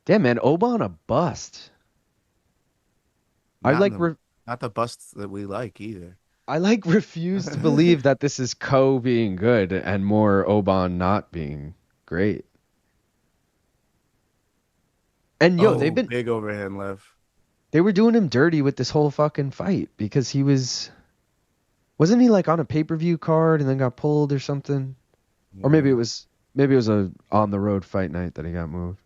Damn, man, Oban a bust. Not the busts that we like either. I refuse to believe that this is Ko being good and more Oban not being great. And they've been big overhand left. They were doing him dirty with this whole fucking fight because wasn't he like on a pay-per-view card and then got pulled or something? Yeah. Or maybe it was a on the road fight night that he got moved.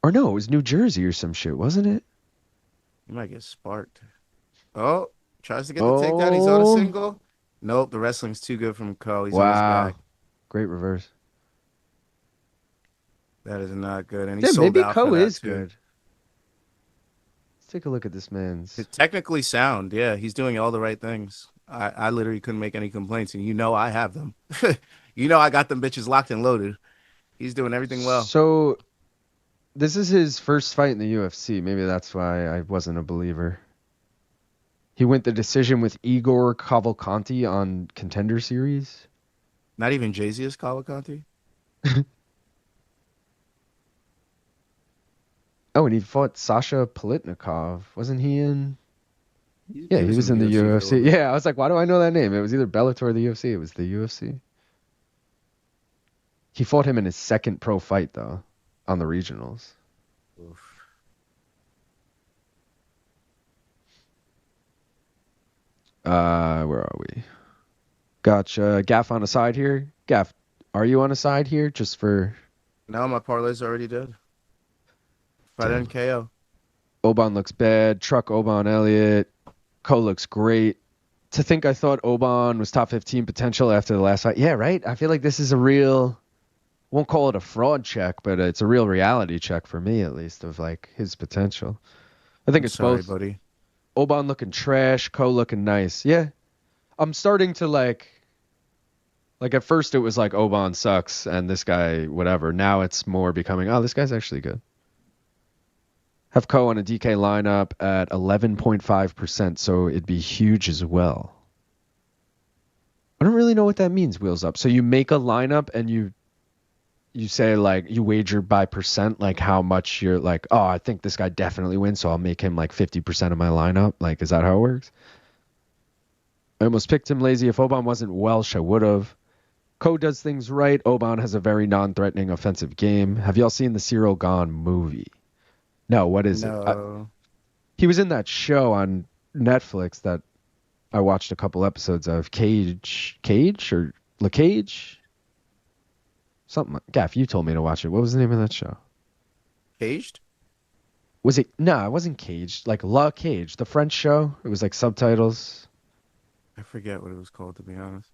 Or no, it was New Jersey or some shit, wasn't it? He might get sparked. Oh, tries to get the takedown. He's on a single. Nope, the wrestling's too good from Ko. He's on his back. Great reverse. That is not good. And he's sold maybe out Ko for that is too. good. Let's take a look at this man's. It's technically sound. Yeah, he's doing all the right things. I literally couldn't make any complaints, and I have them. I got them bitches locked and loaded. He's doing everything well. So this is his first fight in the UFC. Maybe that's why I wasn't a believer. He went the decision with Igor Cavalcanti on Contender Series. Not even Jay-Z's Cavalcanti? Oh, and he fought Sasha Politnikov. Wasn't he in? Yeah, he was in the UFC. Yeah, I was like, why do I know that name? It was either Bellator or the UFC. It was the UFC. He fought him in his second pro fight, though, on the regionals. Oof. Where are we? Gotcha. Gaff on a side here. Gaff, are you on a side here just for... No, my parlay's already dead. Fight in KO. Oban looks bad. Truck Oban Elliott. Ko looks great. To think I thought Oban was top 15 potential after the last fight. Yeah, right? I feel like this is a real... Won't call it a fraud check, but it's a real reality check for me, at least, of like his potential. I think it's both. Buddy. Oban looking trash, Ko looking nice. Yeah. I'm starting to like at first it was like Oban sucks and this guy whatever. Now it's more becoming, this guy's actually good. Have Ko on a DK lineup at 11.5%, so it'd be huge as well. I don't really know what that means, Wheels Up. So you make a lineup and you say like you wager by percent, like how much you're like, I think this guy definitely wins, so I'll make him like 50% of my lineup. Like, is that how it works? I almost picked him lazy. If Oban wasn't Welsh, I would have. Ko does things right. Oban has a very non-threatening offensive game. Have y'all seen the Cyril Gahn movie? No, what is it? He was in that show on Netflix that I watched a couple episodes of. Cage or Le Cage? Something. Gaff, you told me to watch it. What was the name of that show? Caged? Was it? No, it wasn't Caged. Like La Cage, the French show. It was like subtitles. I forget what it was called, to be honest.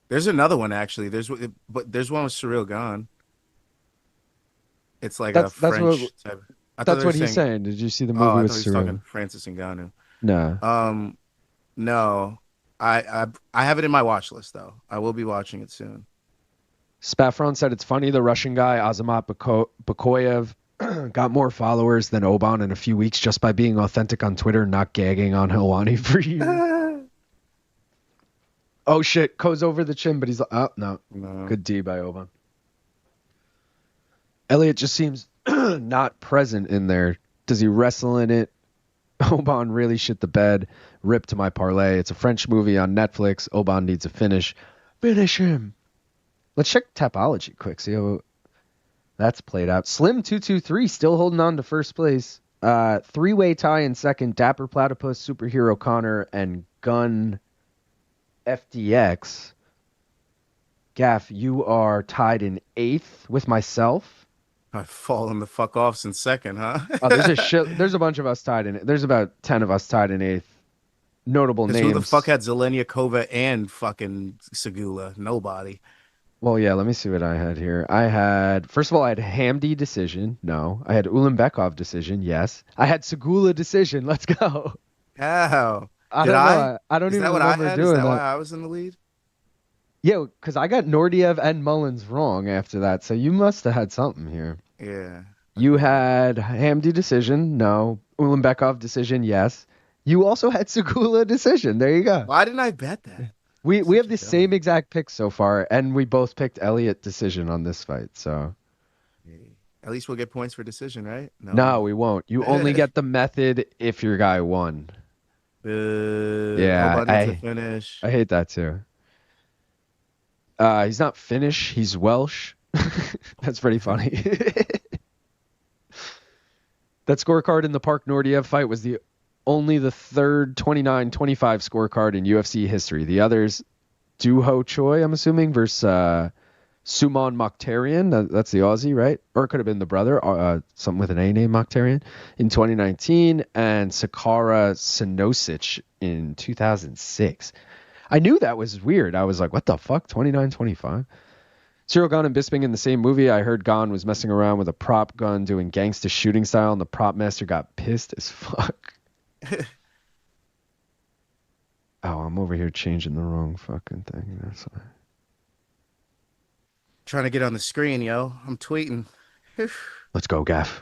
There's another one actually. There's one with Cyril Gane. It's like a French type. That's what he's saying. Did you see the movie I with thought he was Cyril? talking Francis Ngannou. No. No. I have it in my watch list though. I will be watching it soon. Spafron said it's funny the Russian guy Azamat Bakoyev got more followers than Oban in a few weeks just by being authentic on Twitter and not gagging on Helwani for years. Oh shit, Ko's over the chin, but he's like, oh no. Good D by Oban. Elliot just seems not present in there. Does he wrestle in it? Oban really shit the bed. Rip to my parlay. It's a French movie on Netflix. Oban needs a finish. Finish him. Let's check Tapology quick. See how that's played out. Slim 223 still holding on to first place. Three-way tie in second. Dapper Platypus, Superhero Connor, and Gun FDX. Gaff, you are tied in 8th with myself. I've fallen the fuck off since second, huh? There's a bunch of us tied in it. There's about 10 of us tied in 8th. Notable names. Who the fuck had Zhelezniakova and fucking Sygula? Nobody. Well, yeah, let me see what I had here. First of all, I had Hamdy decision. No. I had Ulanbekov decision. Yes. I had Sygula decision. Let's go. How? I don't know. I don't Is even that what remember I had? doing Is that that. why I was in the lead? Yeah, because I got Naurdiev and Mullins wrong after that, so you must have had something here. Yeah. You had Hamdy decision. No. Ulanbekov decision. Yes. You also had Sygula decision. There you go. Why didn't I bet that? We have the same exact picks so far, and we both picked Elliott decision on this fight. So at least we'll get points for decision, right? No, we won't. You only get the method if your guy won. Yeah, I finish. I hate that too. He's not Finnish. He's Welsh. That's pretty funny. That scorecard in the Park Naurdiev fight was only the third 29-25 scorecard in UFC history. The others, Duho Choi, I'm assuming, versus Suman Mokhtarian. That's the Aussie, right? Or it could have been the brother, something with an A name, Mokhtarian, in 2019, and Sakara Sinosic in 2006. I knew that was weird. I was like, what the fuck? 29-25? Cyril Gane and Bisping in the same movie. I heard Gane was messing around with a prop gun doing gangsta shooting style, and the prop master got pissed as fuck. Oh, I'm over here changing the wrong fucking thing. That's why. Trying to get on the screen, yo. I'm tweeting. Let's go, Gaff.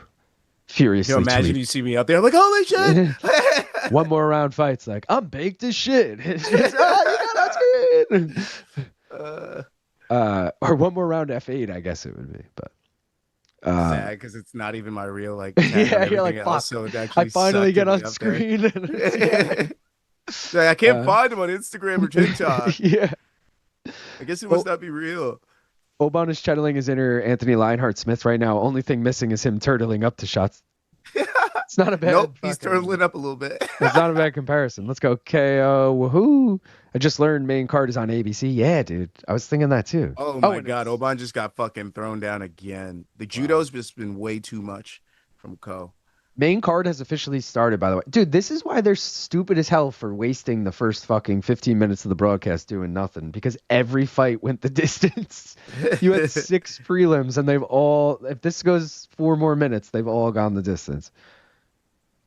Furiously imagine tweet. you see me out there. I'm like, holy shit. One more round fight's like, I'm baked as shit. It's just, you got on screen. Or one more round F8, I guess it would be. But sad because it's not even my real like. Yeah, you're like, fuck. So I finally get on screen. I can't find him on Instagram or TikTok. Yeah. I guess it must not be real. Oban is channeling his inner Anthony Lionheart Smith right now. Only thing missing is him turtling up to shots. It's not a bad. Nope, he's turtling up a little bit. It's not a bad comparison. Let's go KO. Woohoo! I just learned main card is on ABC. Yeah, dude. I was thinking that too. Oh my god, Oban just got fucking thrown down again. The judo's just been way too much from Ko. Main card has officially started, by the way. Dude, this is why they're stupid as hell for wasting the first fucking 15 minutes of the broadcast doing nothing, because every fight went the distance. You had 6 prelims, and they've all, if this goes 4 more minutes, they've all gone the distance.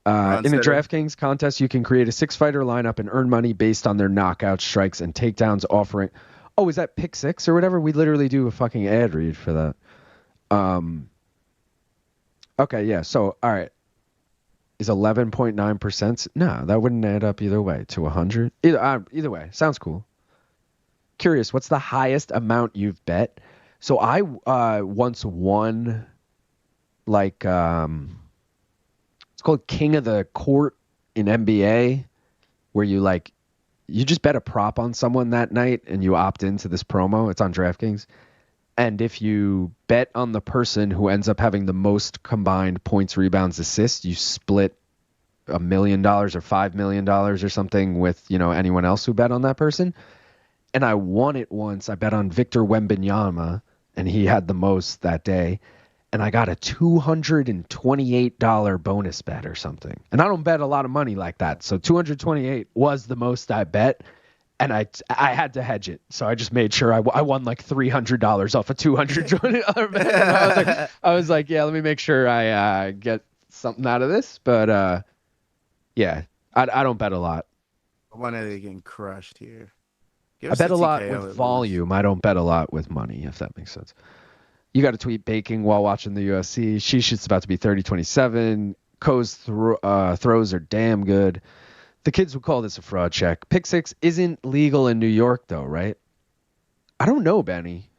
In a DraftKings contest, you can create a 6-fighter lineup and earn money based on their knockout strikes and takedowns offering. Oh, is that pick 6 or whatever? We literally do a fucking ad read for that. Okay, yeah. So, all right. Is 11.9%? No, that wouldn't add up either way to 100. Either way, sounds cool. Curious, what's the highest amount you've bet? So I once won, like, it's called King of the Court in NBA, where you just bet a prop on someone that night and you opt into this promo. It's on DraftKings. And if you bet on the person who ends up having the most combined points, rebounds, assists, you split $1 million or $5 million or something with, anyone else who bet on that person. And I won it once. I bet on Victor Wembanyama and he had the most that day. And I got a $228 bonus bet or something. And I don't bet a lot of money like that. So 228 was the most I bet. And I had to hedge it. So I just made sure I won like $300 off a $220 bet. And I was like, yeah, let me make sure I get something out of this. But yeah, I don't bet a lot. I wanted to get crushed here. I bet a lot with volume. I don't bet a lot with money, if that makes sense. You got to tweet baking while watching the UFC. She's about to be 30-27. Ko's throws are damn good. The kids would call this a fraud check. Pick six isn't legal in New York, though, right? I don't know, Benny.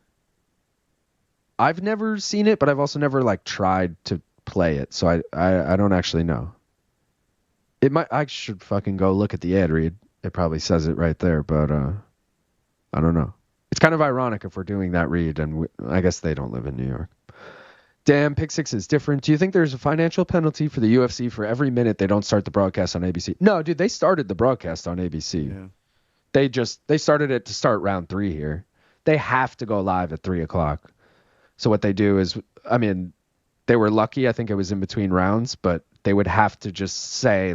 I've never seen it, but I've also never tried to play it, so I don't actually know. I should fucking go look at the ad read. It probably says it right there, but I don't know. It's kind of ironic if we're doing that read, and I guess they don't live in New York. Damn, Pick Six is different. Do you think there's a financial penalty for the UFC for every minute they don't start the broadcast on ABC? No, dude, they started the broadcast on ABC. Yeah. They started it to start round 3 here. They have to go live at 3 o'clock. So what they do is, I mean, they were lucky. I think it was in between rounds, but they would have to just say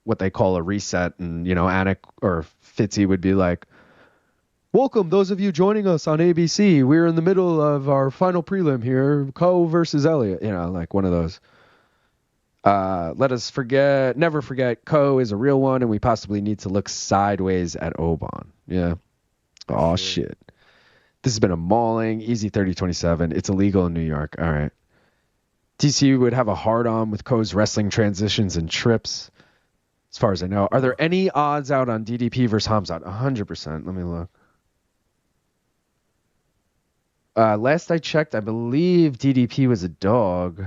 what they call a reset, and Anik or Fitzy would be like, welcome, those of you joining us on ABC. We're in the middle of our final prelim here, Ko versus Elliott. One of those. Let us never forget, Ko is a real one, and we possibly need to look sideways at Oban. Yeah. Oh, shit. This has been a mauling. Easy 30-27. It's illegal in New York. All right. TCU would have a hard-on with Ko's wrestling transitions and trips, as far as I know. Are there any odds out on DDP versus Hamzat? 100%. Let me look. Last I checked, I believe DDP was a dog.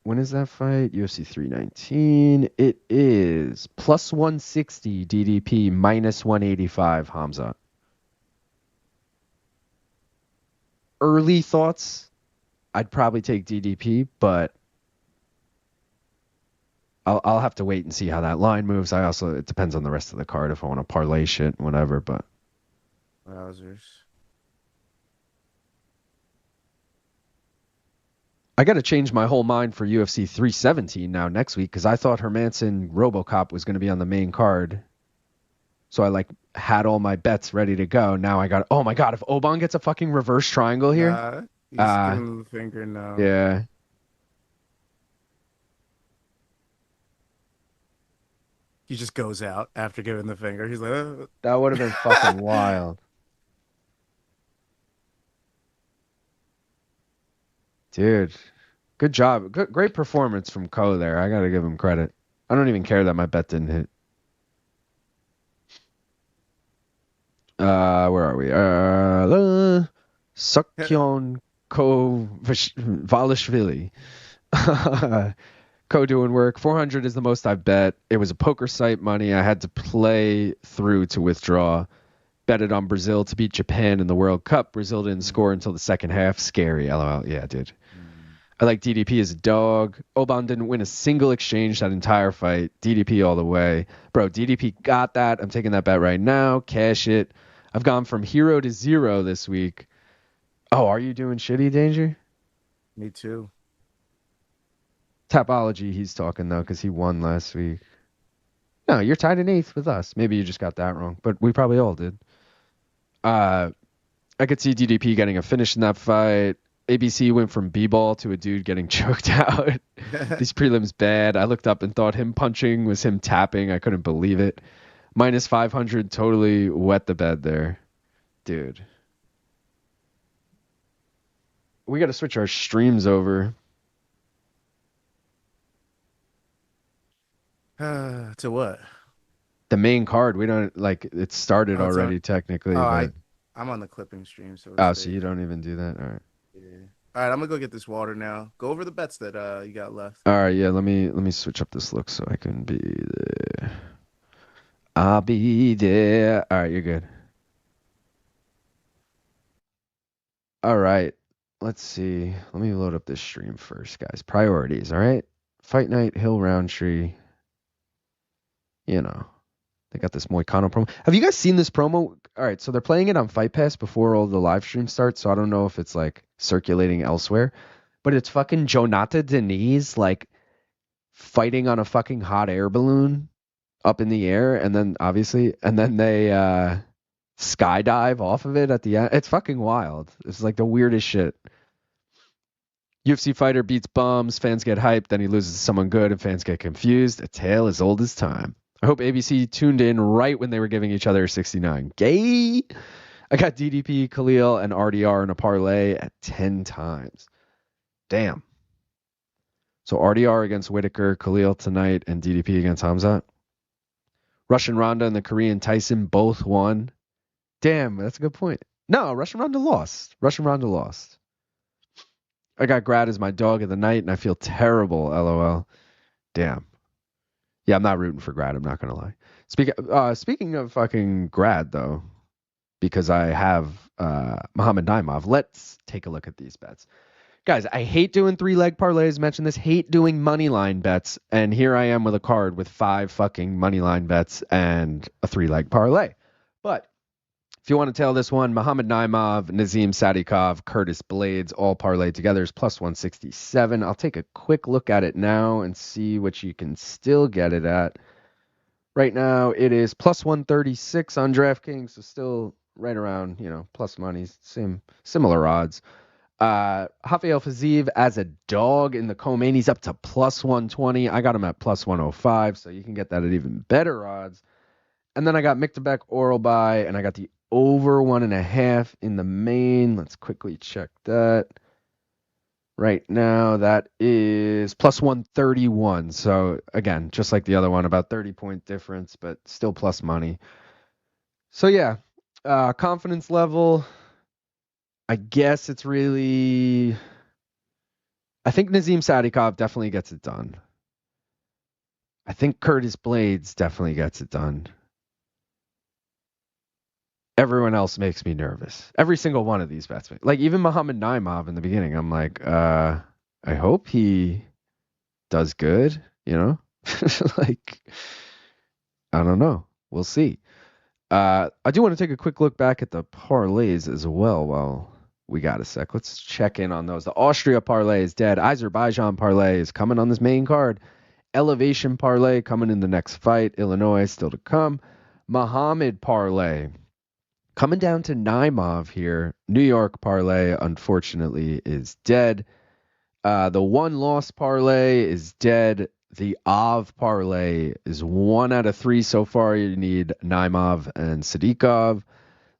When is that fight? UFC 319. It is plus 160 DDP, minus 185 Hamzat. Early thoughts, I'd probably take DDP, but I'll have to wait and see how that line moves. It depends on the rest of the card if I want to parlay shit, whatever, but. Wowzers. I got to change my whole mind for UFC 317 now next week, because I thought Hermanson RoboCop was going to be on the main card. So I had all my bets ready to go. Now I got, oh my God, if Oban gets a fucking reverse triangle here. He's giving the finger now. Yeah. He just goes out after giving the finger. He's like, oh. That would have been fucking wild. Dude, good job. Great performance from Ko there. I got to give him credit. I don't even care that my bet didn't hit. Where are we? Seokhyeon Ko Valishvili. Ko doing work. 400 is the most I've bet. It was a poker site money. I had to play through to withdraw. Betted on Brazil to beat Japan in the World Cup. Brazil didn't score until the second half. Scary. LOL. Yeah, dude. I like DDP as a dog. Oban didn't win a single exchange that entire fight. DDP all the way. Bro, DDP got that. I'm taking that bet right now. Cash it. I've gone from hero to zero this week. Oh, are you doing shitty, Danger? Me too. Tapology, he's talking, though, because he won last week. No, you're tied in 8th with us. Maybe you just got that wrong, but we probably all did. I could see DDP getting a finish in that fight. ABC went from b-ball to a dude getting choked out. These prelims bad. I looked up and thought him punching was him tapping. I couldn't believe it. Minus 500 totally wet the bed there. Dude. We got to switch our streams over. To what? The main card. We don't it started already technically. I'm on the clipping stream. So you don't even do that? All right. Yeah. All right, I'm gonna go get this water now. Go over the bets that you got left. All right, yeah. Let me switch up this look so I can be there. I'll be there. All right, you're good. All right, let's see. Let me load up this stream first, guys. Priorities. All right. Fight night, Hill Rountree. They got this Moicano promo. Have you guys seen this promo? all right, so they're playing it on Fight Pass before all the live stream starts, so I don't know if it's like circulating elsewhere, but it's fucking Jonata Denise like fighting on a fucking hot air balloon up in the air, and then they skydive off of it at the end. It's fucking wild. It's like the weirdest shit. UFC fighter beats bums, fans get hyped, then he loses to someone good, and fans get confused. A tale as old as time. I hope ABC tuned in right when they were giving each other 69. Gay! I got DDP, Khalil, and RDR in a parlay at 10 times. Damn. So RDR against Whitaker, Khalil tonight, and DDP against Hamzat. Russian Ronda and the Korean Tyson both won. Damn, that's a good point. No, Russian Ronda lost. I got Grad as my dog of the night, and I feel terrible, LOL. Damn. Yeah, I'm not rooting for Grad, I'm not going to lie. Speaking of fucking Grad, though, because I have Mohammed Naimov, let's take a look at these bets. Guys, I hate doing 3-leg parlays, mentioned this, hate doing money line bets, and here I am with a card with 5 fucking money line bets and a 3-leg parlay. But if you want to tail this one, Mohammed Naimov, Nazim Sadykhov, Curtis Blaydes, all parlayed together is plus 167. I'll take a quick look at it now and see what you can still get it at. Right now, it is plus 136 on DraftKings, so still right around, plus money, similar odds. Rafael Fiziev as a dog in the co-main, he's up to plus 120. I got him at plus 105, so you can get that at even better odds. And then I got Miktabek oral buy, and I got the over 1.5 in the main. Let's quickly check that. Right now, that is plus 131. So again, just like the other one, about 30-point difference, but still plus money. So yeah, confidence level, I guess it's really, I think Nazim Sadykhov definitely gets it done. I think Curtis Blaydes definitely gets it done. Everyone else makes me nervous. Every single one of these bets. Like even Mohammed Naimov in the beginning, I'm like, I hope he does good, like, I don't know. We'll see. I do want to take a quick look back at the parlays as well while we got a sec. Let's check in on those. The Austria parlay is dead. Azerbaijan parlay is coming on this main card. Elevation parlay coming in the next fight. Illinois still to come. Muhammad parlay coming down to Naimov here. New York parlay, unfortunately, is dead. The one loss parlay is dead. The Av parlay is 1 out of 3 so far. You need Naimov and Sadykhov.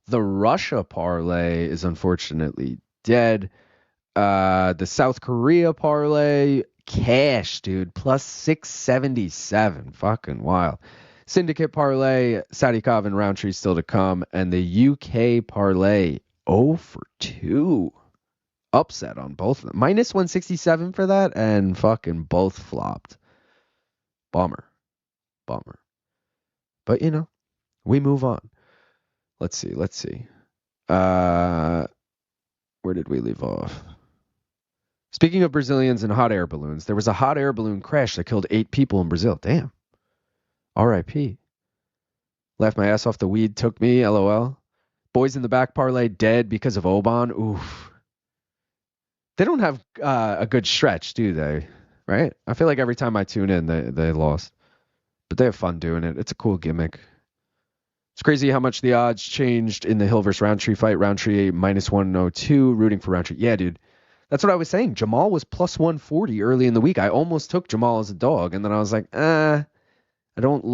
The Russia parlay is unfortunately dead. The South Korea parlay, cash, dude, plus 677. Fucking wild. Syndicate parlay, Sadykhov and Rountree still to come. And the UK parlay, 0 for 2. Upset on both of them. Minus 167 for that, and fucking both flopped. Bummer. But, we move on. Let's see. Where did we leave off? Speaking of Brazilians and hot air balloons, there was a hot air balloon crash that killed 8 people in Brazil. Damn. R.I.P. Laughed my ass off, the weed took me, LOL. Boys in the back parlay dead because of Oban. Oof. They don't have a good stretch, do they? Right? I feel like every time I tune in, they lost. But they have fun doing it. It's a cool gimmick. It's crazy how much the odds changed in the Hill versus Rountree fight. Rountree minus 102, rooting for Rountree. Yeah, dude. That's what I was saying. Jamahal was plus 140 early in the week. I almost took Jamahal as a dog, and then I was like, I don't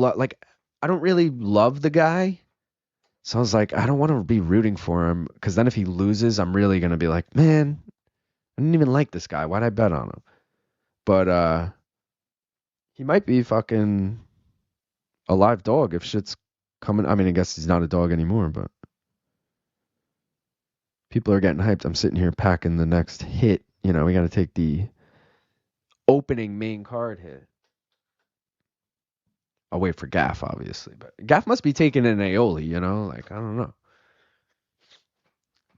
really love the guy. So I was like, I don't want to be rooting for him, because then if he loses, I'm really going to be like, man, I didn't even like this guy. Why'd I bet on him? But he might be fucking a live dog if shit's coming. I mean, I guess he's not a dog anymore, but people are getting hyped. I'm sitting here packing the next hit. We got to take the opening main card hit. I'll wait for Gaff, obviously, but Gaff must be taking an aioli, like, I don't know.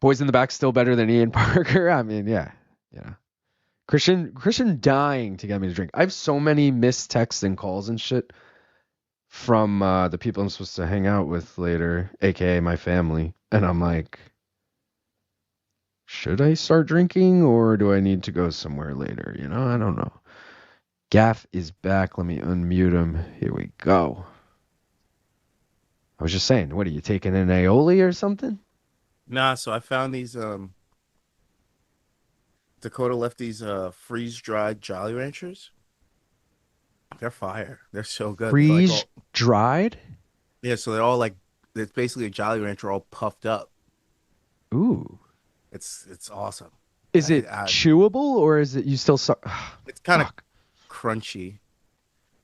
Boys in the back still better than Ian Parker. I mean, yeah. Christian dying to get me to drink. I have so many missed texts and calls and shit from the people I'm supposed to hang out with later, aka my family, and I'm like, should I start drinking or do I need to go somewhere later? You know, I don't know. Gaff is back. Let me unmute him. Here we go. I was just saying, what are you taking an aioli or something? Nah, so I found these Dakota left these freeze-dried Jolly Ranchers. They're fire. They're so good. Freeze dried? Yeah, so they're all like, it's basically a Jolly Rancher all puffed up. Ooh. It's awesome. Is it chewable or is it you still it's kind of crunchy.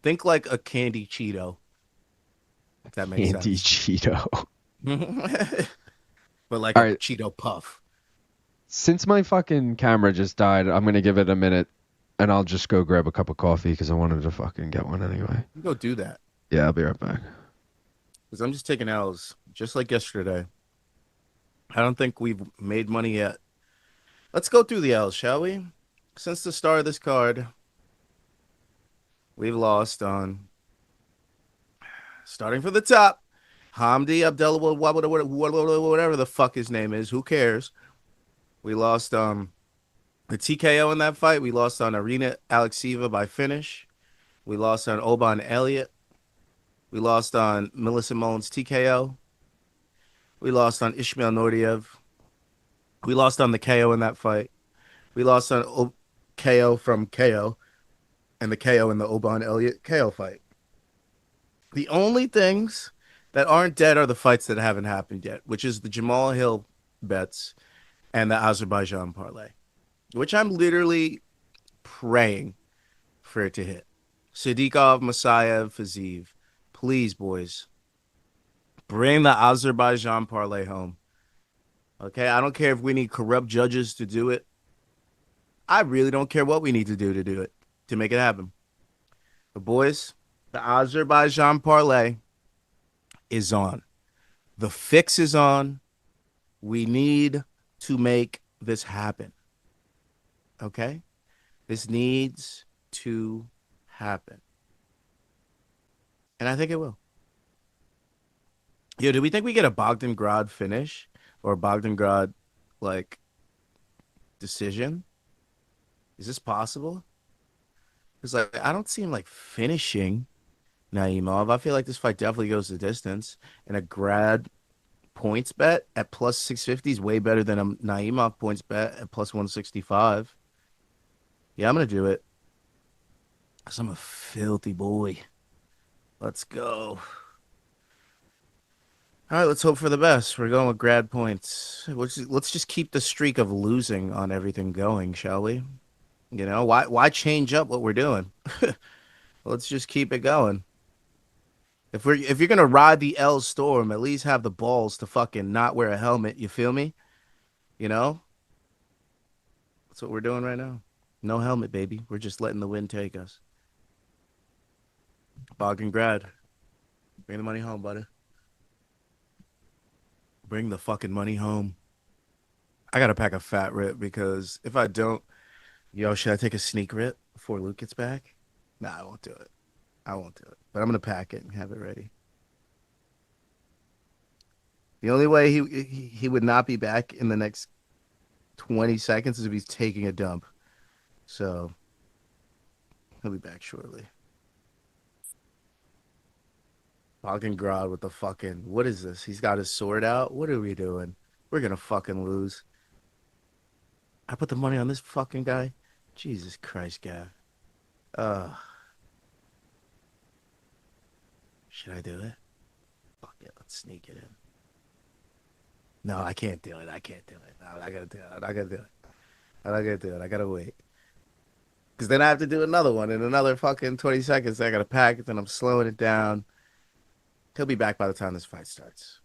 Think like a candy Cheeto. If that makes candy sense. Cheeto. But like a Cheeto puff. Since my fucking camera just died, I'm going to give it a minute and I'll just go grab a cup of coffee because I wanted to fucking get one anyway. You go do that. Yeah, I'll be right back. Because I'm just taking L's, just like yesterday. I don't think we've made money yet. Let's go through the L's, shall we? Since the start of this card, we've lost on, starting from the top, Hamdy, Abdelwahab, whatever the fuck his name is. Who cares? We lost the TKO in that fight. We lost on Irina Alekseeva by finish. We lost on Oban Elliott. We lost on Melissa Mullins TKO. We lost on Ismail Naurdiev. We lost on the KO in that fight. We lost on KO from KO and the KO in the Oban Elliott KO fight. The only things that aren't dead are the fights that haven't happened yet, which is the Jamahal Hill bets and the Azerbaijan parlay, which I'm literally praying for it to hit. Sadykhov, Musayev, Fiziev. Please, boys, bring the Azerbaijan parlay home. Okay, I don't care if we need corrupt judges to do it. I really don't care what we need to do it, to make it happen. But boys, the Azerbaijan parlay is on. The fix is on. We need to make this happen. Okay? This needs to happen. And I think it will. Yo, do we think we get a Bogdangrad finish? Or Bogdangrad, like, decision? Is this possible? Because, like, I don't see him, like, finishing Naimov. I feel like this fight definitely goes the distance. And a grad points bet at plus 650 is way better than a Naimov points bet at plus 165. Yeah, I'm going to do it. Because I'm a filthy boy. Let's go. All right, let's hope for the best. We're going with grad points. Let's just keep the streak of losing on everything going, shall we? You know, why change up what we're doing? Let's just keep it going. If you're gonna ride the L storm, at least have the balls to fucking not wear a helmet. You feel me? You know? That's what we're doing right now. No helmet, baby. We're just letting the wind take us. Bogdangrad. Bring the money home, buddy. Bring the fucking money home. I gotta pack a fat rip because if I don't, yo, should I take a sneak rip before Luke gets back? Nah, I won't do it. But I'm gonna pack it and have it ready. The only way he would not be back in the next 20 seconds is if he's taking a dump. So he'll be back shortly. Bogdangrad with the fucking, what is this? He's got his sword out. What are we doing? We're gonna fucking lose. I put the money on this fucking guy. Jesus Christ, Gav. Should I do it? Fuck it, let's sneak it in. No, I can't do it. No, I gotta do it. I gotta wait. Because then I have to do another one in another fucking 20 seconds. I gotta pack it, then I'm slowing it down. He'll be back by the time this fight starts.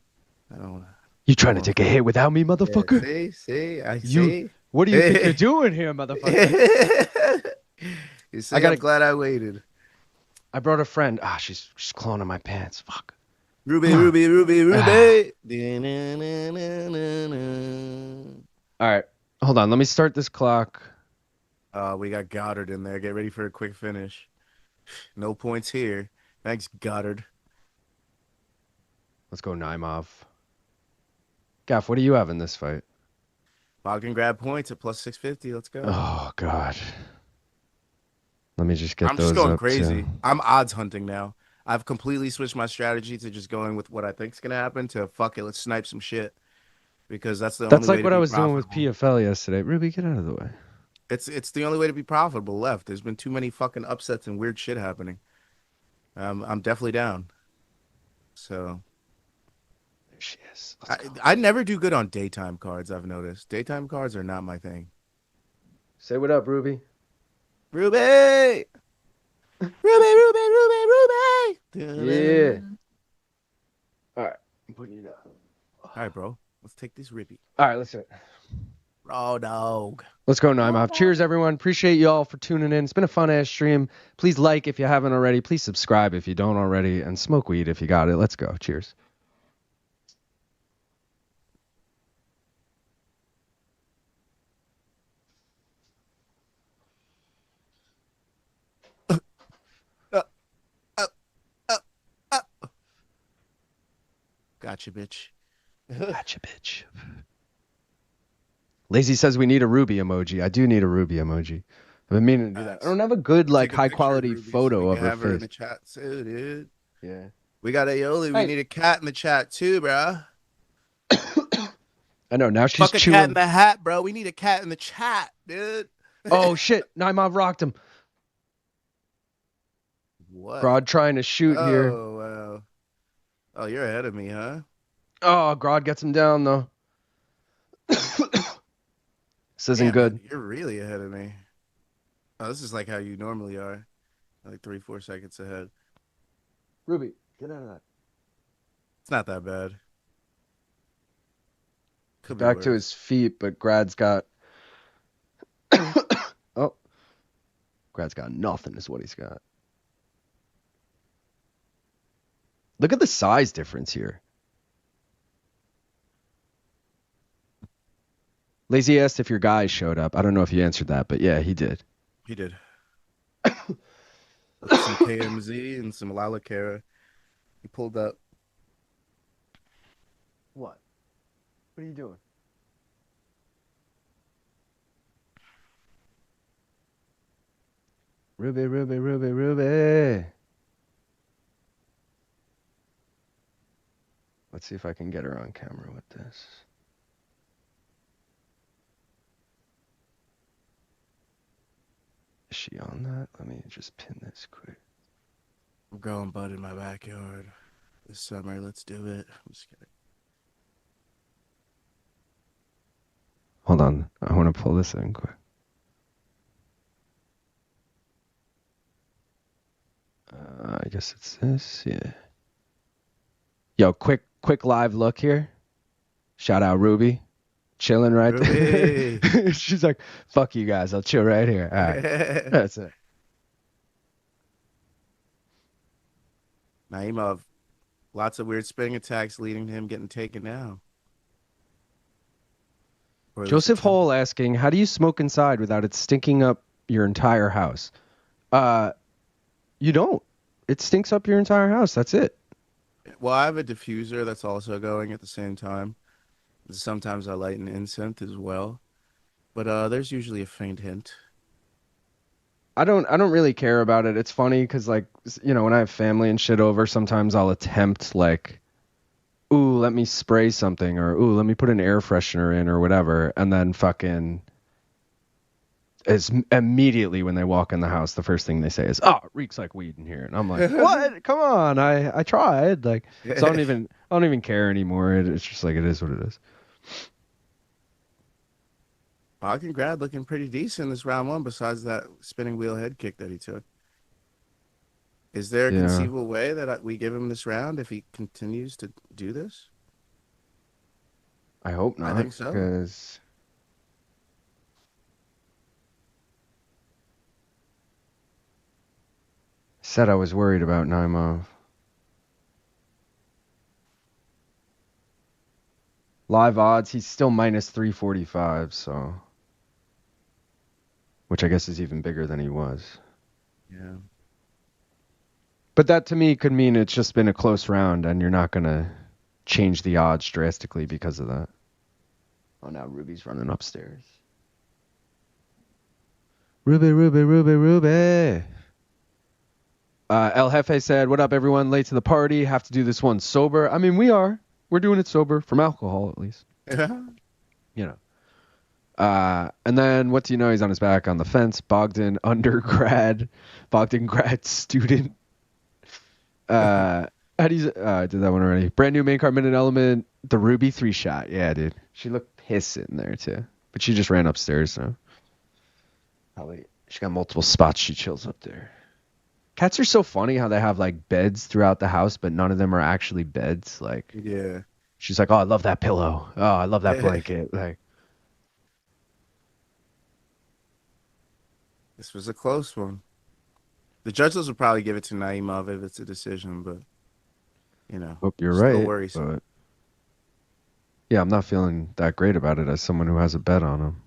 I don't want to. You trying to take a hit without me, motherfucker? Yeah, see? What do you think you're doing here, motherfucker? You see, I'm glad I waited. I brought a friend. She's cloning my pants. Fuck. Ruby. All right. Hold on. Let me start this clock. We got Goddard in there. Get ready for a quick finish. No points here. Thanks, Goddard. Let's go Naimov. Gaff, what do you have in this fight? Bob can grab points at plus 650. Let's go. Oh, God. Let me just get I'm those just going up crazy. too. I'm odds hunting now. I've completely switched my strategy to just going with what I think's going to happen to fuck it, let's snipe some shit. Because that's the only way to be That's like what I was doing with profitable. PFL yesterday. Ruby, get out of the way. It's the only way to be profitable left. There's been too many fucking upsets and weird shit happening. I'm definitely down. So There she is. I never do good on daytime cards, I've noticed. Daytime cards are not my thing. Say what up, Ruby. Ruby! Ruby! Yeah. All right. I'm putting it up. All right, bro. Let's take this rippy. All right, let's do it. Raw dog. Let's go, Naimov. Cheers, everyone. Appreciate you all for tuning in. It's been a fun-ass stream. Please like if you haven't already. Please subscribe if you don't already. And smoke weed if you got it. Let's go. Cheers. Gotcha, bitch. Gotcha, bitch. Lazy says we need a Ruby emoji. I do need a Ruby emoji. I've been meaning to do that. I don't have a good, like, high-quality photo of her have her in the face. chat too, dude. Yeah. We got Aioli. We need a cat in the chat too, bro. I know. Now she's Fuck a chewing. cat in the hat, bro. We need a cat in the chat, dude. Oh, shit. Naimov rocked him. What? Grodd trying to shoot here. Oh, wow. Oh, you're ahead of me, huh? Oh, Grodd gets him down, though. This isn't good. You're really ahead of me. Oh, this is like how you normally are. Like 3-4 seconds ahead. Ruby, get out of that. It's not that bad. Could be Back worse. to his feet, but Grad's got... oh. Grad's got nothing is what he's got. Look at the size difference here. Lazy asked if your guy showed up. I don't know if you answered that, but yeah, he did. He did. Some KMZ and some Lalakara. He pulled up. What? What are you doing? Ruby, Ruby, Ruby, Ruby. Let's see if I can get her on camera with this. Is she on that? Let me just pin this quick. I'm growing bud in my backyard this summer. Let's do it. I'm just kidding. Hold on. I want to pull this in quick. I guess it's this. Yeah. Yo, quick live look here. Shout out Ruby. Chilling right there. She's like, fuck you guys. I'll chill right here. All right. That's it. Naimov, lots of weird spinning attacks leading to him getting taken down. Joseph Hole asking, how do you smoke inside without it stinking up your entire house? You don't. It stinks up your entire house. That's it. Well, I have a diffuser that's also going at the same time. Sometimes I light an incense as well, but there's usually a faint hint. I don't really care about it. It's funny because, like, you know, when I have family and shit over, sometimes I'll attempt, like, ooh, let me spray something, or ooh, let me put an air freshener in, or whatever, and then fucking is immediately when they walk in the house, the first thing they say is, "Oh, it reeks like weed in here," and I'm like, "What? Come on, I tried." Like, so I don't even care anymore. It's just like it is what it is. Baku grad looking pretty decent this round one, besides that spinning wheel head kick that he took. Is there a conceivable way that we give him this round if he continues to do this? I hope not. I think so. Because said I was worried about Naimov. Live odds, he's still minus 345, so, which I guess is even bigger than he was. Yeah. But that to me could mean it's just been a close round and you're not going to change the odds drastically because of that. Oh, now Ruby's running upstairs. Ruby. El Jefe said, "What up, everyone? Late to the party. Have to do this one sober." I mean, we are. We're doing it sober, from alcohol at least. You know. And then what do you know? He's on his back on the fence. Bogdan grad student. How do you? I did that one already. Brand new main card minute element. The Ruby 3-shot. Yeah, dude. She looked pissed in there too, but she just ran upstairs. So probably she got multiple spots. She chills up there. Cats are so funny how they have like beds throughout the house, but none of them are actually beds. Like, yeah. She's like, "Oh, I love that pillow. Oh, I love that blanket." Like, this was a close one. The judges will probably give it to Naimov if it's a decision, but you know, hope you're still right. worrisome. But yeah, I'm not feeling that great about it as someone who has a bet on him.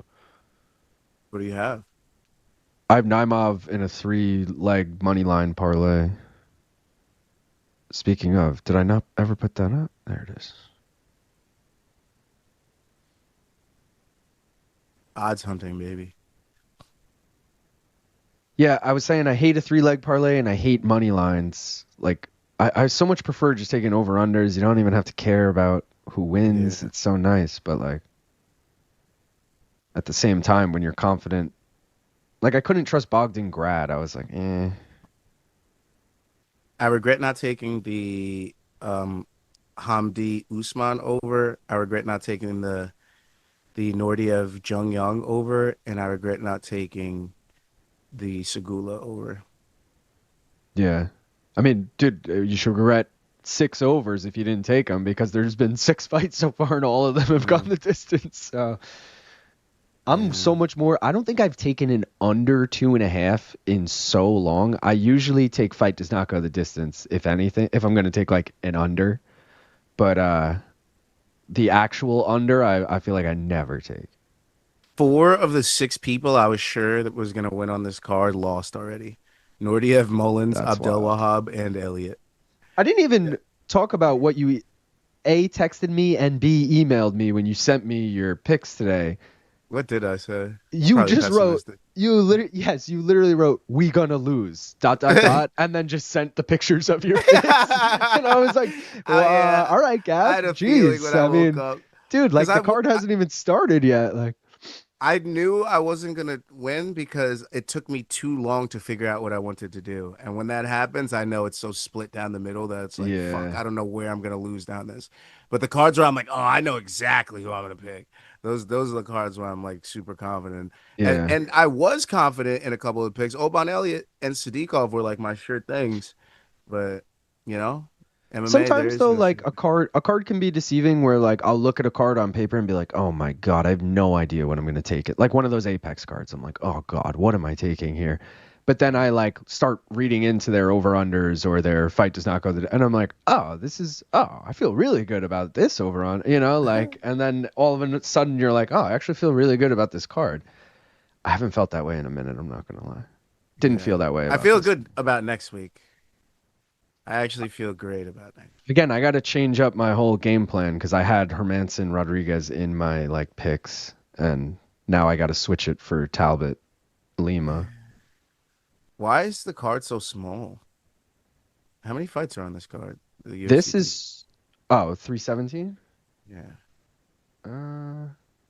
What do you have? I have Naimov in a 3-leg money line parlay. Speaking of, did I not ever put that up? There it is. Odds hunting, baby. Yeah, I was saying I hate a 3-leg parlay and I hate money lines. Like, I so much prefer just taking over-unders. You don't even have to care about who wins. Yeah. It's so nice. But, like, at the same time, when you're confident, like, I couldn't trust Bogdan grad. I was like, eh. I regret not taking the Hamdy Usman over. I regret not taking the Naurdiev Yong over, and I regret not taking the Sygula over. Yeah. I mean, dude, you should regret 6 overs if you didn't take them, because there's been 6 fights so far and all of them have gone the distance. So I'm so much more. I don't think I've taken an under 2.5 in so long. I usually take fight does not go the distance, if anything, if I'm going to take like an under. But the actual under, I feel like I never take. 4 of the 6 people I was sure that was going to win on this card lost already. Naurdiev, Mullins, Abdelwahab, and Elliott. I didn't even talk about what you A, texted me, and B, emailed me when you sent me your picks today. What did I say? You probably just wrote, you literally wrote, "We gonna lose, ... and then just sent the pictures of your picks. And I was like, well, all right, Gav. I had a feeling when I woke up. Dude, like the card hasn't even started yet. Like, I knew I wasn't going to win because it took me too long to figure out what I wanted to do. And when that happens, I know it's so split down the middle that it's like, fuck, I don't know where I'm going to lose down this. But the cards where I'm like, oh, I know exactly who I'm going to pick. Those are the cards where I'm like super confident. Yeah. And I was confident in a couple of picks. Oban Elliott and Sadykhov were like my sure things. But, you know. MMA, sometimes though, like a card can be deceiving where like I'll look at a card on paper and be like, oh my god, I have no idea when I'm going to take it. Like one of those Apex cards. I'm like, oh god, what am I taking here? But then I like start reading into their over-unders or their fight does not go and I'm like, I feel really good about this over-on, you know, like, and then all of a sudden you're like, oh, I actually feel really good about this card. I haven't felt that way in a minute, I'm not going to lie. Didn't feel that way. I feel good about next week. I actually feel great about that. Again, I got to change up my whole game plan because I had Hermanson Rodriguez in my like picks, and now I got to switch it for Talbot Lima. Why is the card so small? How many fights are on this card? This is 317. Yeah.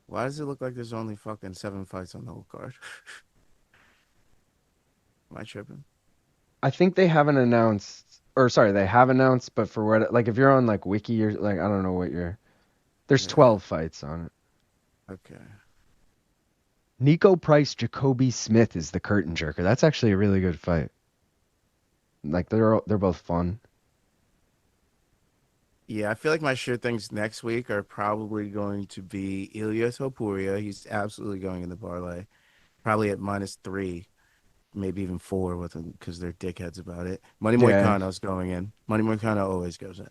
Why does it look like there's only fucking 7 fights on the whole card? Am I tripping? I think they haven't announced. Or sorry, they have announced, but for what, like if you're on like Wiki or like I don't know what you're. There's 12 fights on it. Okay. Nico Price, Jacoby Smith is the curtain jerker. That's actually a really good fight. Like they're both fun. Yeah, I feel like my sure things next week are probably going to be Ilya Topuria. He's absolutely going in the parlay, probably at -3. Maybe even 4 with them because they're dickheads about it. Money Moicano's going in. Money Moicano always goes in.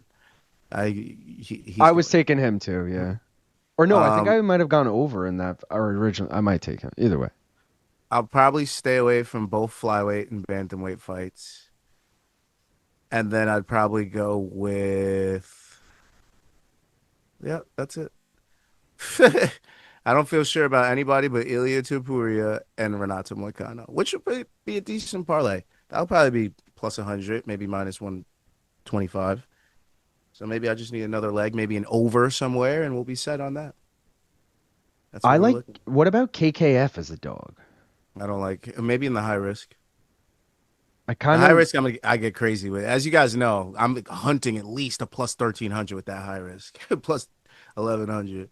I was taking him too, yeah. Or no, I think I might have gone over in that. Or originally, I might take him. Either way. I'll probably stay away from both flyweight and bantamweight fights. And then I'd probably go with Yeah, that's it. I don't feel sure about anybody but Ilya Tupuria and Renato Moicano, which would be a decent parlay. That'll probably be plus 100, maybe minus 125. So maybe I just need another leg, maybe an over somewhere, and we'll be set on that. That's what we're looking. What about KKF as a dog? I don't like maybe in the high risk. I kind of high of risk. I get crazy with. As you guys know, I'm hunting at least a plus 1,300 with that high risk, plus 1,100.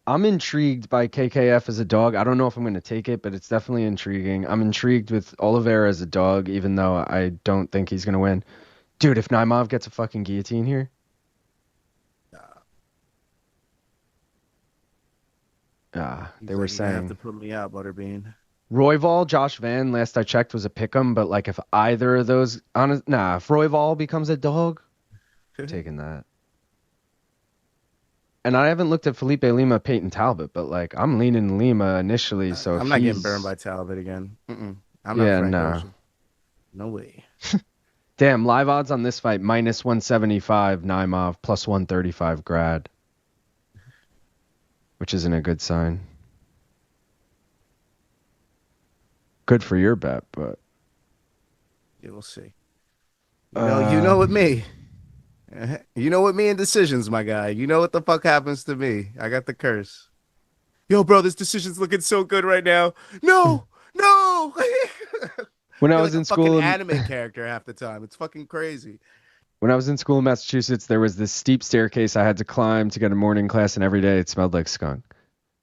I'm intrigued by KKF as a dog. I don't know if I'm going to take it, but it's definitely intriguing. I'm intrigued with Oliveira as a dog, even though I don't think he's going to win. Dude, if Naimov gets a fucking guillotine here. They were saying. You have to put me out, Butterbean. Royval, Josh Van, last I checked, was a pick'em, but like if either of those, if Royval becomes a dog, I'm taking that. And I haven't looked at Felipe Lima, Peyton Talbot, but like I'm leaning Lima initially. So I'm not getting burned by Talbot again. I'm not Frank Ocean. No way. Damn, live odds on this fight minus 175 Naimov, plus 135 Grad, which isn't a good sign. Good for your bet, but yeah, we'll see. You know with me. You know what me and decisions, my guy. You know what the fuck happens to me. I got the curse. Yo, bro, this decision's looking so good right now. No. When I was in school, anime character half the time. It's fucking crazy. When I was in school in Massachusetts, there was this steep staircase I had to climb to get a morning class, and every day it smelled like skunk.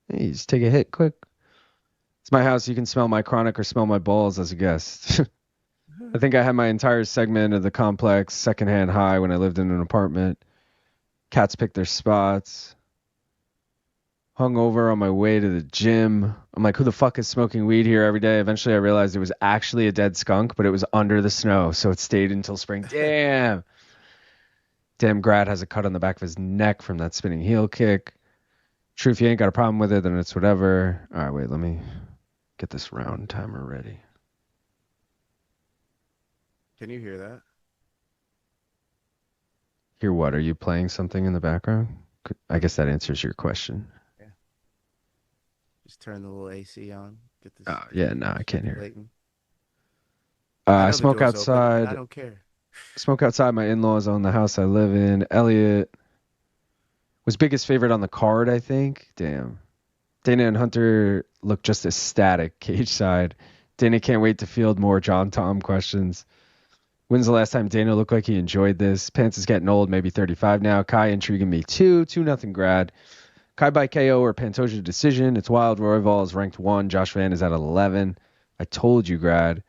Hey, just take a hit quick. It's my house. You can smell my chronic or smell my balls as a guest. I think I had my entire segment of the complex secondhand high when I lived in an apartment. Cats picked their spots. Hung over on my way to the gym. I'm like, who the fuck is smoking weed here every day? Eventually I realized it was actually a dead skunk, but it was under the snow, so it stayed until spring. Damn. Damn, Grad has a cut on the back of his neck from that spinning heel kick. True, if you ain't got a problem with it, then it's whatever. All right, wait, let me get this round timer ready. Can you hear that? Hear what? Are you playing something in the background? I guess that answers your question. Yeah. Just turn the little AC on. Get this. Oh, yeah, no, I can't hear it. I smoke outside. Open, I don't care. Smoke outside. My in-laws own the house I live in. Elliot was biggest favorite on the card, I think. Damn. Dana and Hunter look just ecstatic cage side. Dana can't wait to field more John Tom questions. When's the last time Dana looked like he enjoyed this? Pants is getting old, maybe 35 now. Kai intriguing me too. 2-0 Grad. Kai by KO or Pantoja decision. It's wild. Royval is ranked 1. Josh Van is at 11. I told you, Grad.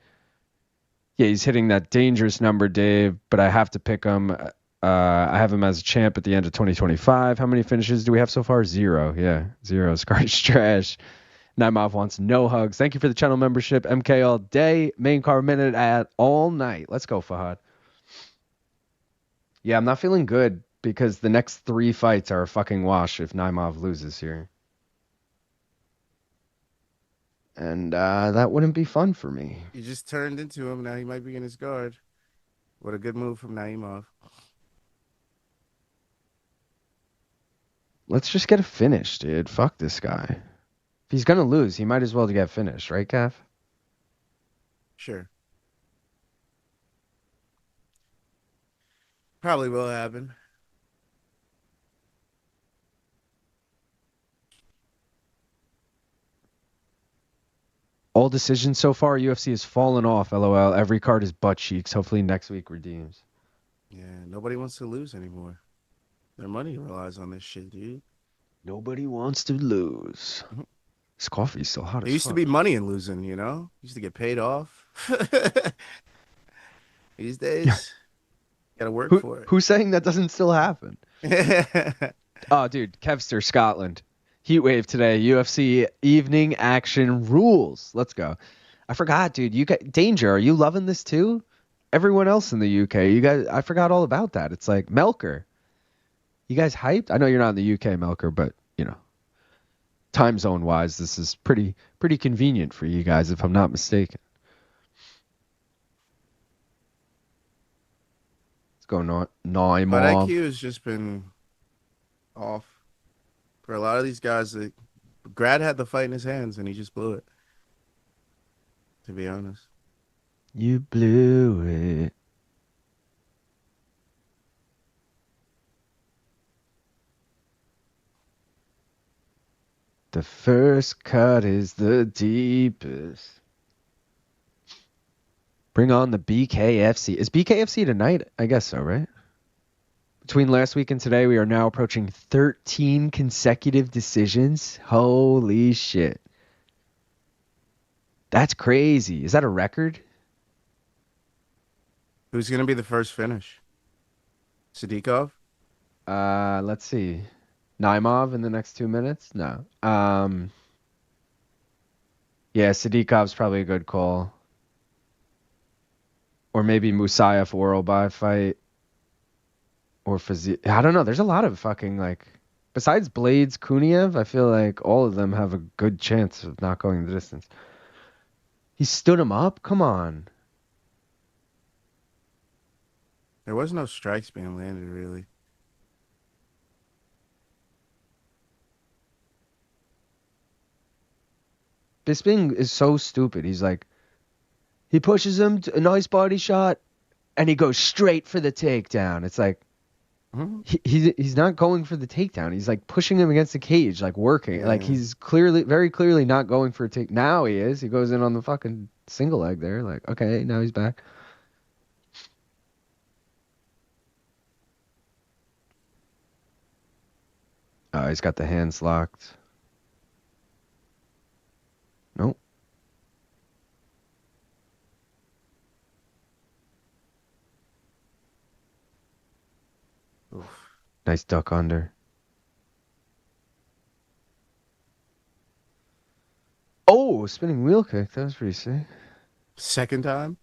Yeah, he's hitting that dangerous number, Dave, but I have to pick him. I have him as a champ at the end of 2025. How many finishes do we have so far? 0. Yeah, 0. Scar's trash. Naimov wants no hugs. Thank you for the channel membership. MK all day. Main car minute at all night. Let's go, Fahad. Yeah, I'm not feeling good because the next 3 fights are a fucking wash if Naimov loses here. And that wouldn't be fun for me. You just turned into him. Now he might be in his guard. What a good move from Naimov. Let's just get a finish, dude. Fuck this guy. If he's going to lose, he might as well get finished, right, Gav? Sure. Probably will happen. All decisions so far, UFC has fallen off, LOL. Every card is butt cheeks. Hopefully next week redeems. Yeah, nobody wants to lose anymore. Their money relies on this shit, dude. Nobody wants to lose. Mm-hmm. This coffee's still hot as fuck. It used to be money in losing, you know? Used to get paid off. These days, gotta work for it. Who's saying that doesn't still happen? Oh, dude, Kevster, Scotland. Heat wave today. UFC evening action rules. Let's go. I forgot, dude. You got Danger. Are you loving this too? Everyone else in the UK, you guys. I forgot all about that. It's like Melker. You guys hyped? I know you're not in the UK, Melker, but you know, time zone wise, this is pretty convenient for you guys, if I'm not mistaken. Let's go, Naimov. But IQ has just been off. For a lot of these guys, Grad had the fight in his hands, and he just blew it. To be honest. You blew it. The first cut is the deepest. Bring on the BKFC. Is BKFC tonight? I guess so, right? Between last week and today, we are now approaching 13 consecutive decisions. Holy shit. That's crazy. Is that a record? Who's going to be the first finish? Sadykhov? Let's see. Naimov in the next 2 minutes? No. Yeah, Sadykhov's probably a good call. Or maybe Musayev Oralbai fight. Or Fiziev. I don't know. There's a lot of fucking, like... Besides Blaydes, Kuniev, I feel like all of them have a good chance of not going the distance. He stood him up? Come on. There was no strikes being landed, really. Bisping is so stupid. He's like, he pushes him, a nice body shot, and he goes straight for the takedown. It's like, he's not going for the takedown. He's like pushing him against the cage, like working. Like he's very clearly not going for a take. Now he is. He goes in on the fucking single leg there. Like, okay, now he's back. Oh, he's got the hands locked. Nope. Oof. Nice duck under. Oh, spinning wheel kick. That was pretty sick. Second time?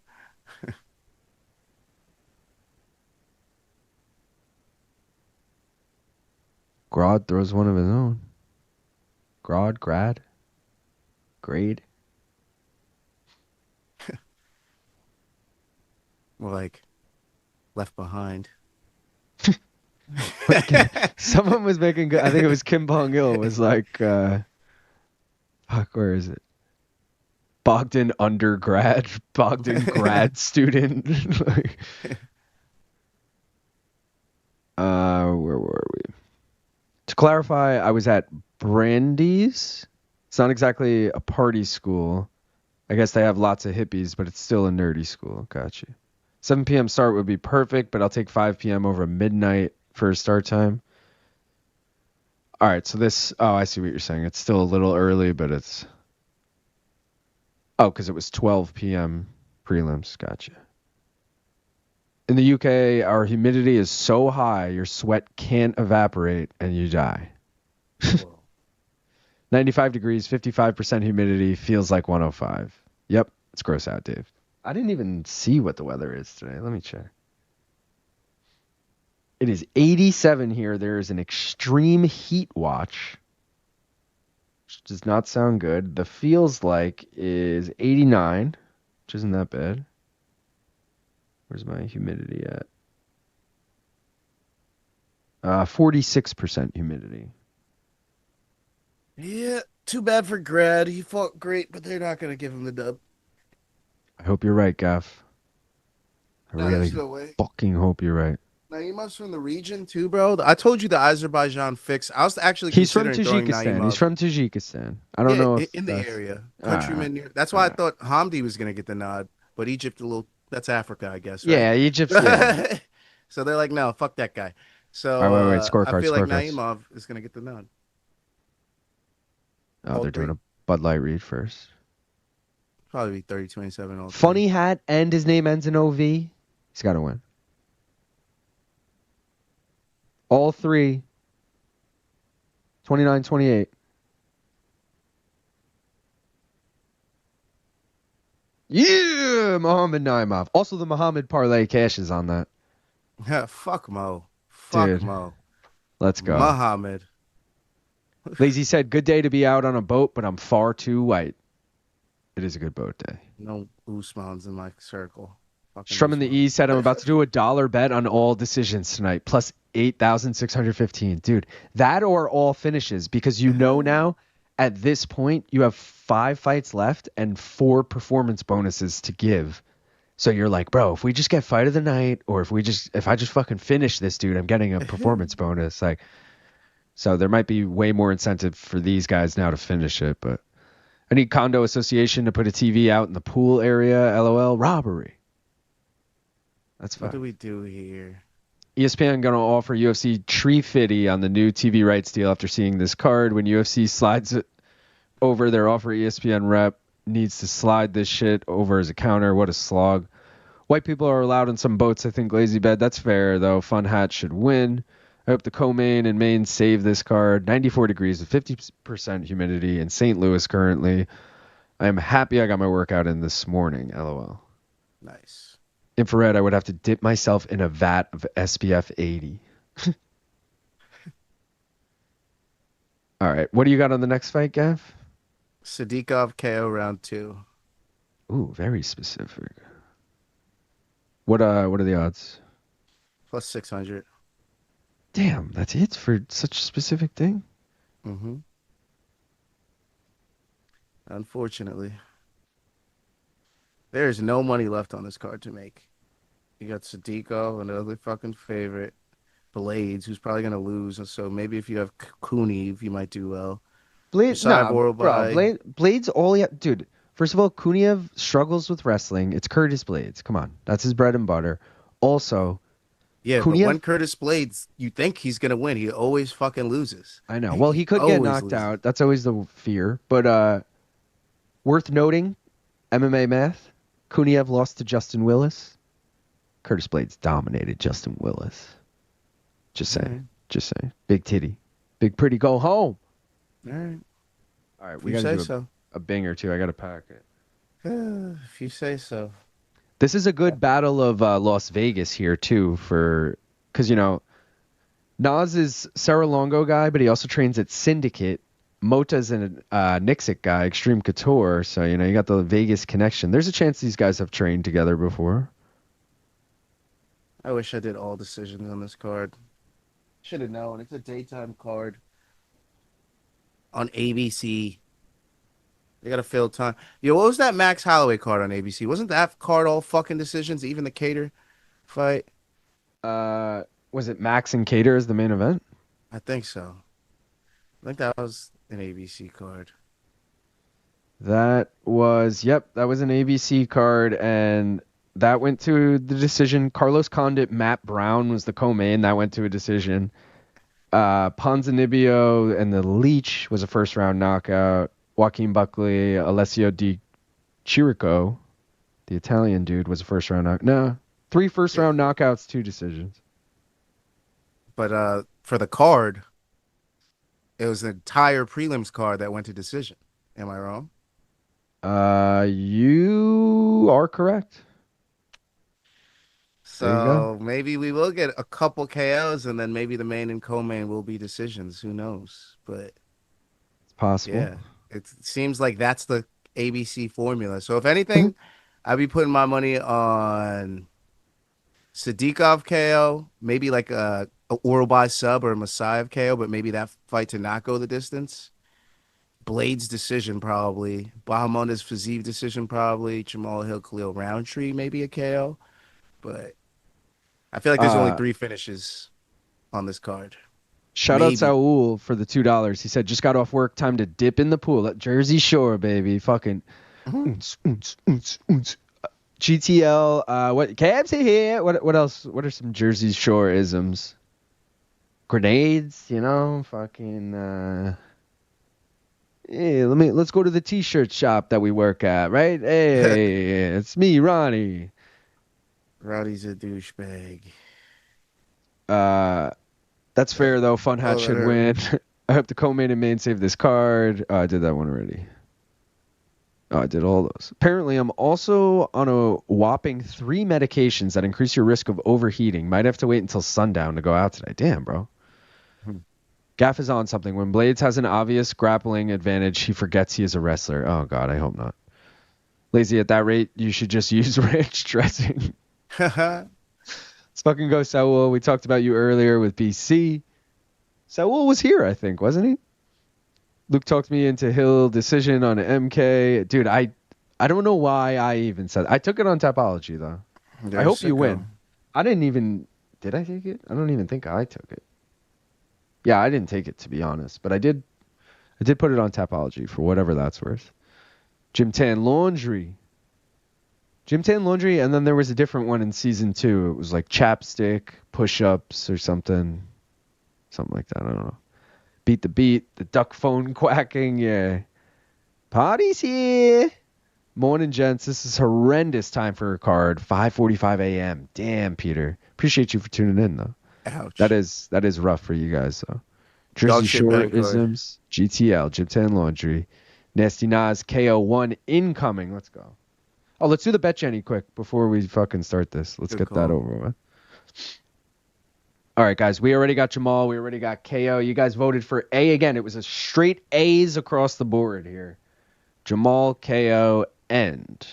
Grad throws one of his own. Grad. Grade. More like left behind. Someone was making good. I think it was Kim Bong-il was like, fuck, where is it? Bogdan undergrad, Bogdan grad student. Like, where were we? To clarify, I was at Brandy's. It's not exactly a party school. I guess they have lots of hippies, but it's still a nerdy school. Gotcha. 7 p.m. start would be perfect, but I'll take 5 p.m. over midnight for a start time. All right, so this... Oh, I see what you're saying. It's still a little early, but it's... Oh, because it was 12 p.m. prelims. Gotcha. In the UK, our humidity is so high, your sweat can't evaporate, and you die. 95 degrees, 55% humidity, feels like 105. Yep, it's gross out, Dave. I didn't even see what the weather is today. Let me check. It is 87 here. There is an extreme heat watch, which does not sound good. The feels like is 89, which isn't that bad. Where's my humidity at? 46% humidity. Yeah, too bad for Grad. He fought great, but they're not going to give him the dub. I hope you're right, Gaff. I really no way. fucking hope you're right. Naimov's from the region too, bro. I told you the Azerbaijan fix. I was actually He's from considering throwing Tajikistan. Naimov. the Tajikistan. I don't know if in the area. Countryman near. That's why I thought Hamdy was going to get the nod, but Egypt a little. That's Africa, I guess. Right? Yeah, Egypt's. Yeah. So they're like, no, fuck that guy. So wait. Scorecard. I feel like Naimov is going to get the nod. Oh, they're doing a Bud Light read first. Probably be 30-27. Funny hat, and his name ends in OV. He's got to win. All three. 29-28. Yeah, Mohammed Naimov. Also, the Mohammed parlay cashes on that. Fuck Mo. Fuck Dude, Mo. Let's go. Mohammed. Lazy said, good day to be out on a boat, but I'm far too white. It is a good boat day. No Usmans in my circle. Strum in the E said, I'm about to do a dollar bet on all decisions tonight, plus 8,615. Dude, that or all finishes, because you know now at this point you have 5 fights left and 4 performance bonuses to give. So you're like, bro, if we just get fight of the night, or if I just fucking finish this dude, I'm getting a performance bonus. Like, so there might be way more incentive for these guys now to finish it. But I need condo association to put a TV out in the pool area. LOL, robbery. That's fine. What do we do here? ESPN going to offer UFC Tree Fitty on the new TV rights deal after seeing this card. When UFC slides it over their offer, ESPN rep needs to slide this shit over as a counter. What a slog. White people are allowed in some boats, I think, lazy bed. That's fair, though. Fun Hat should win. I hope the co-main and main save this card. 94 degrees with 50% humidity in St. Louis currently. I am happy I got my workout in this morning. LOL. Nice. Infrared, I would have to dip myself in a vat of SPF 80. All right. What do you got on the next fight, Gav? Sadykhov KO round 2. Ooh, very specific. What are the odds? Plus 600. Damn, that's it for such a specific thing? Mm-hmm. Unfortunately. There is no money left on this card to make. You got Sadykhov, another fucking favorite. Blaydes, who's probably going to lose. So maybe if you have Kuniev, you might do well. Blaydes, Blaydes, all he dude. First of all, Kuniev struggles with wrestling. It's Curtis Blaydes. Come on, that's his bread and butter. Also, yeah, Kuniev, but when Curtis Blaydes, you think he's gonna win, he always fucking loses. I know. Well, he could get knocked out. That's always the fear. But worth noting, MMA math. Kuniev lost to Justin Willis. Curtis Blaydes dominated Justin Willis. Just saying. Mm-hmm. Just saying. Big titty, big pretty. Go home. All right, we got to do a bing or two. I got to pack it. If you say so. This is a good battle of Las Vegas here, too, because, you know, Nas is Sarah Longo guy, but he also trains at Syndicate. Mota's a Nixit guy, Extreme Couture. So, you know, you got the Vegas connection. There's a chance these guys have trained together before. I wish I did all decisions on this card. Should have known. It's a daytime card. On ABC. They got to fill time. Yo, what was that Max Holloway card on ABC? Wasn't that card all fucking decisions, even the Cater fight? Was it Max and Cater as the main event? I think so. I think that was an ABC card. That was an ABC card, and that went to the decision. Carlos Condit, Matt Brown was the co-main. That went to a decision. Ponzinibbio and the Leech was a first-round knockout. Joaquin Buckley, Alessio Di Chirico, the Italian dude, was a first-round knockout. No, 3 first-round knockouts, 2 decisions. But for the card, it was an entire prelims card that went to decision. Am I wrong? You are correct. So maybe we will get a couple KOs, and then maybe the main and co-main will be decisions. Who knows? But it's possible. Yeah, it seems like that's the ABC formula. So if anything, I'd be putting my money on Sadykhov KO, maybe like a Urubai sub or a Musayev KO, but maybe that fight to not go the distance. Blaydes decision probably. Bahamondes Fiziev decision probably. Jamahal Khalil Rountree maybe a KO. But I feel like there's only 3 finishes on this card. Shout out Saul for the $2. He said, just got off work, time to dip in the pool at Jersey Shore, baby. Fucking GTL. What cabs here? What else? What are some Jersey Shore isms? Grenades, you know, fucking hey, let's go to the t-shirt shop that we work at, right? Hey, it's me, Ronnie. Roddy's a douchebag. That's fair though. Fun Hat should win. I hope the co-main and main save this card. Oh, I did that one already. Oh, I did all those. Apparently, I'm also on a whopping 3 medications that increase your risk of overheating. Might have to wait until sundown to go out today. Damn, bro. Gaff is on something. When Blaydes has an obvious grappling advantage, he forgets he is a wrestler. Oh, God, I hope not. Lazy, at that rate, you should just use ranch dressing. Let's fucking go, Saul. We talked about you earlier with BC. Saul was here, I think, wasn't he? Luke talked me into Hill decision on MK. Dude, I don't know why I even said I took it on Tapology, though. I hope you win. I didn't even... Did I take it? I don't even think I took it. Yeah, I didn't take it, to be honest. But I did put it on Tapology for whatever that's worth. Gym Tan Laundry. Gym Tan Laundry, and then there was a different one in season 2. It was like chapstick, push-ups, or something. Something like that. I don't know. Beat the beat, the duck phone quacking, yeah. Party's here. Morning, gents. This is horrendous time for a card. 5:45 a.m. Damn, Peter. Appreciate you for tuning in, though. Ouch. That is rough for you guys, though. Jersey Shore Isms, GTL, Gym Tan Laundry, Nasty Nas, KO1 incoming. Let's go. Oh, let's do the bet, Jenny, quick before we fucking start this. Let's get that over with. All right, guys, we already got Jamal. We already got KO. You guys voted for A again. It was a straight A's across the board here. Jamal, KO, and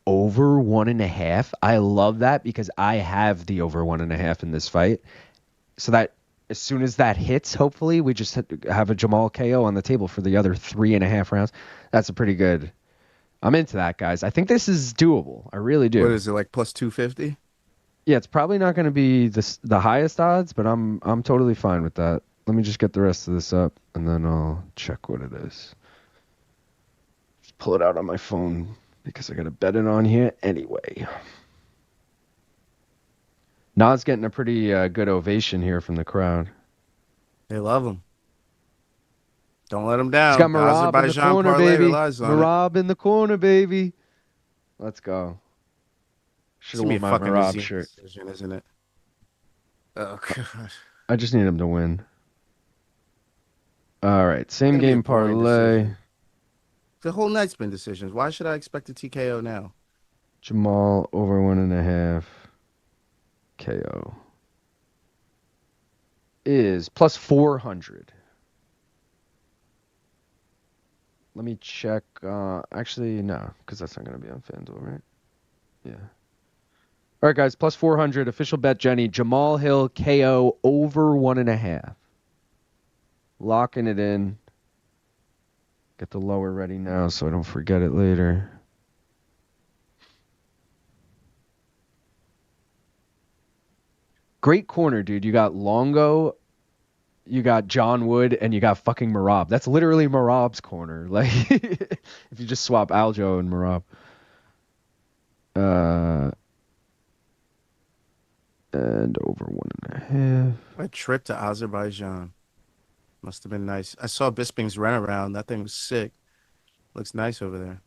over 1.5. I love that because I have the over 1.5 in this fight. So that as soon as that hits, hopefully, we just have a Jamal KO on the table for the other 3.5 rounds. That's a pretty good. I'm into that, guys. I think this is doable. I really do. What is it, like plus 250? Yeah, it's probably not going to be the highest odds, but I'm totally fine with that. Let me just get the rest of this up, and then I'll check what it is. Just pull it out on my phone because I got to bet it on here anyway. Nas getting a pretty good ovation here from the crowd. They love him. Don't let him down. He's got Marab in the corner, baby. Marab in the corner, baby. Let's go. Should have worn my Marab shirt. Decision, isn't it? Oh, God. I just need him to win. All right. Same game parlay. The whole night's been decisions. Why should I expect a TKO now? Jamal over 1.5. KO. Is plus 400. Let me check. Actually, no, because that's not going to be on FanDuel, right? Yeah. All right, guys, plus 400. Official bet, Jenny. Jamal Hill, KO, over 1.5. Locking it in. Get the lower ready now so I don't forget it later. Great corner, dude. You got Longo, you got John Wood, and you got fucking Marab. That's literally Marab's corner. Like, if you just swap Aljo and Marab. And over 1.5. My trip to Azerbaijan. Must have been nice. I saw Bisping's run around. That thing was sick. Looks nice over there.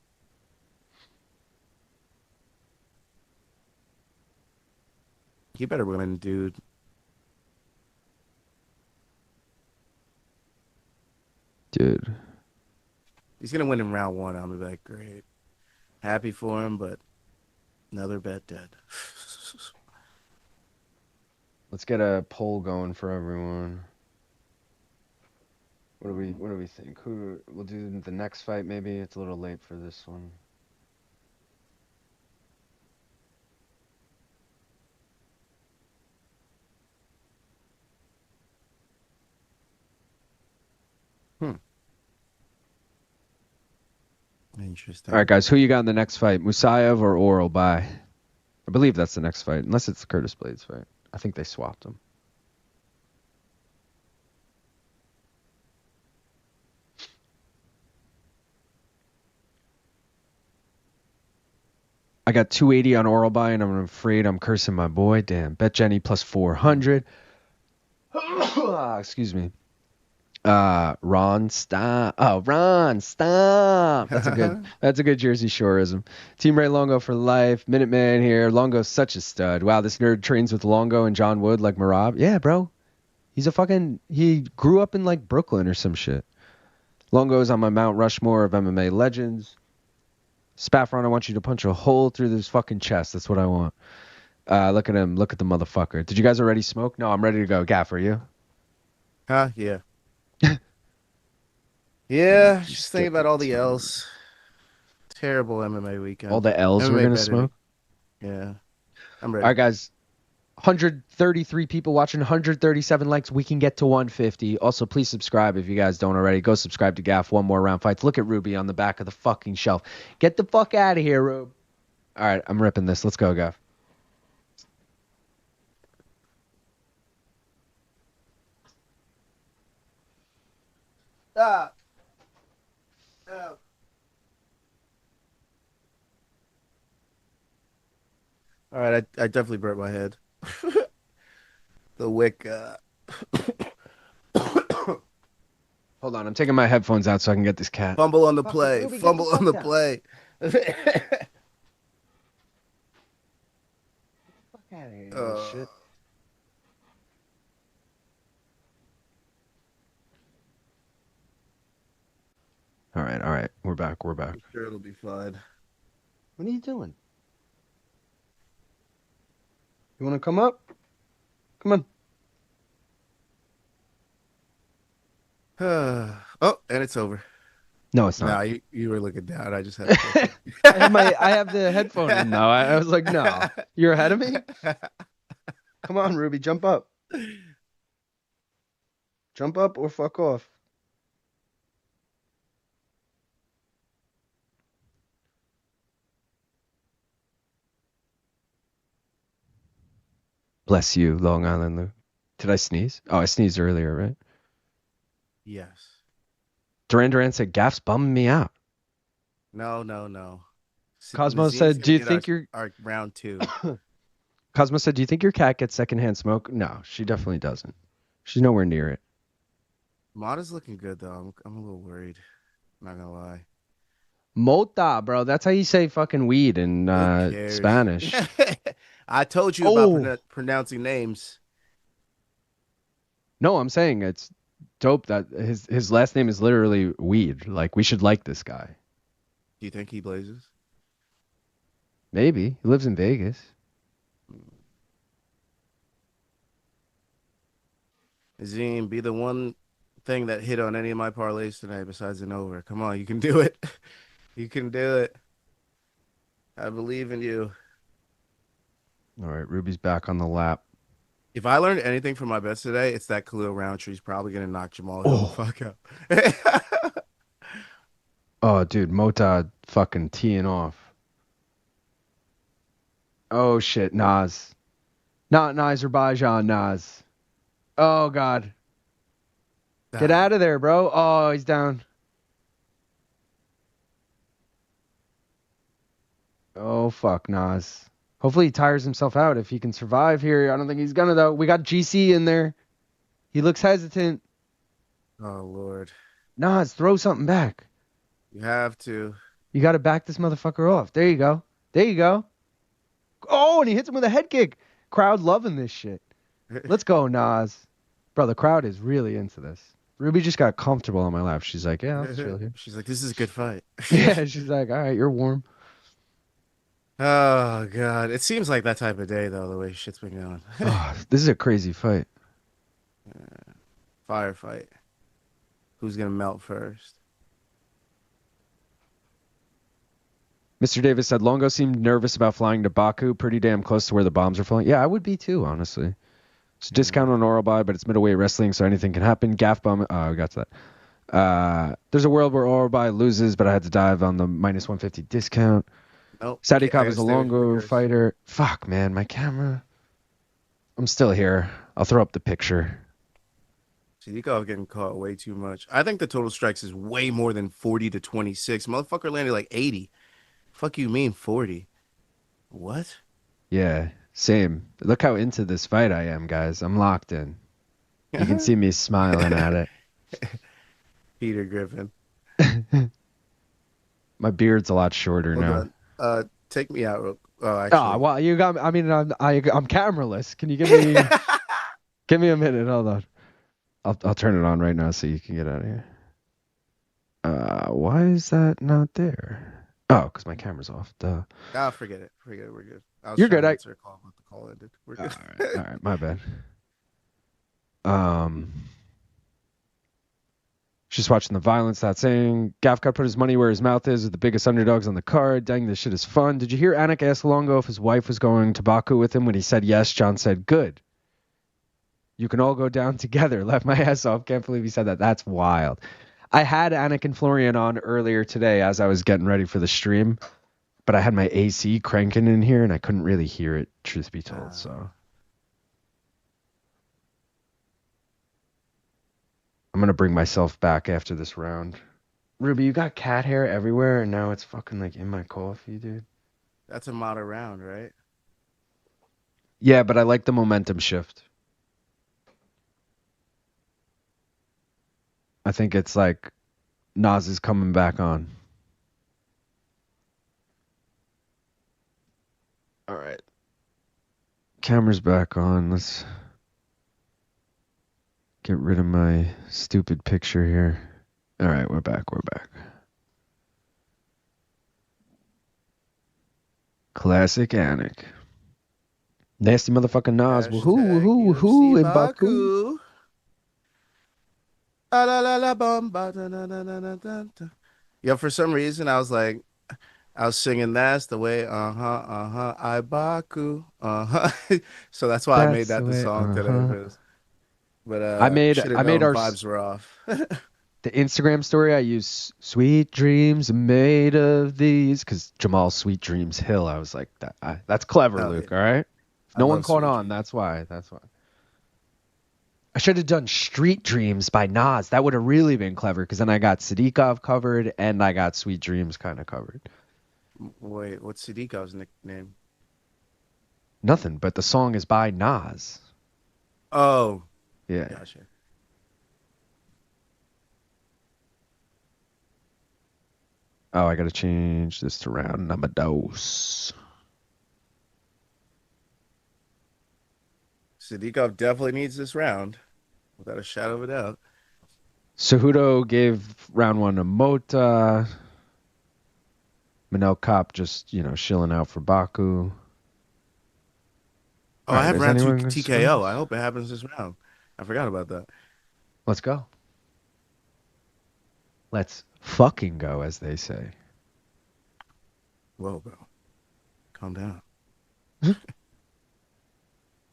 You better win, dude. Dude. He's going to win in round 1. I'm going to be like, great. Happy for him, but another bet dead. Let's get a poll going for everyone. What do we think? Who we'll do the next fight? Maybe it's a little late for this one. Interesting. All right, guys. Who you got in the next fight? Musayev or Oral By? I believe that's the next fight, unless it's the Curtis Blaydes fight. I think they swapped them. I got 280 on Oral By, and I'm afraid I'm cursing my boy. Damn. Bet Jenny plus 400. Excuse me. Ron, stop. Oh, Ron, stop. That's a good Jersey Shoreism. Team Ray Longo for life. Minuteman here. Longo's such a stud. Wow, this nerd trains with Longo and John Wood like Marab. Yeah, bro. He grew up in like Brooklyn or some shit. Longo's on my Mount Rushmore of MMA legends. Spaffron, I want you to punch a hole through this fucking chest. That's what I want. Look at him. Look at the motherfucker. Did you guys already smoke? No, I'm ready to go. Gaff, are you? Yeah. Yeah, just think about all the L's. Terrible MMA weekend. All the L's we're going to smoke? Yeah. I'm ready. All right, guys. 133 people watching, 137 likes. We can get to 150. Also, please subscribe if you guys don't already. Go subscribe to Gaff. One more round fights. Look at Ruby on the back of the fucking shelf. Get the fuck out of here, Rube. All right, I'm ripping this. Let's go, Gaff. Ah. All right, I definitely burnt my head. The wick. Hold on, I'm taking my headphones out so I can get this cat. Fumble on the play. Ruby, Fumble on the play. Fuck out of here, shit. All right. We're back. I'm sure it'll be fine. What are you doing? You want to come up? Come on. Oh, and it's over. No, it's not. Nah, you were looking down. I just had to I have the headphone in now. I was like, no. You're ahead of me? Come on, Ruby, jump up. Jump up or fuck off. Bless you, Long Island Lou. Did I sneeze? Oh, I sneezed earlier, right? Yes. Duran said, Gaff's bumming me out. No. Cosmo said, do you think our round 2? Cosmo said, do you think your cat gets secondhand smoke? No, she definitely doesn't. She's nowhere near it. Mata's looking good, though. I'm a little worried. I'm not going to lie. Mota, bro. That's how you say fucking weed in Spanish. I told you about pronouncing names. No, I'm saying it's dope that his last name is literally weed. Like, we should like this guy. Do you think he blazes? Maybe. He lives in Vegas. Azim, be the one thing that hit on any of my parlays tonight besides an over. Come on, you can do it. You can do it. I believe in you. All right, Ruby's back on the lap. If I learned anything from my bets today, it's that Khalil Rountree is probably going to knock Jamahal Hill the fuck out. Oh, dude, Mota fucking teeing off. Oh, shit, Nas. Not Azerbaijan, Nas. Oh, God. Get out of there, bro. Oh, he's down. Oh, fuck, Nas. Hopefully he tires himself out if he can survive here. I don't think he's gonna, though. We got GC in there. He looks hesitant. Oh, Lord. Nas, throw something back. You have to. You got to back this motherfucker off. There you go. There you go. Oh, and he hits him with a head kick. Crowd loving this shit. Let's go, Nas. Bro, the crowd is really into this. Ruby just got comfortable on my lap. She's like, yeah, I'll chill here. She's like, this is a good fight. Yeah, she's like, all right, you're warm. Oh, God. It seems like that type of day, though, the way shit's been going. Oh, this is a crazy fight. Firefight. Who's going to melt first? Mr. Davis said, Longo seemed nervous about flying to Baku, pretty damn close to where the bombs are falling. Yeah, I would be too, honestly. It's a discount on oral buy, but it's middleweight wrestling, so anything can happen. Gaff bum. Oh, we got to that. There's a world where oral buy loses, but I had to dive on the minus 150 discount. Nope. Sadykhov is a Longo fighter. Fuck, man, my camera. I'm still here. I'll throw up the picture. Sadykhov getting caught way too much. I think the total strikes is way more than 40 to 26. Motherfucker landed like 80. Fuck you mean 40? What? Yeah, same. Look how into this fight I am, guys. I'm locked in. You can see me smiling at it. Peter Griffin. My beard's a lot shorter Hold now. on. Take me out. Actually. Oh, well, you got. I mean, I'm cameraless. Can you give me give me a minute? Hold on. I'll turn it on right now so you can get out of here. Why is that not there? Oh, because my camera's off. Duh. Oh, forget it. We're good. You're good. The call ended. We're good. All right. My bad. Just watching the violence, not saying. Gafka put his money where his mouth is with the biggest underdogs on the card. Dang, this shit is fun. Did you hear Anik ask Longo if his wife was going to Baku with him? When he said yes, John said, good. You can all go down together. Left my ass off. Can't believe he said that. That's wild. I had Anik and Florian on earlier today as I was getting ready for the stream, but I had my AC cranking in here and I couldn't really hear it, truth be told, so. I'm going to bring myself back after this round. Ruby, you got cat hair everywhere, and now it's fucking, like, in my coffee, dude. That's a modern round, right? Yeah, but I like the momentum shift. I think it's like Nas is coming back on. All right. Camera's back on. Let's get rid of my stupid picture here. All right, we're back. Classic Anik. Nasty motherfucking Nas. Woohoo in Baku. Yo, for some reason, I was singing that's the way, I Baku, So that's why I made that the song today. But I made our vibes were off. The Instagram story, I use "Sweet Dreams Made of These" because Jamal's "Sweet Dreams Hill." I was like, that's clever, Luke. Yeah. All right, no one caught on. That's why. I should have done "Street Dreams" by Nas. That would have really been clever because then I got Sadykhov covered and I got "Sweet Dreams" kind of covered. Wait, what's Sadykhov's nickname? Nothing, but the song is by Nas. Oh, yeah. Gotcha. Oh, I got to change this to round number dos. Sadykhov definitely needs this round, without a shadow of a doubt. Cejudo gave round one to Mota. Manel Kopp just, shilling out for Baku. Oh, I have round 2 TKO. I hope it happens this round. I forgot about that. Let's go. Let's fucking go, as they say. Whoa, bro. Calm down.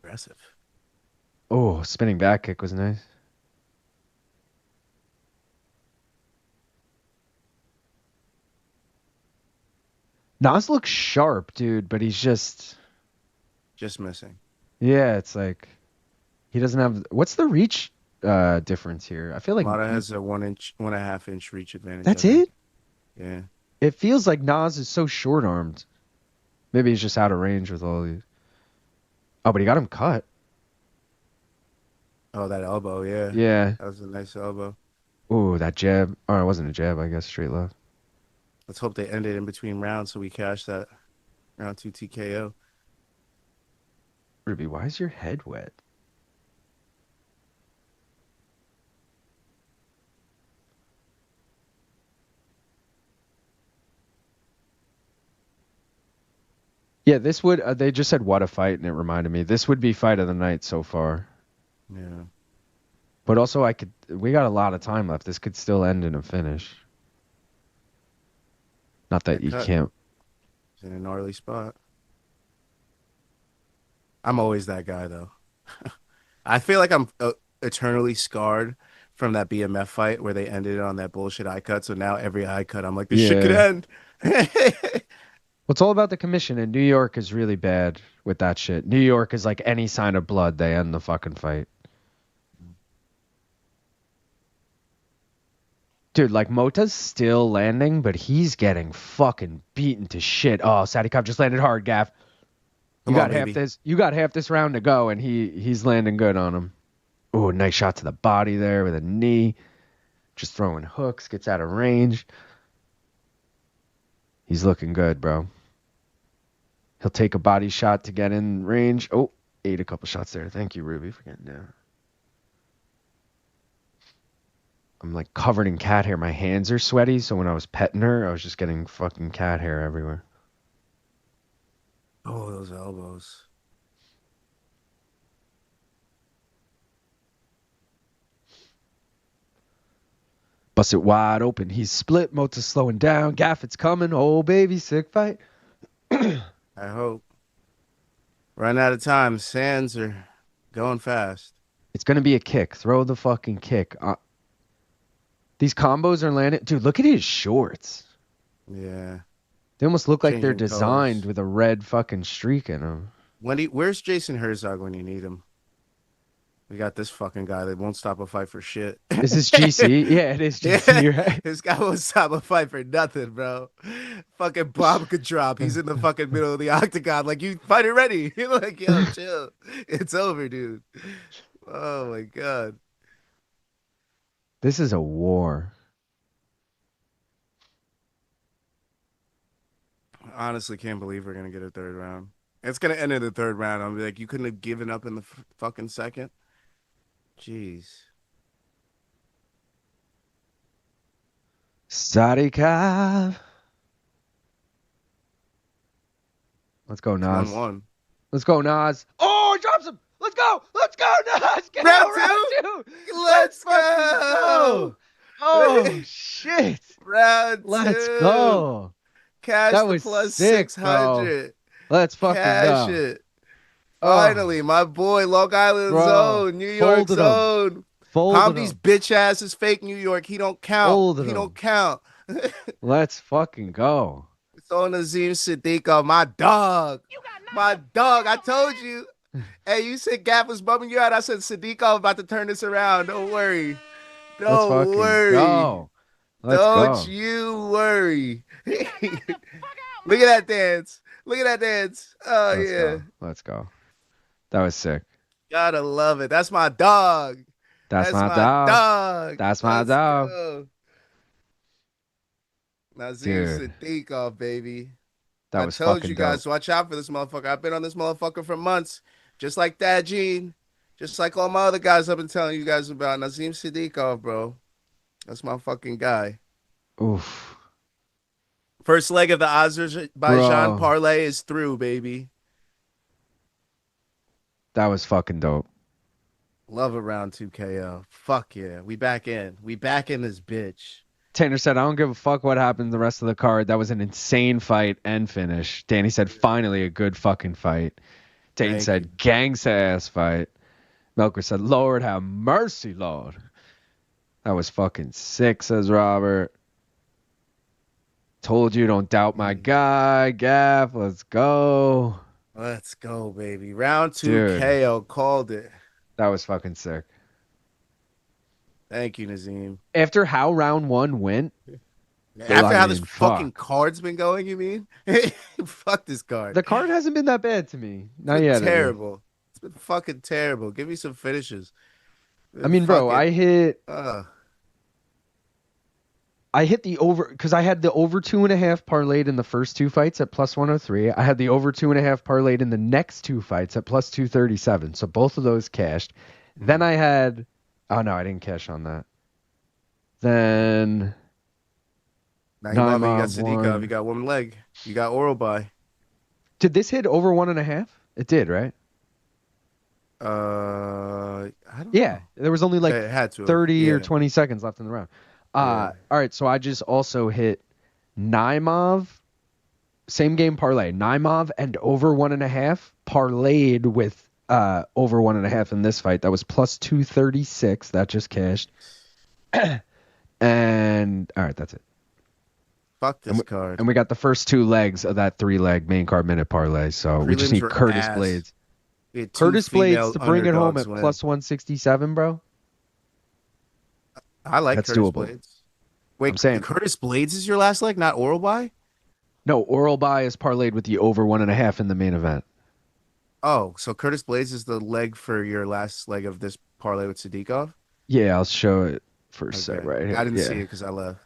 Aggressive. Oh, spinning back kick was nice. Nas looks sharp, dude, but he's just missing. Yeah, it's like he doesn't have. What's the reach difference here? I feel like Mata has a 1.5 inch reach advantage. That's it? Yeah. It feels like Nas is so short armed. Maybe he's just out of range with all these. Oh, but he got him cut. Oh, that elbow, yeah. Yeah. That was a nice elbow. Ooh, that jab. Oh, it wasn't a jab, I guess, straight left. Let's hope they ended in between rounds so we cash that round 2 TKO. Ruby, why is your head wet? Yeah, this would, they just said what a fight, and it reminded me. This would be fight of the night so far. Yeah. But also, we got a lot of time left. This could still end in a finish. Not that you can't. It's in a gnarly spot. I'm always that guy, though. I feel like I'm eternally scarred from that BMF fight where they ended on that bullshit eye cut. So now every eye cut, I'm like, this shit could end. Well, it's all about the commission, and New York is really bad with that shit. New York is like any sign of blood, they end the fucking fight. Dude, like Mota's still landing, but he's getting fucking beaten to shit. Oh, Sadykhov just landed hard, Gaff. You got half this round to go, and he's landing good on him. Oh, nice shot to the body there with a knee. Just throwing hooks, gets out of range. He's looking good, bro. He'll take a body shot to get in range. Oh, ate a couple shots there. Thank you, Ruby, for getting down. I'm like covered in cat hair. My hands are sweaty, so when I was petting her, I was just getting fucking cat hair everywhere. Oh, those elbows. Bust it wide open. He's split. Mota's slowing down. Gaff, it's coming. Oh, baby, sick fight. I hope. Run out of time. Sands are going fast. It's going to be a kick. Throw the fucking kick. These combos are landing. Dude, look at his shorts. Yeah. They almost look like they're Changing designed colors. with a red fucking streak in them. Where's Jason Herzog when you need him? We got this fucking guy that won't stop a fight for shit. Is this GC? Yeah, it is GC, right? This guy won't stop a fight for nothing, bro. Fucking bomb could drop. He's in the fucking middle of the octagon. Like, you fight it ready. You're like, yo, chill. It's over, dude. Oh, my God. This is a war. I honestly can't believe we're going to get a third round. It's going to end in the third round. I'll be like, you couldn't have given up in the fucking second? Jeez. Sadykhov. Let's go, Nas. 1-1. Let's go, Nas. Oh, he drops him. Let's go. Let's go, Nas. Get Round out, round two. Let's fucking go. Oh, shit. Round Let's two. go. Cash That the was plus sick, 600. Let's fucking Cash go. it. Oh. Finally, my boy, Long Island Bro, zone, New York folded 'em. zone. Folded Hamdy's him. bitch ass is fake New York. He don't count. Folded He him. don't count. Let's fucking go. It's on Azim Sadykhov, my dog. My dog. I told you. Hey, you said Gaff was bumming you out. I said Sadykhov about to turn this around. Don't worry. Let's Don't fucking worry. go. Let's Don't go. you worry. Look at that dance. Look at that dance. Oh, Let's yeah. go. Let's go. That was sick. Gotta love it. That's my dog. That's my dog. That's my Let's dog. go. Nazim Dude. Sadykhov, baby. That I was told fucking you guys, dope. watch out for this motherfucker. I've been on this motherfucker for months. Just like that, Gene. Just like all my other guys I've been telling you guys about. Nazim Sadykhov, bro. That's my fucking guy. Oof. First leg of the Azerbaijan Bro. parlay is through, baby. That was fucking dope. Love a round 2 KO. Fuck yeah. We back in. We back in this bitch. Tanner said, I don't give a fuck what happened the rest of the card. That was an insane fight and finish. Danny said, finally a good fucking fight. Dane Thank said, you. gangsta ass fight. Melker said, Lord have mercy, Lord. That was fucking sick, says Robert. Told you, don't doubt my guy. Gaff, let's go. Let's go, baby. Round 2 Dude. KO. Called it. That was fucking sick. Thank you, Nazim. After how round 1 went, After how this mean, fucking fuck. card's been going, you mean? Fuck this card. the card hasn't been that bad to me. It's Not been yet. terrible. It's been fucking terrible. Give me some finishes. I mean, bro, I hit the over because I had the over 2.5 parlayed in the first 2 fights at plus 103. I had the over 2.5 parlayed in the next 2 fights at plus 237. So both of those cashed. Then I had, oh no, I didn't cash on that. Then now you love it. You got Naimov Sadykhov. won. You got one leg. You got oral by. Did this hit over 1.5? It did, right? I don't Yeah, know. there was only like It had to have. 30 or Yeah. 20 seconds left in the round. Yeah. All right, so I just also hit Naimov, same game parlay, Naimov and over 1.5 parlayed with over 1.5 in this fight. That was plus 236. That just cashed. And all right, that's it. Fuck this card. And we got the first 2 legs of that 3-leg main card minute parlay. So we just Prelims need were Curtis ass. Blaydes. We had 2 Curtis female Blaydes to bring it home underdogs at win. plus 167, bro. I like That's Curtis doable. Blaydes. Wait, I'm saying- Curtis Blaydes is your last leg, not oral by? No, oral buy is parlayed with the over 1.5 in the main event. Oh, so Curtis Blaydes is the leg for your last leg of this parlay with Sadykhov? Yeah, I'll show it for a sec Okay. right here. I didn't Yeah. see it because I left.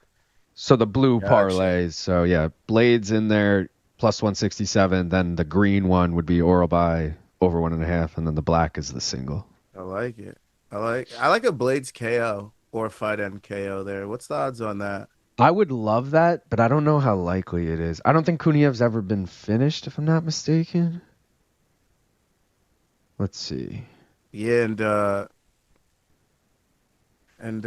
So the blue Gotcha. parlays. So yeah, Blaydes in there plus 167. Then the green one would be oral buy over 1.5, and then the black is the single. I like it. I like a Blaydes KO or fight end KO there. What's the odds on that? I would love that, but I don't know how likely it is. I don't think Kuniev's ever been finished, if I'm not mistaken. Let's see. Yeah, and And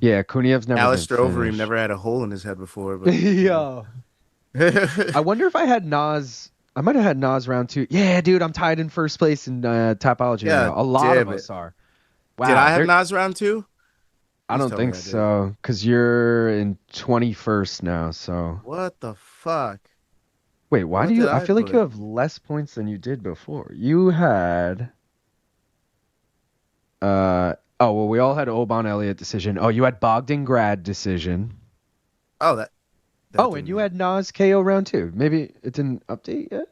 Yeah, Kuniev's never Alistair been Overeem finished. never had a hole in his head before. But Yo. I wonder if I had Nas. I might have had Nas round 2. Yeah, dude, I'm tied in first place in Tapology right yeah, now. A lot of damn it. us are. Did Wow. I have Nas round 2? I Please don't tell me think I did. so, because you're in 21st now, so. What the fuck? Wait, why What do you? did I I feel like you put? have less points than you did before. You had. Oh, well, we all had Oban Elliott decision. Oh, you had Bogdan Grad decision. Oh, that Oh, and you had Nas KO round 2. Maybe it didn't update yet?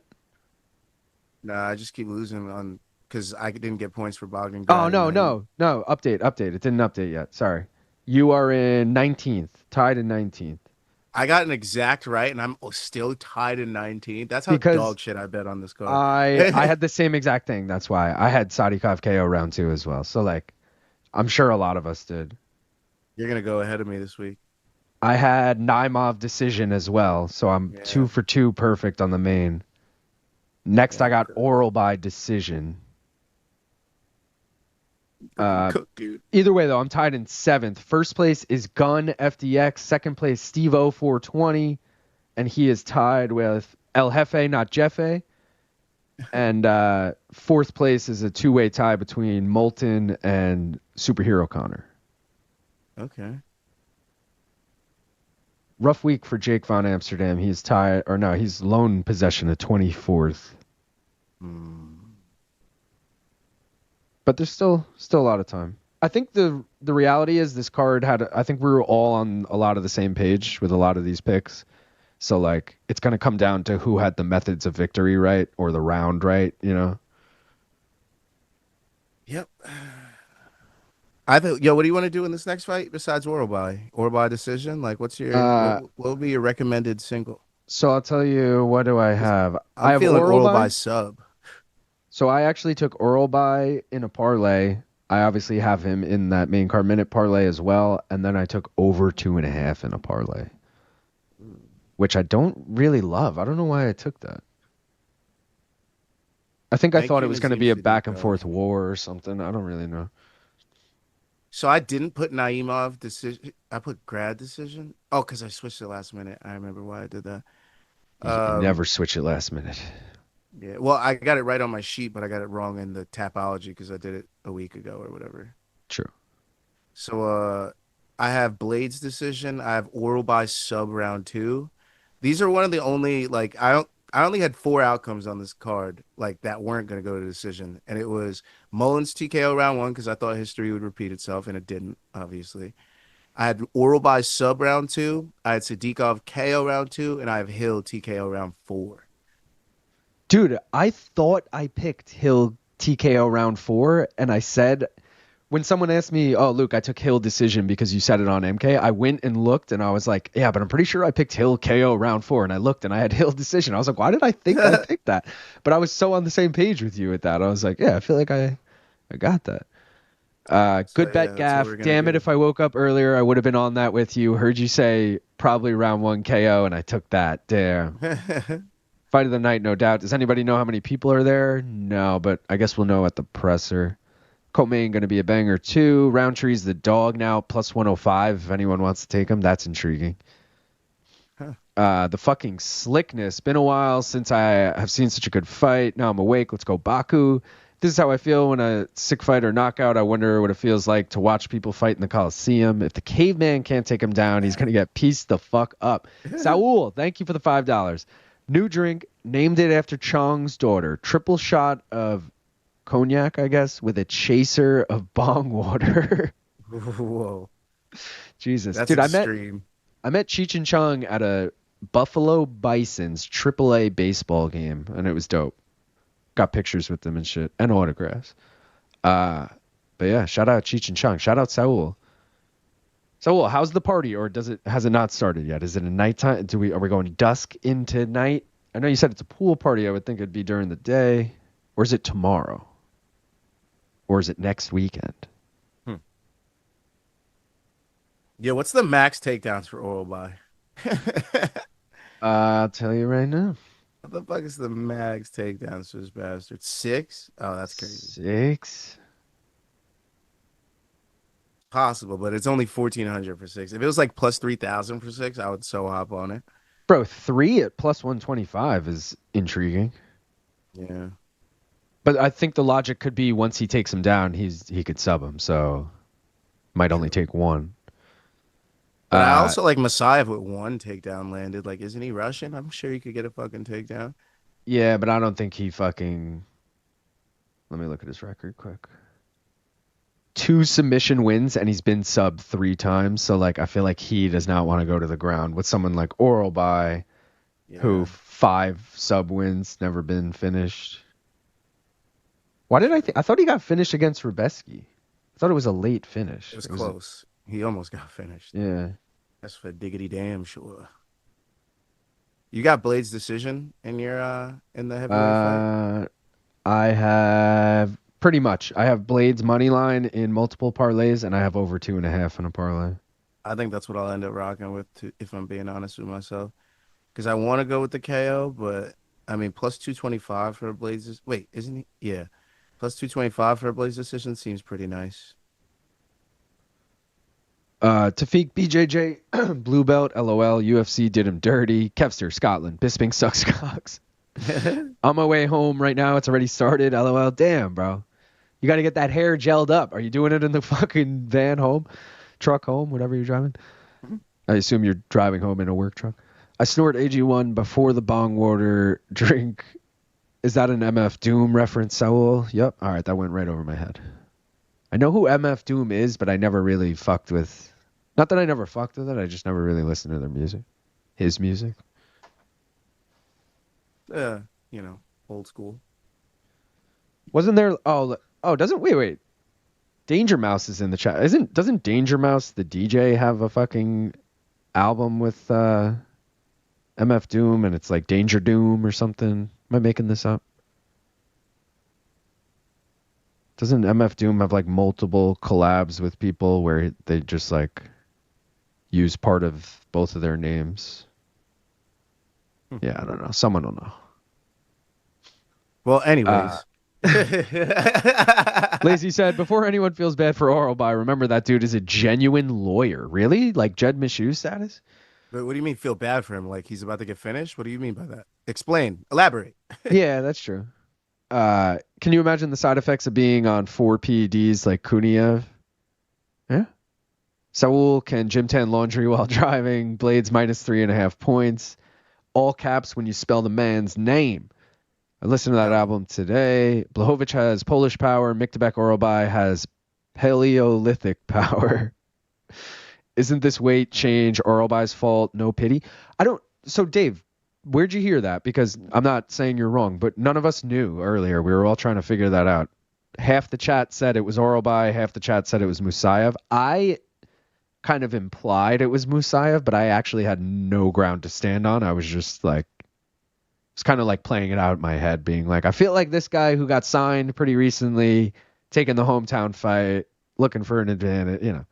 Nah, I just keep losing on because I didn't get points for Bogdan. Oh, no. Update. It didn't update yet. Sorry. You are in 19th, tied in 19th. I got an exact right, and I'm still tied in 19th. That's how Because dog shit I bet on this card. I had the same exact thing. That's why I had Sadykhov KO round 2 as well. So, like, I'm sure a lot of us did. You're gonna go ahead of me this week. I had Naimov decision as well, so I'm 2 for 2 perfect on the main. Next, I got oral by decision. Dude. Either way, though, I'm tied in 7th. First place is Gun FDX. Second place, Steve O 420, and he is tied with El Jefe, not Jeffe. And fourth place is a 2-way tie between Moulton and Superhero Connor. Okay. Rough week for Jake Von Amsterdam. He's tied, or no, he's lone possession of 24th. But there's still a lot of time. I think the reality is this card I think we were all on a lot of the same page with a lot of these picks. So, like, it's going to come down to who had the methods of victory right or the round right, you know? Yep. Yo, what do you want to do in this next fight besides oral by decision? Like, what's your what will be your recommended single? So I'll tell you, what do I have? I have feeling oral by sub. So I actually took oral by in a parlay. I obviously have him in that main card minute parlay as well, and then I took over 2.5 in a parlay, which I don't really love. I don't know why I took that. I think I thought it was going to be a back and forth war or something. I don't really know. So I didn't put Naimov decision. I put Grad decision. Oh, because I switched it last minute. I remember why I did that. You never switch it last minute. Yeah, well, I got it right on my sheet, but I got it wrong in the Tapology because I did it a week ago or whatever. True. So I have Blaydes decision. I have oral by sub round 2. These are one of the only, like, I only had 4 outcomes on this card, like, that weren't going to go to decision. And it was Mullins TKO round 1 because I thought history would repeat itself, and it didn't, obviously. I had oral by sub round 2. I had Sadykhov KO round 2, and I have Hill TKO round 4. Dude, I thought I picked Hill TKO round 4, and I said, when someone asked me, oh, Luke, I took Hill decision because you said it on MK, I went and looked, and I was like, yeah, but I'm pretty sure I picked Hill KO round 4, and I looked, and I had Hill decision. I was like, why did I think I picked that? But I was so on the same page with you with that. I was like, yeah, I feel like I got that. Good bet, Gaff. Damn it, if I woke up earlier, I would have been on that with you. Heard you say probably round 1 KO, and I took that. Damn. Fight of the night, no doubt. Does anybody know how many people are there? No, but I guess we'll know at the presser. Comain going to be a banger too. Rountree's the dog now, plus 105 if anyone wants to take him. That's intriguing. The fucking slickness. Been a while since I have seen such a good fight. Now I'm awake. Let's go Baku. This is how I feel when a sick fight or knockout. I wonder what it feels like to watch people fight in the Coliseum. If the caveman can't take him down, he's going to get pieced the fuck up. Saul, thank you for the $5. New drink, named it after Chong's daughter. Triple shot of cognac, I guess, with a chaser of bong water. Whoa. Jesus. That's dude, extreme. I met Cheech and Chong at a Buffalo Bison's AAA baseball game, and it was dope. Got pictures with them and shit, and autographs. But yeah, shout out Cheech and Chong. Shout out Saul. Saul, how's the party, or has it not started yet? Is it a nighttime? Are we going dusk into night? I know you said it's a pool party. I would think it'd be during the day. Or is it tomorrow? Or is it next weekend? Yeah, what's the max takedowns for oral by? I'll tell you right now. What the fuck is the max takedowns for this bastard? 6? Oh, that's crazy. 6. possible, but it's only 1,400 for 6. If it was like plus 3,000 for 6, I would so hop on it. Bro, 3 at plus 125 is intriguing. Yeah. But I think the logic could be once he takes him down, he could sub him, so might only take 1. But I also like Musayev with 1 takedown landed. Like, isn't he Russian? I'm sure he could get a fucking takedown. Yeah, but I don't think he fucking... Let me look at his record quick. 2 submission wins, and he's been sub 3 times. So, like, I feel like he does not want to go to the ground with someone like Oralbai, who 5 sub wins, never been finished. Why did I thought he got finished against Rubeski. I thought it was a late finish. It was close. He almost got finished. Yeah. That's for diggity damn sure. You got Blaydes' decision in your in the heavyweight fight? I have pretty much. I have Blaydes money line in multiple parlays, and I have over 2.5 in a parlay. I think that's what I'll end up rocking with, if I'm being honest with myself. Because I want to go with the KO, but I mean, plus 225 for Blaydes. Wait, isn't he? Yeah. Plus 225 for a Blaydes decision seems pretty nice. Tafiq BJJ, blue belt, LOL, UFC did him dirty. Kevster, Scotland, Bisping sucks cocks. On my way home right now, it's already started. LOL, damn, bro. You got to get that hair gelled up. Are you doing it in the fucking van home? Truck home, whatever you're driving? Mm-hmm. I assume you're driving home in a work truck. I snort AG1 before the bong water drink. Is that an MF Doom reference, Saul? Yep. All right, that went right over my head. I know who MF Doom is, but I never really fucked with... Not that I never fucked with it, I just never really listened to their music. His music. You know, old school. Wasn't there... Oh, doesn't... Wait. Danger Mouse is in the chat. Doesn't Danger Mouse, the DJ, have a fucking album with MF Doom, and it's like Danger Doom or something? Am I making this up? Doesn't MF Doom have like multiple collabs with people where they just like use part of both of their names? Yeah, I don't know. Someone will know. Well, anyways. Lazy said, before anyone feels bad for Oralbai, remember that dude is a genuine lawyer. Really? Like Jed Mishu status? But what do you mean feel bad for him? Like he's about to get finished? What do you mean by that? Explain. Elaborate. Yeah, that's true. Can you imagine the side effects of being on 4 PEDs like Kuniev? Yeah. Saul can gym tan laundry while driving. Blaydes minus 3.5 points. All caps when you spell the man's name. I listened to that album today. Blachowicz has Polish power. Miktabek Oralbai has Paleolithic power. Isn't this weight change Oralbai's fault? No pity. So Dave, where'd you hear that? Because I'm not saying you're wrong, but none of us knew earlier. We were all trying to figure that out. Half the chat said it was Oralbai. Half the chat said it was Musayev. I kind of implied it was Musayev, but I actually had no ground to stand on. I was just like, it's kind of like playing it out in my head, being like, I feel like this guy who got signed pretty recently, taking the hometown fight, looking for an advantage, you know.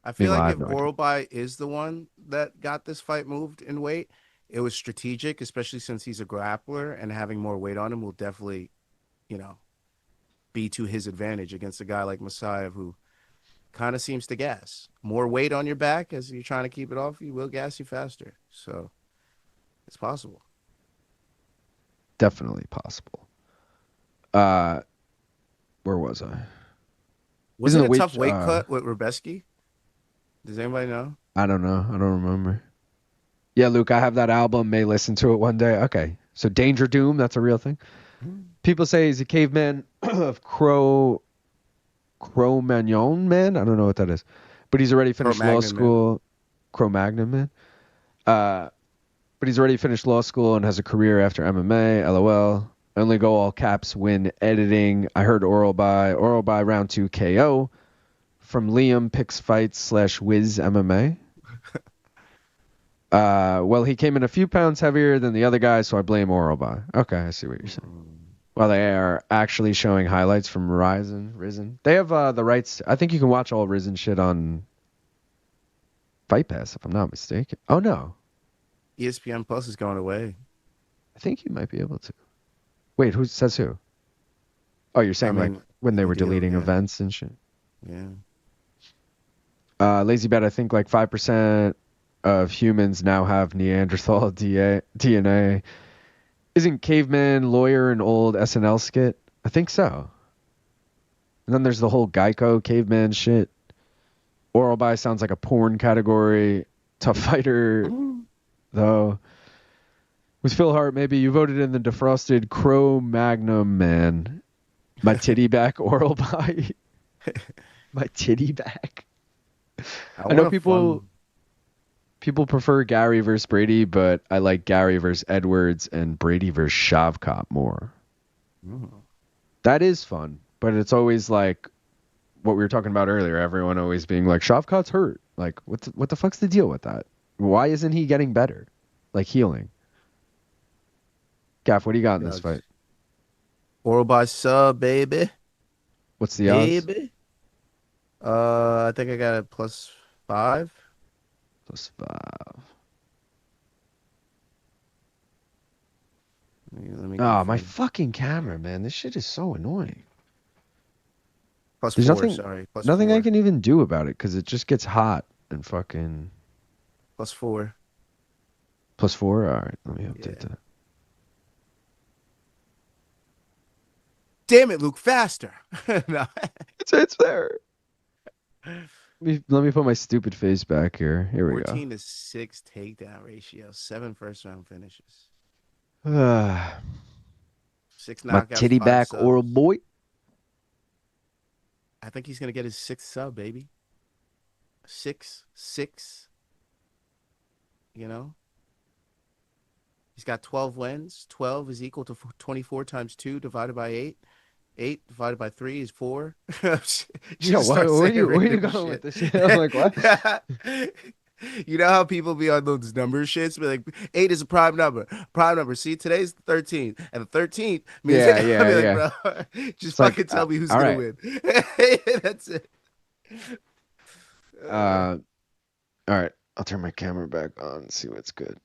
I feel like if Oralbai is the one that got this fight moved in weight, it was strategic, especially since he's a grappler, and having more weight on him will definitely, you know, be to his advantage against a guy like Musayev, who kind of seems to gas. More weight on your back as you're trying to keep it off, he will gas you faster. So it's possible. Definitely possible. Where was I? Wasn't it a tough weight cut with Rubeski? Does anybody know? I don't know. I don't remember. Yeah, Luke, I have that album. May listen to it one day. Okay. So Danger Doom, that's a real thing. People say he's a caveman of Cro-Magnon man. I don't know what that is. But he's already finished law school. Cro-Magnon man. But he's already finished law school and has a career after MMA. LOL. Only go all caps win editing. I heard Oralbai round 2 KO from Liam picks fights /Wiz MMA. Well, he came in a few pounds heavier than the other guy, so I blame Oralbai. Okay, I see what you're saying. Well, they are actually showing highlights from Risen. They have the rights. I think you can watch all Risen shit on Fight Pass, if I'm not mistaken. Oh, no. ESPN Plus is going away. I think you might be able to. Wait, who says who? Oh, you're saying like when they were deleting events and shit? Yeah. Lazy bet, I think like 5% of humans now have Neanderthal DNA. Isn't Caveman Lawyer an old SNL skit? I think so. And then there's the whole Geico caveman shit. Oral buy sounds like a porn category. Tough fighter, though. With Phil Hart, maybe you voted in the defrosted Crow Magnum, man. My titty back oral buy. My titty back. I know people prefer Gary versus Brady, but I like Gary versus Edwards and Brady versus Shavkat more. That is fun, but it's always like what we were talking about earlier. Everyone always being like, Shavkat's hurt. Like, what the fuck's the deal with that? Why isn't he getting better? Like, healing. Gaff, what do you got in this fight? Oral by sub, baby. What's the odds? Baby. I think I got a +5. +5. Let me my fucking camera, man. This shit is so annoying. +4, There's nothing, sorry. nothing +4. I can even do about it because it just gets hot and fucking. +4. +4? All right, let me update that. Damn it, Luke, faster. No. It's there. Let me put my stupid face back here. Here we go. 14-6 takedown ratio. 7 first-round finishes. 6 knockouts. My titty 5 back subs. oral boy. I think he's going to get his 6th sub, baby. 6. You know? He's got 12 wins. 12 is equal to 24 times 2 divided by 8. 8 divided by 3 is 4. Yo, where are you going with this shit? I'm like, what? You know how people be on those number shits? Be like, 8 is a prime number. Prime number. See, today's the 13th. And the 13th means Yeah. Bro, just it's fucking like, tell me who's all going right. to win. That's it. All right. I'll turn my camera back on and see what's good.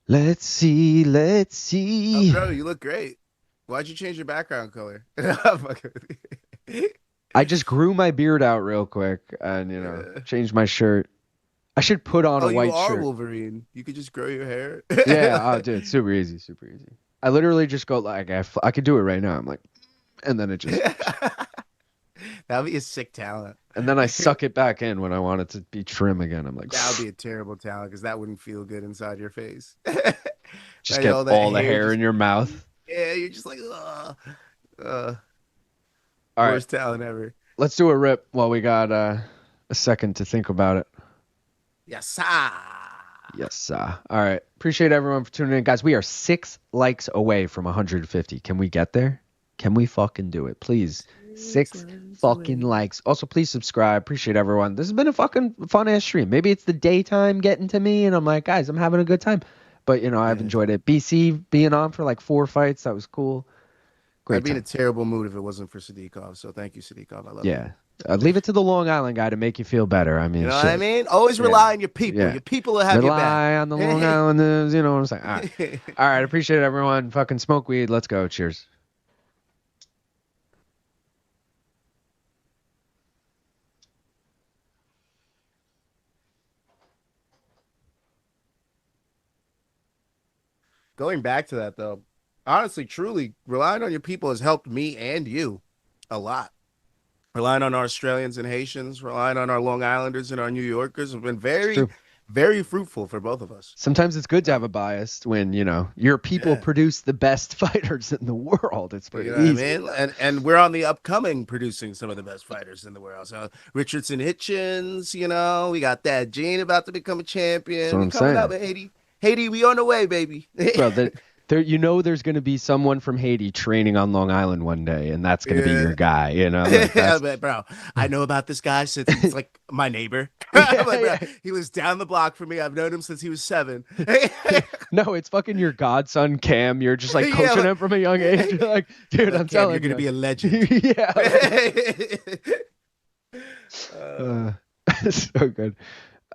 Let's see. Oh, bro, you look great. Why'd you change your background color? I just grew my beard out real quick and, changed my shirt. I should put on a white you are shirt. Wolverine. You could just grow your hair. Yeah, dude, super easy. I literally just go like, I could do it right now. I'm like, and then it just. That would be a sick talent. And then I suck it back in when I want it to be trim again. I'm like, that would be a terrible talent because that wouldn't feel good inside your face. Just get all the hair in your mouth. Yeah, you're just like, all worst talent ever. Let's do a rip while we got a second to think about it. Yes, sir. Yes, sir. All right. Appreciate everyone for tuning in. Guys, we are 6 likes away from 150. Can we get there? Can we fucking do it? Please. 6 fucking likes. Also, please subscribe. Appreciate everyone. This has been a fucking fun-ass stream. Maybe it's the daytime getting to me, and I'm like, guys, I'm having a good time. But, I've enjoyed it. BC being on for like 4 fights. That was cool. Great I'd be in time. a terrible mood if it wasn't for Sadykhov. So thank you, Sadykhov. I love you. Yeah. Leave it to the Long Island guy to make you feel better. I mean, you know what I mean? Always rely on your people. Yeah. Your people will have your back. Rely on the Long Islanders. You know what I'm saying? All right. All right. Appreciate it, everyone. Fucking smoke weed. Let's go. Cheers. Going back to that, though, honestly, truly, relying on your people has helped me and you a lot. Relying on our Australians and Haitians, relying on our Long Islanders and our New Yorkers have been very fruitful for both of us. Sometimes it's good to have a bias when, your people produce the best fighters in the world. It's pretty easy. What I mean? And we're on the upcoming producing some of the best fighters in the world. So Richardson Hitchens, we got that Gene about to become a champion. That's what I'm coming saying. out with Haiti. Haiti, we on the way, baby. Bro, there's going to be someone from Haiti training on Long Island one day, and that's going to be your guy, Like bro, I know about this guy since he's like my neighbor. Bro, he was down the block from me. I've known him since he was 7. No, it's fucking your godson, Cam. You're just like coaching him from a young age. You're like, dude, I'm telling you. You're going to be a legend. So good.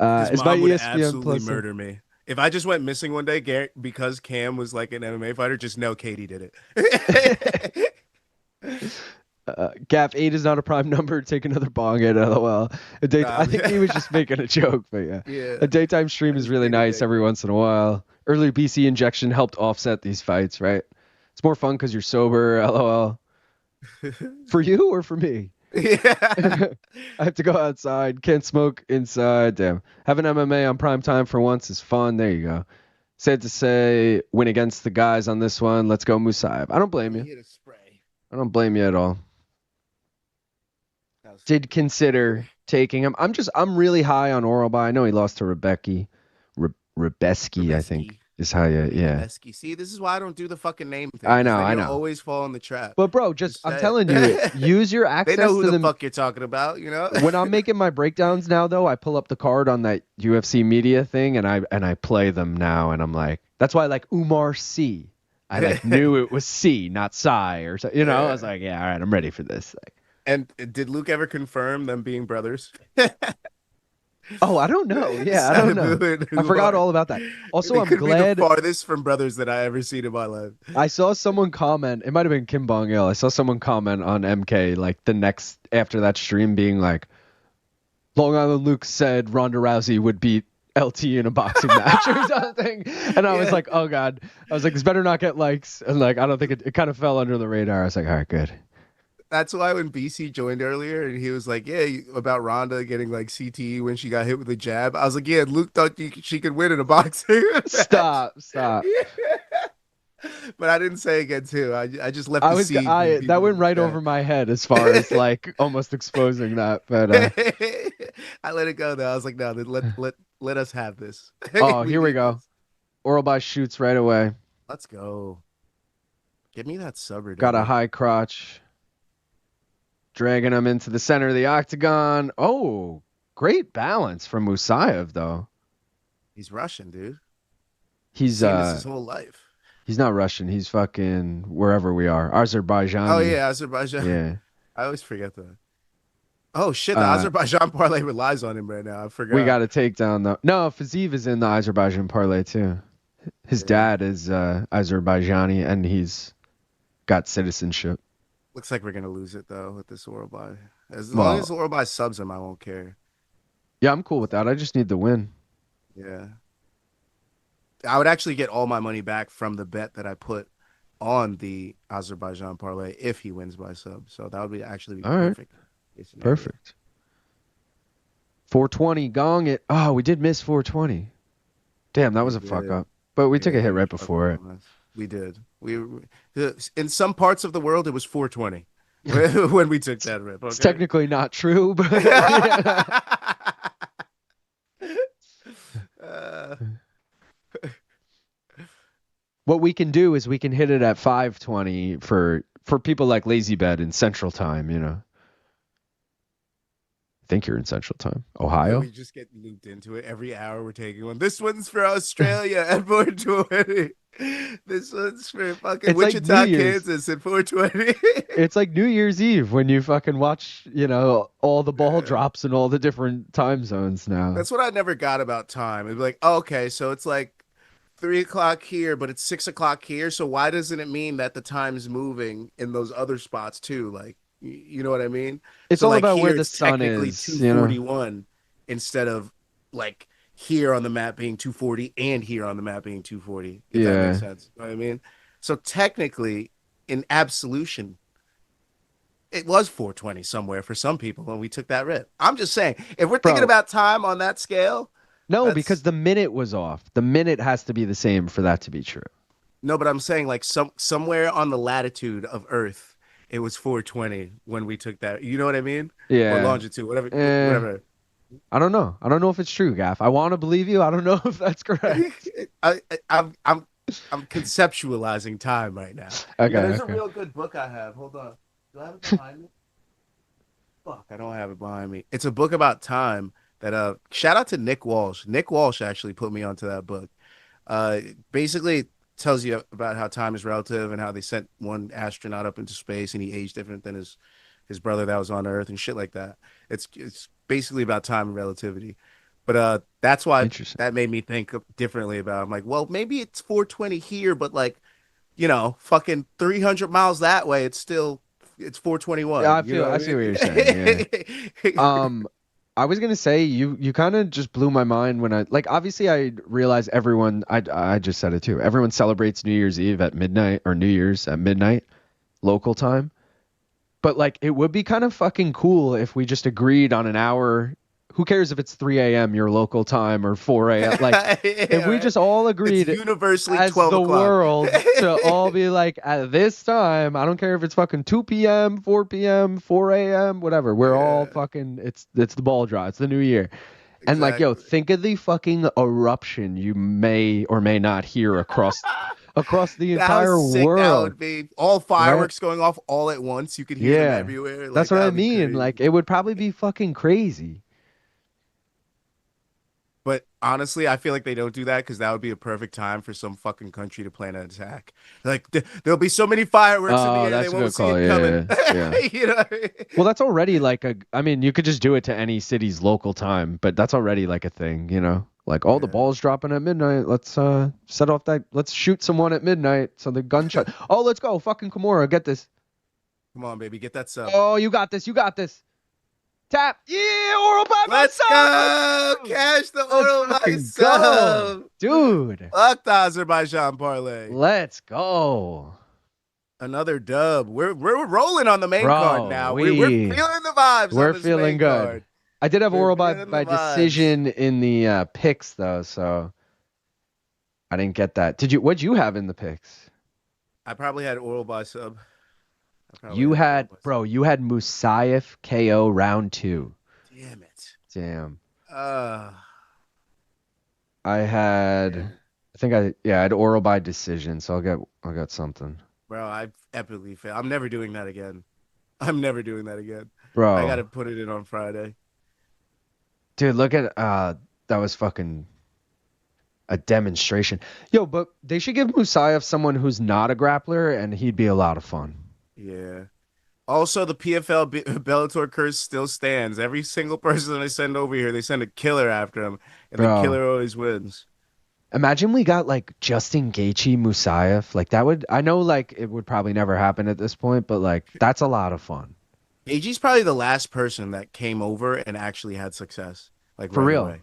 His my mom would ESPN absolutely Plus murder me. If I just went missing one day because Cam was like an MMA fighter, just know Katie did it. Gaff 8 is not a prime number. Take another bong hit. LOL. I think he was just making a joke, but yeah. A daytime stream is really nice every once in a while. Early BC injection helped offset these fights, right? It's more fun because you're sober. LOL. For you or for me? Yeah. I have to go outside. Can't smoke inside. Damn. Having MMA on prime time for once is fun. There you go. Sad to say, win against the guys on this one. Let's go, Musayev. I don't blame you. I don't blame you at all. Did consider taking him. I'm really high on Oralby. I know he lost to Rebecky. Rebeski, I think is how you, yeah. Rebeski. See, this is why I don't do the fucking name thing. I know. Always fall in the trap. But bro, I'm telling you, use your access. They know who to the fuck you're talking about, you know. When I'm making my breakdowns now, though, I pull up the card on that UFC media thing, and I play them now, and I'm like, that's why I like Umar C. I like knew it was C, not Psy, or so, you know. I was like, yeah, all right, I'm ready for this. Like, and did Luke ever confirm them being brothers? Oh, I don't know. Yeah, I don't know. I forgot all about that. Also, I'm glad. Be the farthest from brothers that I ever seen in my life. I saw someone comment. It might have been Kim Bong Il. I saw someone comment on MK like the next after that stream, being like, "Long Island Luke said Ronda Rousey would beat LT in a boxing match or something," and I was like, "Oh God!" I was like, "This better not get likes." And like, I don't think it kind of fell under the radar. I was like, "All right, good." That's why when BC joined earlier and he was like, yeah, about Ronda getting like CTE when she got hit with a jab. I was like, yeah, Luke thought she could win in a boxing. Stop. Yeah. But I didn't say against him. I just left the seed. That went right over my head as far as like almost exposing that. But I let it go though. I was like, no, let us have this. Oh, here we go. Oralby shoots right away. Let's go. Give me that subber. Got a high crotch. Dragging him into the center of the octagon. Oh, great balance from Musayev, though. He's Russian, dude. He's this his whole life. He's not Russian. He's fucking wherever we are. Azerbaijan. Oh yeah, Azerbaijan. Yeah. I always forget that. Oh shit, the Azerbaijan parlay relies on him right now. I forgot. We got to take down the. No, Fiziev is in the Azerbaijan parlay too. His dad is Azerbaijani and he's got citizenship. Looks like we're gonna lose it though with this Oralby. As long as Oralby subs him, I won't care. Yeah, I'm cool with that. I just need the win. Yeah. I would actually get all my money back from the bet that I put on the Azerbaijan parlay if he wins by sub. So that would be perfect. Right. Perfect. 420, gong it. Oh, we did miss 420. Damn, that was a fuck up. But we took a hit right before it. We did. In some parts of the world, it was 420 when we took that rip. Okay? It's technically not true, but what we can do is we can hit it at 520 for people like Lazy Bed in Central Time. You know, I think you're in Central Time, Ohio. We just get looped into it every hour. We're taking one. This one's for Australia at 420. This one's for fucking Wichita, like Kansas at 420. It's like New Year's Eve when you fucking watch, you know, all the ball drops in all the different time zones now. That's what I never got about time. It'd be like, oh, okay, so it's like 3 o'clock here, but it's 6 o'clock here. So why doesn't it mean that the time's moving in those other spots too? Like, you know what I mean? It's so all like about here, where the sun is. 241 instead of like here on the map being 240 and here on the map being 240. If that makes sense. You know what I mean? So technically, in absolution, it was 420 somewhere for some people when we took that rip. I'm just saying, if we're thinking about time on that scale. No, because the minute was off. The minute has to be the same for that to be true. No, but I'm saying like somewhere on the latitude of Earth, it was 420 when we took that. You know what I mean? Yeah. Or longitude, whatever. I don't know. I don't know if it's true, Gaff. I want to believe you. I don't know if that's correct. I'm conceptualizing time right now. Okay. There's a real good book I have. Hold on. Do I have it behind me? Fuck, I don't have it behind me. It's a book about time that shout out to Nick Walsh. Nick Walsh actually put me onto that book. Basically tells you about how time is relative and how they sent one astronaut up into space and he aged different than his brother that was on Earth and shit like that. It's basically about time and relativity. But that's why that made me think differently about it. I'm like, well, maybe it's 420 here, but like, you know, fucking 300 miles that way, it's still It's 421. Yeah, I see what you're saying. Yeah. I was gonna say you kind of just blew my mind when obviously I realize everyone I just said it too. Everyone celebrates New Year's Eve at midnight or New Year's at midnight local time. But like it would be kind of fucking cool if we just agreed on an hour. Who cares if it's 3 a.m. your local time or 4 a.m. Like if we just all agreed it's universally as 12 the o'clock. world to all be like at this time, I don't care if it's fucking 2 p.m., 4 p.m., 4 a.m., whatever. We're all fucking it's the ball draw. It's the new year. And like, yo, think of the fucking eruption you may or may not hear across the entire world. That would be all fireworks going off all at once. You could hear them everywhere. That's what I mean. Like it would probably be fucking crazy. But honestly, I feel like they don't do that because that would be a perfect time for some fucking country to plan an attack. Like there'll be so many fireworks in the air, they won't see it coming. Yeah. You know what I mean? Well, that's already like you could just do it to any city's local time, but that's already like a thing, you know? Like, the ball's dropping at midnight. Let's set off let's shoot someone at midnight. So the gunshot. Oh, let's go. Fucking Kimura, get this. Come on, baby, get that sub. Oh, you got this. Tap. Yeah, oral by Let's go. Cash the oral by sub. Dude. Fuck the Azerbaijan parlay. Let's go. Another dub. We're rolling on the main card now. We're feeling the vibes. We're feeling good. Card. I did have oral by decision in the picks though, so I didn't get that. What'd you have in the picks? I probably had oral by sub. You had Musayev KO round 2. Damn it. Damn. I had I had oral by decision, so I'll get something. Bro, I epically failed. I'm never doing that again. Bro. I gotta put it in on Friday. Dude, look at that was fucking a demonstration. Yo, but they should give Musayev someone who's not a grappler and he'd be a lot of fun. Yeah. Also, the PFL Bellator curse still stands. Every single person they send over here, they send a killer after him, and the killer always wins. Imagine we got like Justin Gaethje Musayev. Like that would, I know like it would probably never happen at this point, but like that's a lot of fun. Gaethje's probably the last person that came over and actually had success. Like for right real. Away.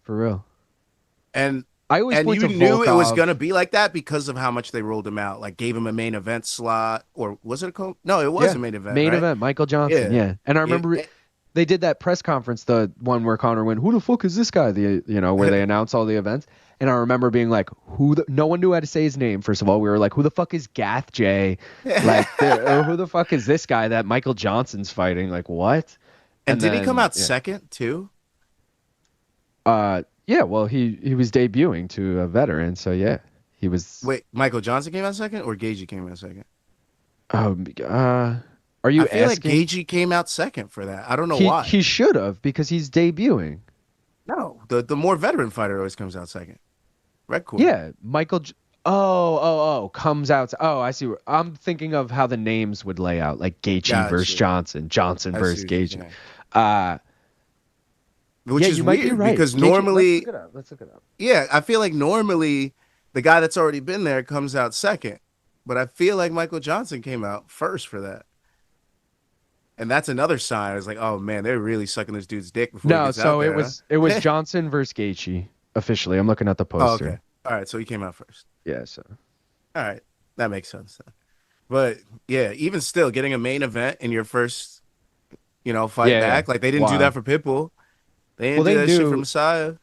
For real. And I always and you knew it was gonna be like that because of how much they rolled him out. Like gave him a main event slot, or was it a No, it was a main event. Main event, Michael Johnson. Yeah. And I remember they did that press conference, the one where Conor went, "Who the fuck is this guy?" Where they announce all the events. And I remember being like, no one knew how to say his name. First of all, we were like, who the fuck is Gath J? Like, who the fuck is this guy that Michael Johnson's fighting? Like, what? And did he come out second too? Yeah, well, he was debuting to a veteran, so yeah, he was. Wait, Michael Johnson came out second, or Gaethje came out second? Are you I feel asking? Like Gaethje came out second for that. I don't know why. He should have because he's debuting. No, the more veteran fighter always comes out second. Red Court. Yeah, Michael. Comes out. Oh, I see. I'm thinking of how the names would lay out, like Gaethje versus Johnson, Johnson versus Gaethje. Which is weird because normally, let's look it up. Yeah, I feel like normally the guy that's already been there comes out second, but I feel like Michael Johnson came out first for that. And that's another sign. I was like, oh man, they're really sucking this dude's dick before he gets out there, it was Johnson versus Gaethje officially. I'm looking at the poster. Oh, okay. All right, so he came out first. Yeah, so. All right, that makes sense then. But yeah, even still, getting a main event in your first, fight back, like they didn't do that for Pitbull. They didn't do that shit for Messiah.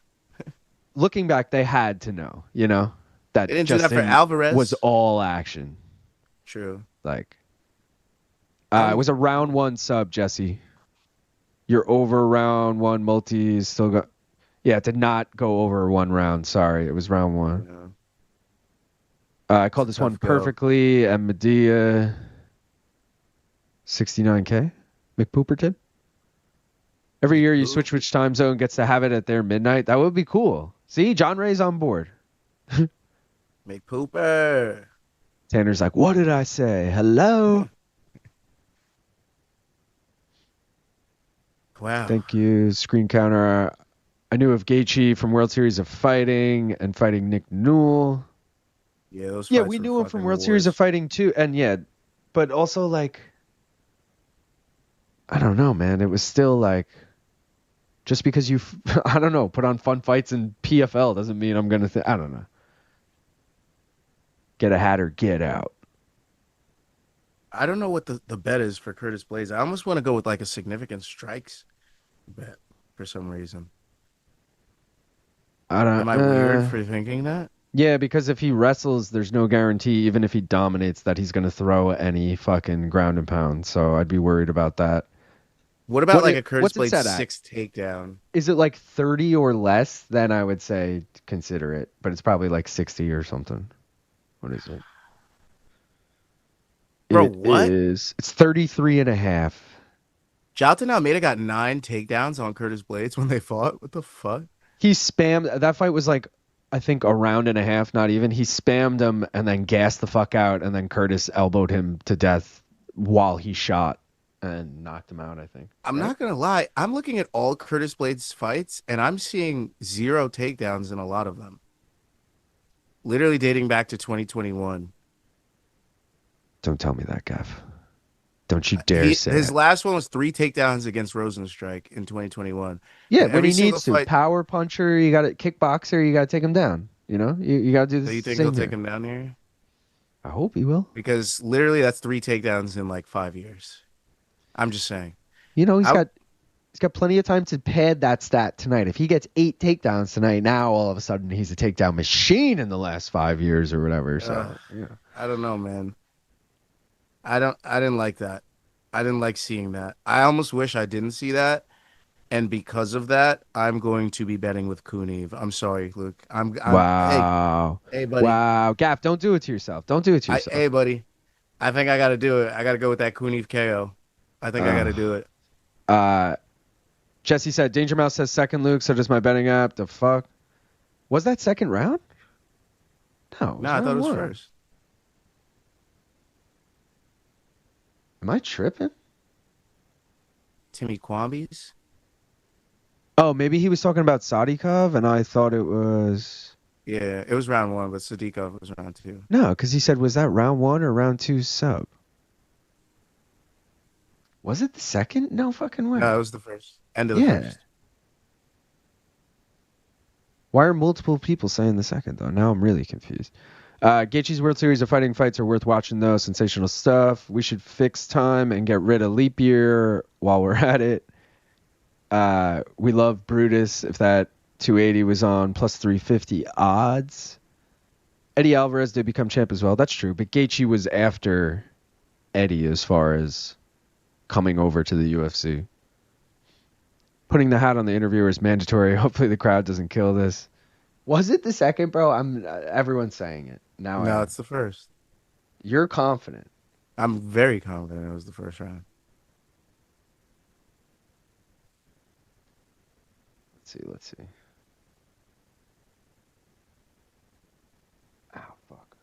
Looking back, they had to know, that they didn't Justin do that for Alvarez. Was all action. True. Like, it was a round 1 sub, Jesse. You're over round 1 multi still got. Yeah, it did not go over 1 round. Sorry, it was round 1. Yeah. I called this one perfectly. And Medea, 69K. McPooperton. Every year you switch which time zone gets to have it at their midnight. That would be cool. See, John Ray's on board. McPooper. Tanner's like, what did I say? Hello. Wow. Thank you. Screen counter. I knew of Gaethje from World Series of Fighting and fighting Nick Newell. Yeah, we knew him from World Series of Fighting too. And yeah, but also like I don't know, man. It was still like, just because you, I don't know, put on fun fights in PFL doesn't mean I'm going to, I don't know. Get a hat or get out. I don't know what the bet is for Curtis Blaydes. I almost want to go with like a significant strikes bet for some reason. Am I weird for thinking that? Yeah, because if he wrestles, there's no guarantee, even if he dominates, that he's going to throw any fucking ground and pound. So I'd be worried about that. What about a Curtis Blaydes 6 takedown? Is it like 30 or less? Then I would say consider it. But it's probably like 60 or something. What is it? Bro, what? It's 33.5. Jailton Almeida got 9 takedowns on Curtis Blaydes when they fought. What the fuck? He spammed. That fight was like, I think, a round and a half, not even. He spammed him and then gassed the fuck out, and then Curtis elbowed him to death while he shot and knocked him out, I think. I'm not going to lie. I'm looking at all Curtis Blaydes fights, and I'm seeing 0 takedowns in a lot of them. Literally dating back to 2021. Don't tell me that, Gav. Don't you dare say his last one was 3 takedowns against Rosenstrike in 2021. Yeah, when he needs to. Power puncher, you got to kickboxer, you got to take him down. You know, you got to do this. So you think he'll take him down here? I hope he will. Because literally, that's 3 takedowns in like 5 years. I'm just saying. You know, he's got plenty of time to pad that stat tonight. If he gets 8 takedowns tonight, now all of a sudden he's a takedown machine in the last 5 years or whatever. So yeah. I don't know, man. I didn't like that. I didn't like seeing that. I almost wish I didn't see that. And because of that, I'm going to be betting with Kuniev. I'm sorry, Luke. Wow. Hey, buddy. Wow. Gaff, don't do it to yourself. Don't do it to yourself. Hey, buddy. I think I got to do it. I got to go with that Kuniev KO. I think I got to do it. Jesse said, Danger Mouse says second, Luke. So does my betting app. The fuck? Was that second round? No. No, I thought it was first. Am I tripping? Timmy Kwambi's? Oh, maybe he was talking about Sadykhov, and I thought it was... Yeah, it was round 1, but Sadykhov was round 2. No, because he said, was that round 1 or round 2 sub? Was it the second? No fucking way. No, it was the first. End of the first. Why are multiple people saying the second, though? Now I'm really confused. Gaethje's World Series of Fighting fights are worth watching, though. Sensational stuff. We should fix time and get rid of leap year while we're at it. We love Brutus. If that 280 was on plus 350 odds. Eddie Alvarez did become champ as well. That's true. But Gaethje was after Eddie as far as coming over to the UFC. Putting the hat on the interviewer is mandatory. Hopefully the crowd doesn't kill this. Was it the second, bro? Everyone's saying it. No, it's the first. You're confident. I'm very confident it was the first round. Let's see. Ow, fuck.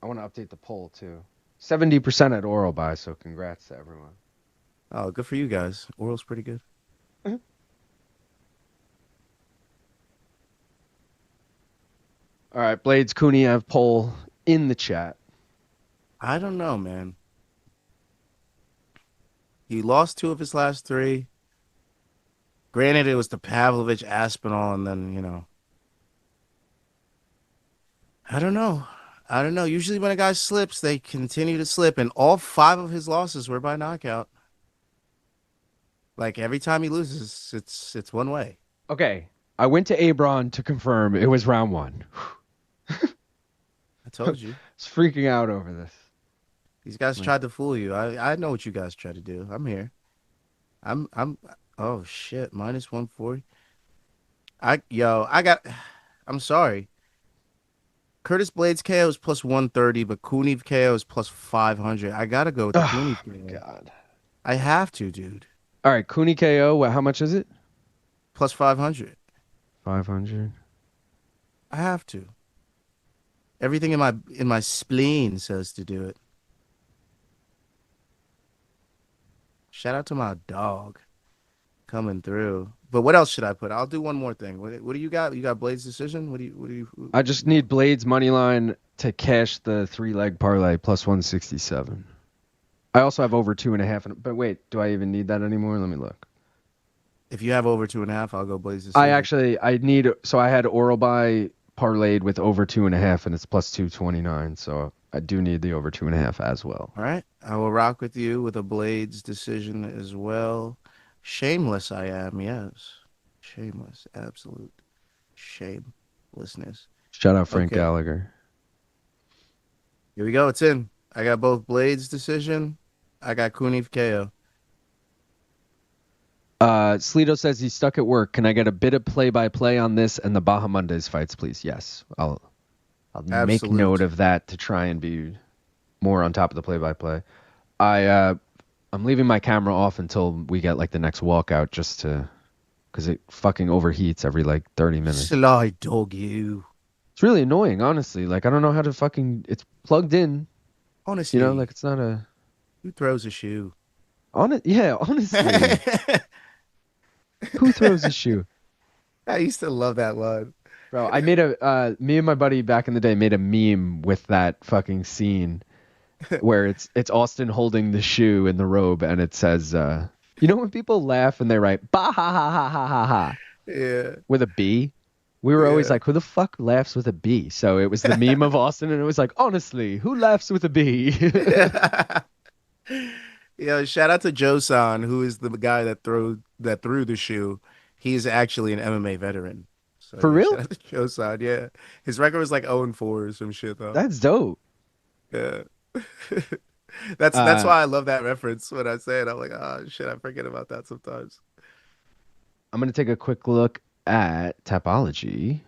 I want to update the poll, too. 70% at oral buy, so congrats to everyone. Oh, good for you guys. Oral's pretty good. Mm-hmm. All right, Blaydes Kuniev poll in the chat. I don't know, man. He lost 2 of his last 3. Granted, it was the Pavlovich Aspinall, and then, I don't know. Usually when a guy slips, they continue to slip, and all 5 of his losses were by knockout. Like, every time he loses, it's one way. Okay, I went to Abron to confirm it was round 1. I told you. I was freaking out over this. These guys tried to fool you. I know what you guys tried to do. I'm here. Oh shit, minus 140. I'm sorry. Curtis Blaydes KO is plus 130, but Kuniev KO is plus 500. I gotta go with the Kuniev KO. God. I have to, dude. All right, Kuniev KO. How much is it? Plus 500. 500. I have to. Everything in my spleen says to do it. Shout out to my dog coming through. But what else should I put? I'll do one more thing. What do you got? You got Blaydes decision? What do you? I just need Blaydes money line to cash the 3-leg parlay plus 167. I also have over 2.5. But wait, do I even need that anymore? Let me look. If you have over 2.5, I'll go Blaydes decision. I need. So I had oral by parlayed with over 2.5, and it's plus 229. So I do need the over 2.5 as well. All right. I will rock with you with a Blaydes decision as well. Shameless I am, yes. Shameless. Absolute shamelessness. Shout out Frank Gallagher. Here we go. It's in. I got both Blaydes decision. I got Kunif KO. Sleeto says he's stuck at work. Can I get a bit of play-by-play on this and the Bahamondes fights, please? Yes. I'll make note of that to try and be more on top of the play-by-play. I'm leaving my camera off until we get like the next walkout just to, because it fucking overheats every like 30 minutes. Sly dog you. It's really annoying, honestly. Like I don't know how to fucking. It's plugged in. Honestly, you know, like it's not a. Who throws a shoe? Yeah, honestly. Who throws a shoe? I used to love that line. Bro, I made me and my buddy back in the day made a meme with that fucking scene where it's Austin holding the shoe in the robe and it says, you know when people laugh and they write, bah ha ha ha ha ha ha. Yeah. With a B? We were always like, who the fuck laughs with a B? So it was the meme of Austin and it was like, honestly, who laughs with a B? Yeah, shout out to Joe-san, who is the guy that threw the shoe. He's actually an MMA veteran. So, For real? Shout out to Joe-san, yeah. His record was like 0-4 or some shit, though. That's dope. Yeah. That's why I love that reference when I say it. I'm like, oh, shit, I forget about that sometimes. I'm going to take a quick look at Tapology.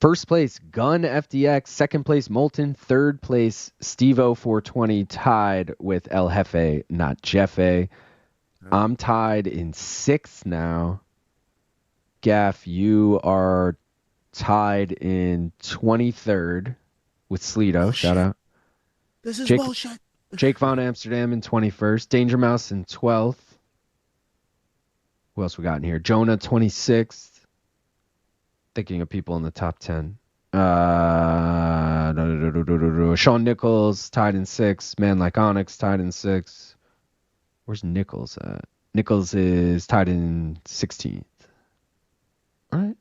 First place, Gun FDX. Second place, Molten. Third place, Stevo 420, tied with El Jefe, not Jeffe. I'm tied in sixth now. Gaff, you are tied in 23rd with Sleeto. Shout out. This is bullshit. Jake Von Amsterdam in 21st. Danger Mouse in 12th. Who else we got in here? Jonah 26th. Thinking of people in the top 10. Sean Nichols tied in 6th. Man Like Onyx tied in 6th. Where's Nichols at? Nichols is tied in 16th. All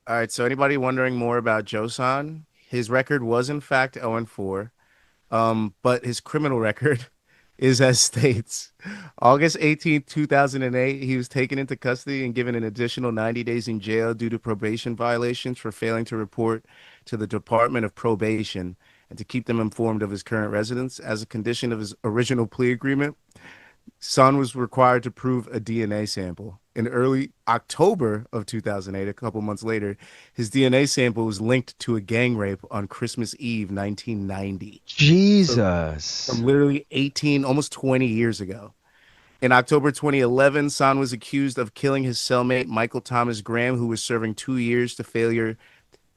right. So anybody wondering more about Joe-san? His record was in fact 0-4, but his criminal record is as states. August 18th, 2008, he was taken into custody and given an additional 90 days in jail due to probation violations for failing to report to the Department of Probation and to keep them informed of his current residence. As a condition of his original plea agreement, Son was required to prove a DNA sample. In early October of 2008, a couple months later, his DNA sample was linked to a gang rape on Christmas Eve, 1990. Jesus. So, from literally 18, almost 20 years ago. In October 2011, Son was accused of killing his cellmate, Michael Thomas Graham, who was serving 2 years to failure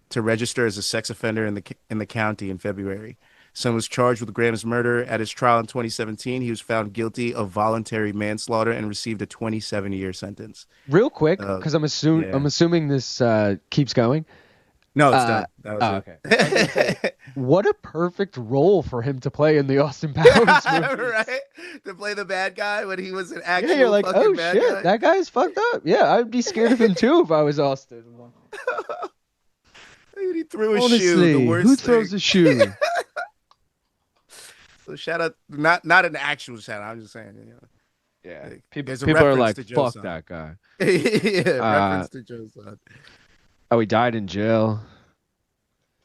to register as a sex offender in the county in February. Son was charged with Graham's murder. At his trial in 2017, he was found guilty of voluntary manslaughter and received a 27-year sentence. Real quick, because I'm assuming this keeps going. No, it's done. That was okay. What a perfect role for him to play in the Austin Powers movie. Right? To play the bad guy when he was an actual you're like, fucking bad guy. That guy's fucked up. Yeah, I'd be scared of him too if I was Austin. He threw a shoe. The worst who throws a shoe? So shout out, not an actual shout out. I'm just saying, you know. Yeah, like, people are like, fuck that guy. Reference to Joe-san. Oh, he died in jail.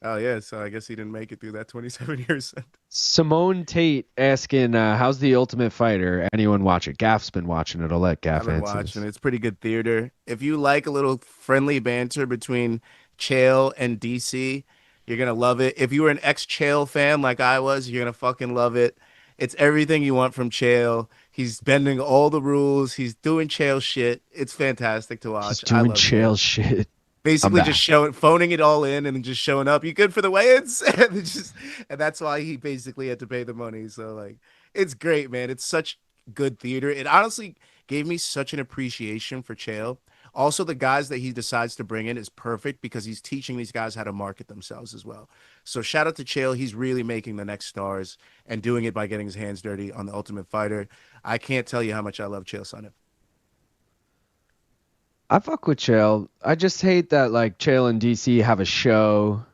Oh yeah, so I guess he didn't make it through that 27 years. Simone Tate asking, "How's The Ultimate Fighter? Anyone watch it?" Gaff's been watching it. I'll let Gaff answer. I've been watching. It's pretty good theater. If you like a little friendly banter between Chael and DC, you're going to love it. If you were an ex-Chael fan like I was, you're going to fucking love it. It's everything you want from Chael. He's bending all the rules. He's doing Chael shit. It's fantastic to watch. He's doing Chael shit. Basically just phoning it all in and then just showing up. You good for the weigh-ins? and that's why he basically had to pay the money. So, like, it's great, man. It's such good theater. It honestly gave me such an appreciation for Chael. Also, the guys that he decides to bring in is perfect because he's teaching these guys how to market themselves as well. So shout out to Chael. He's really making the next stars and doing it by getting his hands dirty on the Ultimate Fighter. I can't tell you how much I love Chael Sonnen. I fuck with Chael. I just hate that like Chael and DC have a show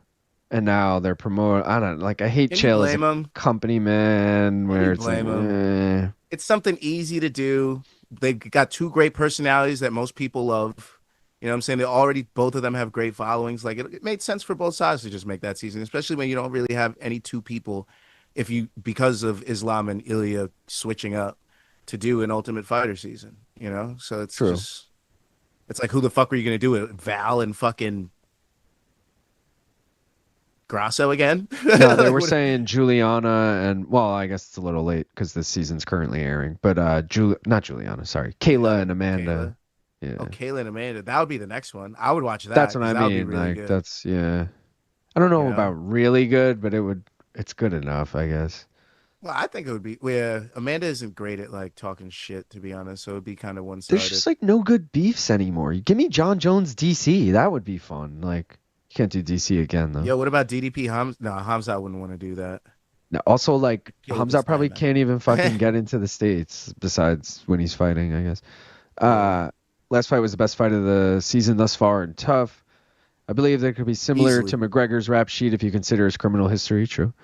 and now they're promoting. I don't like. I hate Chael as a company man. Where it's like, it's something easy to do. They've got two great personalities that most people love. You know what I'm saying? They already, both of them have great followings. Like it made sense for both sides to just make that season, especially when you don't really have any two people, because of Islam and Ilya switching up to do an Ultimate Fighter season, you know? So it's true. It's like, who the fuck are you going to do it? Val and fucking Grasso again? No, they were saying Juliana and, well, I guess it's a little late because this season's currently airing, but not Juliana, sorry. Kayla and Amanda. Kayla. Yeah. Oh, Kayla and Amanda. That would be the next one. I would watch that. That's what I mean. Really like, good. that's, yeah. I don't know about really good, but it's good enough, I guess. Well, I think it would be. Well, Amanda isn't great at like talking shit, to be honest. So it'd be kind of one-sided. There's just like no good beefs anymore. Give me John Jones DC. That would be fun. Like you can't do DC again though. Yo, what about DDP Hamza? No, Hamza wouldn't want to do that. No, also like Hamza probably can't even fucking get into the States besides when he's fighting, I guess. Last fight was the best fight of the season thus far and tough. I believe that could be similar to McGregor's rap sheet if you consider his criminal history. True.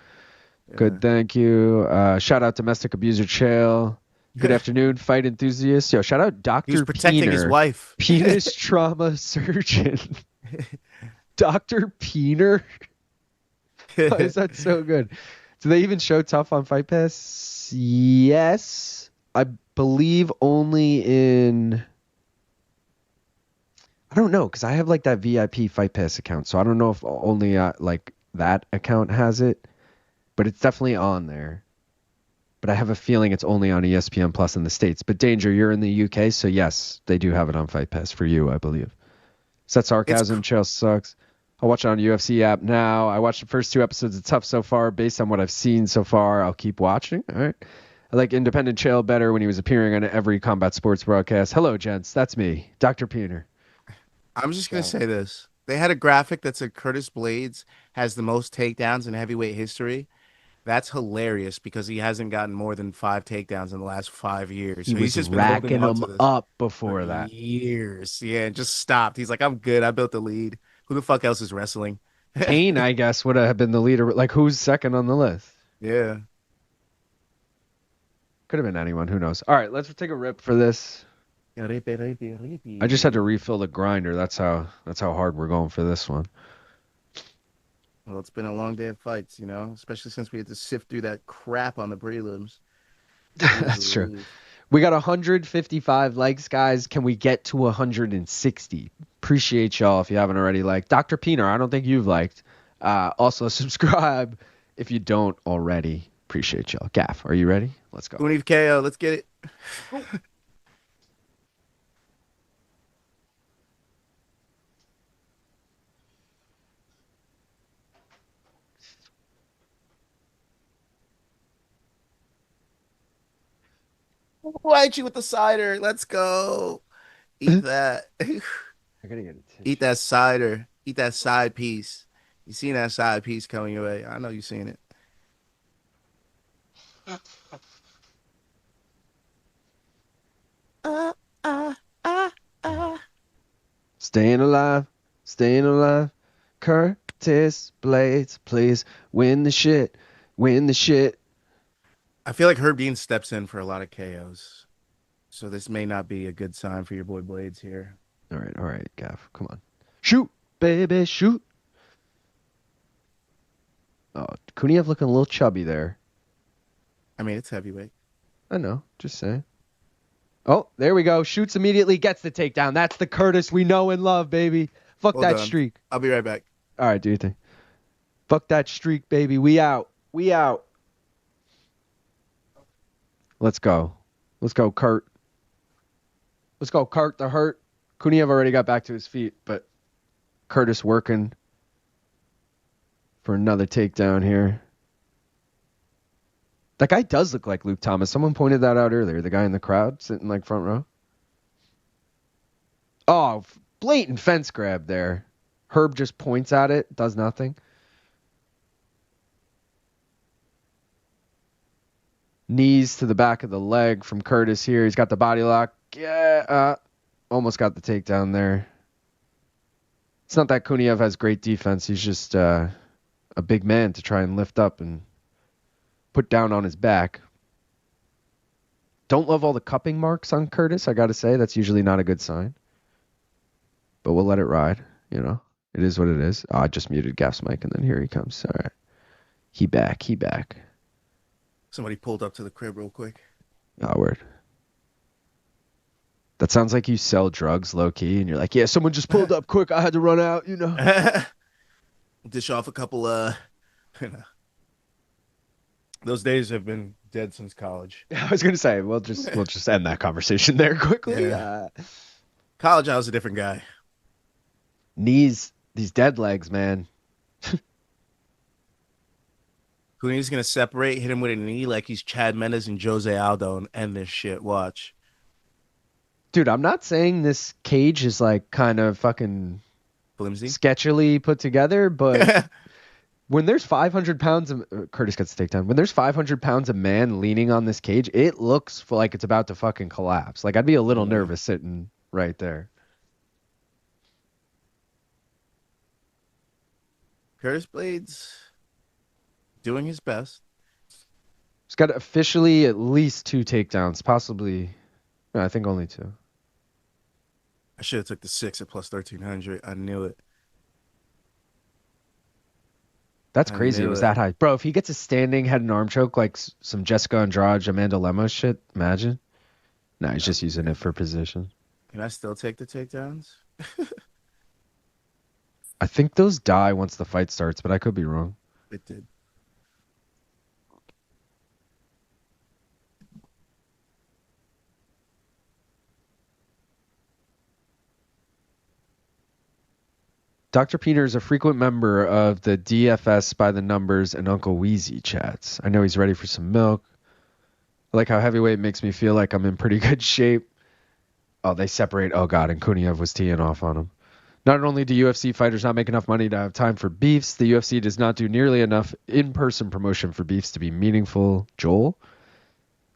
Yeah. Good, thank you. Shout out domestic abuser Chael. Good afternoon, fight enthusiast. Yo, shout out Dr. He's protecting his wife. Penis trauma surgeon. Dr. Peener. Why is that so good? Do they even show Tough on Fight Pass? Yes. I believe only in... I don't know, because I have like that VIP Fight Pass account, so I don't know if only like that account has it. But it's definitely on there. But I have a feeling it's only on ESPN Plus in the States. But Danger, you're in the UK, so yes, they do have it on Fight Pass for you, I believe. Is that sarcasm? Chael sucks. I'll watch it on UFC app now. I watched the first 2 episodes of Tough so far. Based on what I've seen so far, I'll keep watching. All right. I like Independent Chael better when he was appearing on every combat sports broadcast. Hello, gents. That's me, Dr. Peener. I'm just going to say this. They had a graphic that said Curtis Blaydes has the most takedowns in heavyweight history. That's hilarious because he hasn't gotten more than 5 takedowns in the last 5 years. So he's just racking them up before that. Years. Yeah, and just stopped. He's like, I'm good. I built the lead. Who the fuck else is wrestling? Kane, I guess, would have been the leader. Like, who's second on the list? Yeah. Could have been anyone. Who knows? All right, let's take a rip for this. I just had to refill the grinder. That's how hard we're going for this one. Well, it's been a long day of fights, you know, especially since we had to sift through that crap on the prelims. That's true. We got 155 likes, guys. Can we get to 160? Appreciate y'all if you haven't already liked. Dr. Peener, I don't think you've liked. Also, subscribe if you don't already. Appreciate y'all. Gaff, are you ready? Let's go. Univ KO, let's get it. Why ain't you with the cider? Let's go. Eat that. I gotta get it. Eat that cider. Eat that side piece. You seen that side piece coming your way. I know you seen it. Staying alive. Staying alive. Curtis Blaydes, please win the shit. Win the shit. I feel like Herb Dean steps in for a lot of KOs. So this may not be a good sign for your boy Blaydes here. All right, Gaff. Come on. Shoot, baby, shoot. Oh, Kuniev looking a little chubby there. I mean, it's heavyweight. I know. Just saying. Oh, there we go. Shoots immediately, gets the takedown. That's the Curtis we know and love, baby. Fuck Hold that on. Streak. I'll be right back. All right, do your thing. Fuck that streak, baby. We out. We out. Let's go. Let's go, Kurt. Let's go, Kurt the Hurt. Kuniev already got back to his feet, but Curtis working for another takedown here. That guy does look like Luke Thomas. Someone pointed that out earlier. The guy in the crowd sitting like front row. Oh, blatant fence grab there. Herb just points at it, does nothing. Knees to the back of the leg from Curtis here. He's got the body lock. Yeah, almost got the takedown there. It's not that Kuniev has great defense. He's just a big man to try and lift up and put down on his back. Don't love all the cupping marks on Curtis, I got to say. That's usually not a good sign. But we'll let it ride, you know. It is what it is. Oh, I just muted Gaff's mic, and then here he comes. All right. He back. Somebody pulled up to the crib real quick. Oh, word. That sounds like you sell drugs low-key, and you're like, yeah, someone just pulled up quick. I had to run out, you know. Dish off a couple, those days have been dead since college. I was going to say, we'll just end that conversation there quickly. Yeah. College, I was a different guy. Knees, these dead legs, man. Cooney's going to separate, hit him with a knee like he's Chad Mendes and Jose Aldo and end this shit. Watch. Dude, I'm not saying this cage is like kind of fucking flimsy, sketchily put together, but when there's 500 pounds of Curtis gets the takedown. When there's 500 pounds of man leaning on this cage, it looks like it's about to fucking collapse. Like I'd be a little nervous sitting right there. Curtis Blaydes doing his best. He's got officially at least 2 takedowns, possibly. No, I think only 2. I should have took the 6 at plus 1300. I knew it. That's crazy. It was that high. Bro, if he gets a standing head and arm choke like some Jessica Andrade, Amanda Lemos shit, imagine. No, he's just using it for position. Can I still take the takedowns? I think those die once the fight starts, but I could be wrong. It did. Dr. Peter is a frequent member of the DFS by the numbers and Uncle Wheezy chats. I know he's ready for some milk. I like how heavyweight makes me feel like I'm in pretty good shape. Oh, they separate. Oh, God, and Kuniev was teeing off on him. Not only do UFC fighters not make enough money to have time for beefs, the UFC does not do nearly enough in-person promotion for beefs to be meaningful. Joel?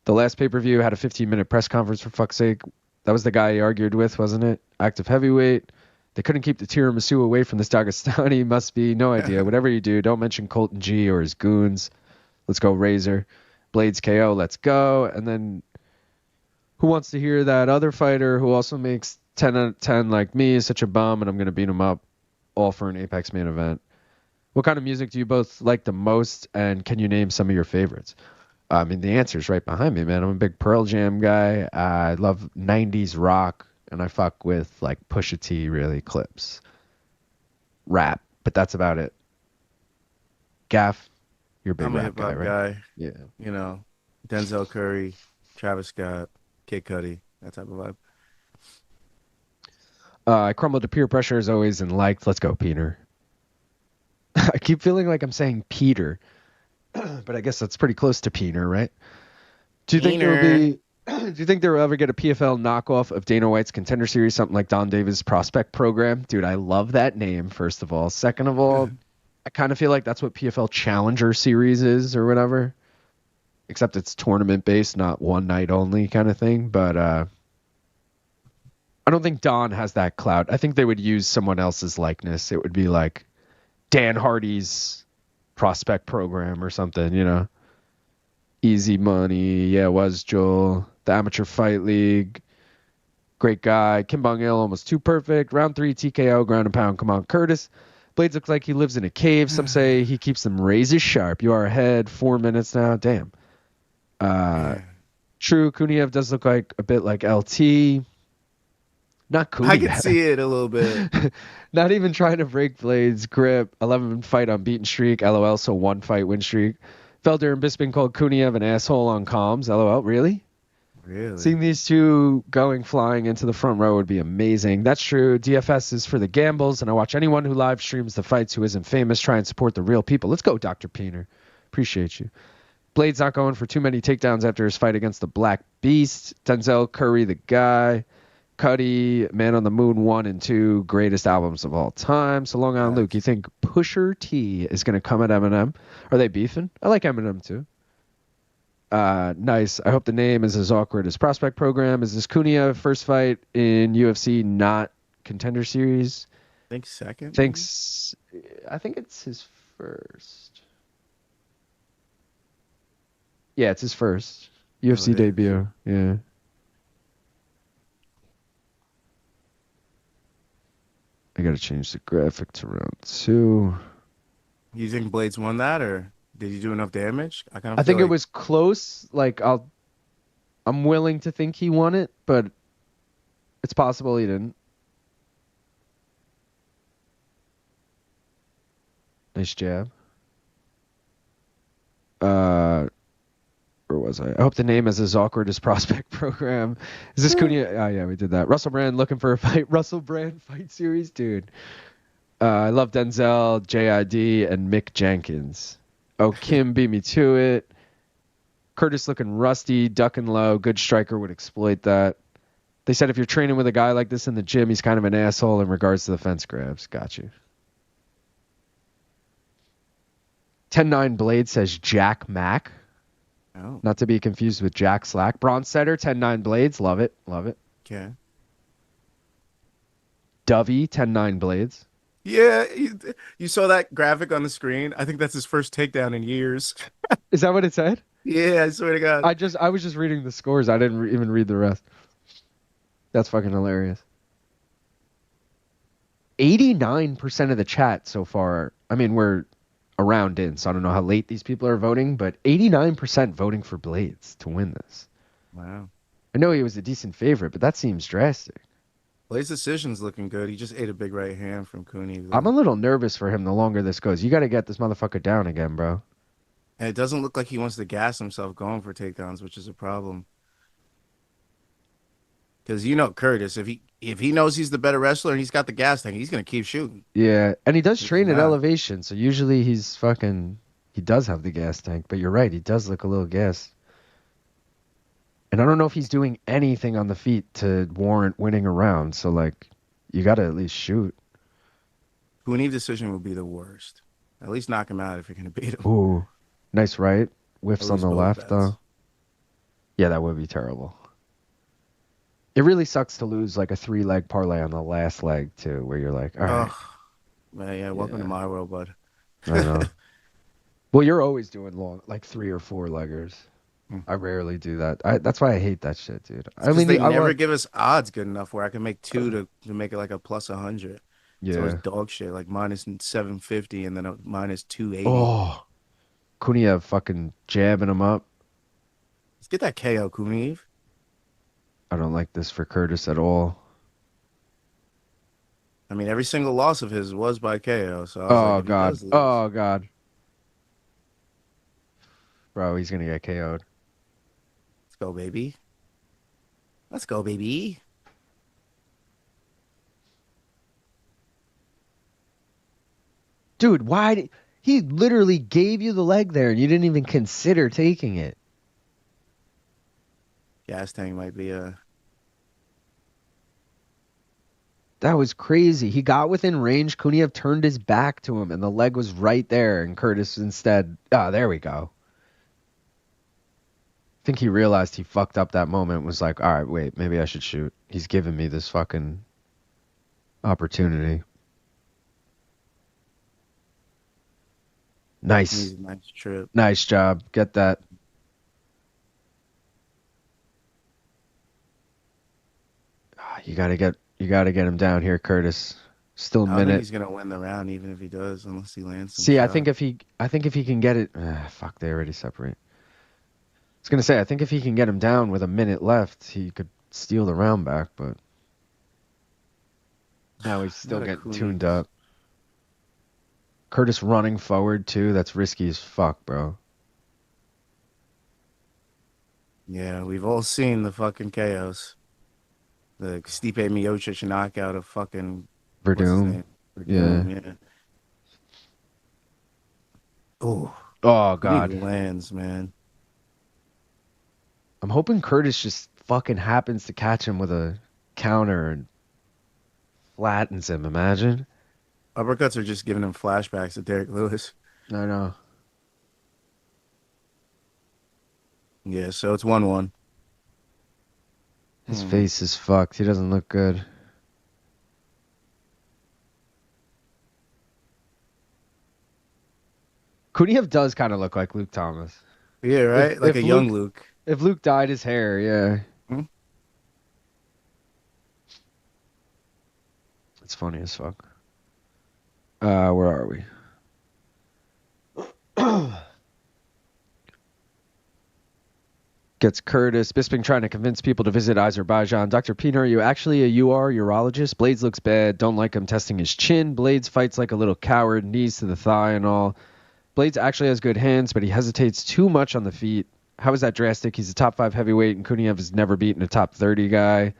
The last pay-per-view had a 15-minute press conference, for fuck's sake. That was the guy he argued with, wasn't it? Active heavyweight. They couldn't keep the tiramisu away from this Dagestani. Must be no idea. Whatever you do, don't mention Colton G or his goons. Let's go Razor. Blaydes KO, let's go. And then who wants to hear that other fighter who also makes 10 out of 10 like me is such a bum and I'm going to beat him up, all for an Apex main event. What kind of music do you both like the most, and can you name some of your favorites? I mean, the answer's right behind me, man. I'm a big Pearl Jam guy. I love 90s rock. And I fuck with like Pusha T, really, clips, rap, but that's about it. Gaff, you're a big rap guy, right? Yeah. You know, Denzel Curry, Travis Scott, Kid Cudi, that type of vibe. I crumbled to peer pressure as always and liked. Let's go, Peter. I keep feeling like I'm saying Peter, but I guess that's pretty close to Peter, right? Do you think there will be? Do you think they will ever get a PFL knockoff of Dana White's Contender Series, something like Don Davis' Prospect Program? Dude, I love that name, first of all. Second of all, I kind of feel like that's what PFL Challenger Series is or whatever, except it's tournament-based, not one night only kind of thing. But I don't think Don has that clout. I think they would use someone else's likeness. It would be like Dan Hardy's Prospect Program or something, you know? Easy Money, yeah, it was Joel. The Amateur Fight League, great guy. Kim Bong-il, almost too perfect. Round 3 TKO, ground and pound. Come on, Curtis. Blaydes looks like he lives in a cave. Some say he keeps them razor sharp. You are ahead 4 minutes now. Damn. True, Kuniev does look like a bit like LT. Not Kuniev. I can see it a little bit. Not even trying to break Blaydes' grip. 11 fight unbeaten streak. LOL, so 1 fight win streak. Felder and Bisping called Kuniev an asshole on comms. LOL, really? Really? Seeing these two going flying into the front row would be amazing. That's true. DFS is for the gambles, and I watch anyone who live streams the fights who isn't famous try and support the real people. Let's go, Dr. Peener. Appreciate you. Blaydes not going for too many takedowns after his fight against the Black Beast. Denzel Curry, the guy. Cuddy, Man on the Moon 1 and 2, greatest albums of all time. So Long Island Luke, you think Pusher T is going to come at Eminem? Are they beefing? I like Eminem too. Nice. I hope the name is as awkward as Prospect Program. Is this Cunha first fight in UFC, not Contender Series? I think second. I think it's his first. Yeah, it's his first UFC debut. Yeah. I gotta change the graphic to round 2. You think Blaydes won that, or did he do enough damage? I think it was close. Like I'm willing to think he won it, but it's possible he didn't. Nice jab. Where was I? I hope the name is as awkward as Prospect Program. Is this Cunha? Oh, yeah, we did that. Russell Brand looking for a fight. Russell Brand fight series? Dude. I love Denzel, JID, and Mick Jenkins. Oh, Kim beat me to it. Curtis looking rusty, ducking low. Good striker would exploit that. They said if you're training with a guy like this in the gym, he's kind of an asshole in regards to the fence grabs. Got you. 10-9 Blade says Jack Mack. Oh. Not to be confused with Jack Slack. Bronze Setter, 10-9 Blades. Love it. Love it. Okay. Dovey, 10-9 Blades. Yeah, you saw that graphic on the screen. I think that's his first takedown in years. Is that what it said? Yeah, I swear to God. I was just reading the scores. I didn't even read the rest. That's fucking hilarious. 89% of the chat so far. I mean, we're around in, so I don't know how late these people are voting, but 89% voting for Blaydes to win this. Wow. I know he was a decent favorite, but that seems drastic. Blaydes' decision's looking good. He just ate a big right hand from Cooney. I'm a little nervous for him the longer this goes. You got to get this motherfucker down again, bro. And it doesn't look like he wants to gas himself going for takedowns, which is a problem. Because you know Curtis, if he knows he's the better wrestler and he's got the gas tank, he's gonna keep shooting. Yeah, and he does train at elevation, so usually he does have the gas tank. But you're right, he does look a little gassed. And I don't know if he's doing anything on the feet to warrant winning a round. So like, you got to at least shoot. Cooney decision would be the worst. At least knock him out if you're gonna beat him. Ooh, nice right. Whiffs on the left though. Yeah, that would be terrible. It really sucks to lose like a 3-leg parlay on the last leg too, where you're like, all right. Man, yeah, welcome to my world, bud. I know. Well, you're always doing long, like 3 or 4 leggers. I rarely do that. That's why I hate that shit, dude. I mean, they never give us odds good enough where I can make 2 to make it like a plus 100. Yeah. So it's dog shit, like minus 750 and then a minus 280. Oh, Kuniev fucking jabbing him up. Let's get that KO, Kuniev. I don't like this for Curtis at all. I mean, every single loss of his was by KO. So God. Oh, God. Bro, he's going to get KO'd. Let's go, baby. Let's go, baby. Dude, why? He literally gave you the leg there and you didn't even consider taking it. Gas tank might be a... That was crazy. He got within range. Kuniev turned his back to him, and the leg was right there. And Curtis instead... there we go. I think he realized he fucked up that moment. Was like, all right, wait, maybe I should shoot. He's giving me this fucking opportunity. Nice. Nice trip. Nice job. Get that. You gotta get him down here, Curtis. Still a minute. I think he's gonna win the round, even if he does, unless he lands. See, I think if he can get it. Fuck, they already separate. I was gonna say, I think if he can get him down with a minute left, he could steal the round back. But now he's still getting tuned up. Curtis running forward too. That's risky as fuck, bro. Yeah, we've all seen the fucking chaos. The Stipe Miocic knockout of fucking Verdum. Yeah. Oh God. Lands, man. I'm hoping Curtis just fucking happens to catch him with a counter and flattens him. Imagine. Uppercuts are just giving him flashbacks of Derek Lewis. I know. Yeah, so it's 1-1. His face is fucked. He doesn't look good. Kuniev does kind of look like Luke Thomas. Yeah, right? Like a young Luke. If Luke dyed his hair, yeah. It's funny as fuck. Where are we? Gets Curtis. Bisping trying to convince people to visit Azerbaijan. Dr. Pino, are you actually a urologist? Blaydes looks bad. Don't like him testing his chin. Blaydes fights like a little coward. Knees to the thigh and all. Blaydes actually has good hands, but he hesitates too much on the feet. How is that drastic? He's a top 5 heavyweight, and Kuniev has never beaten a top 30 guy.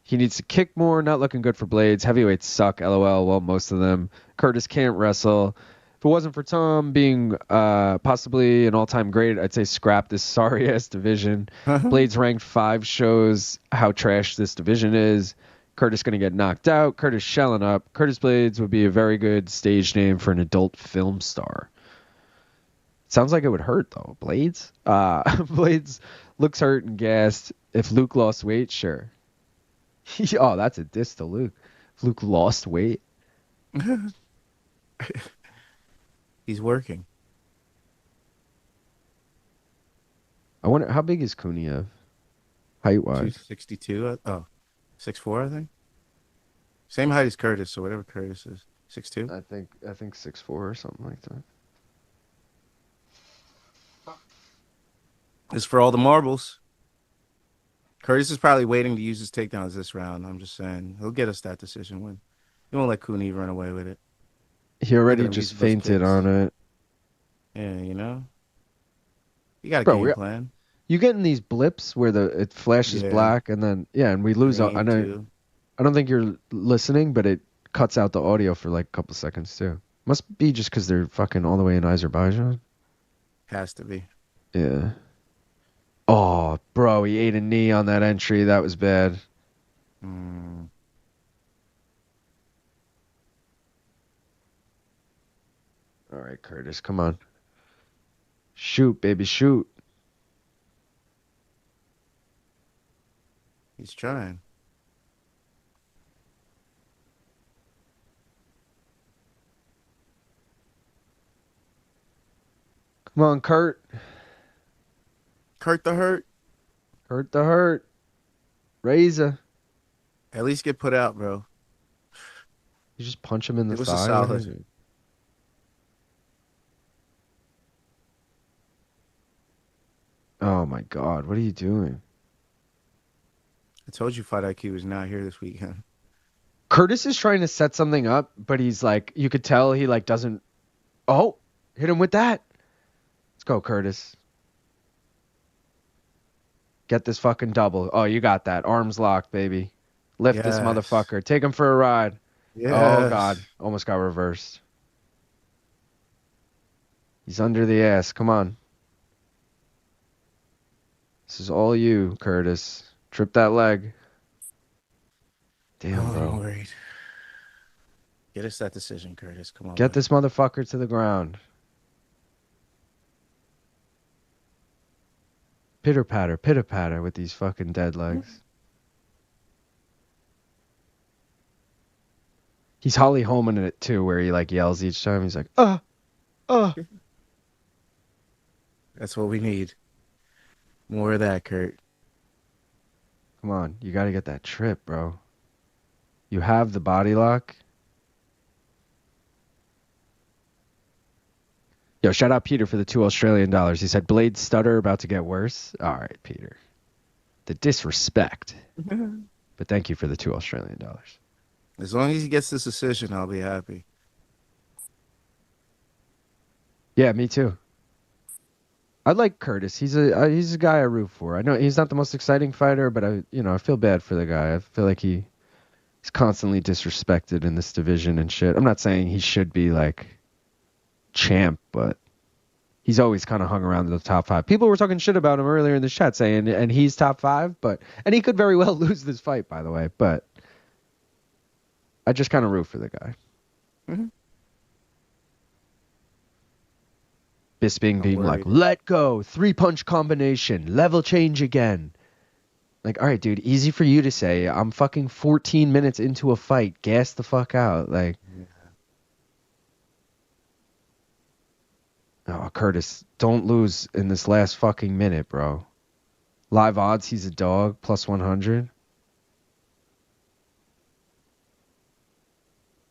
He needs to kick more. Not looking good for Blaydes. Heavyweights suck, LOL. Well, most of them. Curtis can't wrestle. If it wasn't for Tom being possibly an all-time great, I'd say scrap this sorry-ass division. Blaydes ranked 5 shows how trash this division is. Curtis going to get knocked out. Curtis shelling up. Curtis Blaydes would be a very good stage name for an adult film star. Sounds like it would hurt, though. Blaydes? Blaydes looks hurt and gassed. If Luke lost weight, sure. Oh, that's a diss to Luke. If Luke lost weight. He's working. I wonder, how big is Kuniev? Height-wise? 262. 6'4", I think. Same height as Curtis, so whatever Curtis is. 6'2"? I think 6'4" or something like that. It's for all the marbles. Curtis is probably waiting to use his takedowns this round. I'm just saying. He'll get us that decision win. He won't let Kuniev run away with it. He already just fainted on it. Yeah, you know? You got a game plan. You get in these blips where it flashes black and then, and we lose. I don't think you're listening, but it cuts out the audio for like a couple seconds too. Must be just because they're fucking all the way in Azerbaijan. Has to be. Yeah. Oh, bro, he ate a knee on that entry. That was bad. All right, Curtis, come on. Shoot, baby, shoot. He's trying. Come on, Kurt. Kurt the Hurt. Kurt the Hurt. Razor. At least get put out, bro. You just punch him in the thigh. It was a solid. Oh, my God. What are you doing? I told you Fight IQ was not here this weekend. Curtis is trying to set something up, but he's like, you could tell he like doesn't. Oh, hit him with that. Let's go, Curtis. Get this fucking double. Oh, you got that. Arms locked, baby. Lift this motherfucker. Take him for a ride. Yes. Oh, God. Almost got reversed. He's under the ass. Come on. This is all you, Curtis. Trip that leg. Damn, bro. I'm worried. Get us that decision, Curtis. Come on. Get this motherfucker to the ground. Pitter patter with these fucking dead legs. He's Holly Holman in it too, where he like yells each time. He's like, That's what we need. More of that, Kurt. Come on, you got to get that trip, bro. You have the body lock. Yo, shout out Peter for the $2 He said, Blaydes stutter about to get worse. All right, Peter. The disrespect. But thank you for the $2 As long as he gets this decision, I'll be happy. Yeah, me too. I like Curtis. He's a guy I root for. I know he's not the most exciting fighter, but I feel bad for the guy. I feel like he's constantly disrespected in this division and shit. I'm not saying he should be like champ, but he's always kind of hung around the top 5. People were talking shit about him earlier in the chat saying, and he's top 5, and he could very well lose this fight, by the way, but I just kind of root for the guy. Mm-hmm. Bisping being like, let go, 3-punch combination, level change again. Like, all right, dude, easy for you to say. I'm fucking 14 minutes into a fight. Gas the fuck out. Like, oh, Curtis, don't lose in this last fucking minute, bro. Live odds, he's a dog, plus 100.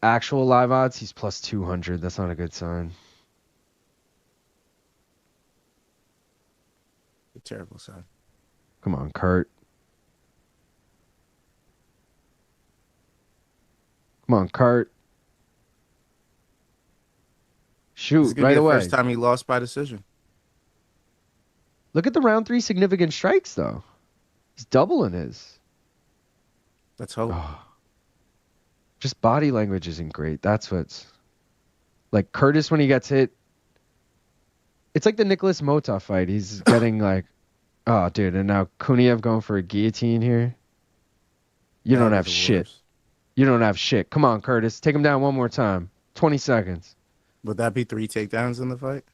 Actual live odds, he's plus 200. That's not a good sign. A terrible sign. Come on, Kurt. Come on, Kurt. Shoot, right away. First time he lost by decision. Look at the round 3 significant strikes, though. He's doubling his. Let's hope. Oh. Just body language isn't great. That's what's... Like, Curtis, when he gets hit, it's like the Nicholas Mota fight. He's getting like... Oh, dude, and now Kuniev going for a guillotine here. You don't have shit. You don't have shit. Come on, Curtis. Take him down one more time. 20 seconds. Would that be 3 takedowns in the fight?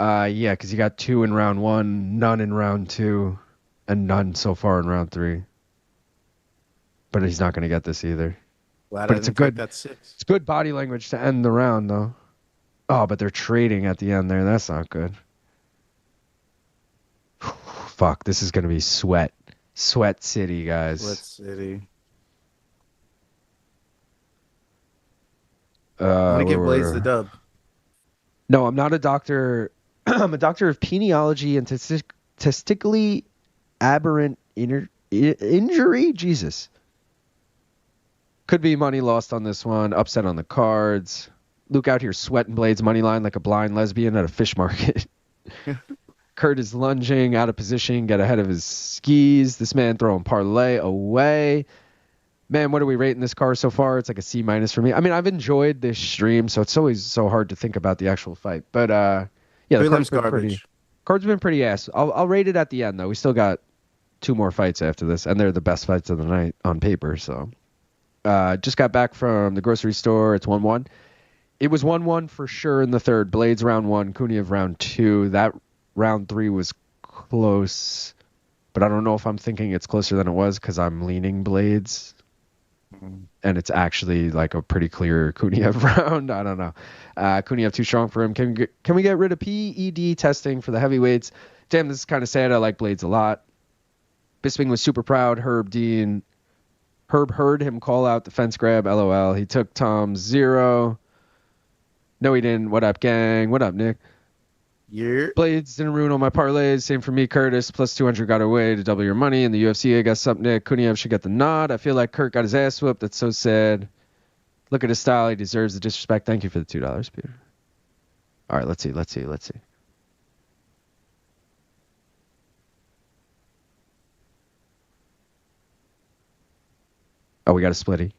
Yeah, because you got 2 in round 1, none in round 2, and none so far in round 3. But he's not going to get this either. Glad but it's a good. It's good body language to end the round, though. Oh, but they're trading at the end there. That's not good. Fuck, this is going to be sweat. Sweat City, guys. Sweat City. I'm going to give Blaydes the dub. No, I'm not a doctor. I'm a doctor of peniology and testically aberrant injury. Jesus. Could be money lost on this one. Upset on the cards. Luke out here sweating Blaydes money line like a blind lesbian at a fish market. Kurt is lunging out of position, get ahead of his skis. This man throwing parlay away. Man, what are we rating this card so far? It's like a C- for me. I mean, I've enjoyed this stream, so it's always so hard to think about the actual fight. But yeah, the card's been pretty ass. I'll rate it at the end though. We still got 2 more fights after this, and they're the best fights of the night on paper. So just got back from the grocery store. It's 1-1. It was 1-1 for sure in the third. Blaydes round 1, Kuniev round 2. That round 3 was close, but I don't know if I'm thinking it's closer than it was because I'm leaning Blaydes. And it's actually like a pretty clear Kuniev round. I don't know. Kuniev too strong for him. Can we get rid of PED testing for the heavyweights? Damn, this is kind of sad. I like Blaydes a lot. Bisping was super proud. Herb heard him call out the fence grab. LOL. He took Tom's 0. No, he didn't. What up, gang? What up, Nick? Yeah. Blaydes didn't ruin all my parlays. Same for me, Curtis. Plus 200 got away to double your money. In the UFC, I guess up, Nick. Kuniev should get the nod. I feel like Kurt got his ass whooped. That's so sad. Look at his style. He deserves the disrespect. Thank you for the $2, Peter. All right, let's see. Oh, we got a splitty.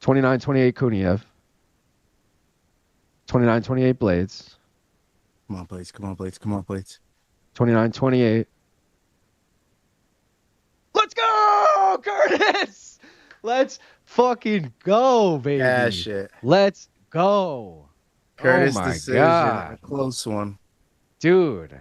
29-28 Kuniev. 29-28 Blaydes. Come on, Blaydes. 29-28. Let's go, Curtis! Let's fucking go, baby. Yeah, shit. Let's go. Curtis oh my decision. God. A close one. Dude.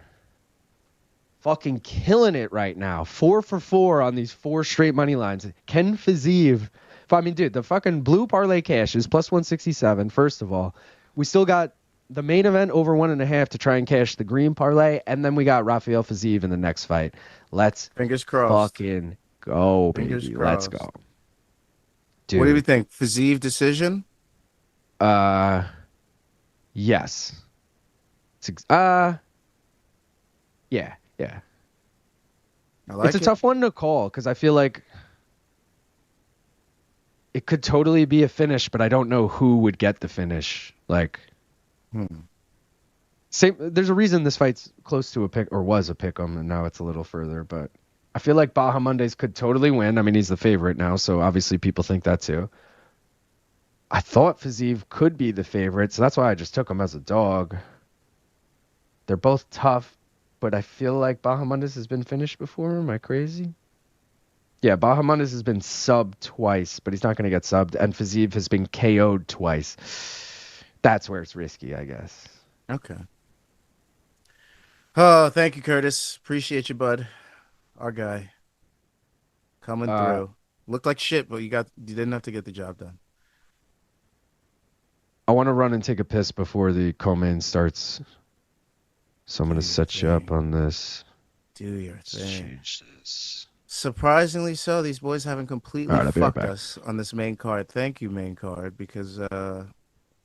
Fucking killing it right now. 4 for 4 on these 4 straight money lines. Ken Fiziev. I mean, dude, the fucking blue parlay cash is plus 167, first of all. We still got the main event over 1.5 to try and cash the green parlay, and then we got Rafael Fiziev in the next fight. Let's fingers crossed. Fucking go, baby. Let's go. Dude. What do you think? Fiziev decision? Yes. Yeah. It's a tough one to call because I feel like it could totally be a finish, but I don't know who would get the finish. Like, same. There's a reason this fight's close to a pick or was a pick 'em, and now it's a little further. But I feel like Bahamondes could totally win. I mean, he's the favorite now, so obviously people think that too. I thought Fiziev could be the favorite, so that's why I just took him as a dog. They're both tough, but I feel like Bahamondes has been finished before. Am I crazy? Yeah, Bahamondes has been subbed twice, but he's not going to get subbed, and Fiziev has been KO'd twice. That's where it's risky, I guess. Okay. Oh, thank you, Curtis. Appreciate you, bud. Our guy. Coming through. Looked like shit, but you didn't have to get the job done. I want to run and take a piss before the co-main starts. So I'm going to set you up on this. Do your thing. Change this. Surprisingly so, these boys haven't completely fucked us on this main card. Thank you, main card, because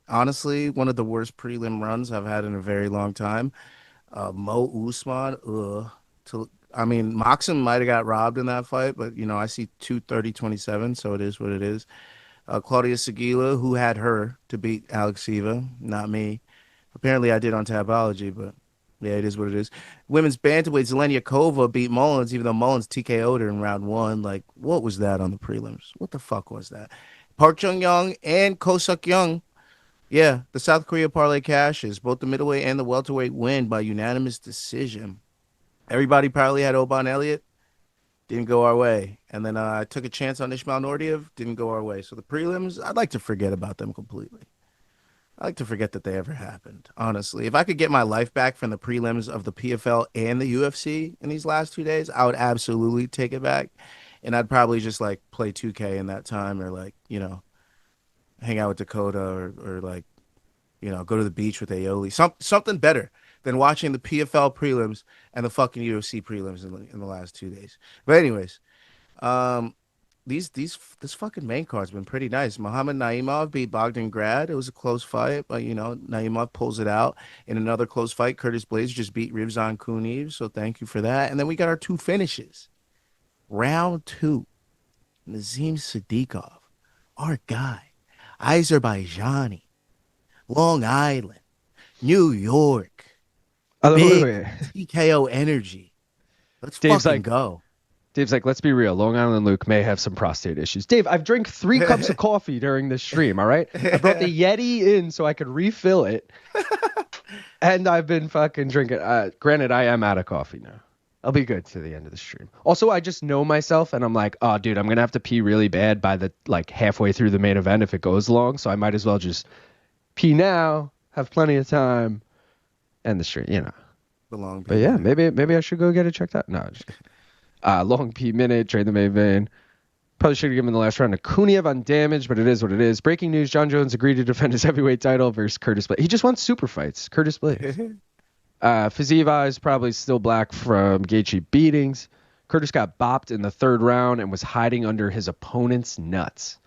honestly, one of the worst prelim runs I've had in a very long time. Usman, Maksum might have got robbed in that fight, but, I see 230-27, so it is what it is. Klaudia Sygula, who had her to beat Alekseeva, not me. Apparently I did on Tabology, but yeah, it is what it is. Women's bantamweight Zhelezniakova beat Mullins, even though Mullins TKO'd her in round 1. Like, what was that on the prelims? What the fuck was that? Park Chung-young and Seokhyeon. Yeah, the South Korea parlay cashes. Both the middleweight and the welterweight win by unanimous decision. Everybody probably had Oban Elliott. Didn't go our way. And then I took a chance on Ismail Naurdiev. Didn't go our way. So the prelims, I'd like to forget about them completely. I like to forget that they ever happened, honestly. If I could get my life back from the prelims of the PFL and the UFC in these last 2 days, I would absolutely take it back. And I'd probably just, play 2K in that time or, hang out with Dakota or go to the beach with Aioli. Something better than watching the PFL prelims and the fucking UFC prelims in the last 2 days. But anyways, this fucking main card's been pretty nice. Mohammed Naimov beat Bogdan Grad. It was a close fight, but Naimov pulls it out in another close fight. Curtis Blaydes just beat Rivzan Kuniev, so thank you for that. And then we got our 2 finishes. Round 2, Nazim Sadykhov, our guy, Azerbaijani, Long Island, New York, big TKO energy. Let's fucking go. Dave's like, let's be real. Long Island Luke may have some prostate issues. Dave, I've drank 3 cups of coffee during this stream, all right? I brought the Yeti in so I could refill it. And I've been fucking drinking. Granted, I am out of coffee now. I'll be good to the end of the stream. Also, I just know myself, and I'm like, oh, dude, I'm going to have to pee really bad by the halfway through the main event if it goes long. So I might as well just pee now, have plenty of time, end the stream, The long But yeah, maybe I should go get it checked out. No, just kidding. Long P minute, trade the main vein. Probably should have given the last round to Kuniev on damage, but it is what it is. Breaking news, John Jones agreed to defend his heavyweight title versus Curtis Blaydes. He just wants super fights. Curtis Blaydes. Fiziev is probably still black from Gaethje beatings. Curtis got bopped in the 3rd round and was hiding under his opponent's nuts.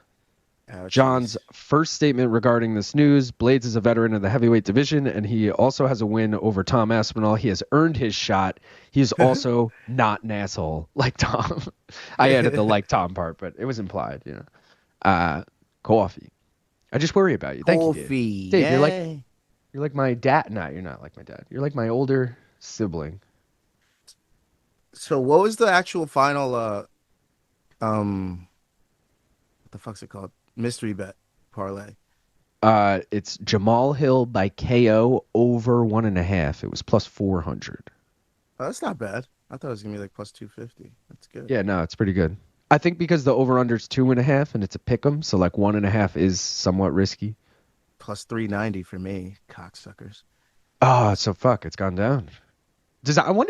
John's first statement regarding this news: Blaydes is a veteran of the heavyweight division, and he also has a win over Tom Aspinall. He has earned his shot. He is also not an asshole like Tom. I added the like Tom part, but it was implied, Coffee. I just worry about you. Thank you, Dave. Dave, you're like my dad. No, you're not like my dad. You're like my older sibling. So what was the actual final what the fuck's it called? Mystery bet parlay. It's Jamahal Hill by KO over 1.5. It was plus 400. Oh, that's not bad. I thought it was gonna be plus 250. That's good. Yeah, no, it's pretty good. I think because the over under is 2.5 and it's a pick'em, so 1.5 is somewhat risky. Plus 390 for me, cocksuckers. Oh, so fuck, it's gone down.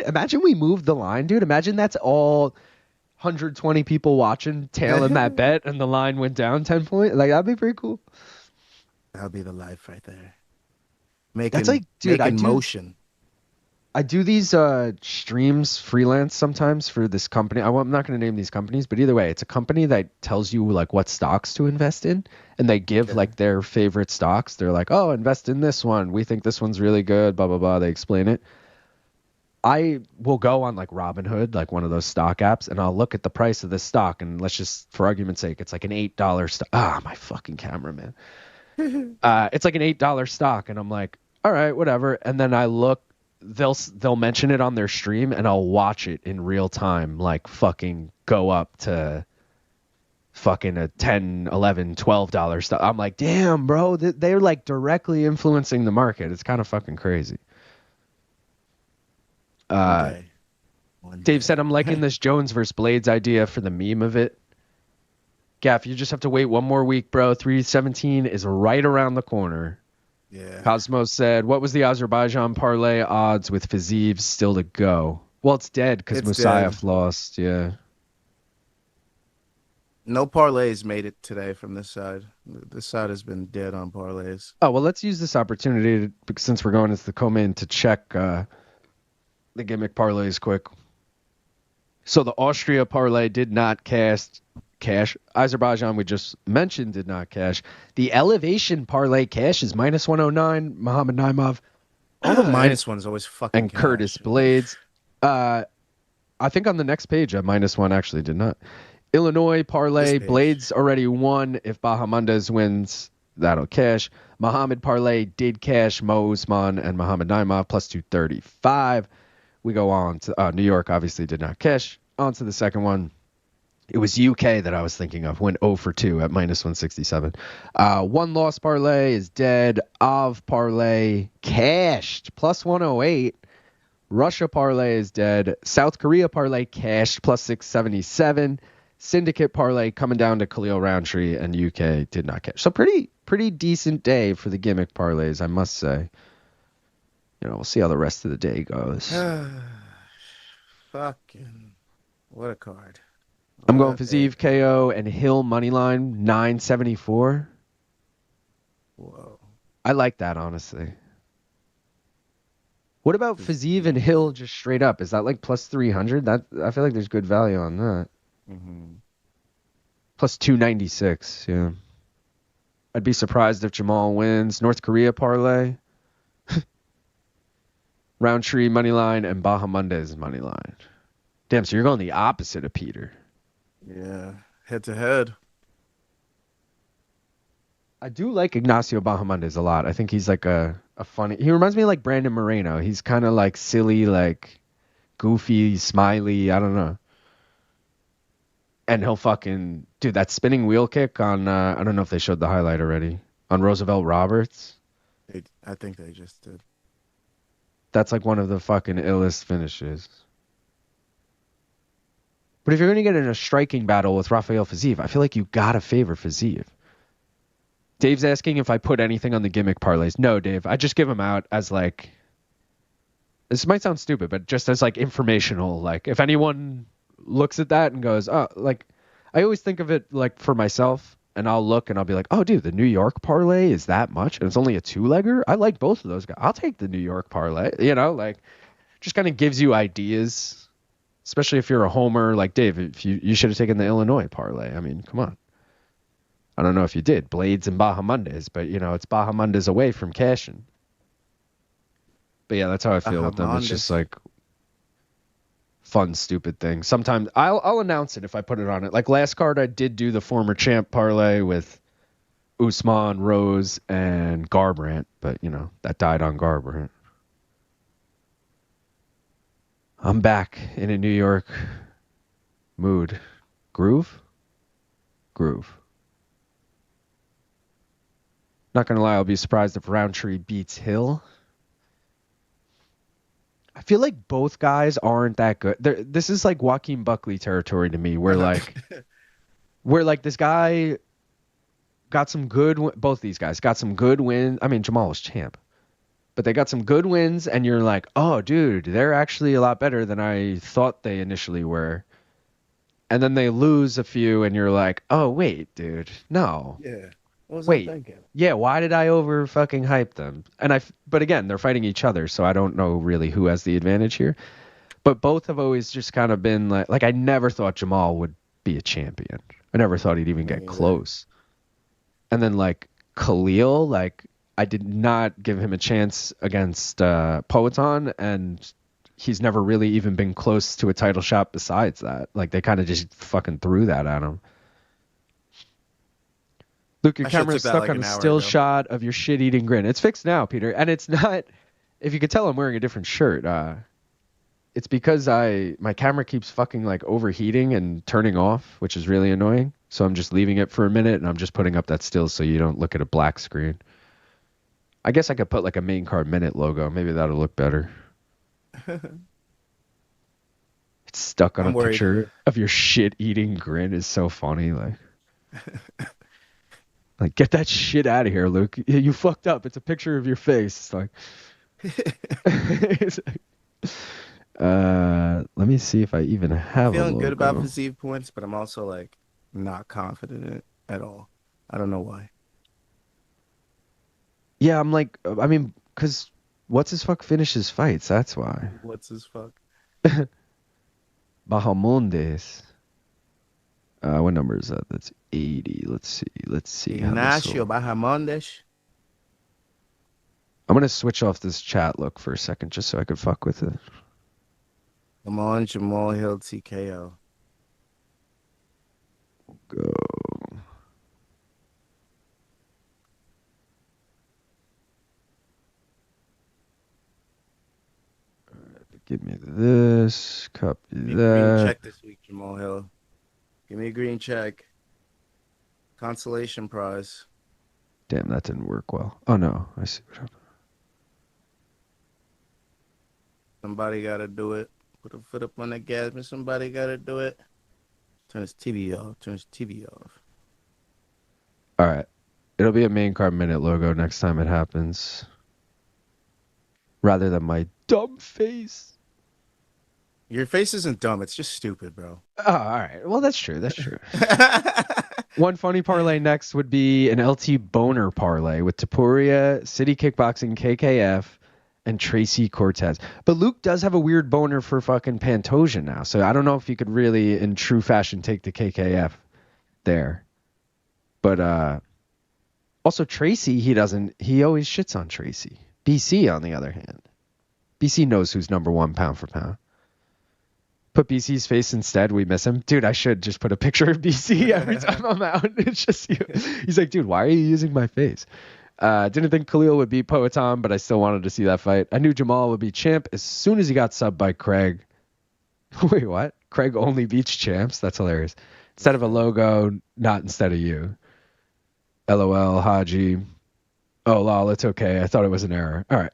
Imagine we moved the line, dude. Imagine that's all 120 people watching, tailing that bet, and the line went down 10 points. That'd be pretty cool. That'll be the life right there. Making motion. I do these streams freelance sometimes for this company. I'm not going to name these companies, but either way, it's a company that tells you what stocks to invest in, and they give their favorite stocks. They're like, oh, invest in this one. We think this one's really good, blah, blah, blah. They explain it. I will go on Robinhood, one of those stock apps, and I'll look at the price of this stock, and let's just, for argument's sake, it's an $8 stock. Ah, my fucking camera, man. It's an $8 stock, and I'm like, all right, whatever. And then I look, they'll mention it on their stream, and I'll watch it in real time, fucking go up to fucking a $10, $11, $12 stuff. I'm like, damn, bro, they're like directly influencing the market. It's kind of fucking crazy. One Dave day. said, I'm liking this Jones versus Blaydes idea for the meme of it. Gaff, you just have to wait one more week, bro. 317 is right around the corner. Yeah. Cosmos said, what was the Azerbaijan parlay odds with Fiziev still to go? Well, it's dead because Musayev lost. Yeah. No parlays made it today from this side. This side has been dead on parlays. Oh, well, let's use this opportunity, since we're going into the co-main, to check the gimmick parlays quick. So the Austria parlay did not cash. Azerbaijan, we just mentioned, did not cash. The Elevation parlay cash is minus 109. Mohammed Naimov. All the minus ones always fucking And cash. Curtis Blaydes. I think on the next page, a minus one actually did not. Illinois parlay, Blaydes already won. If Bahamondes wins, that'll cash. Mohammed parlay did cash. Mo Usman and Mohammed Naimov plus 235. We go on to New York, obviously did not cash. On to the second one. It was UK that I was thinking of. Went 0 for 2 at minus 167. One loss parlay is dead. Av parlay cashed plus 108. Russia parlay is dead. South Korea parlay cashed plus 677. Syndicate parlay coming down to Khalil Rountree, and UK did not cash. So pretty decent day for the gimmick parlays, I must say. You know, we'll see how the rest of the day goes. Fucking what a card. I'm going Fiziev KO and Hill moneyline 974. Whoa. I like that, honestly. What about Fiziev and Hill just straight up? Is that like plus 300? That I feel like there's good value on that. Mm-hmm. Plus 296, yeah. I'd be surprised if Jamahal wins. North Korea parlay. Rountree moneyline and Bahamondes moneyline. Damn, so you're going the opposite of Peter. Yeah, head to head. I do like Ignacio Bahamondes a lot. I think he's like a funny... He reminds me of like Brandon Moreno. He's kind of like silly, like goofy, smiley. I don't know. And he'll fucking... Dude, that spinning wheel kick on... I don't know if they showed the highlight already. On Roosevelt Roberts. I think they just did. That's like one of the fucking illest finishes. But if you're going to get in a striking battle with Rafael Fiziev, I feel like you got to favor Fiziev. Dave's asking if I put anything on the gimmick parlays. No, Dave. I just give them out as like... This might sound stupid, but just as like informational. Like if anyone looks at that and goes, oh, like... I always think of it like for myself, and I'll look and I'll be like, oh, dude, the New York parlay is that much? And it's only a 2-legger? I like both of those guys. I'll take the New York parlay. You know, like... Just kind of gives you ideas... Especially if you're a homer like Dave, if you should have taken the Illinois parlay. I mean, come on. I don't know if you did. Blaydes and Bahamondes, but, you know, it's Bahamondes away from cashing. But, yeah, that's how I feel with them. It's just, like, fun, stupid thing. Sometimes I'll announce it if I put it on it. Like, last card, I did do the former champ parlay with Usman, Rose, and Garbrandt. But, you know, that died on Garbrandt. I'm back in a New York mood. Groove? Groove. Not going to lie, I'll be surprised if Rountree beats Hill. I feel like both guys aren't that good. This is like Joaquin Buckley territory to me, where like this guy got some good... Both these guys got some good wins. I mean, Jamahal was champ. But they got some good wins, and you're like, oh, dude, they're actually a lot better than I thought they initially were. And then they lose a few, and you're like, oh, wait, dude, no. Yeah. What was wait, I thinking? Yeah, why did I over fucking hype them? But again, they're fighting each other, so I don't know really who has the advantage here. But both have always just kind of been like I never thought Jamahal would be a champion. I never thought he'd even get close. And then like Khalil, like, I did not give him a chance against Poetan, and he's never really even been close to a title shot besides that. Like, they kind of just fucking threw that at him. Luke, your camera's stuck on a still shot of your shit-eating grin. It's fixed now, Peter, and it's not... If you could tell, I'm wearing a different shirt. It's because my camera keeps fucking like overheating and turning off, which is really annoying. So I'm just leaving it for a minute and I'm just putting up that still so you don't look at a black screen. I guess I could put like a main card minute logo. Maybe that'll look better. It's stuck on a picture of your shit eating grin is so funny. Like get that shit out of here, Luke. You fucked up. It's a picture of your face. It's like let me see if I even have I'm feeling a logo. good about Fiziev points, but I'm also like not confident in it at all. I don't know why. Yeah, I'm like, I mean, because what's his fuck finishes fights? That's why. What's his fuck? Bahamondes. What number is that? That's 80. Let's see. Ignacio Bahamondes. I'm gonna switch off this chat look for a second just so I could fuck with it. Come on, Jamahal Hill TKO. Go. Give me this. Copy that. Green check this week, Jamahal Hill. Give me a green check. Consolation prize. Damn, that didn't work well. Oh no, I see what happened. Somebody gotta do it. Put a foot up on the gas, but somebody gotta do it. Turn his TV off. All right. It'll be a main card minute logo next time it happens. Rather than my dumb face. Your face isn't dumb. It's just stupid, bro. Oh, all right. Well, that's true. One funny parlay next would be an LT boner parlay with Tapuria, City Kickboxing, KKF, and Tracy Cortez. But Luke does have a weird boner for fucking Pantoja now. So I don't know if you could really, in true fashion, take the KKF there. But also Tracy, he always shits on Tracy. BC, on the other hand. BC knows who's number one pound for pound. Put BC's face instead. We miss him. Dude, I should just put a picture of BC every time I'm out. It's just you. He's like, dude, why are you using my face? Didn't think Khalil would beat Poetan, but I still wanted to see that fight. I knew Jamahal would be champ as soon as he got subbed by Craig. Wait, what? Craig only beats champs? That's hilarious. Instead of a logo, not instead of you. LOL, Haji. Oh, lol, it's okay. I thought it was an error. All right.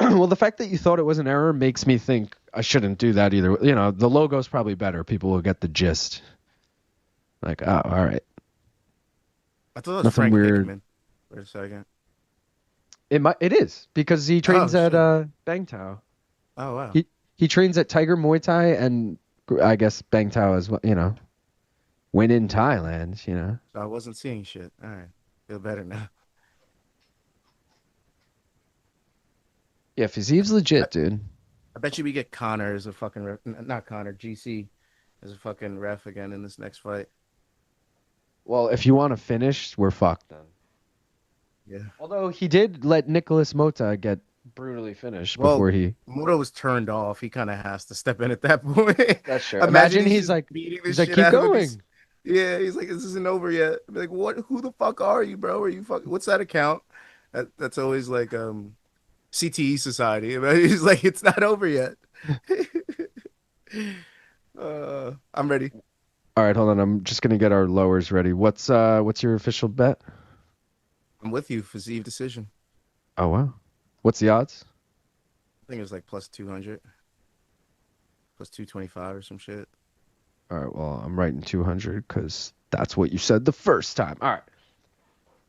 Well, the fact that you thought it was an error makes me think I shouldn't do that either. You know, the logo's probably better. People will get the gist. Like, oh, all right. I thought it was Nothing Frank weird. Hickman for a second. It is because he trains at Bangtao. Oh wow. He trains at Tiger Muay Thai and I guess Bangtao as well. You know, when in Thailand. You know. So I wasn't seeing shit. All right, feel better now. Yeah, Fiziev's legit, dude. I bet you we get Connor as a fucking ref. Not Connor, GC as a fucking ref again in this next fight. Well, if you want to finish, we're fucked then. Yeah. Although he did let Nicholas Mota get brutally finished before he... Mota was turned off. He kind of has to step in at that point. That's true. Imagine he's like, keep going. Yeah, he's like, this isn't over yet. I'd be like, what? Who the fuck are you, bro? Are you what's that account? That's always like CTE Society. He's like, it's not over yet. I'm ready. All right, hold on. I'm just gonna get our lowers ready. What's your official bet? I'm with you. Fiziev decision. Oh wow. What's the odds? I think it was like plus 200, plus 225 or some shit. All right. Well, I'm writing 200 because that's what you said the first time. All right.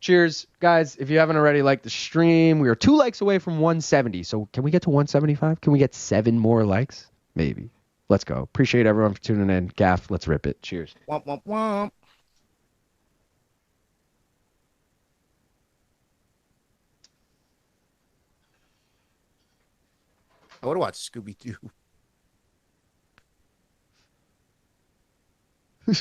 Cheers, guys. If you haven't already liked the stream, we are 2 likes away from 170. So can we get to 175? Can we get 7 more likes? Maybe. Let's go. Appreciate everyone for tuning in. Gaff, let's rip it. Cheers. Womp, womp, womp. I would watch Scooby-Doo.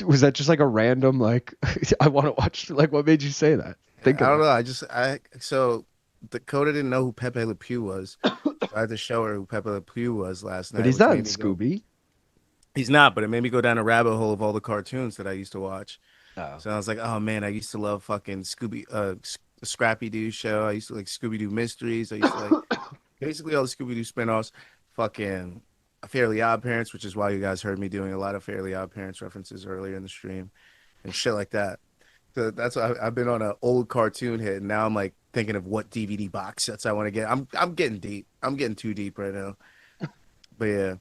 Was that just like a random, like, I want to watch, like, what made you say that? I don't know. So Dakota didn't know who Pepe Le Pew was. I had to show her who Pepe Le Pew was last night. But he's not in Scooby. He's not, but it made me go down a rabbit hole of all the cartoons that I used to watch. Oh. So I was like, oh man, I used to love fucking Scrappy Doo show. I used to like Scooby Doo Mysteries. I used to like basically all the Scooby Doo spinoffs. Fucking Fairly Odd Parents, which is why you guys heard me doing a lot of Fairly Odd Parents references earlier in the stream and shit like that. So that's why I've been on an old cartoon hit, and now I'm like thinking of what DVD box sets I want to get. I'm getting deep. I'm getting too deep right now. But yeah,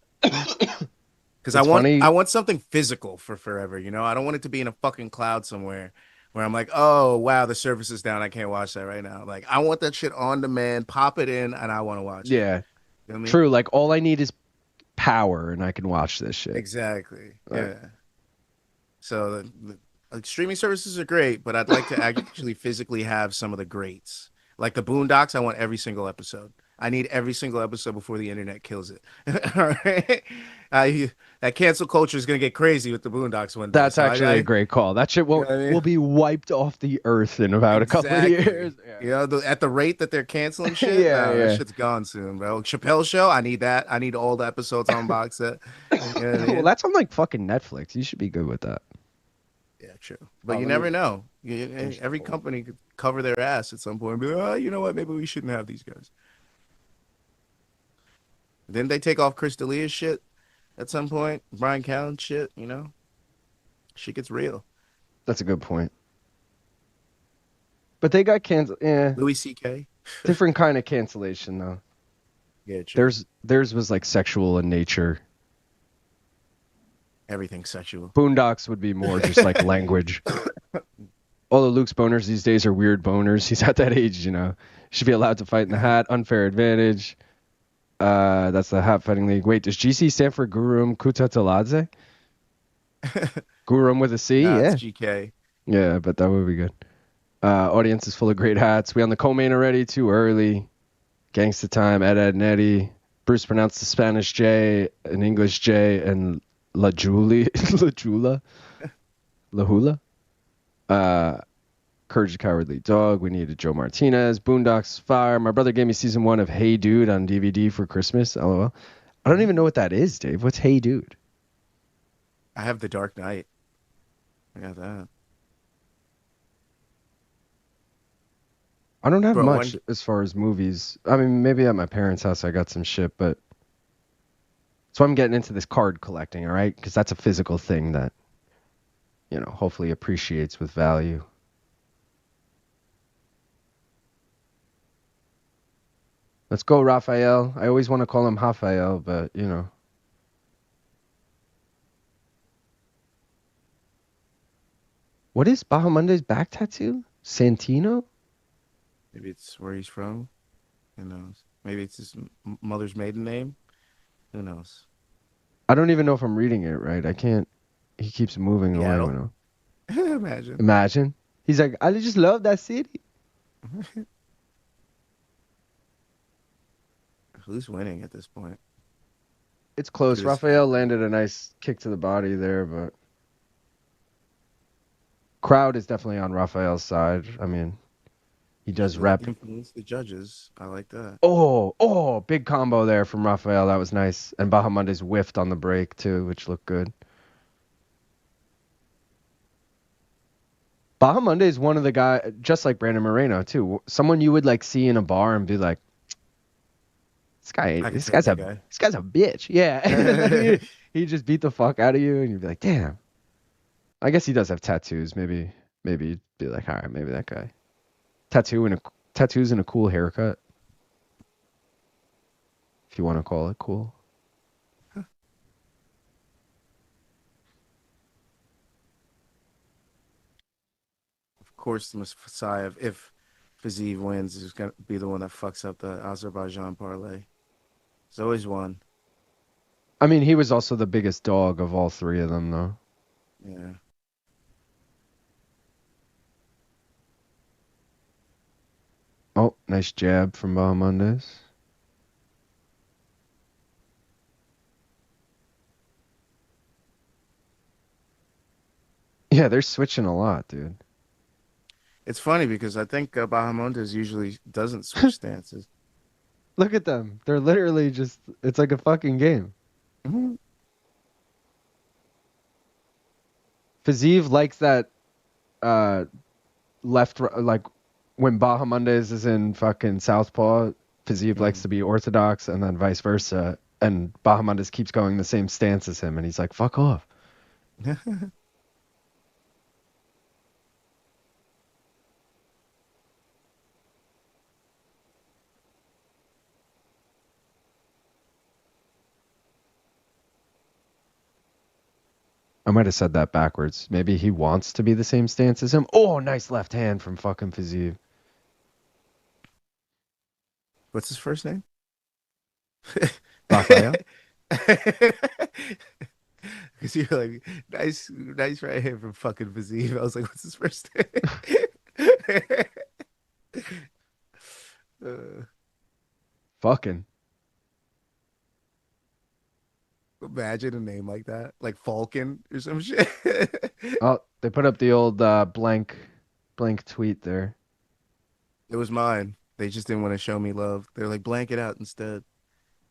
because I want something physical for forever. You know, I don't want it to be in a fucking cloud somewhere where I'm like, oh wow, the service is down. I can't watch that right now. Like I want that shit on demand. Pop it in, and I want to watch it. Yeah, you know what I mean? True. Like all I need is power, and I can watch this shit. Exactly. Yeah. So like streaming services are great, but I'd like to actually physically have some of the greats. Like the Boondocks, I want every single episode. I need every single episode before the internet kills it. All right? That cancel culture is going to get crazy with the Boondocks one day. That's actually a great call. That shit will be wiped off the earth in about a couple of years. Yeah. You know, at the rate that they're canceling shit, that shit's gone soon, bro. Chappelle Show, I need that. I need all the episodes on box set. You know what I mean? Well, that's on like fucking Netflix. You should be good with that. Yeah, true. But you never know. Every company could cover their ass at some point and be like, oh, you know what? Maybe we shouldn't have these guys. Didn't they take off Chris D'Elia's shit at some point? Brian Callen shit, you know? Shit gets real. That's a good point. But they got canceled. Yeah. Louis C.K. Different kind of cancellation, though. Yeah, true. Theirs was like sexual in nature. Everything sexual. Boondocks would be more just like language. All of Luke's boners these days are weird boners. He's at that age, you know. Should be allowed to fight in the hat. Unfair advantage. That's the hat fighting league. Wait, does GC stand for Gurum Kutataladze? Gurum with a C? No, yeah. It's GK. Yeah, but that would be good. Audience is full of great hats. We on the co-main already? Too early. Gangsta time. Ed and Eddie. Bruce pronounced the Spanish J, an English J, and La Jula. La Hula. Courage the Cowardly Dog. We needed Joe Martinez. Boondocks Fire. My brother gave me season 1 of Hey Dude on DVD for Christmas. LOL. I don't even know what that is, Dave. What's Hey Dude? I have The Dark Knight. I got that. I don't have much as far as movies. I mean, maybe at my parents' house I got some shit, but so I'm getting into this card collecting, all right? Because that's a physical thing that, you know, hopefully appreciates with value. Let's go, Raphael. I always want to call him Raphael, but, you know. What is Bahamondes' back tattoo? Santino? Maybe it's where he's from. Who knows? Maybe it's his mother's maiden name. Who knows? I don't even know if I'm reading it right. I can't. He keeps moving away. Imagine. He's like, I just love that city. Who's winning at this point? It's close. Raphael landed a nice kick to the body there, but crowd is definitely on Raphael's side. I mean, he does rep. Influence the judges. I like that. Oh, big combo there from Raphael. That was nice. And Bahamondes whiffed on the break too, which looked good. Bahamondes is one of the guys, just like Brandon Moreno too. Someone you would like see in a bar and be like, this guy's a bitch. Yeah. He just beat the fuck out of you and you'd be like, damn. I guess he does have tattoos. Maybe you'd be like, all right, maybe that guy. Tattoos and a cool haircut. If you want to call it cool. Huh. Of course, Musayev, if Fiziev wins, is going to be the one that fucks up the Azerbaijan parlay. There's always one. I mean, he was also the biggest dog of all three of them, though. Yeah. Oh, nice jab from Bahamondes. Yeah, they're switching a lot, dude. It's funny because I think Bahamondes usually doesn't switch stances. Look at them. They're literally just, it's like a fucking game. Mm-hmm. Fiziev likes that left, like when Bahamondes is in fucking southpaw, Fiziev likes to be orthodox, and then vice versa. And Bahamondes keeps going the same stance as him, and he's like, fuck off. I might have said that backwards. Maybe he wants to be the same stance as him. Oh, nice left hand from fucking Fiziev. What's his first name? Raphael? Because you're like, nice right hand from fucking Fiziev. I was like, what's his first name? Fucking. Imagine a name like that, like Falcon or some shit. Oh, they put up the old blank tweet there. It was mine. They just didn't want to show me love. They're like, blank it out instead.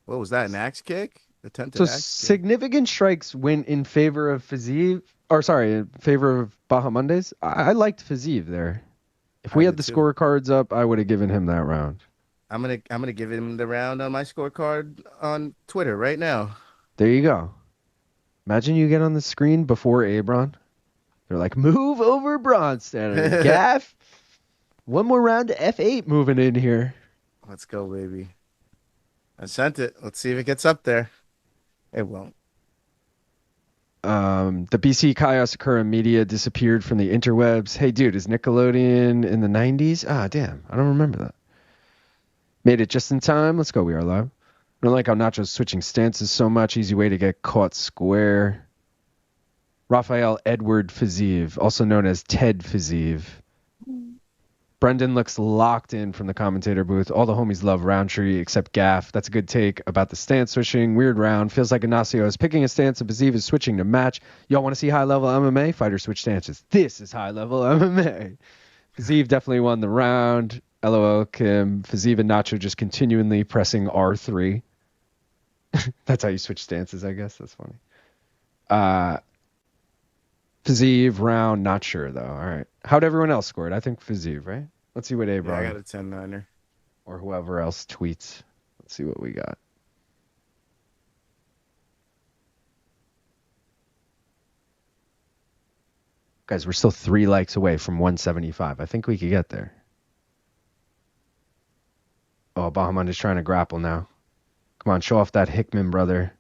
What was that? An axe kick? Attempted axe kick? Significant strikes went in favor of Fiziev, or sorry, in favor of Bahamondes. I liked Fiziev there. If we had the scorecards up, I would have given him that round. I'm gonna give him the round on my scorecard on Twitter right now. There you go. Imagine you get on the screen before Abron. They're like, move over Bronstetter. Gaff. One more round to F8 moving in here. Let's go, baby. I sent it. Let's see if it gets up there. It won't. The BC Kaya Sakura media disappeared from the interwebs. Hey, dude, is Nickelodeon in the 90s? Ah, damn. I don't remember that. Made it just in time. Let's go. We are live. I don't like how Nacho's switching stances so much. Easy way to get caught square. Raphael Edward Fiziev, also known as Ted Fiziev. Brendan looks locked in from the commentator booth. All the homies love Rountree except Gaff. That's a good take about the stance switching. Weird round. Feels like Ignacio is picking a stance and Fiziev is switching to match. Y'all want to see high-level MMA? Fighters switch stances. This is high-level MMA. Fiziev definitely won the round. LOL, Kim. Fiziev and Nacho just continually pressing R3. That's how you switch stances, I guess. That's funny. Fiziev round, not sure though. All right. How'd everyone else score it? I think Fiziev, right? Let's see what Abron. I got a 10-9er. Or whoever else tweets. Let's see what we got. Guys, we're still 3 likes away from 175. I think we could get there. Oh, Bahamondes is trying to grapple now. Come on, show off that Hickman, brother.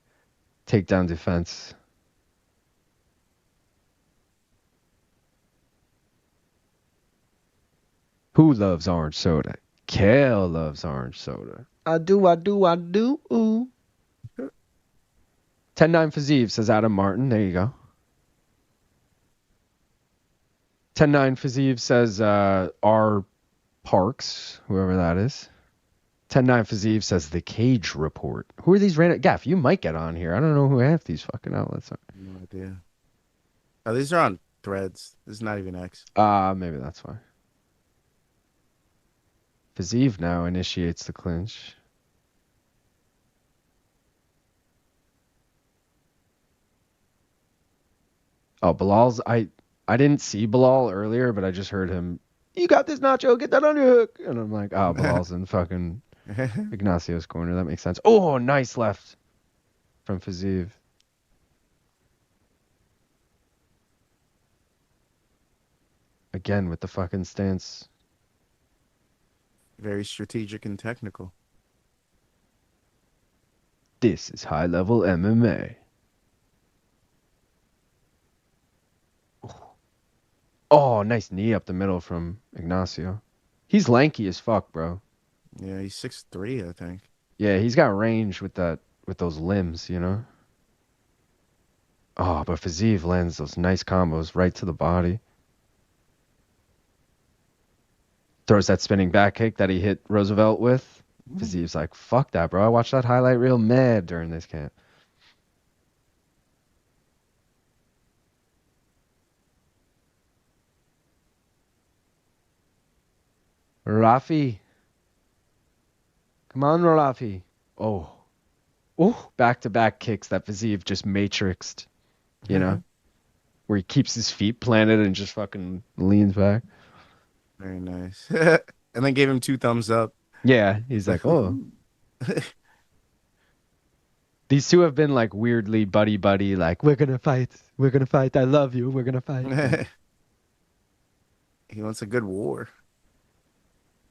Takedown defense. Who loves orange soda? Kale loves orange soda. I do. Ooh. 10-9 Fiziev, says Adam Martin. There you go. 10-9 Fiziev says R. Parks, whoever that is. 10-9 Fiziev says the Cage Report. Who are these random? Gaff, you might get on here. I don't know who half these fucking outlets are. No idea. Oh, these are on Threads. This is not even X. Maybe that's why. Fiziev now initiates the clinch. Oh, Bilal's... I didn't see Bilal earlier, but I just heard him, you got this, Nacho, get that on your hook. And I'm like, oh, Bilal's in fucking Ignacio's corner. That makes sense. Oh, nice left from Fiziev. Again with the fucking stance. Very strategic and technical. This is high-level MMA. Oh, nice knee up the middle from Ignacio. He's lanky as fuck, bro. Yeah, he's 6'3", I think. Yeah, he's got range with those limbs, you know? Oh, but Fiziev lands those nice combos right to the body. Throws that spinning back kick that he hit Roosevelt with. Fiziev's like, fuck that, bro. I watched that highlight reel mad during this camp. Rafi. Come on, Rafi. Oh. Oh, back-to-back kicks that Fiziev just matrixed, you know? Where he keeps his feet planted and just fucking leans back. Very nice. And then gave him 2 thumbs up. Yeah, he's like, oh. These two have been like weirdly buddy, like we're gonna fight, I love you, we're gonna fight. He wants a good war.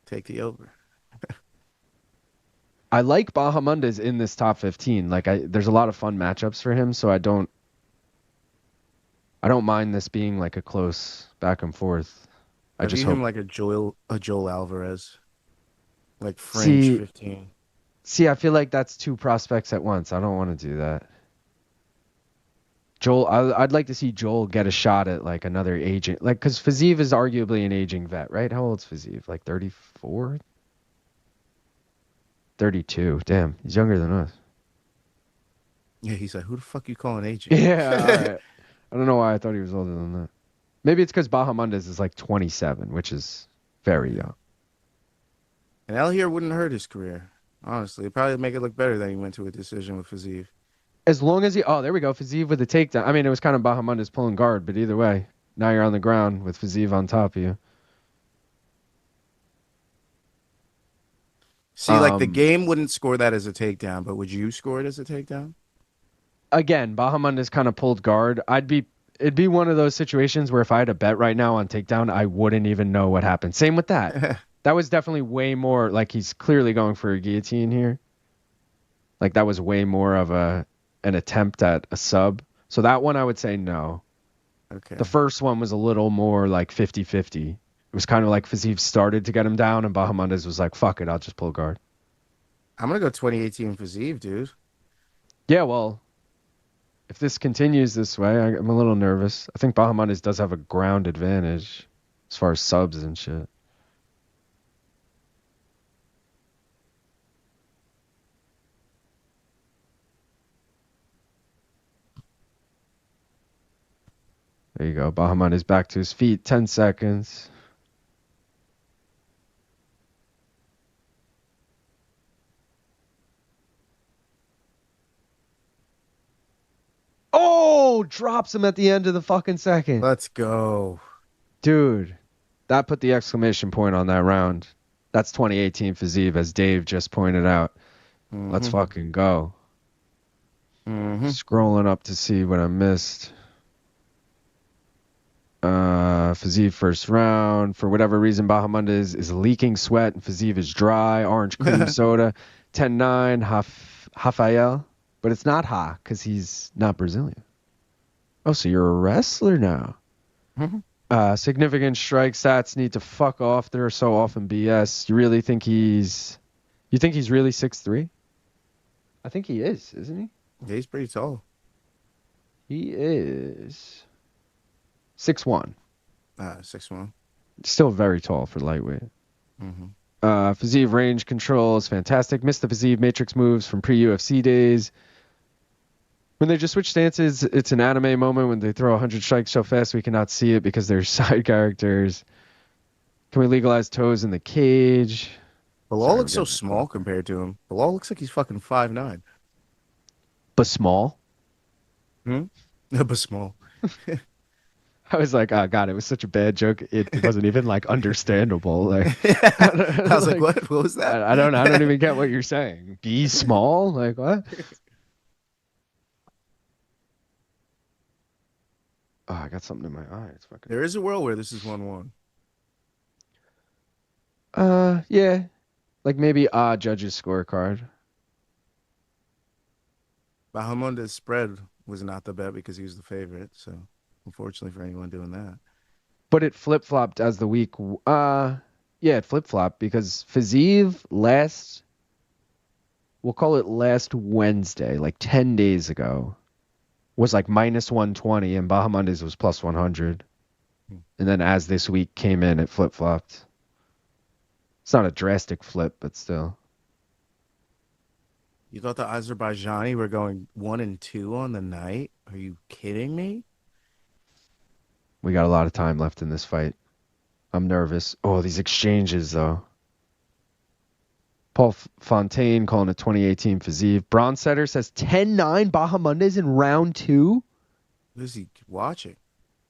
Take the over. I like Bahamondes in this top 15. Like there's a lot of fun matchups for him, so I don't mind this being like a close back and forth. I just hope him like a Joel Alvarez, like fringe 15. See, I feel like that's two prospects at once. I don't want to do that. Joel, I'd like to see Joel get a shot at like another aging, like because Fiziev is arguably an aging vet, right? How old's Fiziev? Like 34, 32. Damn, he's younger than us. Yeah, he's like, who the fuck you calling aging? Yeah, all right. I don't know why I thought he was older than that. Maybe it's because Bahamondes is like 27, which is very young. And El here wouldn't hurt his career. Honestly, it'd probably make it look better that he went to a decision with Fiziev. As long as there we go, Fiziev with the takedown. I mean, it was kind of Bahamondes pulling guard, but either way, now you're on the ground with Fiziev on top of you. See, like the game wouldn't score that as a takedown, but would you score it as a takedown? Again, Bahamondes kind of pulled guard. It'd be one of those situations where if I had a bet right now on takedown, I wouldn't even know what happened. Same with that. That was definitely way more, like he's clearly going for a guillotine here. Like that was way more of an attempt at a sub. So that one I would say no. Okay. The first one was a little more like 50-50. It was kind of like Fiziev started to get him down and Bahamondes was like, fuck it, I'll just pull guard. I'm going to go 2018 Fiziev, dude. Yeah, well, if this continues this way, I'm a little nervous. I think Bahamondes does have a ground advantage as far as subs and shit. There you go. Bahamondes back to his feet. 10 seconds. Oh, drops him at the end of the fucking second. Let's go. Dude, that put the exclamation point on that round. That's 2018 Fiziev, as Dave just pointed out. Mm-hmm. Let's fucking go. Mm-hmm. Scrolling up to see what I missed. Fiziev first round. For whatever reason, Bahamondes is leaking sweat and Fiziev is dry. Orange cream soda. 10-9, Rafael. But it's not Ha, because he's not Brazilian. Oh, so you're a wrestler now. Mm-hmm. Significant strike stats need to fuck off. They're so often BS. You really think he's really 6'3"? I think he is, isn't he? Yeah, he's pretty tall. He is 6'1". 6'1". Still very tall for lightweight. Mm-hmm. Fiziev range control is fantastic. Missed the Fiziev matrix moves from pre-UFC days. When they just switch stances, it's an anime moment when they throw 100 strikes so fast we cannot see it because they're side characters. Can we legalize toes in the cage? Bilal looks so small compared to him. Bilal looks like he's fucking 5'9". But small? But small. I was like, oh God, it was such a bad joke. It wasn't even like understandable. Like, I was like, what? What was that? I don't even get what you're saying. Be small? Like what? Oh, I got something in my eye. It's fucking. There is a world where this is 1-1. Yeah, like maybe judge's scorecard. Bahamondes' spread was not the bet because he was the favorite. So, unfortunately for anyone doing that. But it flip-flopped as the week. Yeah, it flip-flopped because Fiziev we'll call it last Wednesday, like 10 days ago, was like minus 120 and Bahamondes was plus 100. And then as this week came in, it flip-flopped. It's not a drastic flip, but still. You thought the Azerbaijani were going 1-2 on the night? Are you kidding me? We got a lot of time left in this fight. I'm nervous. Oh, these exchanges, though. Paul Fontaine calling it 2018 Fiziev. Bronsetter says 10-9 Bahamondes in round 2. What is he watching?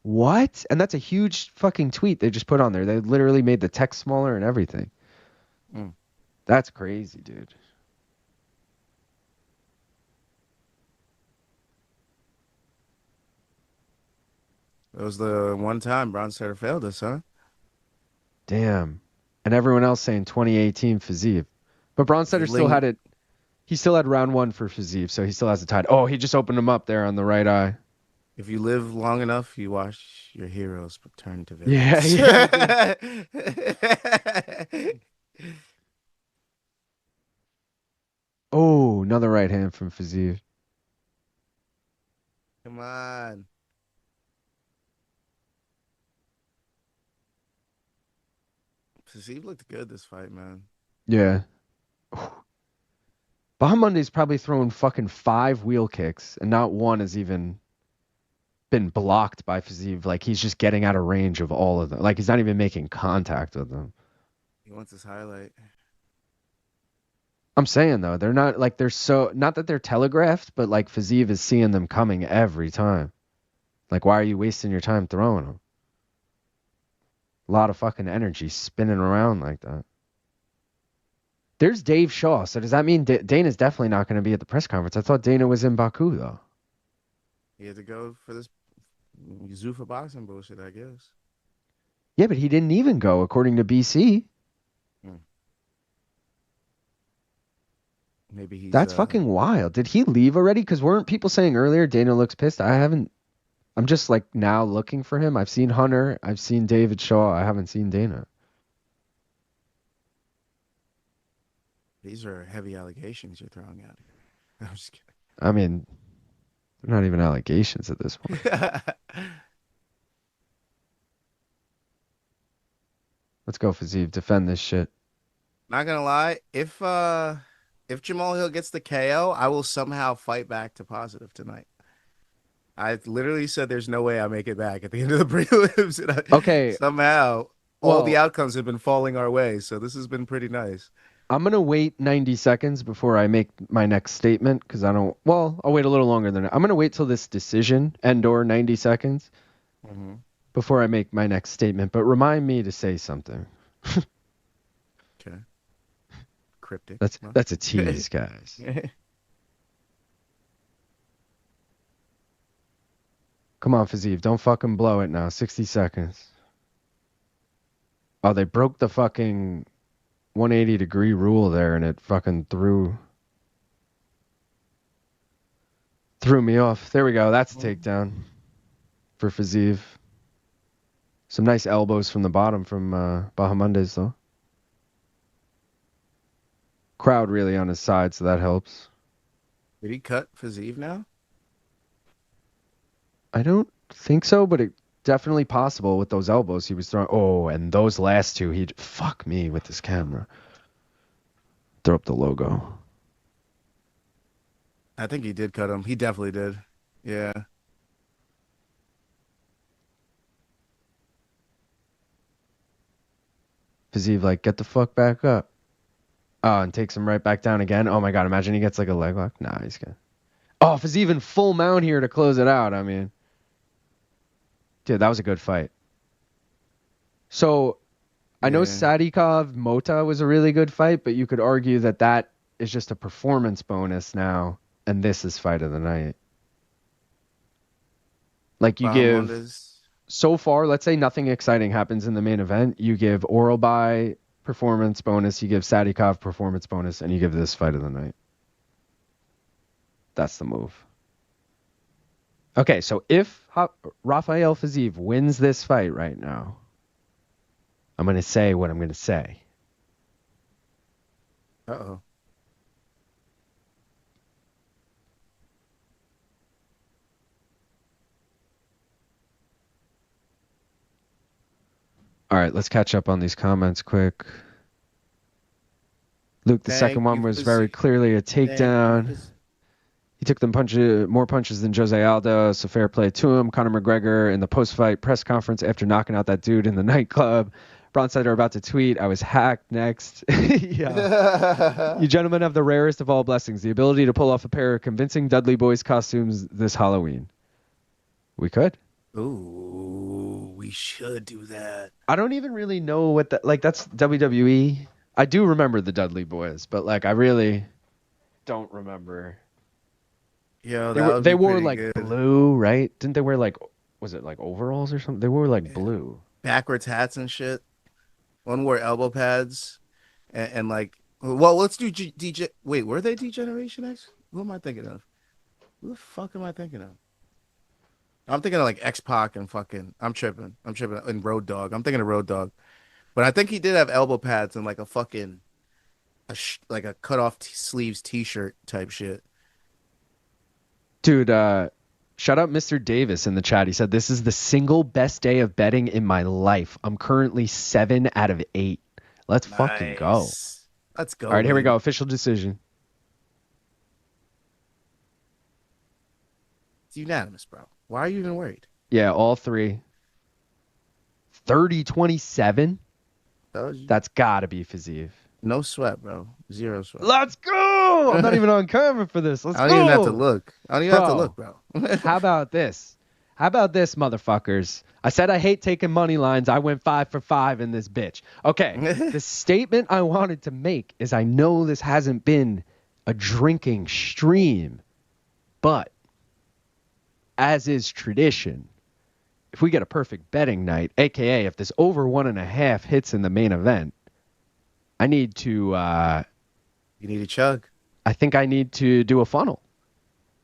What? And that's a huge fucking tweet they just put on there. They literally made the text smaller and everything. That's crazy, dude. It was the one time Bronstetter failed us, huh? Damn. And everyone else saying 2018 Fiziev. But Bronstetter still had it. He still had round 1 for Fiziev, so he still has it tied. Oh, he just opened him up there on the right eye. If you live long enough, you watch your heroes turn to Yeah, villains. yeah. Oh, another right hand from Fiziev. Come on. Fiziev looked good this fight, man. Yeah. Bahamondes probably throwing fucking 5 wheel kicks, and not one has even been blocked by Fiziev. Like, he's just getting out of range of all of them. Like, he's not even making contact with them. He wants his highlight. I'm saying, though, they're not, like, they're so, not that they're telegraphed, but, like, Fiziev is seeing them coming every time. Like, why are you wasting your time throwing them? A lot of fucking energy spinning around like that. There's Dave Shaw. So does that mean Dana's definitely not going to be at the press conference? I thought Dana was in Baku, though. He had to go for this Zuffa boxing bullshit, I guess. Yeah, but he didn't even go, according to BC. Maybe he's... That's fucking wild. Did he leave already? Because weren't people saying earlier Dana looks pissed? I'm just, like, now looking for him. I've seen Hunter. I've seen David Shaw. I haven't seen Dana. These are heavy allegations you're throwing out here. I'm just kidding. I mean, they're not even allegations at this point. Let's go, Fiziev. Defend this shit. Not gonna lie, if Jamahal Hill gets the KO, I will somehow fight back to positive tonight. I literally said there's no way I make it back at the end of the prelims. And Okay. Somehow, all the outcomes have been falling our way, so this has been pretty nice. I'm going to wait 90 seconds before I make my next statement because I'll wait a little longer than that. I'm going to wait till this decision and/or 90 seconds before I make my next statement. But remind me to say something. Okay. Cryptic. That's a tease, guys. Come on, Fiziev. Don't fucking blow it now. 60 seconds. Oh, they broke the fucking 180-degree rule there, and it fucking threw me off. There we go. That's a takedown for Fiziev. Some nice elbows from the bottom from Bahamondes, though. Crowd really on his side, so that helps. Did he cut Fiziev now? I don't think so, but it definitely possible with those elbows he was throwing. Oh, and those last two, fuck me with this camera. Throw up the logo. I think he did cut him. He definitely did. Yeah. Fiziev, like, get the fuck back up. Oh, and takes him right back down again. Oh my god, imagine he gets like a leg lock. Nah, he's good. Oh, Fiziev in full mount here to close it out. I mean, dude, that was a good fight. So, I know Sadykhov Mota was a really good fight, but you could argue that is just a performance bonus now, and this is fight of the night. Like, you give, so far, let's say nothing exciting happens in the main event, you give Oralbai performance bonus, you give Sadykhov performance bonus, and you give this fight of the night. That's the move. Okay, so if Rafael Fiziev wins this fight right now, I'm going to say what I'm going to say. Uh-oh. All right, let's catch up on these comments quick. Luke, the second one was very clearly a takedown. He took them more punches than Jose Aldo, so fair play to him. Conor McGregor in the post-fight press conference after knocking out that dude in the nightclub. Bronstetter about to tweet, I was hacked next. Yeah. You gentlemen have the rarest of all blessings, the ability to pull off a pair of convincing Dudley Boys costumes this Halloween. We could. Ooh, we should do that. I don't even really know what that, like, that's WWE. I do remember the Dudley Boys, but like I really don't remember. Yeah, they wore like blue, right? Didn't they wear like was it like overalls or something? They wore like blue. Backwards hats and shit. One wore elbow pads, and like, well, let's do DJ. Wait, were they D-Generation X? Who am I thinking of? Who the fuck am I thinking of? I'm thinking of like X-Pac and fucking. I'm tripping. And Road Dogg. I'm thinking of Road Dogg, but I think he did have elbow pads and like a fucking, like a cut off sleeves T-shirt type shit. Dude, shout out Mr. Davis in the chat. He said, "This is the single best day of betting in my life. I'm currently 7 out of 8. Let's fucking go. Let's go. All right, here we go. Official decision. It's unanimous, bro. Why are you even worried? Yeah, all three. 30-27. That's got to be Fiziev. No sweat, bro. Zero sweat. Let's go. I'm not even on camera for this. Let's go. I don't even have to look. I don't even have to look, bro. How about this? How about this, motherfuckers? I said I hate taking money lines. I went 5 for 5 in this bitch. Okay, the statement I wanted to make is I know this hasn't been a drinking stream, but as is tradition, if we get a perfect betting night, aka if this over 1.5 hits in the main event, I need to... you need a chug. I think I need to do a funnel.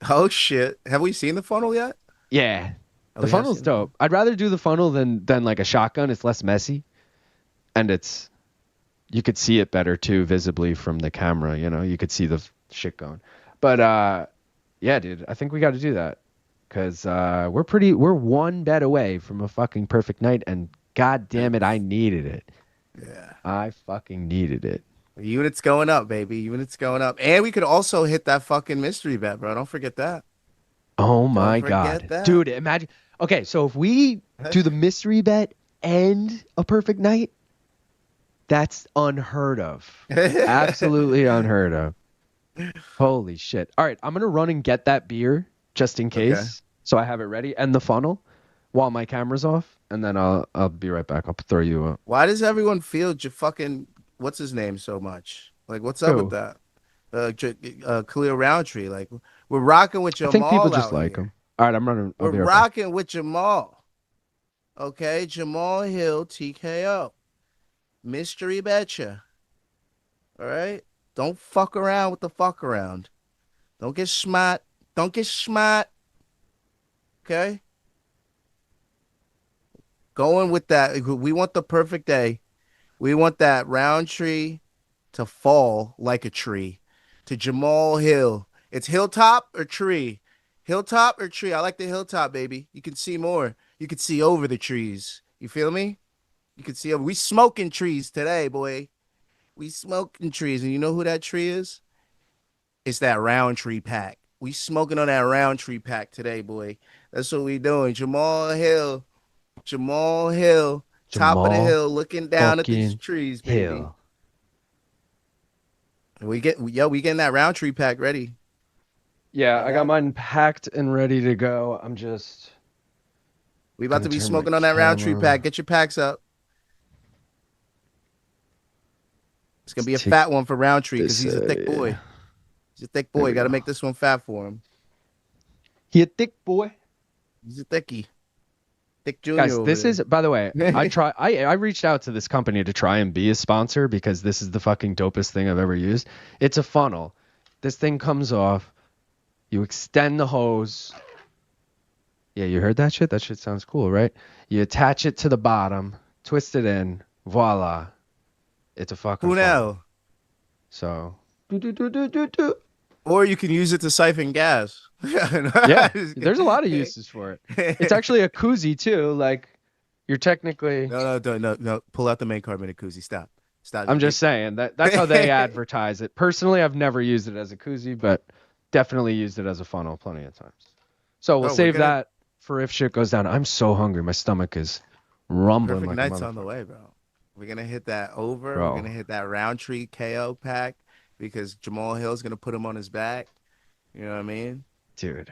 Oh, shit. Have we seen the funnel yet? Yeah. The funnel's dope. I'd rather do the funnel than like a shotgun. It's less messy. And you could see it better too, visibly from the camera. You know, you could see the shit going. But yeah, dude, I think we got to do that because we're one bet away from a fucking perfect night, and god damn it, I needed it. Yeah, I fucking needed it. Units going up, baby. Units going up, and we could also hit that fucking mystery bet, bro. Don't forget that. Oh my god, dude! Imagine. Okay, so if we do the mystery bet and a perfect night, that's unheard of. Absolutely unheard of. Holy shit. All right, I'm going to run and get that beer just in case. So I have it ready and the funnel while my camera's off. And then I'll be right back. I'll throw you up. Why does everyone feel fucking, what's his name so much? Like, what's up with that? Khalil Rountree. Like, we're rocking with Jamahal. I think people just like him. All right, I'm running. We're rocking with Jamahal. Okay, Jamahal Hill TKO. Mystery betcha. All right? Don't fuck around with the fuck around. Don't get smart. Don't get smart. Okay? Going with that. We want the perfect day. We want that Rountree to fall like a tree. To Jamahal Hill. It's hilltop or tree? Hilltop or tree? I like the hilltop, baby. You can see more. You can see over the trees. You feel me? You can see over. We smoking trees today, boy. We smoking trees. And you know who that tree is? It's that Rountree pack. We smoking on that Rountree pack today, boy. That's what we doing. Jamahal Hill. Jamahal Hill. Top of the hill, looking down at these trees, baby. Hill. We getting that Rountree pack ready. Yeah, I got mine packed and ready to go. We about to be smoking on that Rountree pack. Get your packs up. It's gonna be a fat one for Rountree because he's a thick boy. He's a thick boy. You got to make this one fat for him. He a thick boy. He's a thickie. Thick Junior. Guys, this is, by the way, I reached out to this company to try and be a sponsor because this is the fucking dopest thing I've ever used. It's a funnel. This thing comes off. You extend the hose. Yeah, you heard that shit? That shit sounds cool, right? You attach it to the bottom, twist it in, voila. It's a fucking funnel. So, or you can use it to siphon gas. Yeah, there's a lot of uses for it. It's actually a koozie too. Like, you're technically no. Pull out the main carbon in a koozie. Stop. I'm just saying that's how they advertise it. Personally, I've never used it as a koozie, but definitely used it as a funnel plenty of times. So we'll save that for if shit goes down. I'm so hungry. My stomach is rumbling. Perfect like night's on the way, bro. We're gonna hit that over. Bro. We're gonna hit that Rountree KO pack because Jamahal Hill's gonna put him on his back. You know what I mean? Dude,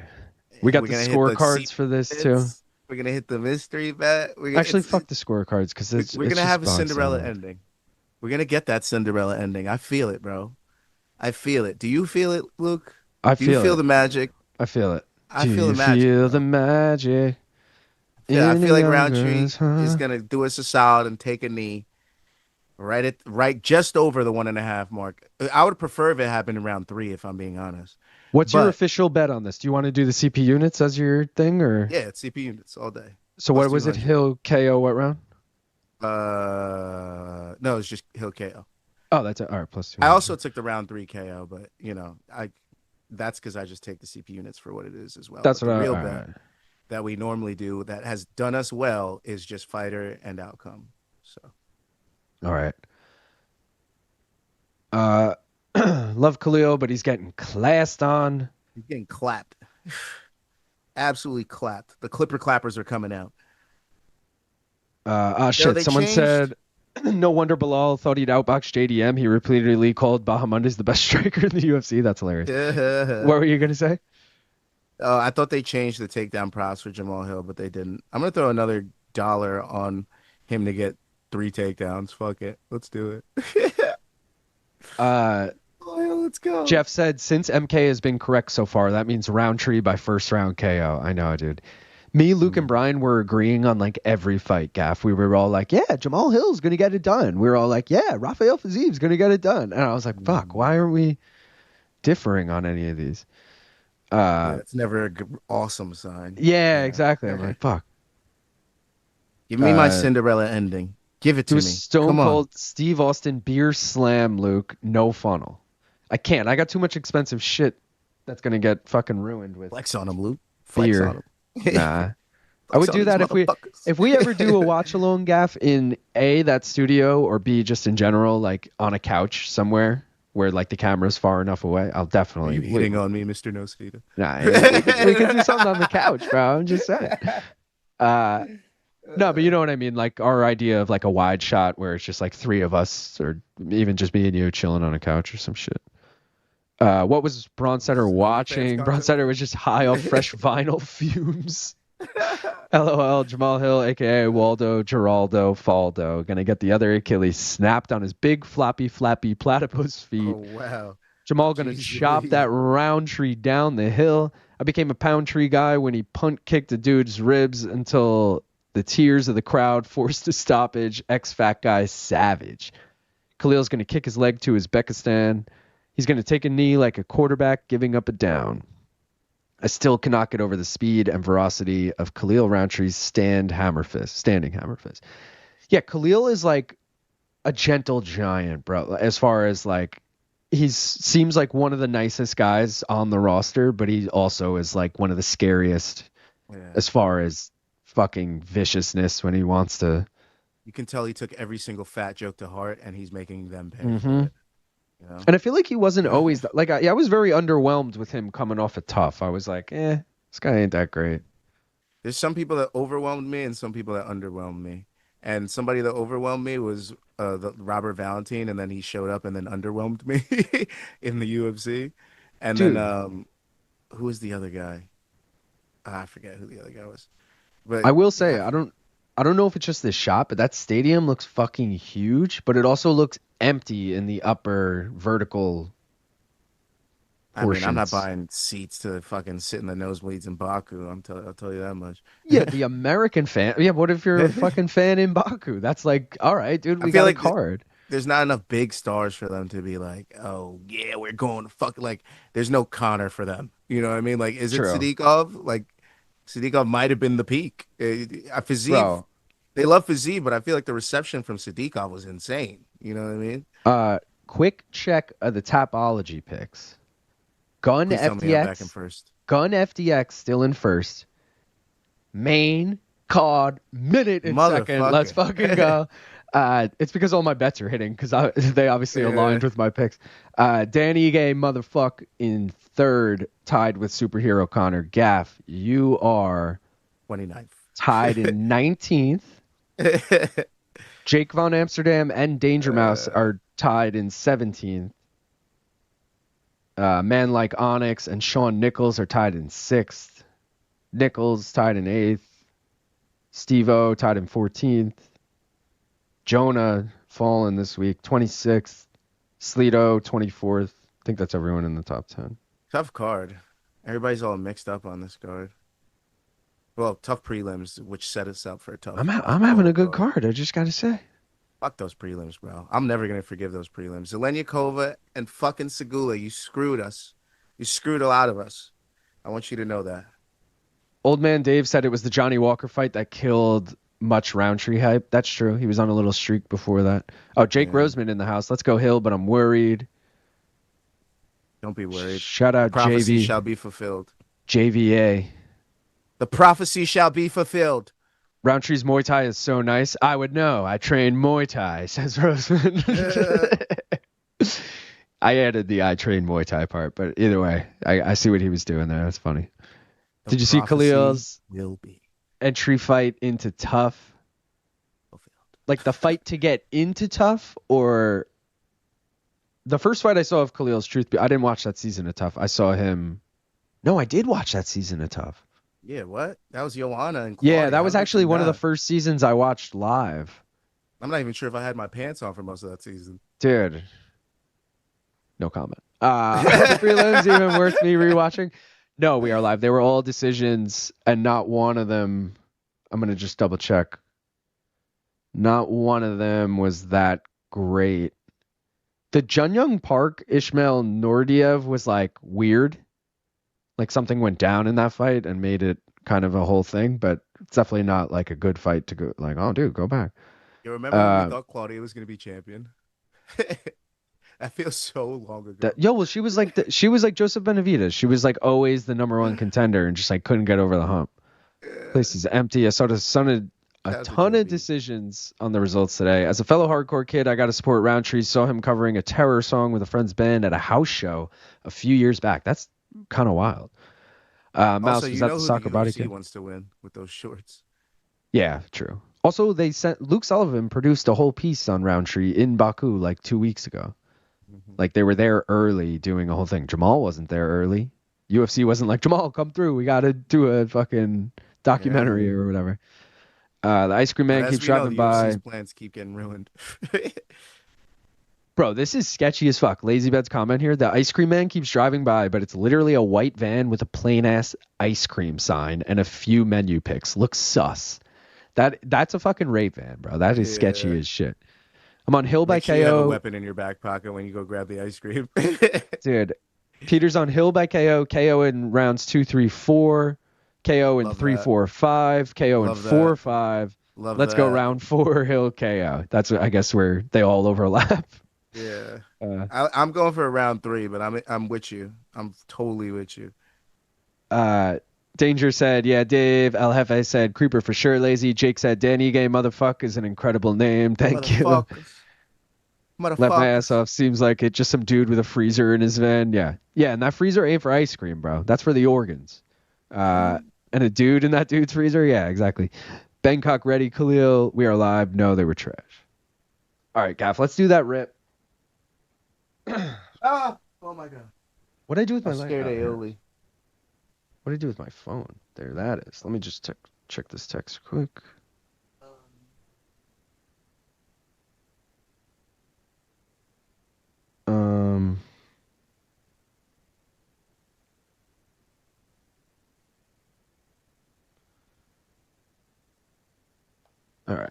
we got the scorecards for this too. We're gonna hit the mystery bet. Actually, fuck the scorecards because we're gonna have a Cinderella ending. We're gonna get that Cinderella ending. I feel it, bro. I feel it. Do you feel it, Luke? Do you feel the magic? I feel it. I feel the magic. Feel the magic. Yeah, I In feel a like young Rountree girl's heart. is gonna do us a solid and take a knee right just over the 1.5 mark. I would prefer if it happened in round 3, if I'm being honest. What's your But official bet on this? Do you want to do the CP units as your thing, or yeah, it's CP units all day. so? Plus What was it? 200. Hill KO what round? No, it's just Hill KO. Oh, that's it. All right, plus 2. I also took the round 3 KO, but that's because I just take the CP units for what it is as well. That's But what the I. real All bet right. that we normally do that has done us well is just fighter and outcome. So All right. Love Khalil, but he's getting classed on. he's getting clapped. Absolutely clapped. The Clipper clappers are coming out. Shit. they Someone changed- said, no wonder Bilal thought he'd outbox JDM. He repeatedly called Bahamondes the best striker in the UFC. That's hilarious. What were you gonna say? I thought they changed the takedown props for Jamahal Hill, but they didn't. I'm gonna throw another $1 on him to get 3 takedowns. Fuck it. Let's do it. Let's go. Jeff said, since MK has been correct so far, that means Rountree by first round KO. I know, dude. Me, Luke, and Brian were agreeing on like every fight, Gaff. We were all like, yeah, Jamahal Hill's going to get it done. We were all like, yeah, Rafael Fiziev's going to get it done. And I was like, fuck, why aren't we differing on any of these? It's never an awesome sign. Yeah, exactly. I'm like, fuck. Give me my Cinderella ending. Give it to Do me. a Stone Come on. Cold Steve Austin beer slam, Luke. No funnel. I can't. I got too much expensive shit that's going to get fucking ruined with Flex on him, Luke. Flex beer. on him. Nah. I would on do these that motherfuckers. if we ever do a watch alone gaff in A, that studio, or B, just in general, like on a couch somewhere where like the camera's far enough away. I'll Are definitely. you hitting on me, Mr. No Speeder? Nah, we can do something on the couch, bro. I'm just saying. No, but you know what I mean. Like our idea of like a wide shot where it's just like 3 of us, or even just me and you chilling on a couch or some shit. What was Bronstetter watching? Bronstetter was just high off fresh vinyl fumes. LOL, Jamahal Hill, aka Waldo, Geraldo, Faldo, gonna get the other Achilles snapped on his big floppy platypus feet. Oh, wow. Jamal gonna Jeez chop Louise. that Rountree down the hill. I became a pound tree guy when he punt kicked a dude's ribs until the tears of the crowd forced a stoppage. Ex-fat guy savage. Khalil's gonna kick his leg to Uzbekistan. He's gonna take a knee like a quarterback giving up a down. I still cannot get over the speed and ferocity of Khalil Rountree's standing hammer fist. Yeah, Khalil is like a gentle giant, bro. As far as like, seems like one of the nicest guys on the roster, but he also is like one of the scariest as far as fucking viciousness when he wants to. You can tell he took every single fat joke to heart, and he's making them pay. Mhm. You know? And I feel like he wasn't always like I was very underwhelmed with him coming off of Tough. I was like, this guy ain't that great. There's some people that overwhelmed me and some people that underwhelmed me. And somebody that overwhelmed me was the Robert Valentine, and then he showed up and then underwhelmed me in the UFC. And Dude. then who was the other guy? I forget who the other guy was. But I will say I don't know if it's just this shot, but that stadium looks fucking huge, but it also looks empty in the upper vertical portions. I'm not buying seats to fucking sit in the nosebleeds in Baku. I'll tell you that much. Yeah, the American fan. Yeah, what if you're a fucking fan in Baku? That's like, all right, dude, we feel got like a card. There's not enough big stars for them to be like, oh yeah, we're going to fuck. Like, there's no Connor for them. You know what I mean? Like, is True. it Sadykhov? Like, Sadykhov might have been the peak. Fiziev, Bro. they love Fiziev, but I feel like the reception from Sadykhov was insane. You know what I mean? Quick check of the Tapology picks. Gun Please tell me I'm back in FDX. first. Gun FDX still in first. Main card minute in second. Motherfucker. Let's fucking go. It's because all my bets are hitting because they obviously aligned with my picks. Danny Gay motherfuck in third, tied with Superhero Connor. Gaff, you are 29th. tied in 19th. Jake Von Amsterdam and Danger Mouse are tied in 17th. Man Like Onyx and Sean Nichols are tied in 6th. Nichols tied in 8th. Steve-O tied in 14th. Jonah fallen this week, 26th. Sleeto, 24th. I think that's everyone in the top 10. Tough card. Everybody's all mixed up on this card. Well, tough prelims, which set us up for a tough. I'm having a good card. I just gotta say. Fuck those prelims, bro. I'm never gonna forgive those prelims. Zhelezniakova and fucking Sygula, you screwed us. You screwed a lot of us. I want you to know that. Old man Dave said it was the Johnny Walker fight that killed much Rountree hype. That's true. He was on a little streak before that. Oh, Jake Roseman in the house. Let's go Hill, but I'm worried. Don't be worried. Shout out the prophecy JV. shall be fulfilled. JVA. The prophecy shall be fulfilled. Rountree's Muay Thai is so nice. I would know. I train Muay Thai, says Roseman. I added the I train Muay Thai part, but either way, I see what he was doing there. That's funny. Did you see Khalil's entry fight into tough? Like the fight to get into tough, or the first fight I saw of Khalil's Truth? I didn't watch that season of Tough. I saw him. No, I did watch that season of Tough. Yeah, what? That was Joanna and Klaudia. Yeah, that was actually one of the first seasons I watched live. I'm not even sure if I had my pants on for most of that season. Dude. No comment. The prelims even worth me rewatching? No, we are live. They were all decisions, and not one of them. I'm going to just double check. Not one of them was that great. The Junyoung Park Ismail Naurdiev was like weird. Like something went down in that fight and made it kind of a whole thing, but it's definitely not like a good fight to go like, oh, dude, go back. You remember when we thought Klaudia was going to be champion? That feels so long ago. Well, she was like Joseph Benavidez. She was like always the number one contender and just like couldn't get over the hump. Place is empty. I saw a ton of decisions on the results today. As a fellow hardcore kid, I got to support Rountree. Saw him covering a terror song with a friend's band at a house show a few years back. That's kind of wild. Mouse, was that the soccer body kid? Wants to win with those shorts. Yeah, true. Also, they sent Luke Sullivan produced a whole piece on Rountree in Baku like 2 weeks ago. Like they were there early doing a whole thing. Jamal wasn't there early. UFC wasn't like, Jamal, come through. We got to do a fucking documentary or whatever. The ice cream man keeps driving by. UFC's plans keep getting ruined. Bro, this is sketchy as fuck. Lazy Bed's comment here. The ice cream man keeps driving by, but it's literally a white van with a plain ass ice cream sign and a few menu pics. Looks sus. That's a fucking rape van, bro. That is sketchy as shit. I'm on Hill by KO. You have a weapon in your back pocket when you go grab the ice cream. Dude, Peter's on Hill by KO. KO in rounds 2, 3, 4. KO in 3, 4, 5. KO in 4, 5. Let's go round 4. Hill KO. That's I guess where they all overlap. Yeah, I'm going for a round 3, but I'm with you. I'm totally with you. Danger said, yeah, Dave. El Jefe said, Creeper for sure, Lazy. Jake said, Danny Gay Motherfuck is an incredible name. Thank you. Left my ass off. Seems like it just some dude with a freezer in his van. Yeah. Yeah, and that freezer ain't for ice cream, bro. That's for the organs. And a dude in that dude's freezer? Yeah, exactly. Bangkok ready, Khalil. We are live. No, they were trash. All right, Gaff, let's do that rip. Oh my God. What did I do with my light? Scared aioli. What did I do with my phone? There, that is. Let me just check this text quick. All right.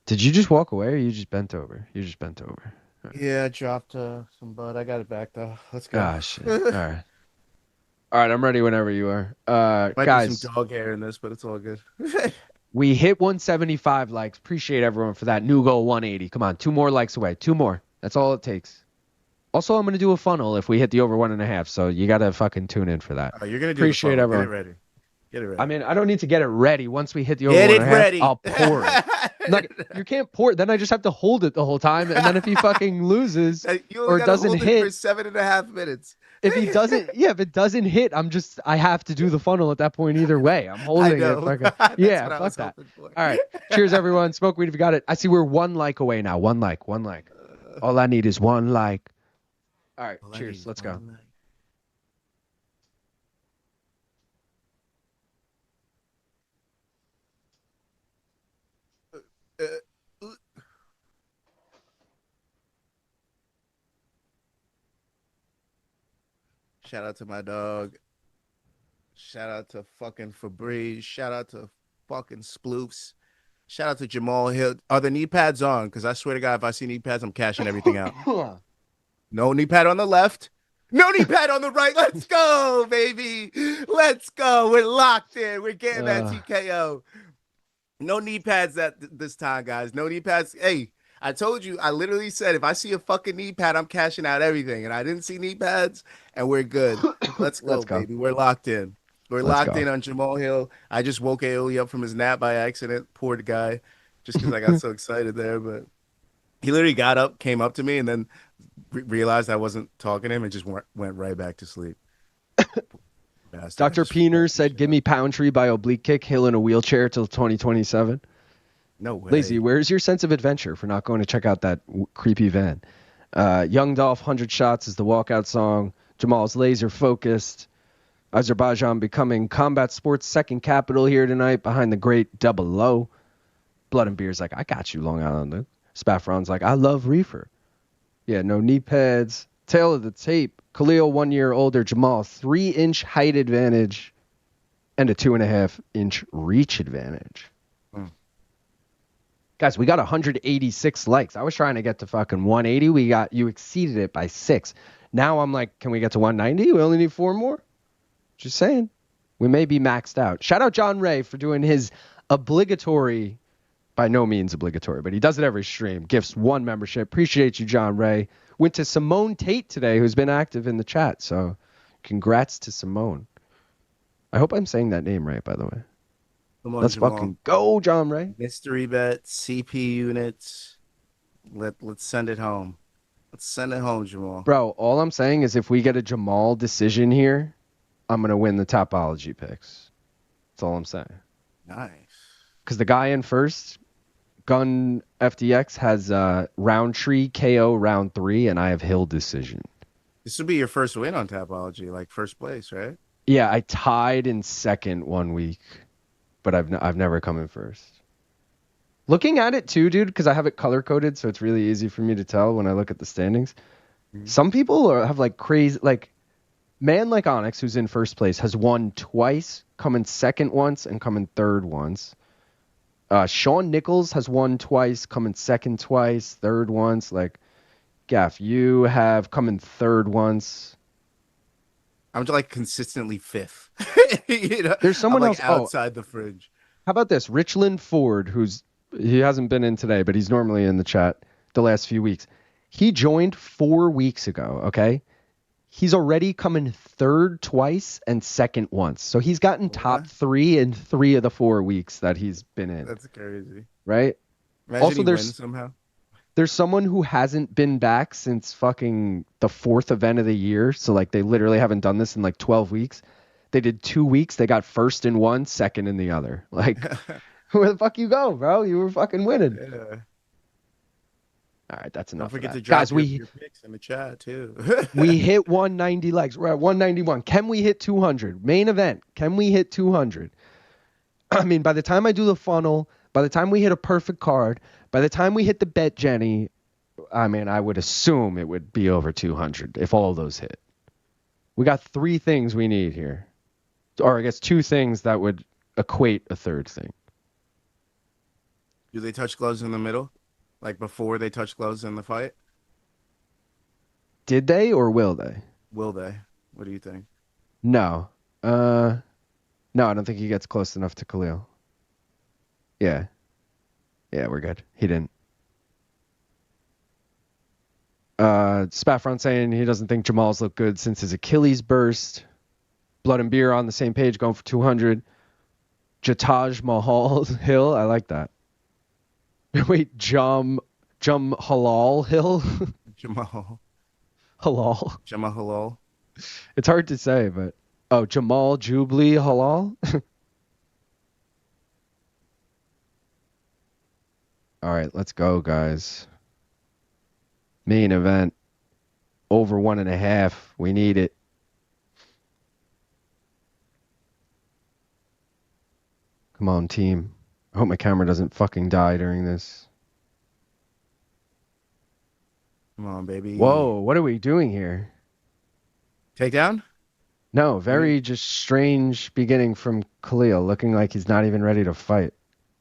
Did you just walk away or you just bent over? You just bent over. Right. Yeah, I dropped some bud. I got it back though. Let's go. Ah, shit. All right. All right, I'm ready whenever you are. Might guys, be some dog hair in this, but it's all good. We hit 175 likes. Appreciate everyone for that. New goal 180. Come on, 2 more likes away. 2 more. That's all it takes. Also, I'm going to do a funnel if we hit the over 1.5, so you got to fucking tune in for that. Oh, you're going to do Appreciate the everyone. Get it ready. I mean, I don't need to get it ready. Once we hit the over 1.5, I'll pour it. You can't pour it. Then I just have to hold it the whole time. And then if he fucking loses or doesn't hit for 7.5 minutes. If it doesn't hit, I have to do the funnle at that point either way. I'm holding it. Yeah, fuck that. All right. Cheers, everyone. Smoke weed if you got it. I see we're 1 like away now. 1 like. All I need is 1 like. All right. Cheers. Let's go. Shout out to my dog. Shout out to fucking Febreze. Shout out to fucking Sploofs. Shout out to Jamahal Hill. Are the knee pads on? Because I swear to God, if I see knee pads, I'm cashing everything out. No knee pad on the left. No knee pad on the right. Let's go, baby. Let's go. We're locked in. We're getting that TKO. No knee pads this time, guys. No knee pads. Hey, I told you. I literally said if I see a fucking knee pad, I'm cashing out everything. And I didn't see knee pads, and we're good. Let's go, baby. We're locked in. We're locked in on Jamahal Hill. I just woke Aoli up from his nap by accident. Poor guy. Just because I got so excited there. But he literally got up, came up to me, and then realized I wasn't talking to him and just went right back to sleep. Dr. Peener said, give me Poundtree by oblique kick, Hill in a wheelchair till 2027. No way. Lazy, where's your sense of adventure for not going to check out that creepy van? Young Dolph, 100 Shots is the walkout song. Jamal's laser focused. Azerbaijan becoming combat sports second capital here tonight behind the great Double O. Blood and Beer's like, I got you, Long Island. Spaffron's like, I love reefer. Yeah, no knee pads. Tail of the tape. Khalil, 1 year older. Jamahal, 3-inch height advantage and a 2.5-inch reach advantage. Guys, we got 186 likes. I was trying to get to fucking 180. You exceeded it by 6. Now I'm like, can we get to 190? We only need 4 more. Just saying. We may be maxed out. Shout out John Ray for doing his obligatory, by no means obligatory, but he does it every stream. Gifts 1 membership. Appreciate you, John Ray. Went to Simone Tate today, who's been active in the chat. So congrats to Simone. I hope I'm saying that name right, by the way. Come on, Let's Jamal. fucking go, John Ray. Mystery bet, CP units. Let's send it home. Let's send it home, Jamal. Bro, all I'm saying is if we get a Jamal decision here, I'm going to win the Topology picks. That's all I'm saying. Nice. Because the guy in first, Gun FDX, has Rountree KO round 3, and I have Hill decision. This would be your first win on Topology, like first place, right? Yeah, I tied in second 1 week, but I've never come in first. Looking at it too, dude, because I have it color coded, so it's really easy for me to tell when I look at the standings. Mm-hmm. Some people have like crazy, like man like Onyx, who's in first place, has won twice, come in second once, and come in third once. Sean Nichols has won twice, come in second twice, third once. Like, Gaff, you have come in third once. I'm like consistently fifth. You know? There's someone else outside the fringe. How about this? Richland Ford, he hasn't been in today, but he's normally in the chat the last few weeks. He joined 4 weeks ago, okay? He's already come in third twice and second once. So he's gotten top 3 in 3 of the 4 weeks that he's been in. That's crazy. Right? Imagine also, he wins somehow. There's someone who hasn't been back since fucking the 4th event of the year. So, like, they literally haven't done this in, like, 12 weeks. They did 2 weeks. They got first in one, second in the other. Like, where the fuck you go, bro? You were fucking winning. Yeah. All right, that's enough. Don't forget to drop your picks in the chat, too. We hit 190 likes. We're at 191. Can we hit 200? Main event. Can we hit 200? I mean, by the time I do the funnel, by the time we hit a perfect card, by the time we hit the bet, Jenny, I mean, I would assume it would be over 200 if all those hit. We got 3 things we need here. Or I guess 2 things that would equate a third thing. Do they touch gloves in the middle? Like before they touch gloves in the fight? Did they or will they? Will they? What do you think? No. No, I don't think he gets close enough to Khalil. Yeah. Yeah, we're good. He didn't. Spaffron saying he doesn't think Jamal's looked good since his Achilles burst. Blood and Beer on the same page going for 200. Jataj Mahal Hill. I like that. Wait, Jamahal Hill? Jamal. Halal. Jamahal. It's hard to say, but... Oh, Jamal Jubli Halal? All right, let's go, guys. Main event. Over 1.5. We need it. Come on, team. I hope my camera doesn't fucking die during this. Come on, baby. Whoa, what are we doing here? Takedown? No, very just strange beginning from Khalil, looking like he's not even ready to fight.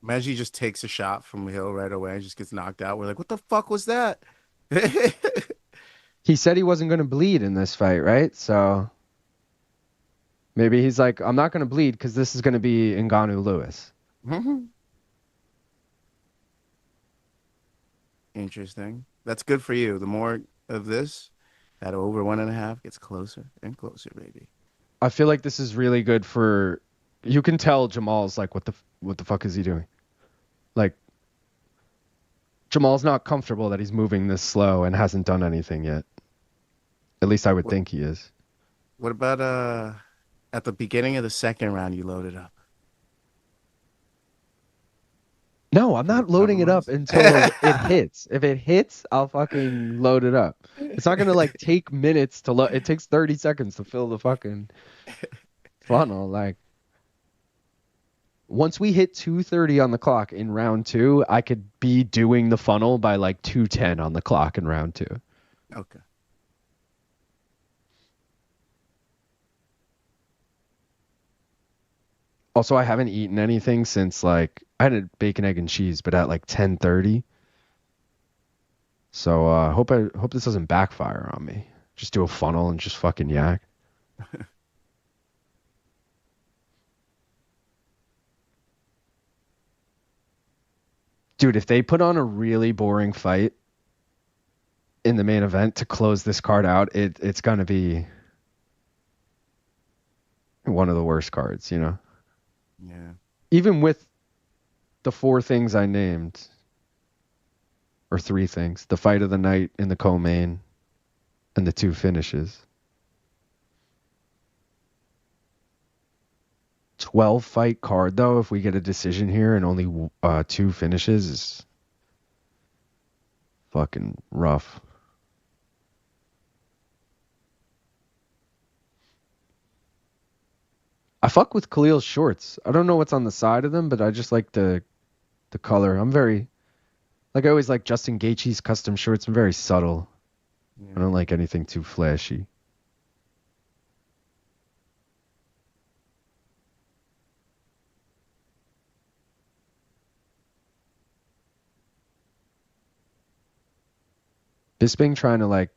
Imagine he just takes a shot from Hill right away and just gets knocked out. We're like, what the fuck was that? He said he wasn't going to bleed in this fight, right? So maybe he's like, I'm not going to bleed because this is going to be Ngannou Lewis. Interesting. That's good for you. The more of this, that over 1.5 gets closer and closer, baby. I feel like this is really good for. You can tell Jamal's like, what the fuck is he doing? Like, Jamal's not comfortable that he's moving this slow and hasn't done anything yet. At least I would think he is. What about at the beginning of the second round you loaded up? No, I'm not loading it up until it hits. If it hits, I'll fucking load it up. It's not gonna like take minutes to load. It takes 30 seconds to fill the fucking funnel. Like, once we hit 2:30 on the clock in round 2, I could be doing the funnel by like 2:10 on the clock in round 2. Okay. Also, I haven't eaten anything since like I had a bacon, egg, and cheese, but at like 10:30. So hope this doesn't backfire on me. Just do a funnel and just fucking yak. Dude, if they put on a really boring fight in the main event to close this card out, it's gonna be one of the worst cards, you know? Yeah. Even with the 4 things I named, or 3 things, the fight of the night in the co-main and the 2 finishes. 12 fight card though, if we get a decision here and only 2 finishes, is fucking rough. I fuck with Khalil's shorts. I don't know what's on the side of them, but I just like the color. I'm very, like, I always like Justin Gaethje's custom shorts. I'm very subtle. Yeah. I don't like anything too flashy. Bisping trying to like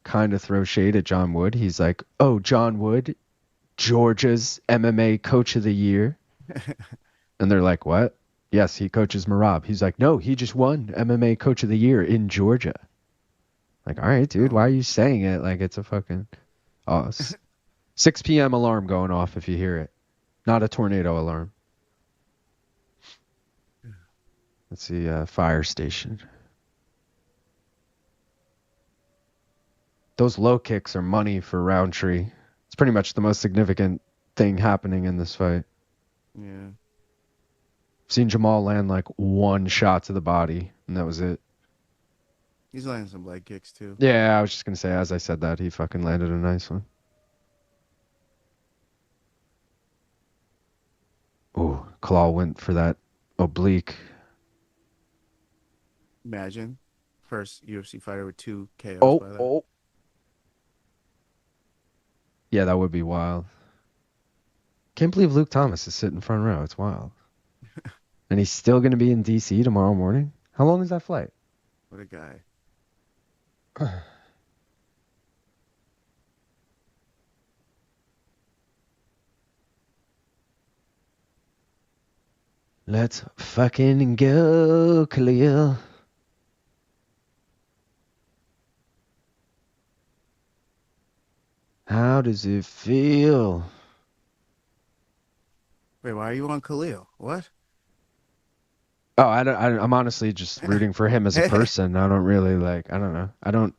kind of throw shade at John Wood. He's like, oh, John Wood, Georgia's MMA coach of the year. And they're like, what? Yes, he coaches Marab. He's like, no, he just won MMA coach of the year in Georgia. Like, all right, dude, why are you saying it like it's a fucking 6 p.m. alarm going off if you hear it. Not a tornado alarm. Let's see, fire station. Those low kicks are money for Rountree. It's pretty much the most significant thing happening in this fight. Yeah. I've seen Jamal land like 1 shot to the body, and that was it. He's landing some leg kicks too. Yeah, I was just going to say, as I said that, he fucking landed a nice one. Ooh, Claw went for that oblique. Imagine. First UFC fighter with 2 KOs by that. Oh. Yeah, that would be wild. Can't believe Luke Thomas is sitting front row. It's wild. And he's still going to be in D.C. tomorrow morning? How long is that flight? What a guy. Let's fucking go, Khalil. How does it feel? Wait, why are you on Khalil? What? Oh, I'm honestly just rooting for him as a person. I don't really like. I don't know. I don't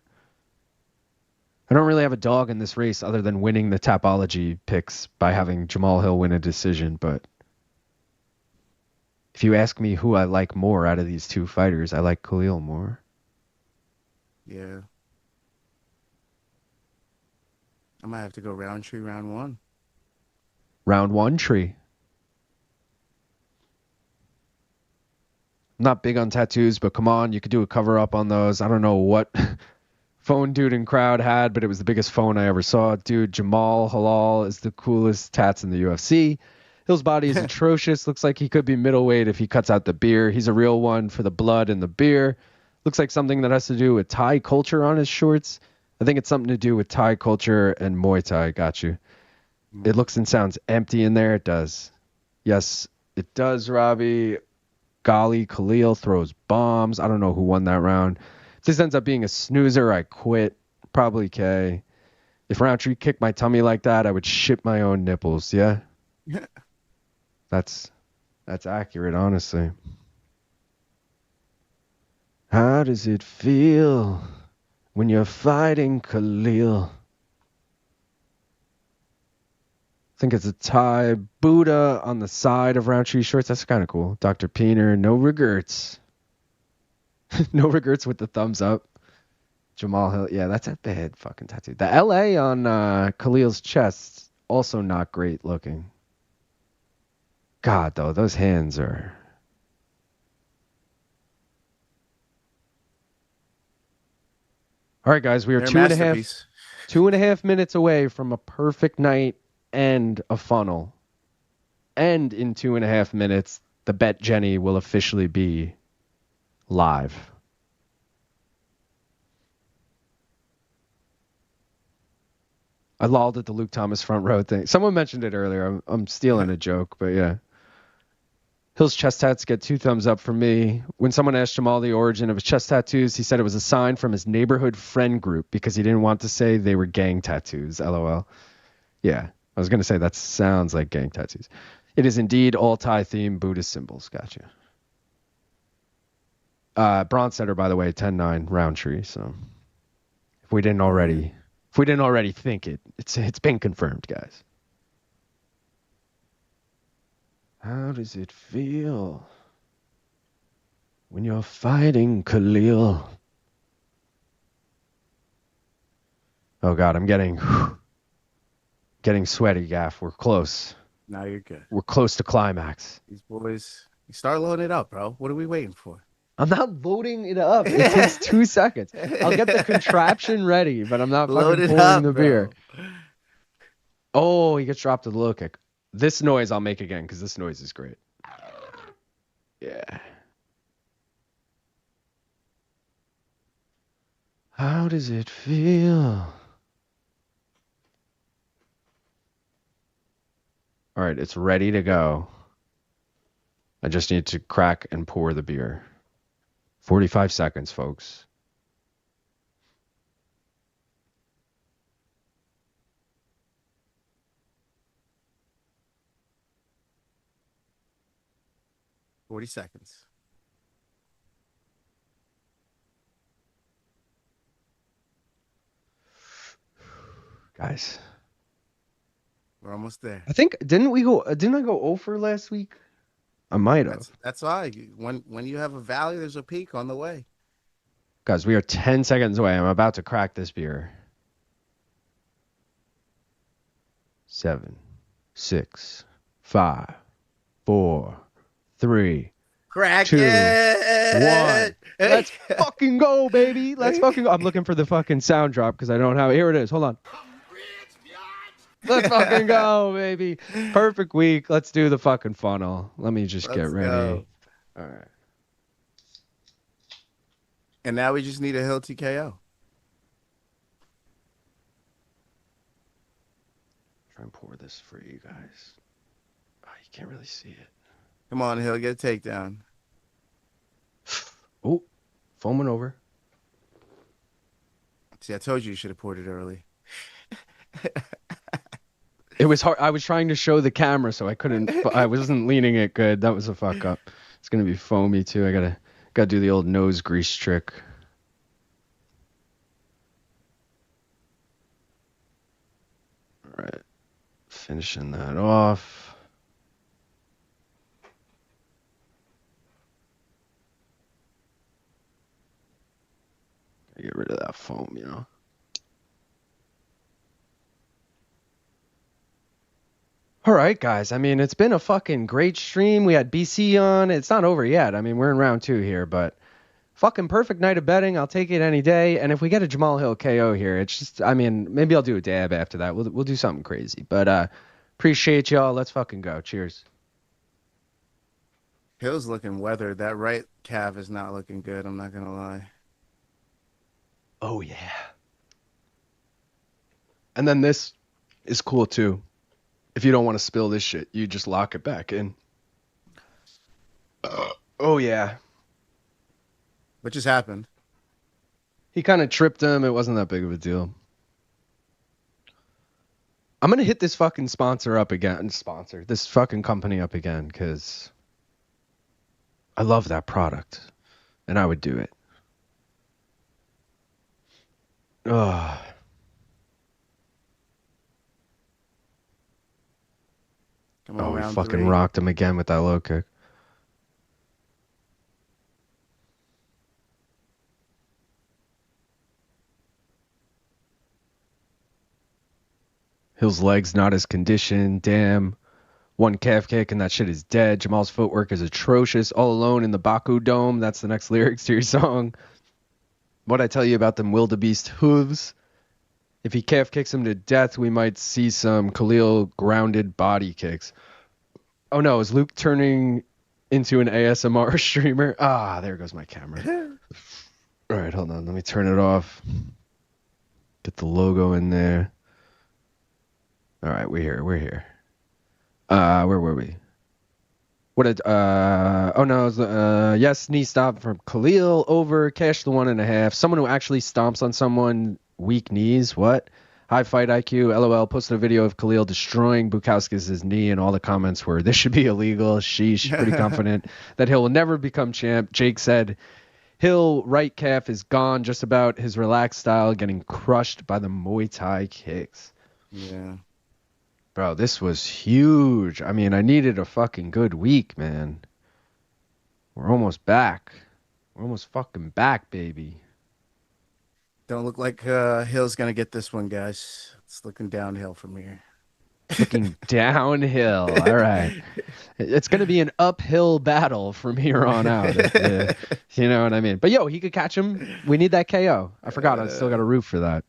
really have a dog in this race other than winning the Tapology picks by having Jamahal Hill win a decision. But if you ask me who I like more out of these 2 fighters, I like Khalil more. Yeah. I might have to go Rountree round 1. Round 1 tree. I'm not big on tattoos, but come on, you could do a cover up on those. I don't know what phone dude in crowd had, but it was the biggest phone I ever saw. Dude, Jamahal Halal is the coolest tats in the UFC. Hill's body is atrocious. Looks like he could be middleweight if he cuts out the beer. He's a real one for the blood and the beer. Looks like something that has to do with Thai culture on his shorts. I think it's something to do with Thai culture and Muay Thai. Got you. It looks and sounds empty in there. It does. Yes, it does, Robbie. Golly, Khalil throws bombs. I don't know who won that round. If this ends up being a snoozer, I quit. Probably K. If Rountree kicked my tummy like that, I would shit my own nipples. Yeah? That's accurate, honestly. How does it feel when you're fighting Khalil? I think it's a Thai Buddha on the side of Rountree shorts. That's kind of cool. Dr. Peener, no regrets. No regrets with the thumbs up. Jamahal Hill. Yeah, that's a bad fucking tattoo. The LA on Khalil's chest, also not great looking. God, though, those hands are... All right, guys, we are 2.5 minutes away from a perfect night and a funnel. And in 2.5 minutes, the Bet Jenny will officially be live. I lolled at the Luke Thomas front row thing. Someone mentioned it earlier. I'm stealing a joke, but yeah. Hill's chest tats get 2 thumbs up from me. When someone asked Jamahal the origin of his chest tattoos, he said it was a sign from his neighborhood friend group because he didn't want to say they were gang tattoos. LOL. Yeah, I was going to say that sounds like gang tattoos. It is indeed all Thai themed Buddhist symbols. Gotcha. Bronze setter, by the way, 10-9 Rountree. So if we didn't already think it, it's been confirmed, guys. How does it feel when you're fighting Khalil? Oh God, I'm getting sweaty, Gaff. We're close. Now you're good. We're close to climax. These boys, you start loading it up, bro. What are we waiting for? I'm not loading it up. It takes 2 seconds. I'll get the contraption ready, but I'm not fucking pouring the beer. Oh, he gets dropped to the low kick. This noise I'll make again because this noise is great. Yeah. How does it feel? All right, it's ready to go. I just need to crack and pour the beer. 45 seconds, folks. Seconds. Guys, we're almost there. I think didn't I go 0 for last week? I might have. That's why when you have a valley, there's a peak on the way. Guys, we are 10 seconds away. I'm about to crack this beer. 7, 6, 5, 4, 3, Crack 2, it. 1. Let's fucking go, baby. Let's fucking go. I'm looking for the fucking sound drop because I don't have it. Here it is. Hold on. Let's fucking go, baby. Perfect week. Let's do the fucking funnel. Let me just get ready. Go. All right. And now we just need a Hill TKO. Try and pour this for you guys. Oh, you can't really see it. Come on, Hill, get a takedown. Oh, foaming over. See, I told you should have poured it early. It was hard. I was trying to show the camera, so I couldn't. I wasn't leaning it good. That was a fuck up. It's gonna be foamy too. I gotta do the old nose grease trick. All right, finishing that off. Get rid of that foam, you know. All right, guys. I mean, it's been a fucking great stream. We had BC on. It's not over yet. I mean, we're in round 2 here, but fucking perfect night of betting. I'll take it any day. And if we get a Jamahal Hill KO here, it's just, I mean, maybe I'll do a dab after that. We'll do something crazy. But appreciate y'all. Let's fucking go. Cheers. Hill's looking weathered. That right calf is not looking good. I'm not gonna lie. Oh yeah. And then this is cool too. If you don't want to spill this shit, you just lock it back in. Oh yeah. What just happened? He kind of tripped him. It wasn't that big of a deal. I'm going to hit this fucking sponsor up again. This fucking company up again because I love that product and I would do it. Oh. Come on, we round fucking 3. rocked him again with that low kick. Hill's legs not as conditioned. Damn. One calf kick and that shit is dead. Jamal's footwork is atrocious. All alone in the Baku Dome. That's the next lyrics to your song. What'd I tell you about them wildebeest hooves? If he calf kicks him to death, we might see some Khalil grounded body kicks. Oh no, is Luke turning into an ASMR streamer? Ah, there goes my camera. All right, hold on. Let me turn it off. Get the logo in there. All right, we're here. Where were we? Yes, knee stop from Khalil over, cash the 1.5. Someone who actually stomps on someone, weak knees, what? High fight IQ, LOL, posted a video of Khalil destroying Bukowski's knee, and all the comments were, this should be illegal, sheesh, pretty confident that Hill will never become champ. Jake said, Hill right calf is gone, just about his relaxed style, getting crushed by the Muay Thai kicks. Yeah. Bro, this was huge. I mean, I needed a fucking good week, man. We're almost back. We're almost fucking back, baby. Don't look like Hill's going to get this one, guys. It's looking downhill from here. Looking downhill. All right. It's going to be an uphill battle from here on out. You know what I mean? But, yo, he could catch him. We need that KO. I forgot. I still got a root for that.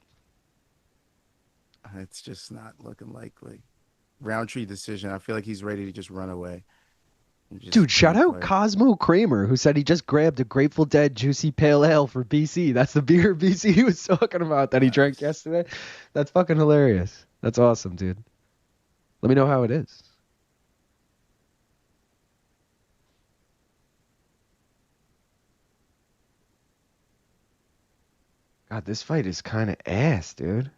It's just not looking likely. Rountree decision. I feel like he's ready to just run away. Dude, shout out Cosmo Kramer, who said he just grabbed a Grateful Dead Juicy Pale Ale for BC. That's the beer BC he was talking about that he drank yesterday. That's fucking hilarious. That's awesome, dude. Let me know how it is. God, this fight is kind of ass, dude.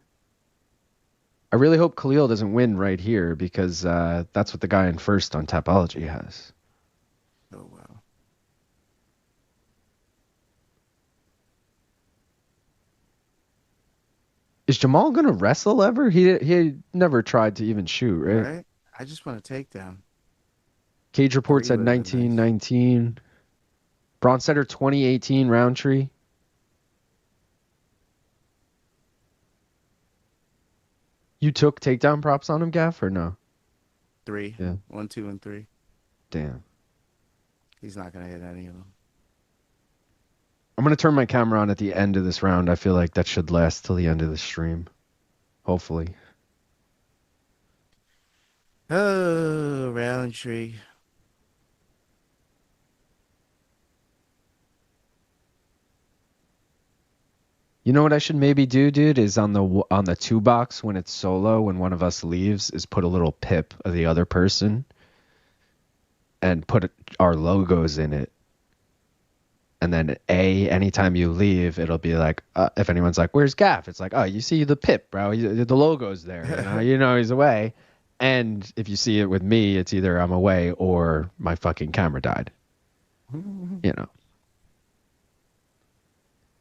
I really hope Khalil doesn't win right here because that's what the guy in first on Tapology has. Oh, wow. Is Jamal going to wrestle ever? He never tried to even shoot, right? I just want a takedown. Cage Report said 1919. Nice. Bronze Setter 2018 Rountree. You took takedown props on him, Gaff, or no? 3. Yeah. 1, 2, and 3. Damn. He's not going to hit any of them. I'm going to turn my camera on at the end of this round. I feel like that should last till the end of the stream. Hopefully. Oh, Rountree. You know what I should maybe do, dude, is on the 2 box when it's solo, when one of us leaves, is put a little pip of the other person and put our logos in it. And then anytime you leave, it'll be like, if anyone's like, where's Gaff? It's like, oh, you see the pip, bro. The logo's there. You know he's away. And if you see it with me, it's either I'm away or my fucking camera died. You know.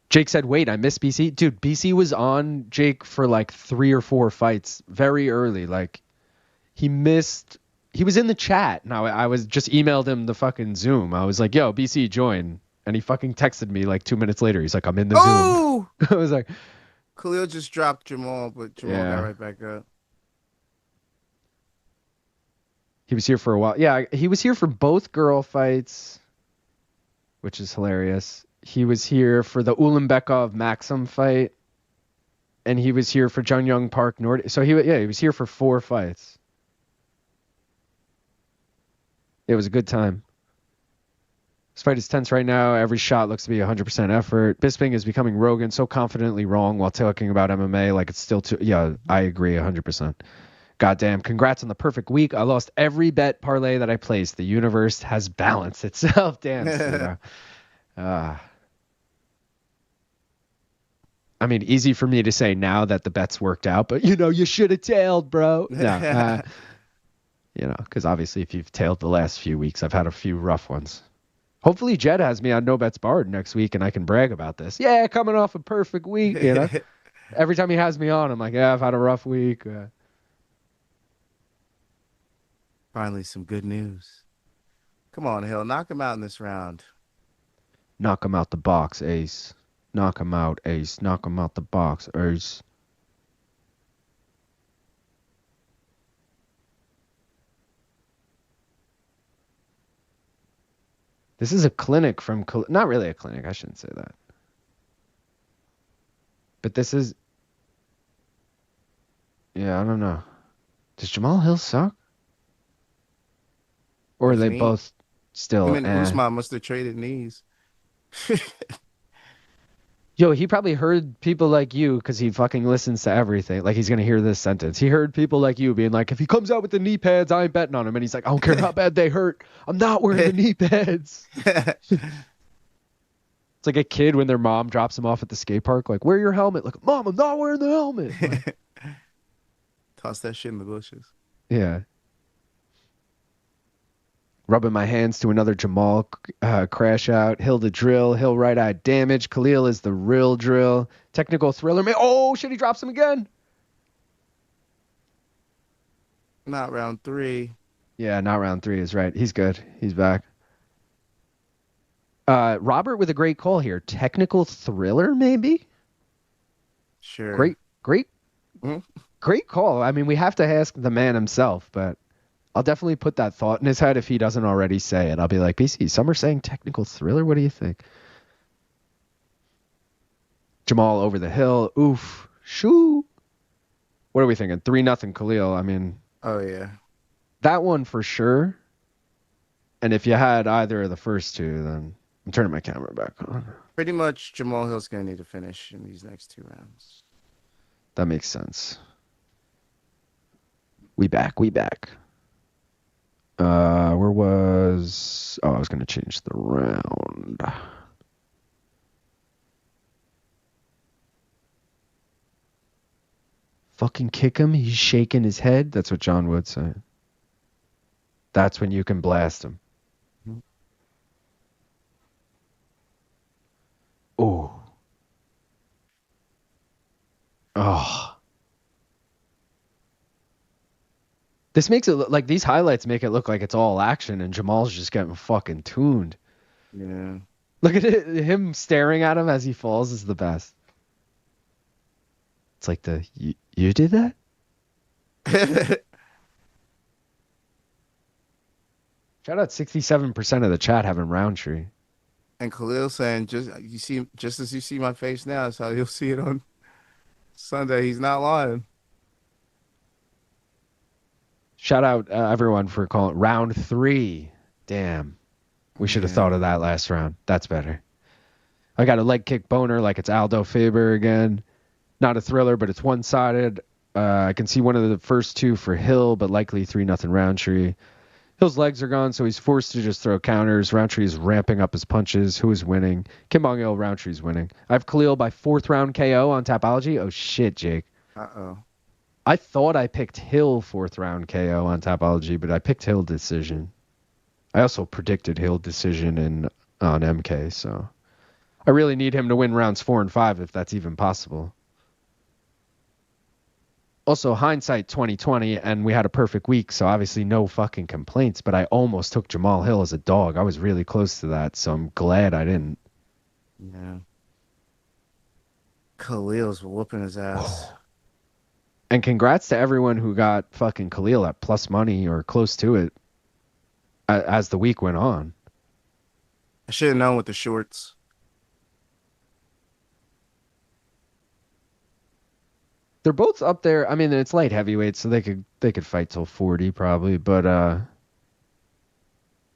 Jake said, wait, I missed BC. Dude, BC was on Jake for like 3 or 4 fights very early. Like, he was in the chat. Now, I was just emailed him the fucking Zoom. I was like, yo, BC, join. And he fucking texted me like 2 minutes later. He's like, I'm in the Zoom. I was like, Khalil just dropped Jamal, but Jamal got right back up. He was here for a while. Yeah, he was here for both girl fights, which is hilarious. He was here for the Ulanbekov Maksum fight. And he was here for Jungyoung Park Nord. So he was here for 4 fights. It was a good time. This fight is tense right now. Every shot looks to be 100% effort. Bisping is becoming Rogan so confidently wrong while talking about MMA like it's still too. Yeah, I agree 100%. Goddamn, congrats on the perfect week. I lost every bet parlay that I placed. The universe has balanced itself. Damn, I mean, easy for me to say now that the bets worked out, but you should have tailed, bro. No, because obviously if you've tailed the last few weeks, I've had a few rough ones. Hopefully Jed has me on No Bets Barred next week and I can brag about this. Yeah, coming off a perfect week, Every time he has me on, I'm like, yeah, I've had a rough week. Finally, some good news. Come on, Hill. Knock him out in this round. Knock him out the box, ace. Knock him out, ace. Knock him out the box, ace. This is a clinic from... Not really a clinic. I shouldn't say that. But this is... Yeah, I don't know. Does Jamahal Hill suck? Or are they both still... Him and Usman must have traded knees. Yo, he probably heard people like you because he fucking listens to everything. Like, he's going to hear this sentence. He heard people like you being like, if he comes out with the knee pads, I ain't betting on him. And he's like, I don't care how bad they hurt. I'm not wearing the knee pads. It's like a kid when their mom drops him off at the skate park. Like, wear your helmet. Like, Mom, I'm not wearing the helmet. Toss that shit in the bushes. Yeah. Rubbing my hands to another Jamahal crash out. Hill to drill. Hill right eye damage. Khalil is the real drill. Technical thriller. Oh, shit, he drops him again. Not round 3. Yeah, not round 3 is right. He's good. He's back. Robert with a great call here. Technical thriller, maybe? Sure. Great call. I mean, we have to ask the man himself, but I'll definitely put that thought in his head if he doesn't already say it. I'll be like, BC, some are saying technical thriller. What do you think? Jamahal over the hill. Oof. Shoo. What are we thinking? 3-0 Khalil. I mean. Oh, yeah. That one for sure. And if you had either of the first two, then I'm turning my camera back on. Pretty much Jamahal Hill's going to need to finish in these next 2 rounds. That makes sense. We back. Where was... Oh, I was going to change the round. Fucking kick him. He's shaking his head. That's what John would say. That's when you can blast him. Oh. Oh. This makes it look like these highlights make it look like it's all action and Jamal's just getting fucking tuned. Yeah. Look at it, him staring at him as he falls is the best. It's like you did that? Shout out 67% of the chat having Rountree. And Khalil saying, just as you see my face now, that's how you'll see it on Sunday. He's not lying. Shout out everyone for calling round 3. Damn. We should have thought of that last round. That's better. I got a leg kick boner like it's Aldo Faber again. Not a thriller, but it's one-sided. I can see one of the first 2 for Hill, but likely 3-0 Rountree. Hill's legs are gone, so he's forced to just throw counters. Rountree is ramping up his punches. Who is winning? Kim Bong-il, Rountree's winning. I have Khalil by 4th round KO on Tapology. Oh, shit, Jake. Uh-oh. I thought I picked Hill 4th round KO on Tapology, but I picked Hill decision. I also predicted Hill decision on MK, so I really need him to win rounds 4 and 5 if that's even possible. Also, hindsight 2020, and we had a perfect week, so obviously no fucking complaints, but I almost took Jamahal Hill as a dog. I was really close to that, so I'm glad I didn't. Yeah. Khalil's whooping his ass. And congrats to everyone who got fucking Khalil at plus money or close to it as the week went on. I should have known with the shorts. They're both up there. I mean, it's light heavyweight, so they could fight till 40 probably, but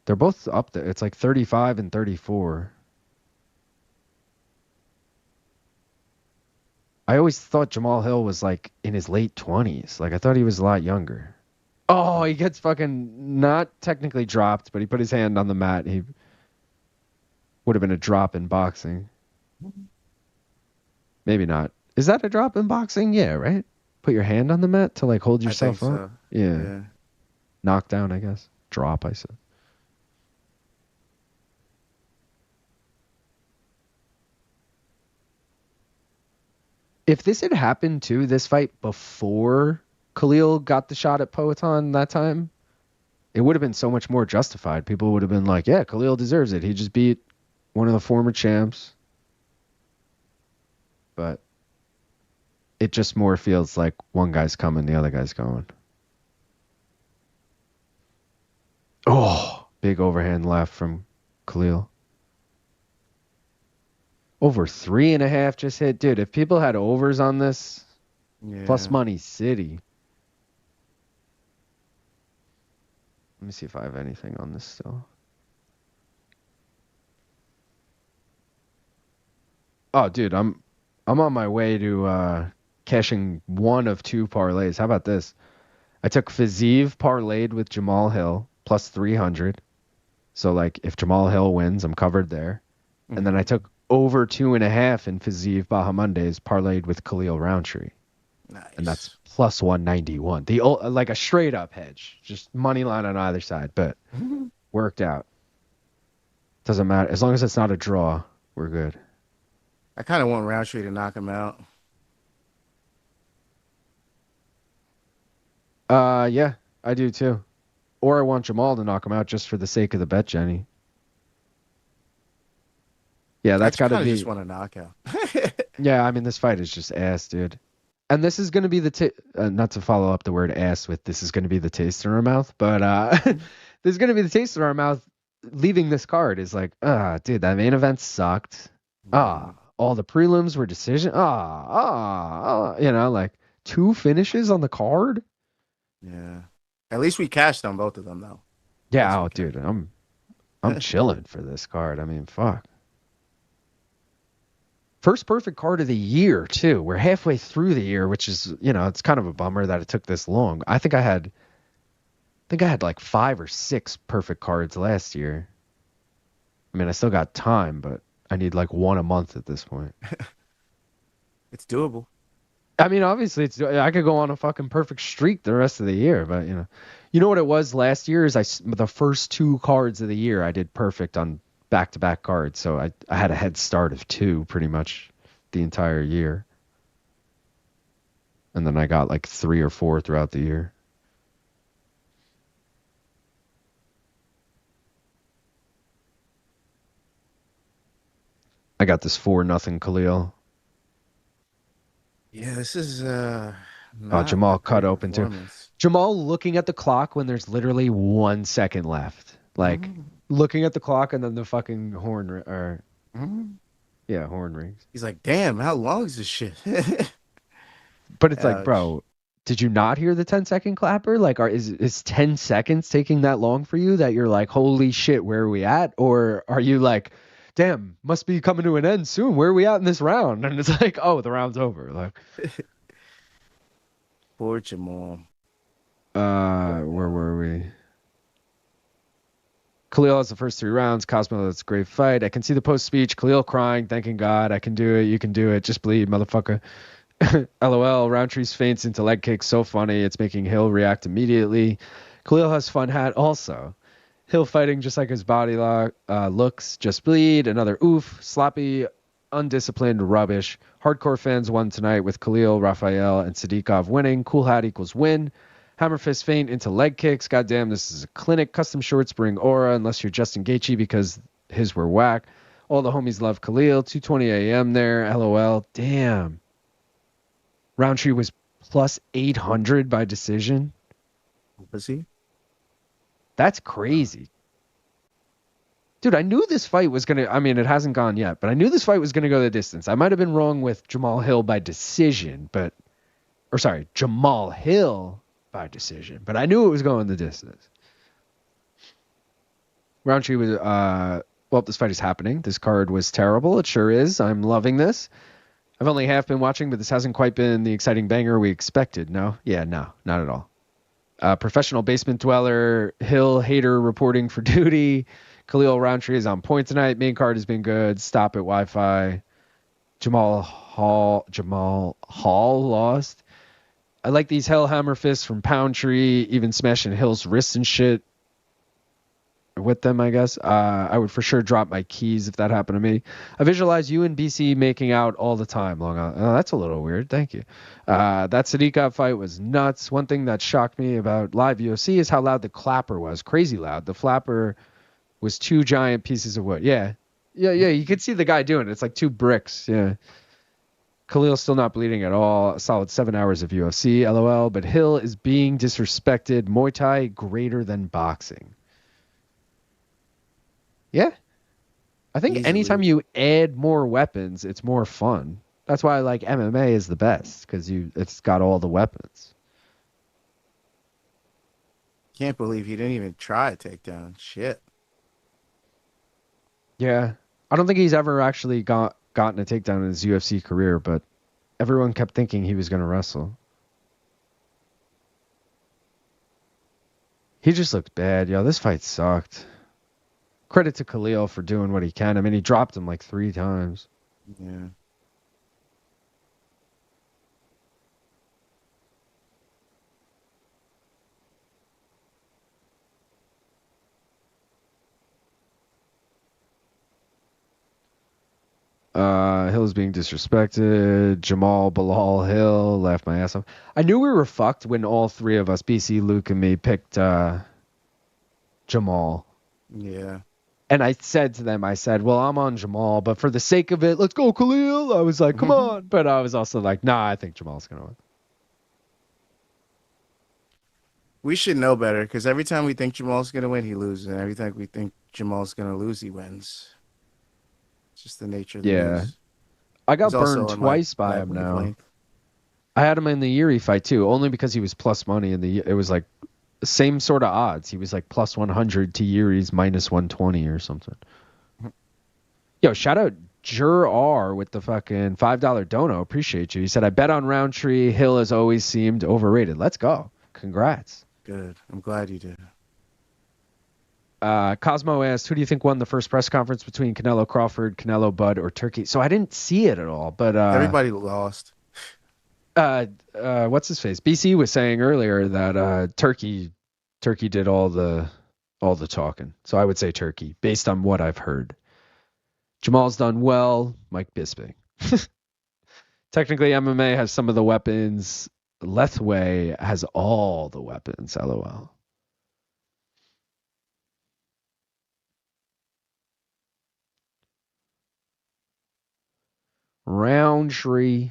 they're both up there. It's like 35 and 34. I always thought Jamahal Hill was like in his late 20s. Like I thought he was a lot younger. Oh, he gets fucking not technically dropped, but he put his hand on the mat. He would have been a drop in boxing. Maybe not. Is that a drop in boxing? Yeah, right? Put your hand on the mat to like hold yourself up? So. Yeah. Knockdown, I guess. Drop, I said. If this had happened too, this fight before Khalil got the shot at Poatan that time, it would have been so much more justified. People would have been like, yeah, Khalil deserves it. He just beat one of the former champs. But it just more feels like one guy's coming, the other guy's going. Oh, big overhand left from Khalil. Over 3.5 just hit. Dude, if people had overs on this, plus money city. Let me see if I have anything on this still. Oh, dude, I'm on my way to cashing one of 2 parlays. How about this? I took Fiziev parlayed with Jamahal Hill plus 300. So, like, if Jamahal Hill wins, I'm covered there. Mm-hmm. And then I took over 2.5 in Fiziev Bahamondes parlayed with Khalil Rountree. Nice. And that's plus 191. Like a straight up hedge. Just money line on either side, but worked out. Doesn't matter. As long as it's not a draw, we're good. I kind of want Rountree to knock him out. Yeah, I do too. Or I want Jamahal to knock him out just for the sake of the bet, Jenny. Yeah, that's got to be. I just want a knockout. Yeah, I mean, this fight is just ass, dude. And this is going to be the not to follow up the word ass with this is going to be the taste in our mouth, but this is going to be the taste in our mouth. Leaving this card is like, dude, that main event sucked. All the prelims were decision. You know, like 2 finishes on the card. Yeah, at least we cashed on both of them though. Yeah, dude, I'm chilling for this card. I mean, fuck. First perfect card of the year, too. We're halfway through the year, which is, you know, it's kind of a bummer that it took this long. I think I had like 5 or 6 perfect cards last year. I mean, I still got time, but I need like 1 a month at this point. It's doable. I mean, obviously, I could go on a fucking perfect streak the rest of the year, but, you know what it was last year is the first 2 cards of the year I did perfect on back-to-back cards, so I had a head start of 2 pretty much the entire year. And then I got like 3 or 4 throughout the year. I got this 4-0 Khalil. Yeah, this is Jamahal cut open too. Jamahal looking at the clock when there's literally 1 second left. Like looking at the clock and then the fucking horn horn rings. He's like, damn, how long is this shit? But it's like, bro, did you not hear the 10-second clapper? Like, is 10 seconds taking that long for you that you're like, holy shit, where are we at? Or are you like, damn, must be coming to an end soon. Where are we at in this round? And it's like, oh, the round's over. Like, poor Jamal. Where were we? Khalil has the first 3 rounds. Cosmo, that's a great fight. I can see the post speech. Khalil crying, thanking God. I can do it. You can do it. Just bleed, motherfucker. LOL. Rountree's feints into leg kicks. So funny. It's making Hill react immediately. Khalil has fun hat also. Hill fighting just like his body looks. Just bleed. Another oof. Sloppy, undisciplined rubbish. Hardcore fans won tonight with Khalil, Rafael, and Sadykhov winning. Cool hat equals win. Hammer fist feint into leg kicks. Goddamn, this is a clinic. Custom shorts bring aura unless you're Justin Gaethje because his were whack. All the homies love Khalil. 2:20 a.m. there. LOL. Damn. Rountree was plus 800 by decision. Was he? That's crazy. Dude, I knew this fight was going to... I mean, it hasn't gone yet, but I knew this fight was going to go the distance. I might have been wrong with Jamahal Hill by decision, but or sorry, Jamahal Hill by decision, but I knew it was going the distance. Rountree was, well, this fight is happening. This card was terrible. It sure is. I'm loving this. I've only half been watching, but this hasn't quite been the exciting banger we expected. No? Yeah, no, not at all. Professional basement dweller, Hill hater reporting for duty. Khalil Rountree is on point tonight. Main card has been good. Stop at Wi-Fi. Jamahal Hall lost. I like these Hellhammer fists from Pound Tree, even smashing Hill's wrists and shit with them, I guess. I would for sure drop my keys if that happened to me. I visualize you and BC making out all the time. That's a little weird. Thank you. That Sadykhov fight was nuts. One thing that shocked me about live UFC is how loud the clapper was. Crazy loud. The flapper was 2 giant pieces of wood. Yeah. You could see the guy doing it. It's like 2 bricks. Yeah. Khalil's still not bleeding at all. A solid 7 hours of UFC, LOL. But Hill is being disrespected. Muay Thai greater than boxing. Yeah. I think anytime you add more weapons, it's more fun. That's why I like MMA is the best, because it's got all the weapons. Can't believe he didn't even try a takedown. Shit. Yeah. I don't think he's ever actually gotten a takedown in his UFC career, but everyone kept thinking he was going to wrestle. He just looked bad, yo. This fight sucked. Credit to Khalil for doing what he can. I mean, he dropped him like 3 times. Yeah. Hill's being disrespected. Jamahal Bilal Hill laughed my ass off. I knew we were fucked when all 3 of us, BC, Luke, and me, picked Jamahal. Yeah. And I said to them, well, I'm on Jamahal, but for the sake of it, let's go, Khalil. I was like, come on. But I was also like, nah, I think Jamal's going to win. We should know better, because every time we think Jamal's going to win, he loses. And every time we think Jamal's going to lose, he wins. It's just the nature of the news. I got burned twice by him now. Length. I had him in the Yuri fight, too, only because he was plus money. It was like same sort of odds. He was like plus 100 to Yuri's minus 120 or something. Yo, shout out Jur R with the fucking $5 dono. Appreciate you. He said, I bet on Rountree. Hill has always seemed overrated. Let's go. Congrats. Good. I'm glad you did. Cosmo asked, who do you think won the first press conference between Canelo Crawford, Canelo Bud, or Turkey? So I didn't see it at all, but everybody lost. What's his face? BC was saying earlier that Turkey did all the talking. So I would say Turkey, based on what I've heard. Jamal's done well. Mike Bisping. Technically, MMA has some of the weapons. Lethway has all the weapons. LOL. Rountree.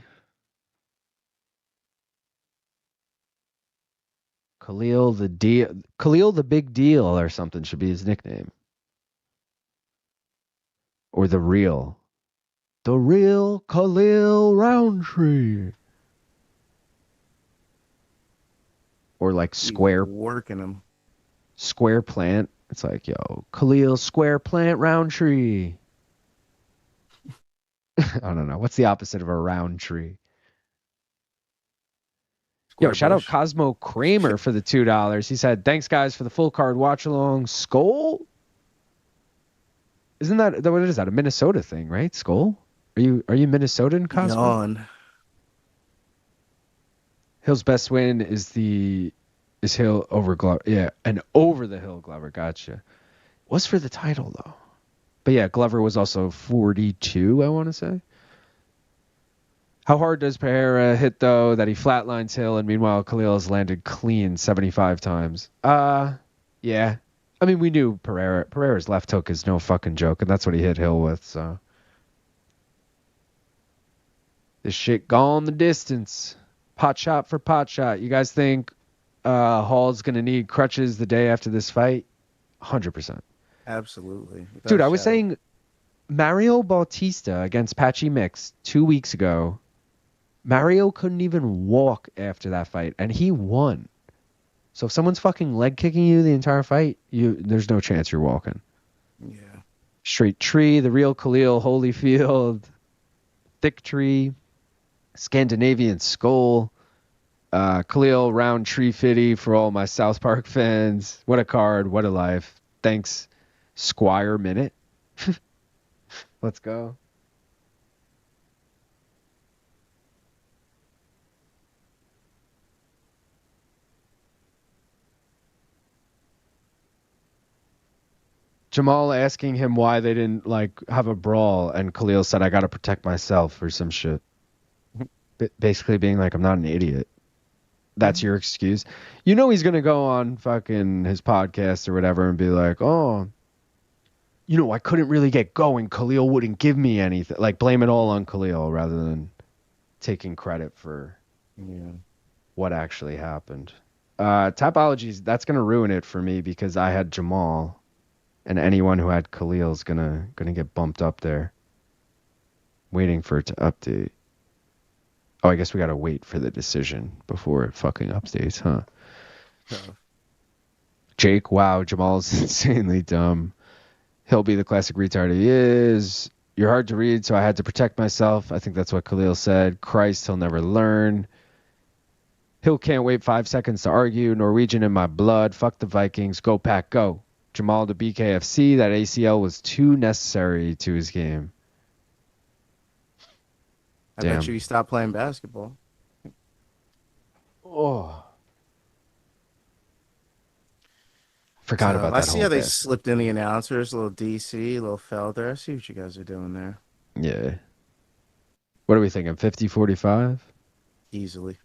Khalil the Big Deal or something should be his nickname. Or the real Khalil Rountree. Or like Square working him. Square Plant. It's like, yo, Khalil Square Plant Rountree. I don't know. What's the opposite of a round tree? Yo, shout out Cosmo Kramer for the $2. He said, thanks guys for the full card watch along. Skull? Isn't that what is that? A Minnesota thing, right? Skull? Are you Minnesotan, Cosmo? Yawn. Hill's best win is Hill over Glover. Yeah, and over the Hill Glover. Gotcha. Was for the title though. But yeah, Glover was also 42, I want to say. How hard does Pereira hit, though, that he flatlines Hill, and meanwhile Khalil has landed clean 75 times? Yeah. I mean, we knew Pereira's left hook is no fucking joke, and that's what he hit Hill with, so. This shit gone the distance. Pot shot for pot shot. You guys think Hall's going to need crutches the day after this fight? 100%. Absolutely. Dude, I was saying Mario Bautista against Patchy Mix 2 weeks ago Mario couldn't even walk after that fight, and he won. So if someone's fucking leg kicking you the entire fight, there's no chance you're walking. Yeah. Straight tree, the real Khalil, Holyfield, thick tree, Scandinavian skull, Khalil, Rountree Fitty for all my South Park fans. What a card, what a life. Thanks, Squire Minute. Let's go. Jamahal asking him why they didn't have a brawl, and Khalil said, I gotta protect myself or some shit. Basically being like, I'm not an idiot. That's your excuse. You know he's gonna go on fucking his podcast or whatever and be like, oh, I couldn't really get going. Khalil wouldn't give me anything. Like, blame it all on Khalil rather than taking credit for what actually happened. Topologies, that's gonna ruin it for me because I had Jamahal. And anyone who had Khalil's gonna get bumped up there. Waiting for it to update. Oh, I guess we gotta wait for the decision before it fucking updates, huh? Oh. Jake, wow, Jamal's insanely dumb. He'll be the classic retard he is. You're hard to read, so I had to protect myself. I think that's what Khalil said. Christ, he'll never learn. Hill can't wait 5 seconds to argue. Norwegian in my blood. Fuck the Vikings. Go Pack, go. Jamahal to BKFC, that ACL was too necessary to his game. I bet you he stopped playing basketball. Oh. Forgot about that. I see how they slipped in the announcers, a little DC, a little Felder. I see what you guys are doing there. Yeah. What are we thinking, 50-45? Easily.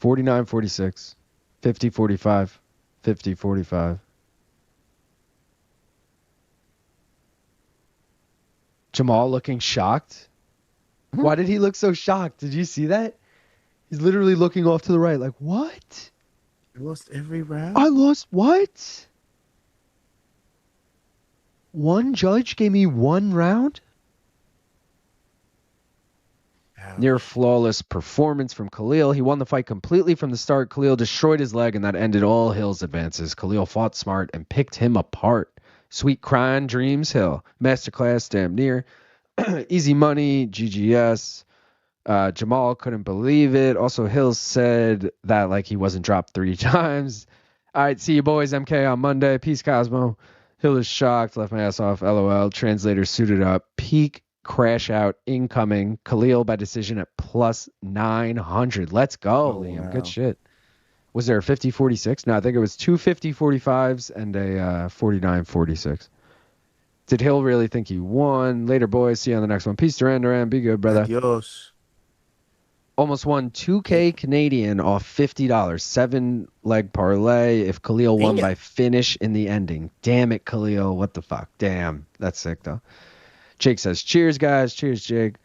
$49-46, 50-45, 50-45. Jamahal looking shocked. Why did he look so shocked? Did you see that? He's literally looking off to the right like, what? I lost every round? I lost what? One judge gave me 1 round? Near flawless performance from Khalil. He won the fight completely from the start. Khalil destroyed his leg, and that ended all Hill's advances. Khalil fought smart and picked him apart. Sweet crying dreams, Hill. Masterclass, damn near. Easy money, GGS. Jamahal couldn't believe it. Also, Hill said that he wasn't dropped 3 times. All right, see you boys, MK, on Monday. Peace, Cosmo. Hill is shocked. Left my ass off. LOL. Translator suited up. Peak. Crash out incoming. Khalil by decision at plus 900. Let's go, Liam. Wow. Good shit. Was there a 50-46? No, I think it was 2 50-45s and a 49-46. Did Hill really think he won? Later, boys. See you on the next one. Peace, Duran. Be good, brother. Adios. Almost won 2K Canadian off $50. 7-leg parlay if Khalil won by finish in the ending. Damn it, Khalil. What the fuck? Damn. That's sick, though. Jake says, cheers, guys. Cheers, Jake.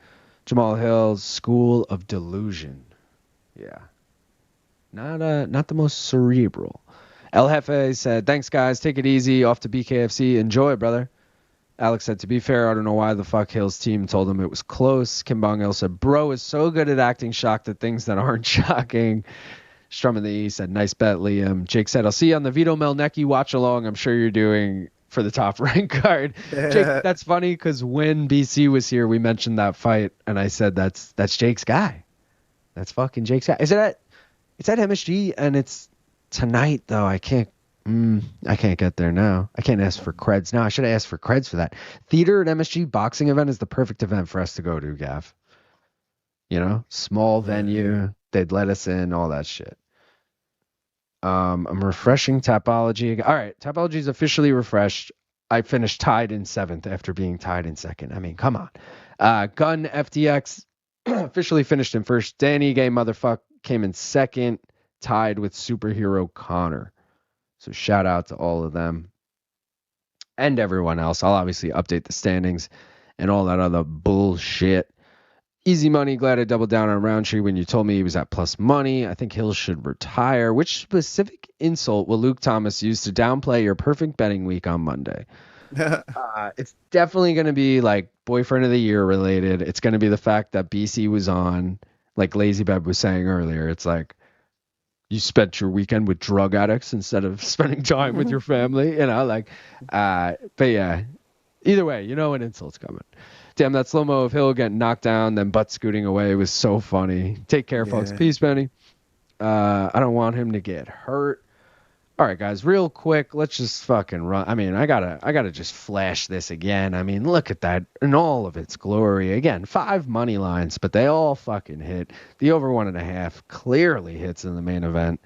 Jamahal Hill's School of Delusion. Yeah. Not the most cerebral. El Jefe said, thanks, guys. Take it easy. Off to BKFC. Enjoy, brother. Alex said, to be fair, I don't know why the fuck Hill's team told him it was close. Kim Bong-il said, bro is so good at acting shocked at things that aren't shocking. Strum in the E said, nice bet, Liam. Jake said, I'll see you on the Vito Melnecki watch along. I'm sure you're doing for the top rank card. Jake, that's funny because when BC was here, we mentioned that fight, and I said that's Jake's guy. That's fucking Jake's guy. It's at MSG, and it's tonight though. I can't get there now. I can't ask for creds now. I should have asked for creds for that. Theater at MSG boxing event is the perfect event for us to go to, Gav. Small venue. They'd let us in, all that shit. I'm refreshing Topology. All right, Topology is officially refreshed. I finished tied in 7th after being tied in 2nd. I mean, come on. Gun FTX officially finished in 1st. Danny Gay Motherfuck came in 2nd, tied with Superhero Connor. So shout out to all of them and everyone else. I'll obviously update the standings and all that other bullshit. Easy money. Glad I doubled down on Rountree when you told me he was at plus money. I think Hill should retire. Which specific insult will Luke Thomas use to downplay your perfect betting week on Monday? It's definitely going to be like boyfriend of the year related. It's going to be the fact that BC was on, like Lazy Beb was saying earlier. It's like you spent your weekend with drug addicts instead of spending time with your family, like, but yeah, either way, an insult's coming. Damn, that slow-mo of Hill getting knocked down, then butt scooting away was so funny. Take care, folks. Peace, Benny. I don't want him to get hurt. All right, guys, real quick, let's just fucking run. I mean, I gotta just flash this again. I mean, look at that in all of its glory. Again, 5 money lines, but they all fucking hit. The over 1.5 clearly hits in the main event.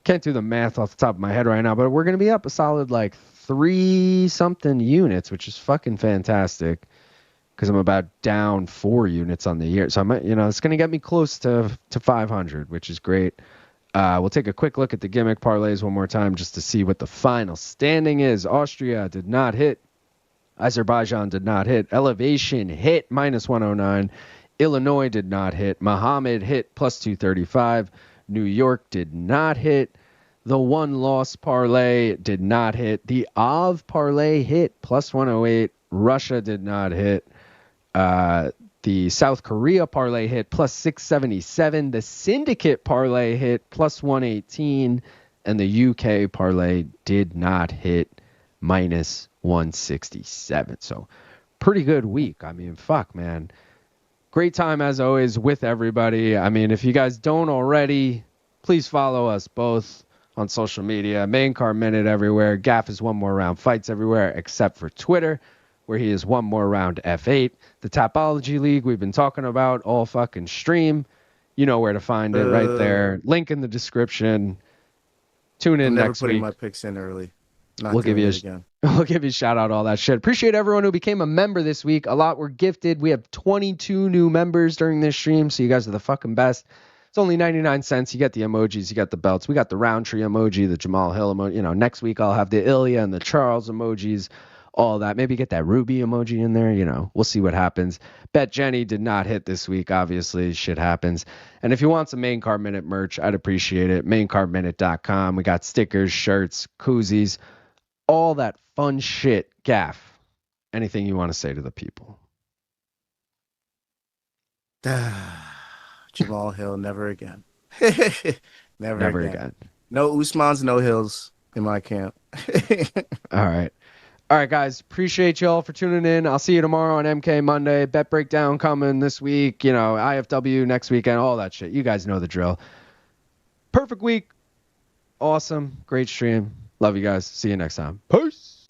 Can't do the math off the top of my head right now, but we're gonna be up a solid like 3-something units, which is fucking fantastic. Because I'm about down 4 units on the year, so it's gonna get me close to 500, which is great. We'll take a quick look at the gimmick parlays one more time just to see what the final standing is. Austria did not hit. Azerbaijan did not hit. Elevation hit -109. Illinois did not hit. Mohammed hit +235. New York did not hit. The one-loss parlay did not hit. The Av parlay hit +108. Russia did not hit. The South Korea parlay hit +677. The Syndicate parlay hit +118. And the UK parlay did not hit -167. So pretty good week. I mean, fuck, man. Great time as always with everybody. I mean, if you guys don't already, please follow us both on social media. Main Card Minute everywhere. Gaff is One More Round Fights everywhere except for Twitter, where he is One More Round F8. The Tapology League we've been talking about all fucking stream. You know where to find it right there. Link in the description. Tune in next week. Never putting my picks in early. We'll give you a shout out, all that shit. Appreciate everyone who became a member this week. A lot were gifted. We have 22 new members during this stream, so you guys are the fucking best. It's only 99 cents. You get the emojis, you got the belts. We got the Rountree emoji, the Jamal Hill emoji. Next week I'll have the Ilya and the Charles emojis. All that. Maybe get that Ruby emoji in there. We'll see what happens. Bet Jenny did not hit this week. Obviously, shit happens. And if you want some Main Card Minute merch, I'd appreciate it. Maincardminute.com. We got stickers, shirts, koozies, all that fun shit. Gaff, anything you want to say to the people? Jamal Hill, never again. Never again. No Usmans, no Hills in my camp. All right, guys. Appreciate y'all for tuning in. I'll see you tomorrow on MK Monday. Bet breakdown coming this week. IFW next weekend. All that shit. You guys know the drill. Perfect week. Awesome. Great stream. Love you guys. See you next time. Peace.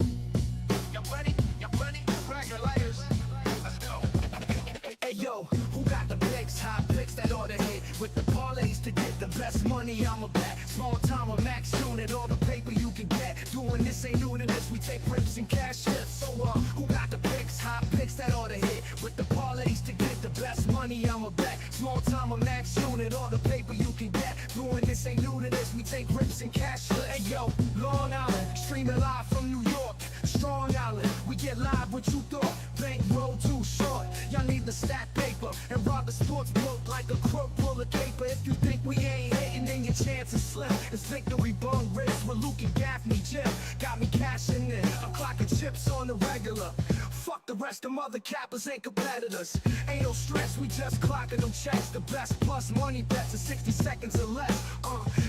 Hey, yo, who got the picks? Hot picks that ought to hit with the parlays to get the best money. I'm a bet. Small time or max unit. All the paper you can get. Doing this ain't new to this. We take rips and cash hits. So who got the picks? Hot picks that ought to hit with the parlays to get the best money. I'm a bet. Small time or max unit. All the paper you can get. Doing this ain't new to this. We take rips and cash hits. Hey yo, Long Island, streaming live from New York. Strong Island, we get live what you thought. Bank roll too short. Y'all need the stat paper and rob the sports book like a crook full of paper. If you think we ain't hitting, then your chance is slim. It's victory bung wrist with Luke and Gaffney Jim. Got me cashing in. I'm clocking chips on the regular. Fuck the rest, them other cappers ain't competitors. Ain't no stress, we just clocking them checks. The best plus money bets in 60 seconds or less.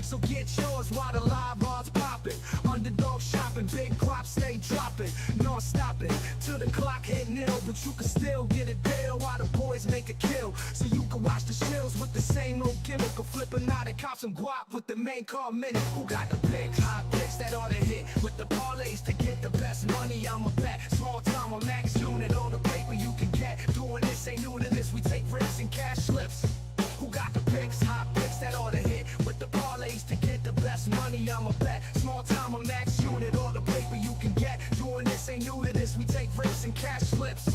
So get yours while the live odds popping. Underdog shopping, big props stay dropping. Non stopping till the clock hit nil. But you can still get a deal while the boys make a kill. So you can watch the shills with the same old gimmick. Or flipping out and cop some guap with the Main Card Minute. Who got the big hot picks that ought to hit with the parlays to get the best money? I'm a bet. Small time or max unit. All the paper you can get. Doing this ain't new to this. We take risks and cash slips. Who got the picks? Hot picks that ought to hit with the parlays to get the best money. I'm a bet. Small time or max unit. All the paper you can get. Doing this ain't new to this. We take risks and cash slips.